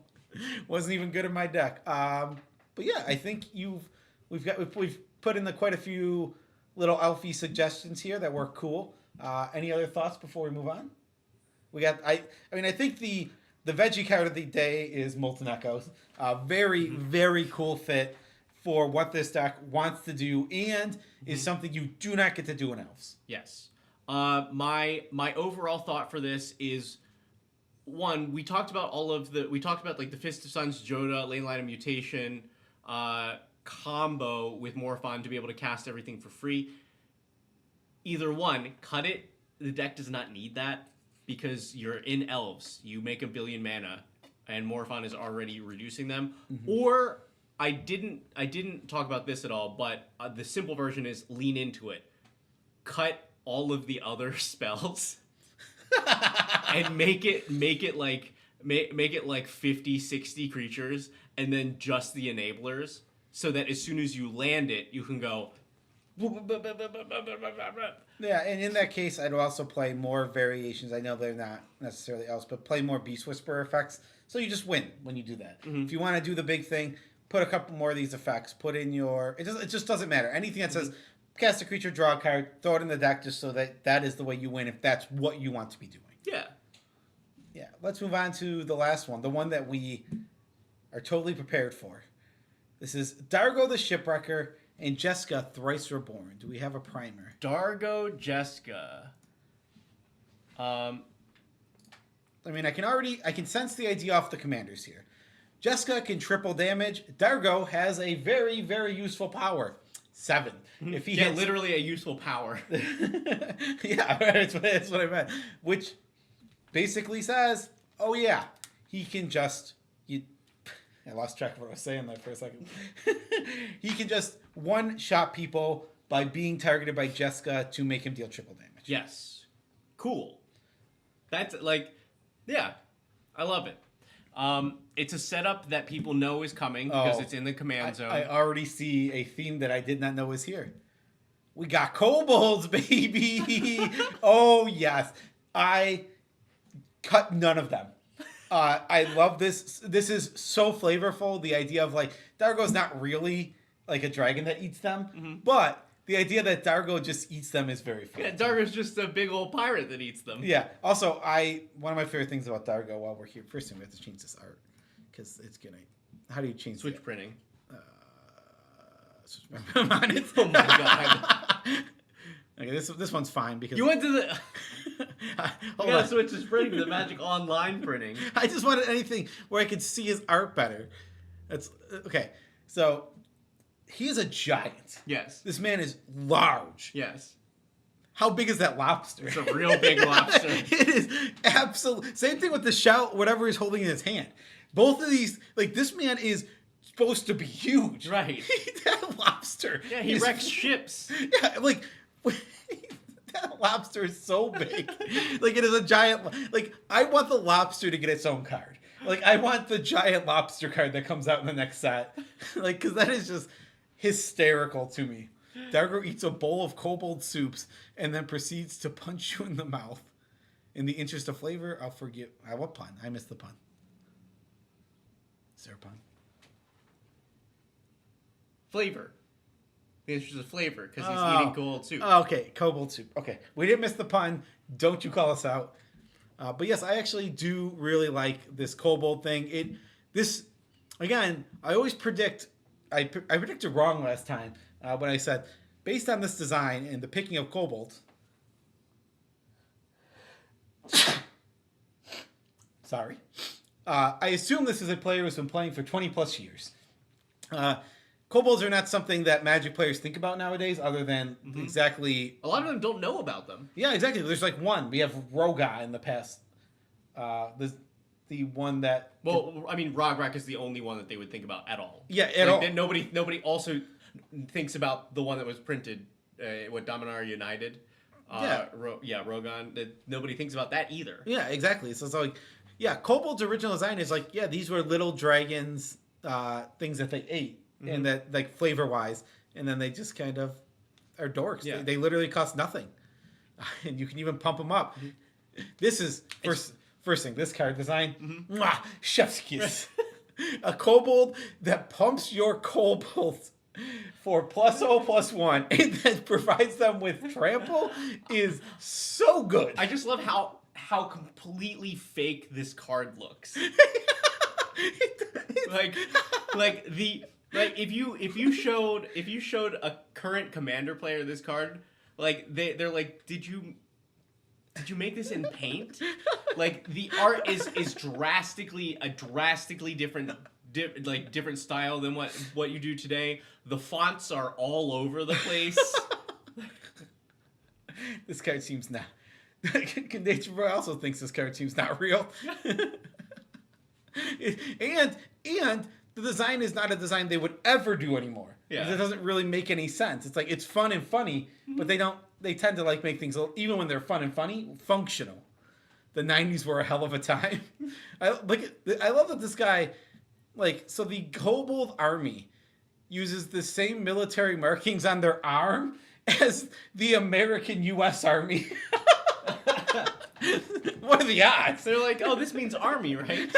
Wasn't even good in my deck. But yeah, I think we've put in quite a few little elfy suggestions here that were cool. Any other thoughts before we move on? We got I mean I think the veggie card of the day is Molten Echoes. Very very cool fit for what this deck wants to do and is something you do not get to do in Elves. Yes. My overall thought for this is, one, we talked about like the Fist of Suns, Joda, Lane Line of Mutation combo with Morphon to be able to cast everything for free. Either one, cut it. The deck does not need that because you're in Elves. You make 1 billion mana, and Morphon is already reducing them. Or I didn't talk about this at all, but the simple version is lean into it. Cut all of the other spells and make it like 50, 60 creatures, and then just the enablers, so that as soon as you land it, you can go. Yeah, and in that case, I'd also play more variations. I know they're not necessarily else, but play more Beast Whisperer effects. So you just win when you do that. If you want to do the big thing, put a couple more of these effects. Put in your... It just doesn't matter. Anything that says, cast a creature, draw a card, throw it in the deck just so that is the way you win if that's what you want to be doing. Yeah. Yeah, let's move on to the last one. The one that we are totally prepared for. This is Dargo the Shipwrecker and Jessica Thrice Reborn. Do we have a primer? Dargo Jessica. I mean, I can sense the idea off the commanders here. Jessica can triple damage. Dargo has a very, very useful power. 7. If he hits... literally a useful power. Yeah, that's what I meant. Which basically says, oh yeah, he can just... I lost track of what I was saying there for a second. He can just one-shot people by being targeted by Jessica to make him deal triple damage. Yes. Cool. That's yeah, I love it. It's a setup that people know is coming because it's in the command zone. I already see a theme that I did not know was here. We got kobolds, baby. Oh, yes. I cut none of them. I love this. This is so flavorful. The idea of Dargo's not really like a dragon that eats them, but the idea that Dargo just eats them is very fun. Yeah, Dargo's just a big old pirate that eats them. Yeah. Also, one of my favorite things about Dargo while we're here, first thing we have to change this art because it's gonna. How do you change switch printing? Switch on it. Oh my god. Okay, this one's fine because you went to the. Hold you gotta on. switch his printing to the Magic Online printing. I just wanted anything where I could see his art better. That's okay. So he is a giant. Yes. This man is large. Yes. How big is that lobster? It's a real big lobster. It is absolute. Same thing with the shout, whatever he's holding in his hand. Both of these, this man is supposed to be huge. Right. That lobster. Yeah, he wrecks ships. Yeah, that lobster is so big. It is a giant. I want the lobster to get its own card. I want the giant lobster card that comes out in the next set. Because that is just hysterical to me. Dargo eats a bowl of kobold soups and then proceeds to punch you in the mouth. In the interest of flavor, I'll forgive. What pun? I missed the pun. Is there a pun? Flavor. The interest of flavor, because he's eating kobold soup. Okay, kobold soup. Okay, we didn't miss the pun. Don't you call us out. But yes, I actually do really like this kobold thing. Again, I always predict. I predicted wrong last time when I said, based on this design and the picking of kobolds. Sorry. I assume this is a player who's been playing for 20 plus years. Kobolds are not something that Magic players think about nowadays, other than exactly... A lot of them don't know about them. Yeah, exactly. There's one. We have Roga in the past. The one that... Well, I mean, Rograk is the only one that they would think about at all. Yeah, at all. Nobody also thinks about the one that was printed, Dominar United. Rogan. Nobody thinks about that either. Yeah, exactly. So it's Kobold's original design is these were little dragons, things that they ate. And that flavor wise, and then they just kind of are dorks. Yeah. They literally cost nothing, and you can even pump them up. This is first thing. This card design, chef's kiss. A kobold that pumps your kobolds for +0/+1 and then provides them with trample is so good. I just love how how completely fake this card looks. like if you showed a current Commander player this card, like they're like, did you make this in paint? Like the art is drastically different. Different style than what you do today. The fonts are all over the place. This card seems not. Nature Boy also thinks this card seems not real. and the design is not a design they would ever do anymore. Yeah. It doesn't really make any sense. It's like it's fun and funny, but they tend to like make things, even when they're fun and funny, functional. The 90s were a hell of a time. I love that this guy, like, so the Kobold army uses the same military markings on their arm as the American U.S. Army. What are the odds? They're like, oh, this means army, right?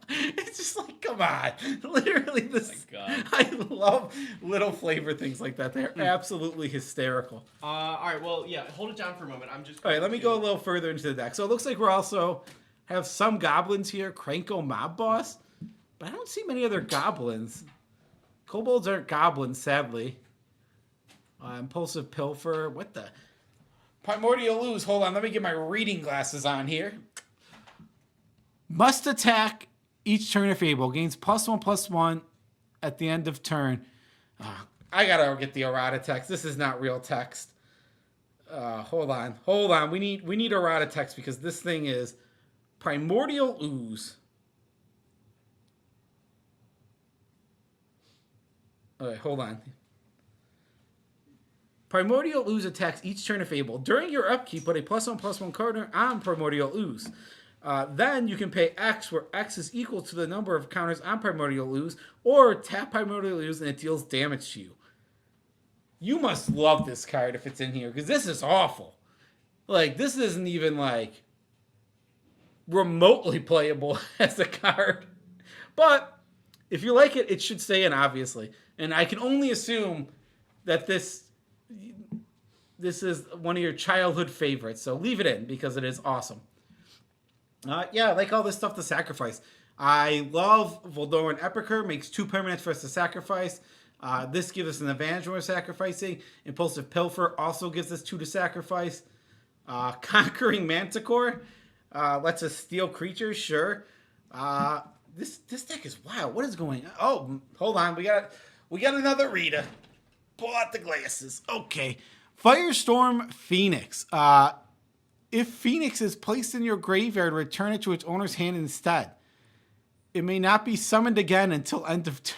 It's just like, come on. Literally, this. Oh my God. I love little flavor things like that. They're absolutely hysterical. All right, well, yeah, hold it down for a moment. I'm just. All right, let me go a little further into the deck. So it looks like we're also have some goblins here. Kranko Mob Boss. But I don't see many other goblins. Kobolds aren't goblins, sadly. Impulsive Pilfer. What the? Primordial Ooze. Hold on, let me get my reading glasses on here. Must attack each turn if able. Gains +1/+1 at the end of turn. I gotta get the errata text. This is not real text. Hold on. We need errata text because this thing is Primordial Ooze. All right, hold on. Primordial Ooze attacks each turn if able. During your upkeep, put a +1/+1 counter on Primordial Ooze. Then you can pay X, where X is equal to the number of counters on Primordial Ooze, or tap Primordial Ooze and it deals damage to you. You must love this card if it's in here, because this is awful. Like, this isn't even, like, remotely playable as a card. But if you like it, it should stay in, obviously. And I can only assume that this is one of your childhood favorites. So leave it in, because it is awesome. Yeah, I like all this stuff to sacrifice. I love Voldoran Epicure. Makes 2 permanents for us to sacrifice. This gives us an advantage when we're sacrificing. Impulsive Pilfer also gives us 2 to sacrifice. Conquering Manticore lets us steal creatures, sure. This deck is wild. What is going on? Oh, hold on. We got another reader. Pull out the glasses. Okay. Firestorm Phoenix. If Phoenix is placed in your graveyard, return it to its owner's hand instead. It may not be summoned again until end of turn.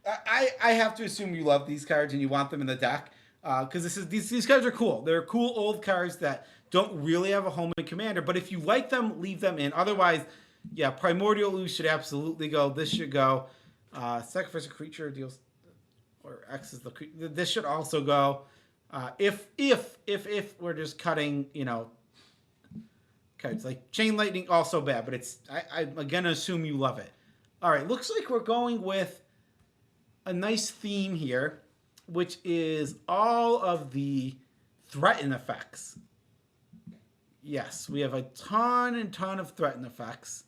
I have to assume you love these cards and you want them in the deck. Because these cards are cool. They're cool old cards that don't really have a home in Commander. But if you like them, leave them in. Otherwise, yeah, Primordial Ooze should absolutely go. This should go. Sacrifice a creature deals, or X is the creature. This should also go. If we're just cutting, cards like Chain Lightning, also bad. But I'm gonna assume you love it. All right, looks like we're going with a nice theme here, which is all of the threaten effects. Yes, we have a ton of threaten effects.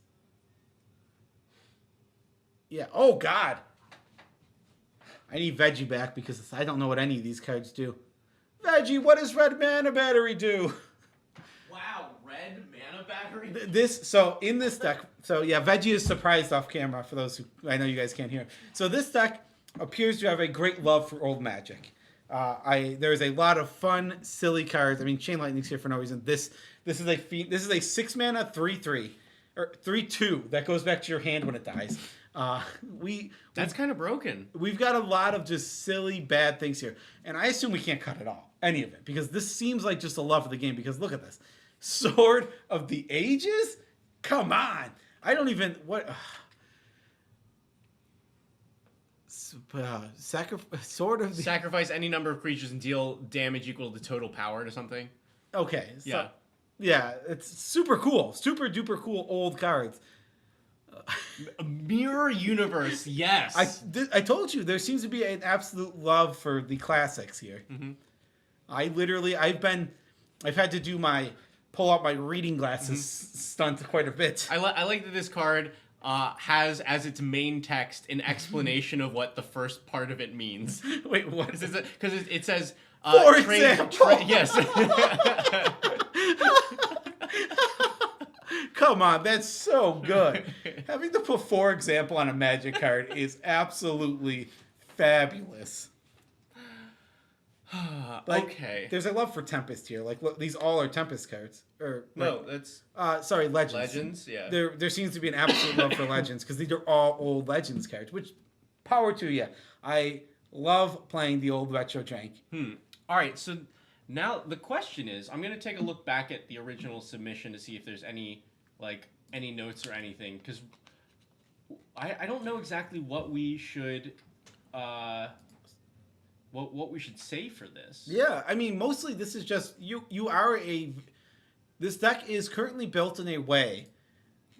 Yeah. Oh, God. I need Veggie back because I don't know what any of these cards do. Veggie, what does Red Mana Battery do? Wow, Red Mana Battery? In this deck, Veggie is surprised off camera for those who, I know you guys can't hear. So this deck appears to have a great love for old Magic. There's a lot of fun, silly cards. I mean, Chain Lightning's here for no reason. This is a 6-mana 3/3 or 3/2 that goes back to your hand when it dies. That's kind of broken. We've got a lot of just silly, bad things here, and I assume we can't cut it all, any of it, because this seems like just a love of the game. Because look at this, Sword of the Ages. Come on, I don't even what. Sacrifice any number of creatures and deal damage equal to total power to something. Okay. So, yeah, it's super cool, super duper cool old cards. Mirror Universe, yes. I told you there seems to be an absolute love for the classics here. Mm-hmm. I've been I've had to do my pull out my reading glasses stunt quite a bit. I like that this card has as its main text an explanation of what the first part of it means. Wait, what? Because it says. For example. Yes. Come on, that's so good. Having to put for example on a Magic card is absolutely fabulous. Okay. There's a love for Tempest here. Like, look, these all are Tempest cards. No, that's sorry, Legends. Legends. Yeah. There seems to be an absolute love for Legends because these are all old Legends cards. Which, power to you. I love playing the old retro jank. All right. So now the question is, I'm gonna take a look back at the original submission to see if there's any notes or anything, because I don't know exactly what we should what we should say for this. Yeah, I mean, mostly this is just this deck is currently built in a way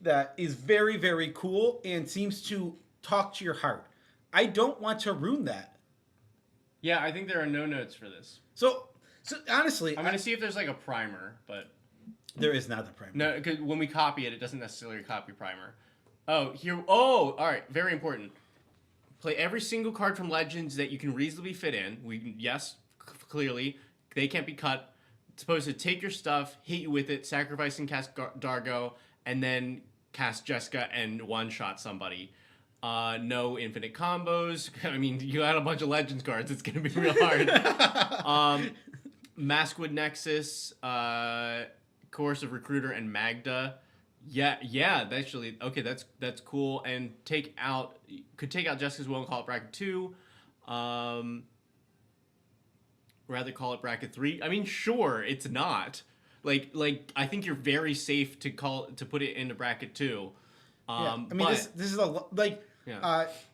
that is very, very cool and seems to talk to your heart. I don't want to ruin that. Yeah, I think there are no notes for this. So honestly, I'm gonna see if there's like a primer, but there is not a primer. no, because when we copy it, it doesn't necessarily copy primer. Oh, here. Oh, all right. Very important. Play every single card from Legends that you can reasonably fit in. Clearly, they can't be cut. It's supposed to take your stuff, hit you with it, sacrifice and cast Dargo, and then cast Jessica and one-shot somebody. No infinite combos. I mean, you got a bunch of Legends cards. It's going to be real hard. Maskwood Nexus, Coercive Recruiter, and Magda. Yeah, actually, okay, that's cool. And could take out Jessica's Will and call it bracket 2. Rather call it bracket 3. I mean, sure, it's not. Like I think you're very safe to put it into bracket 2. I mean, this is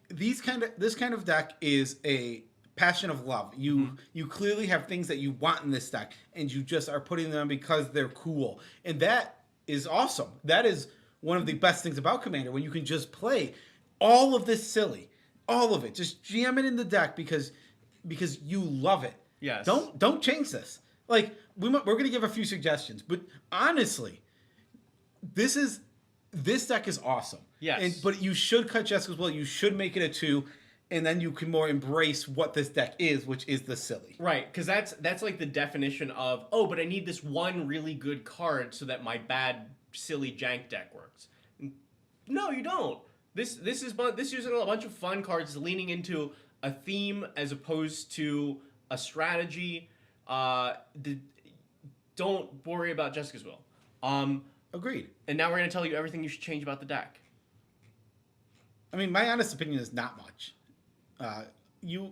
this kind of deck is a passion of love. You clearly have things that you want in this deck, and you just are putting them because they're cool, and that is awesome. That is one of the best things about Commander, when you can just play all of this silly, all of it, just jam it in the deck because you love it. Yes. Don't change this. Like, we're gonna give a few suggestions, but honestly, this deck is awesome. Yes. But you should cut Jessica's Will. You should make it a 2, and then you can more embrace what this deck is, which is the silly. Right, because that's like the definition of, oh, but I need this one really good card so that my bad, silly jank deck works. No, you don't. This using a bunch of fun cards, leaning into a theme as opposed to a strategy. Don't worry about Jessica's Will. Agreed. And now we're going to tell you everything you should change about the deck. I mean, my honest opinion is not much. You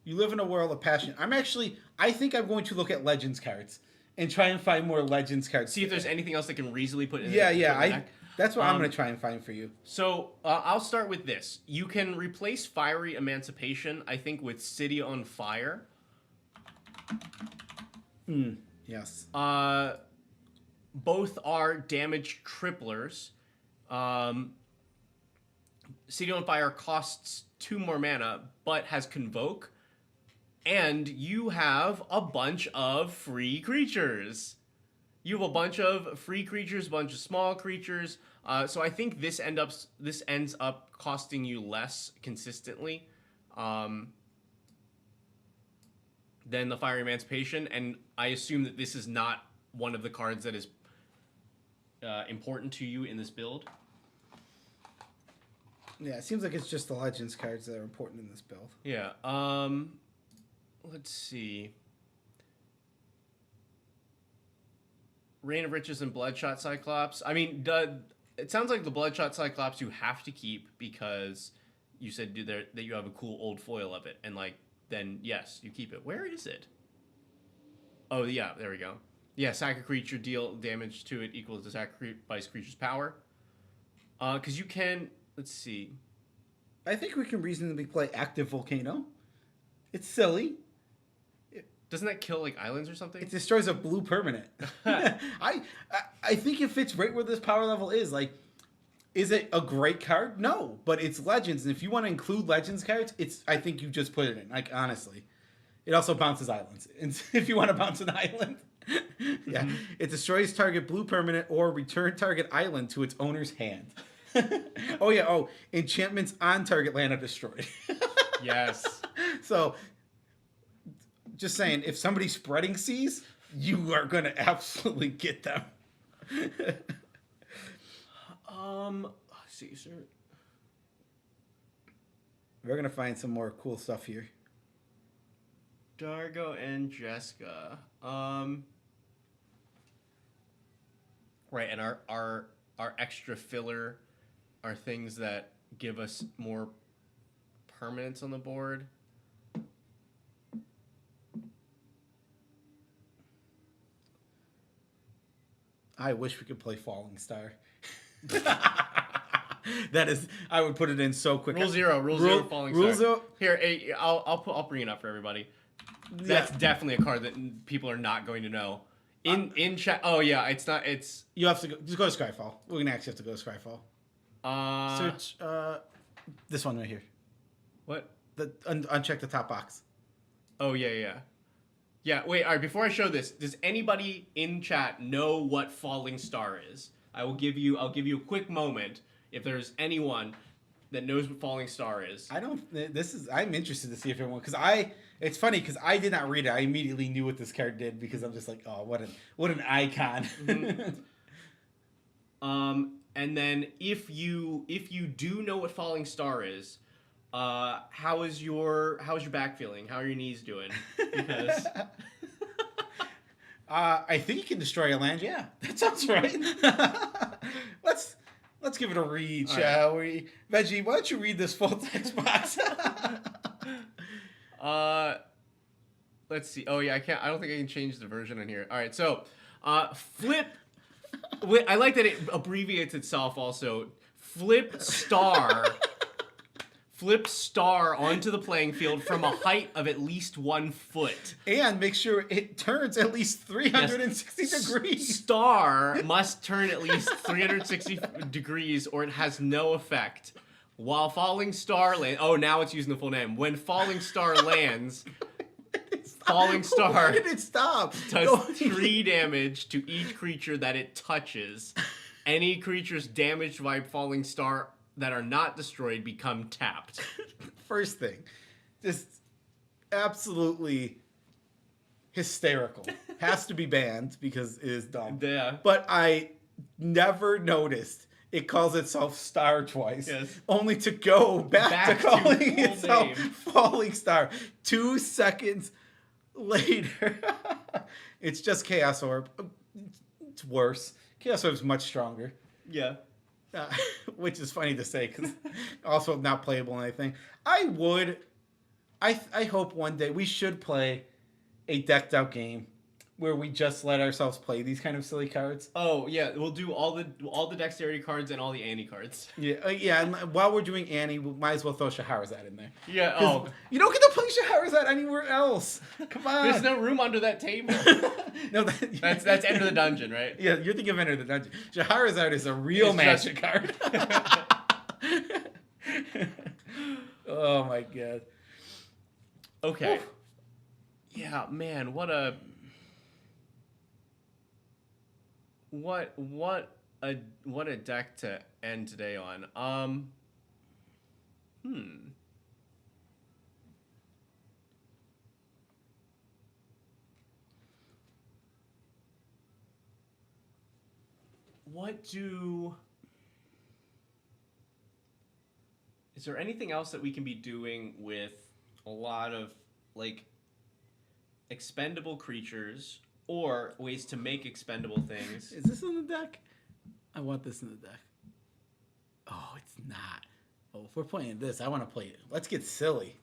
live in a world of passion. I think I'm going to look at Legends cards and try and find more Legends cards. See if there's anything else that can reasonably put in the deck. That's what I'm going to try and find for you. So I'll start with this. You can replace Fiery Emancipation, I think, with City on Fire. Yes. Both are damage triplers. City on Fire costs 2 more mana, but has Convoke. And you have a bunch of free creatures. You have a bunch of free creatures, a bunch of small creatures. So I think this ends up costing you less consistently than the Fiery Emancipation. And I assume that this is not one of the cards that is important to you in this build. Yeah, it seems like it's just the Legends cards that are important in this build. Yeah. Let's see. Reign of Riches and Bloodshot Cyclops. I mean, it sounds like the Bloodshot Cyclops you have to keep because you said that you have a cool old foil of it. And, then, yes, you keep it. Where is it? Oh, yeah, there we go. Yeah, sack a creature, deal damage to it equals the sacrifice creature's power. Because you can... Let's see. I think we can reasonably play Active Volcano. It's silly. Doesn't that kill islands or something? It destroys a blue permanent. I think it fits right where this power level is. Is it a great card? No, but it's Legends, and if you want to include Legends cards, I think you just put it in. Honestly, it also bounces islands. And if you want to bounce an island, Yeah, it destroys target blue permanent or return target island to its owner's hand. Oh yeah. Oh, enchantments on target land are destroyed. Yes. So, just saying, if somebody's spreading seas, you are gonna absolutely get them. Let's see, sir. We're gonna find some more cool stuff here. Dargo and Jessica. Right, and our extra filler are things that give us more permanence on the board. I wish we could play Falling Star. That is, I would put it in so quick. Rule zero, Falling Star. Rule zero. Here, hey, I'll bring it up for everybody. That's definitely a card that people are not going to know. In chat. Oh yeah, it's not. It's You have to go. Just go to Skyfall. We're gonna actually have to go to Skyfall. Search this one right here. What? Uncheck the top box. Oh yeah. Wait. All right. Before I show this, does anybody in chat know what Falling Star is? I'll give you a quick moment if there's anyone that knows what Falling Star is. I'm interested to see if everyone, it's funny because I did not read it. I immediately knew what this card did because I'm just like, oh, what an icon. Mm-hmm. And then if you do know what Falling Star is, how is your back feeling? How are your knees doing? Because I think you can destroy a land. Yeah, that sounds right. Let's give it a read, shall we? Veggie, why don't you read this full text box? Let's see. Oh yeah, I can't. I don't think I can change the version in here. All right, so flip. I like that it abbreviates itself. Also, flip star. Flip star onto the playing field from a height of at least 1 foot. And make sure it turns at least 360 degrees. Star must turn at least 360 degrees or it has no effect. While Falling Star lands... Oh, now it's using the full name. When Falling Star lands... Falling Star... Why did it stop? Does 3 damage to each creature that it touches. Any creatures damaged by Falling Star that are not destroyed become tapped. First thing, just absolutely hysterical. Has to be banned because it is dumb. Yeah. But I never noticed it calls itself Star twice. Yes. Only to go back to calling full itself name. Falling Star 2 seconds later. It's just Chaos Orb. It's worse. Chaos Orb's much stronger. Yeah. Which is funny to say because also not playable and anything. I hope one day we should play a decked out game where we just let ourselves play these kind of silly cards. Oh yeah, we'll do all the dexterity cards and all the Annie cards. Yeah, yeah. And while we're doing Annie, we might as well throw Shahrazad in there. Yeah. Oh, you don't get to play Shahrazad anywhere else. Come on. there's no room under that table. No, That's Enter the Dungeon, right? Yeah, you're thinking of Enter the Dungeon. Shahrazad is a real magic card. Oh my god. Okay. Oof. Yeah, man, what a deck to end today on. Is there anything else that we can be doing with a lot of like expendable creatures or ways to make expendable things? Is this in the deck? I want this in the deck. Oh, it's not. Oh, if we're playing this, I want to play it. Let's get silly.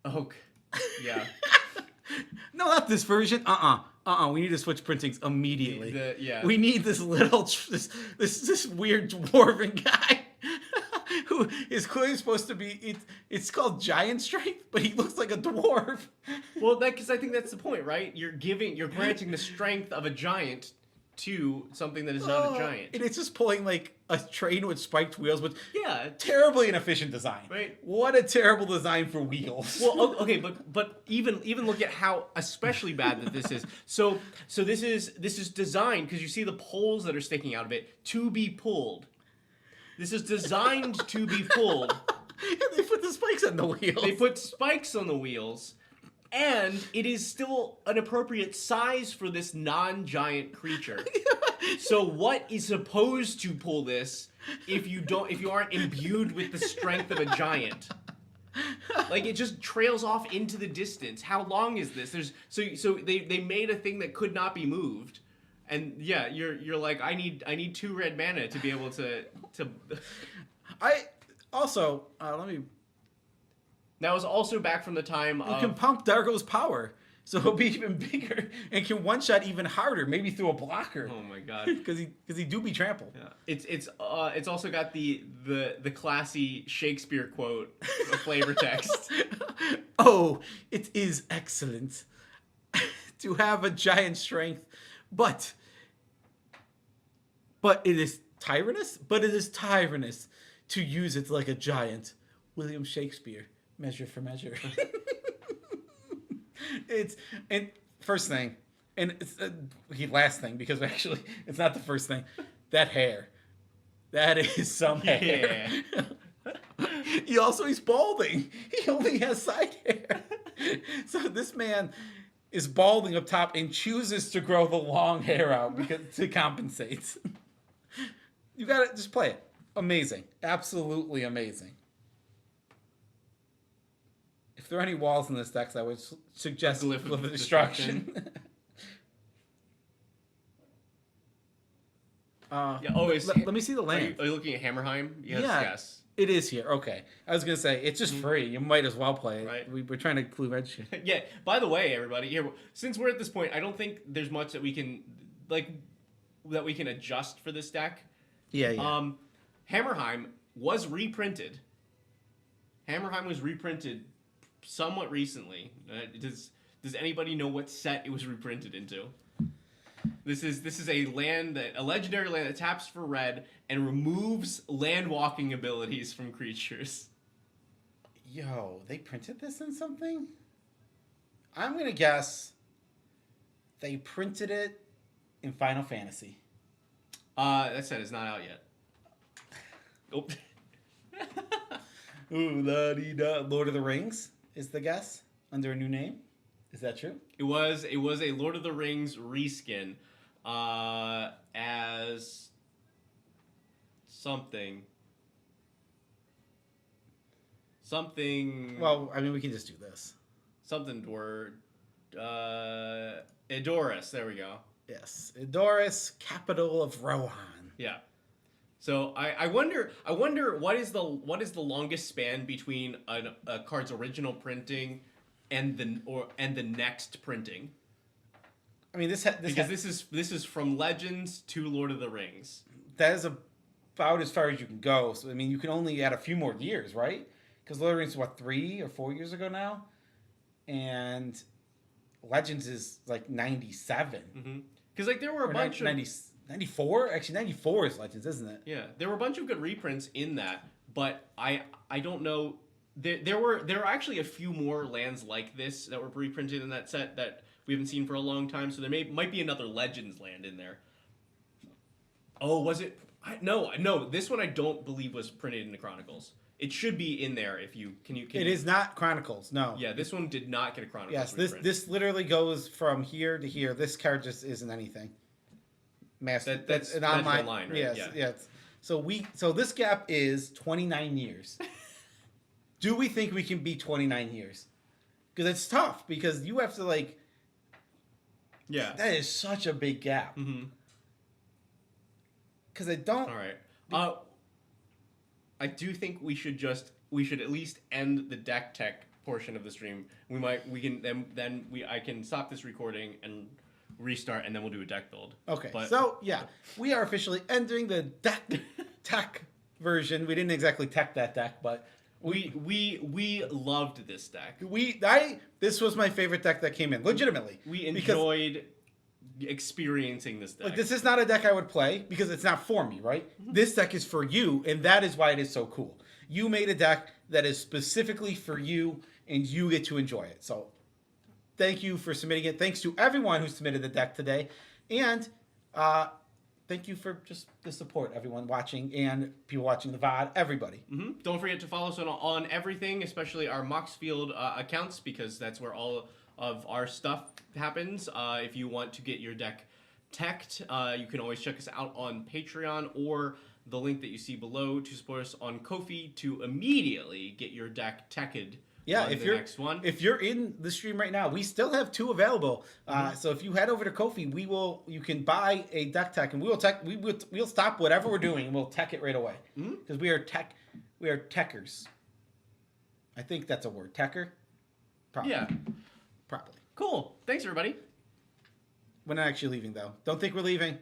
Oh, yeah. No, not this version. We need to switch printings immediately. Yeah. We need this little, this weird dwarven guy who is clearly supposed to be. It's called Giant Strength, but he looks like a dwarf. Well, because I think that's the point, right? You're granting the strength of a giant to something that is not a giant. And it's just pulling like a train with spiked wheels, which Yeah. terribly inefficient design. Right. What a terrible design for wheels. Well, okay, but even look at how especially bad that this is. So this is designed because you see the poles that are sticking out of it to be pulled. This is designed to be pulled. They put the spikes on the wheels. They put spikes on the wheels, and it is still an appropriate size for this non-giant creature. So what is supposed to pull this if you aren't imbued with the strength of a giant? Like, it just trails off into the distance. How long is this? So they made a thing that could not be moved. And yeah, you're like, I need 2 red mana to be able to I also let me. That was also back from the time You of can pump Dargo's power, so he'll be even bigger and can one shot even harder, maybe through a blocker. Oh my god. Because he do be trampled. Yeah. It's also got the classy Shakespeare quote, the flavor text. Oh, it is excellent to have a giant strength, but it is tyrannous. But it is tyrannous to use it like a giant. William Shakespeare, Measure for Measure. And first thing, and it's last thing, because actually it's not the first thing. That hair, that is some hair. He's balding. He only has side hair. So this man is balding up top and chooses to grow the long hair out to compensate. You gotta just play it. Amazing, absolutely amazing. If there are any walls in this deck, I would suggest Glyph of Destruction. Let me see the land. Are you looking at Hammerheim? Yes. It is here. Okay. I was going to say, it's just free. You might as well play it. Right. We're trying to clue edge. Yeah. By the way, everybody, here, since we're at this point, I don't think there's much that we can adjust for this deck. Yeah. Hammerheim was reprinted. Hammerheim was reprinted somewhat recently. Does anybody know what set it was reprinted into? This is a legendary land that taps for red and removes land walking abilities from creatures. Yo, they printed this in something? I'm gonna guess they printed it in Final Fantasy. That set is not out yet. Oh. Ooh, la-dee-da. Lord of the Rings is the guess under a new name. Is that true? It was a Lord of the Rings reskin as something. Well, I mean, we can just do this. Something word. Edoras. There we go. Yes, Edoras, capital of Rohan. Yeah. So I wonder what is the longest span between a card's original printing and the next printing. I mean, this is from Legends to Lord of the Rings. That is about as far as you can go. So I mean, you can only add a few more years, right? Because Lord of the Rings is what, 3 or 4 years ago now, and Legends is like 97. Because like there were a bunch of 94. Actually, 94 is Legends, isn't it? Yeah, there were a bunch of good reprints in that, but I don't know. There were actually a few more lands like this that were reprinted in that set that we haven't seen for a long time. So there might be another Legends land in there. Oh, was it? No. This one I don't believe was printed in the Chronicles. It should be in there if you can. It is not Chronicles. No. Yeah, this one did not get a Chronicles. Yes, reprint. this literally goes from here to here. This card just isn't anything. Master. That's an online line, right? Yes. Yeah. Yes. So this gap is 29 years. Do we think we can beat 29 years? Because it's tough. Because you have to like. Yeah. That is such a big gap. Because I don't. All right. I do think we should at least end the deck tech portion of the stream. I can stop this recording and restart, and then we'll do a deck build. Okay. So yeah, we are officially entering the deck tech version. We didn't exactly tech that deck, but we loved this deck. This was my favorite deck that came in. Legitimately, we enjoyed experiencing this deck. Like, this is not a deck I would play because it's not for me, right? This deck is for you, and that is why it is so cool. You made a deck that is specifically for you, and you get to enjoy it. So thank you for submitting it. Thanks to everyone who submitted the deck today. And thank you for just the support, everyone watching and people watching the VOD, everybody. Don't forget to follow us on everything, especially our Moxfield accounts, because that's where all of our stuff happens. If you want to get your deck teched, you can always check us out on Patreon or the link that you see below to support us on Ko-fi to immediately get your deck teched. Yeah, on if the you're next one. if you're in the stream right now, we still have 2 available. So if you head over to Ko-fi, you can buy a deck tech, and we'll stop whatever we're doing and we'll tech it right away because we are techers. I think that's a word, techer. Probably. Yeah. Probably. Cool. Thanks, everybody. We're not actually leaving though. Don't think we're leaving.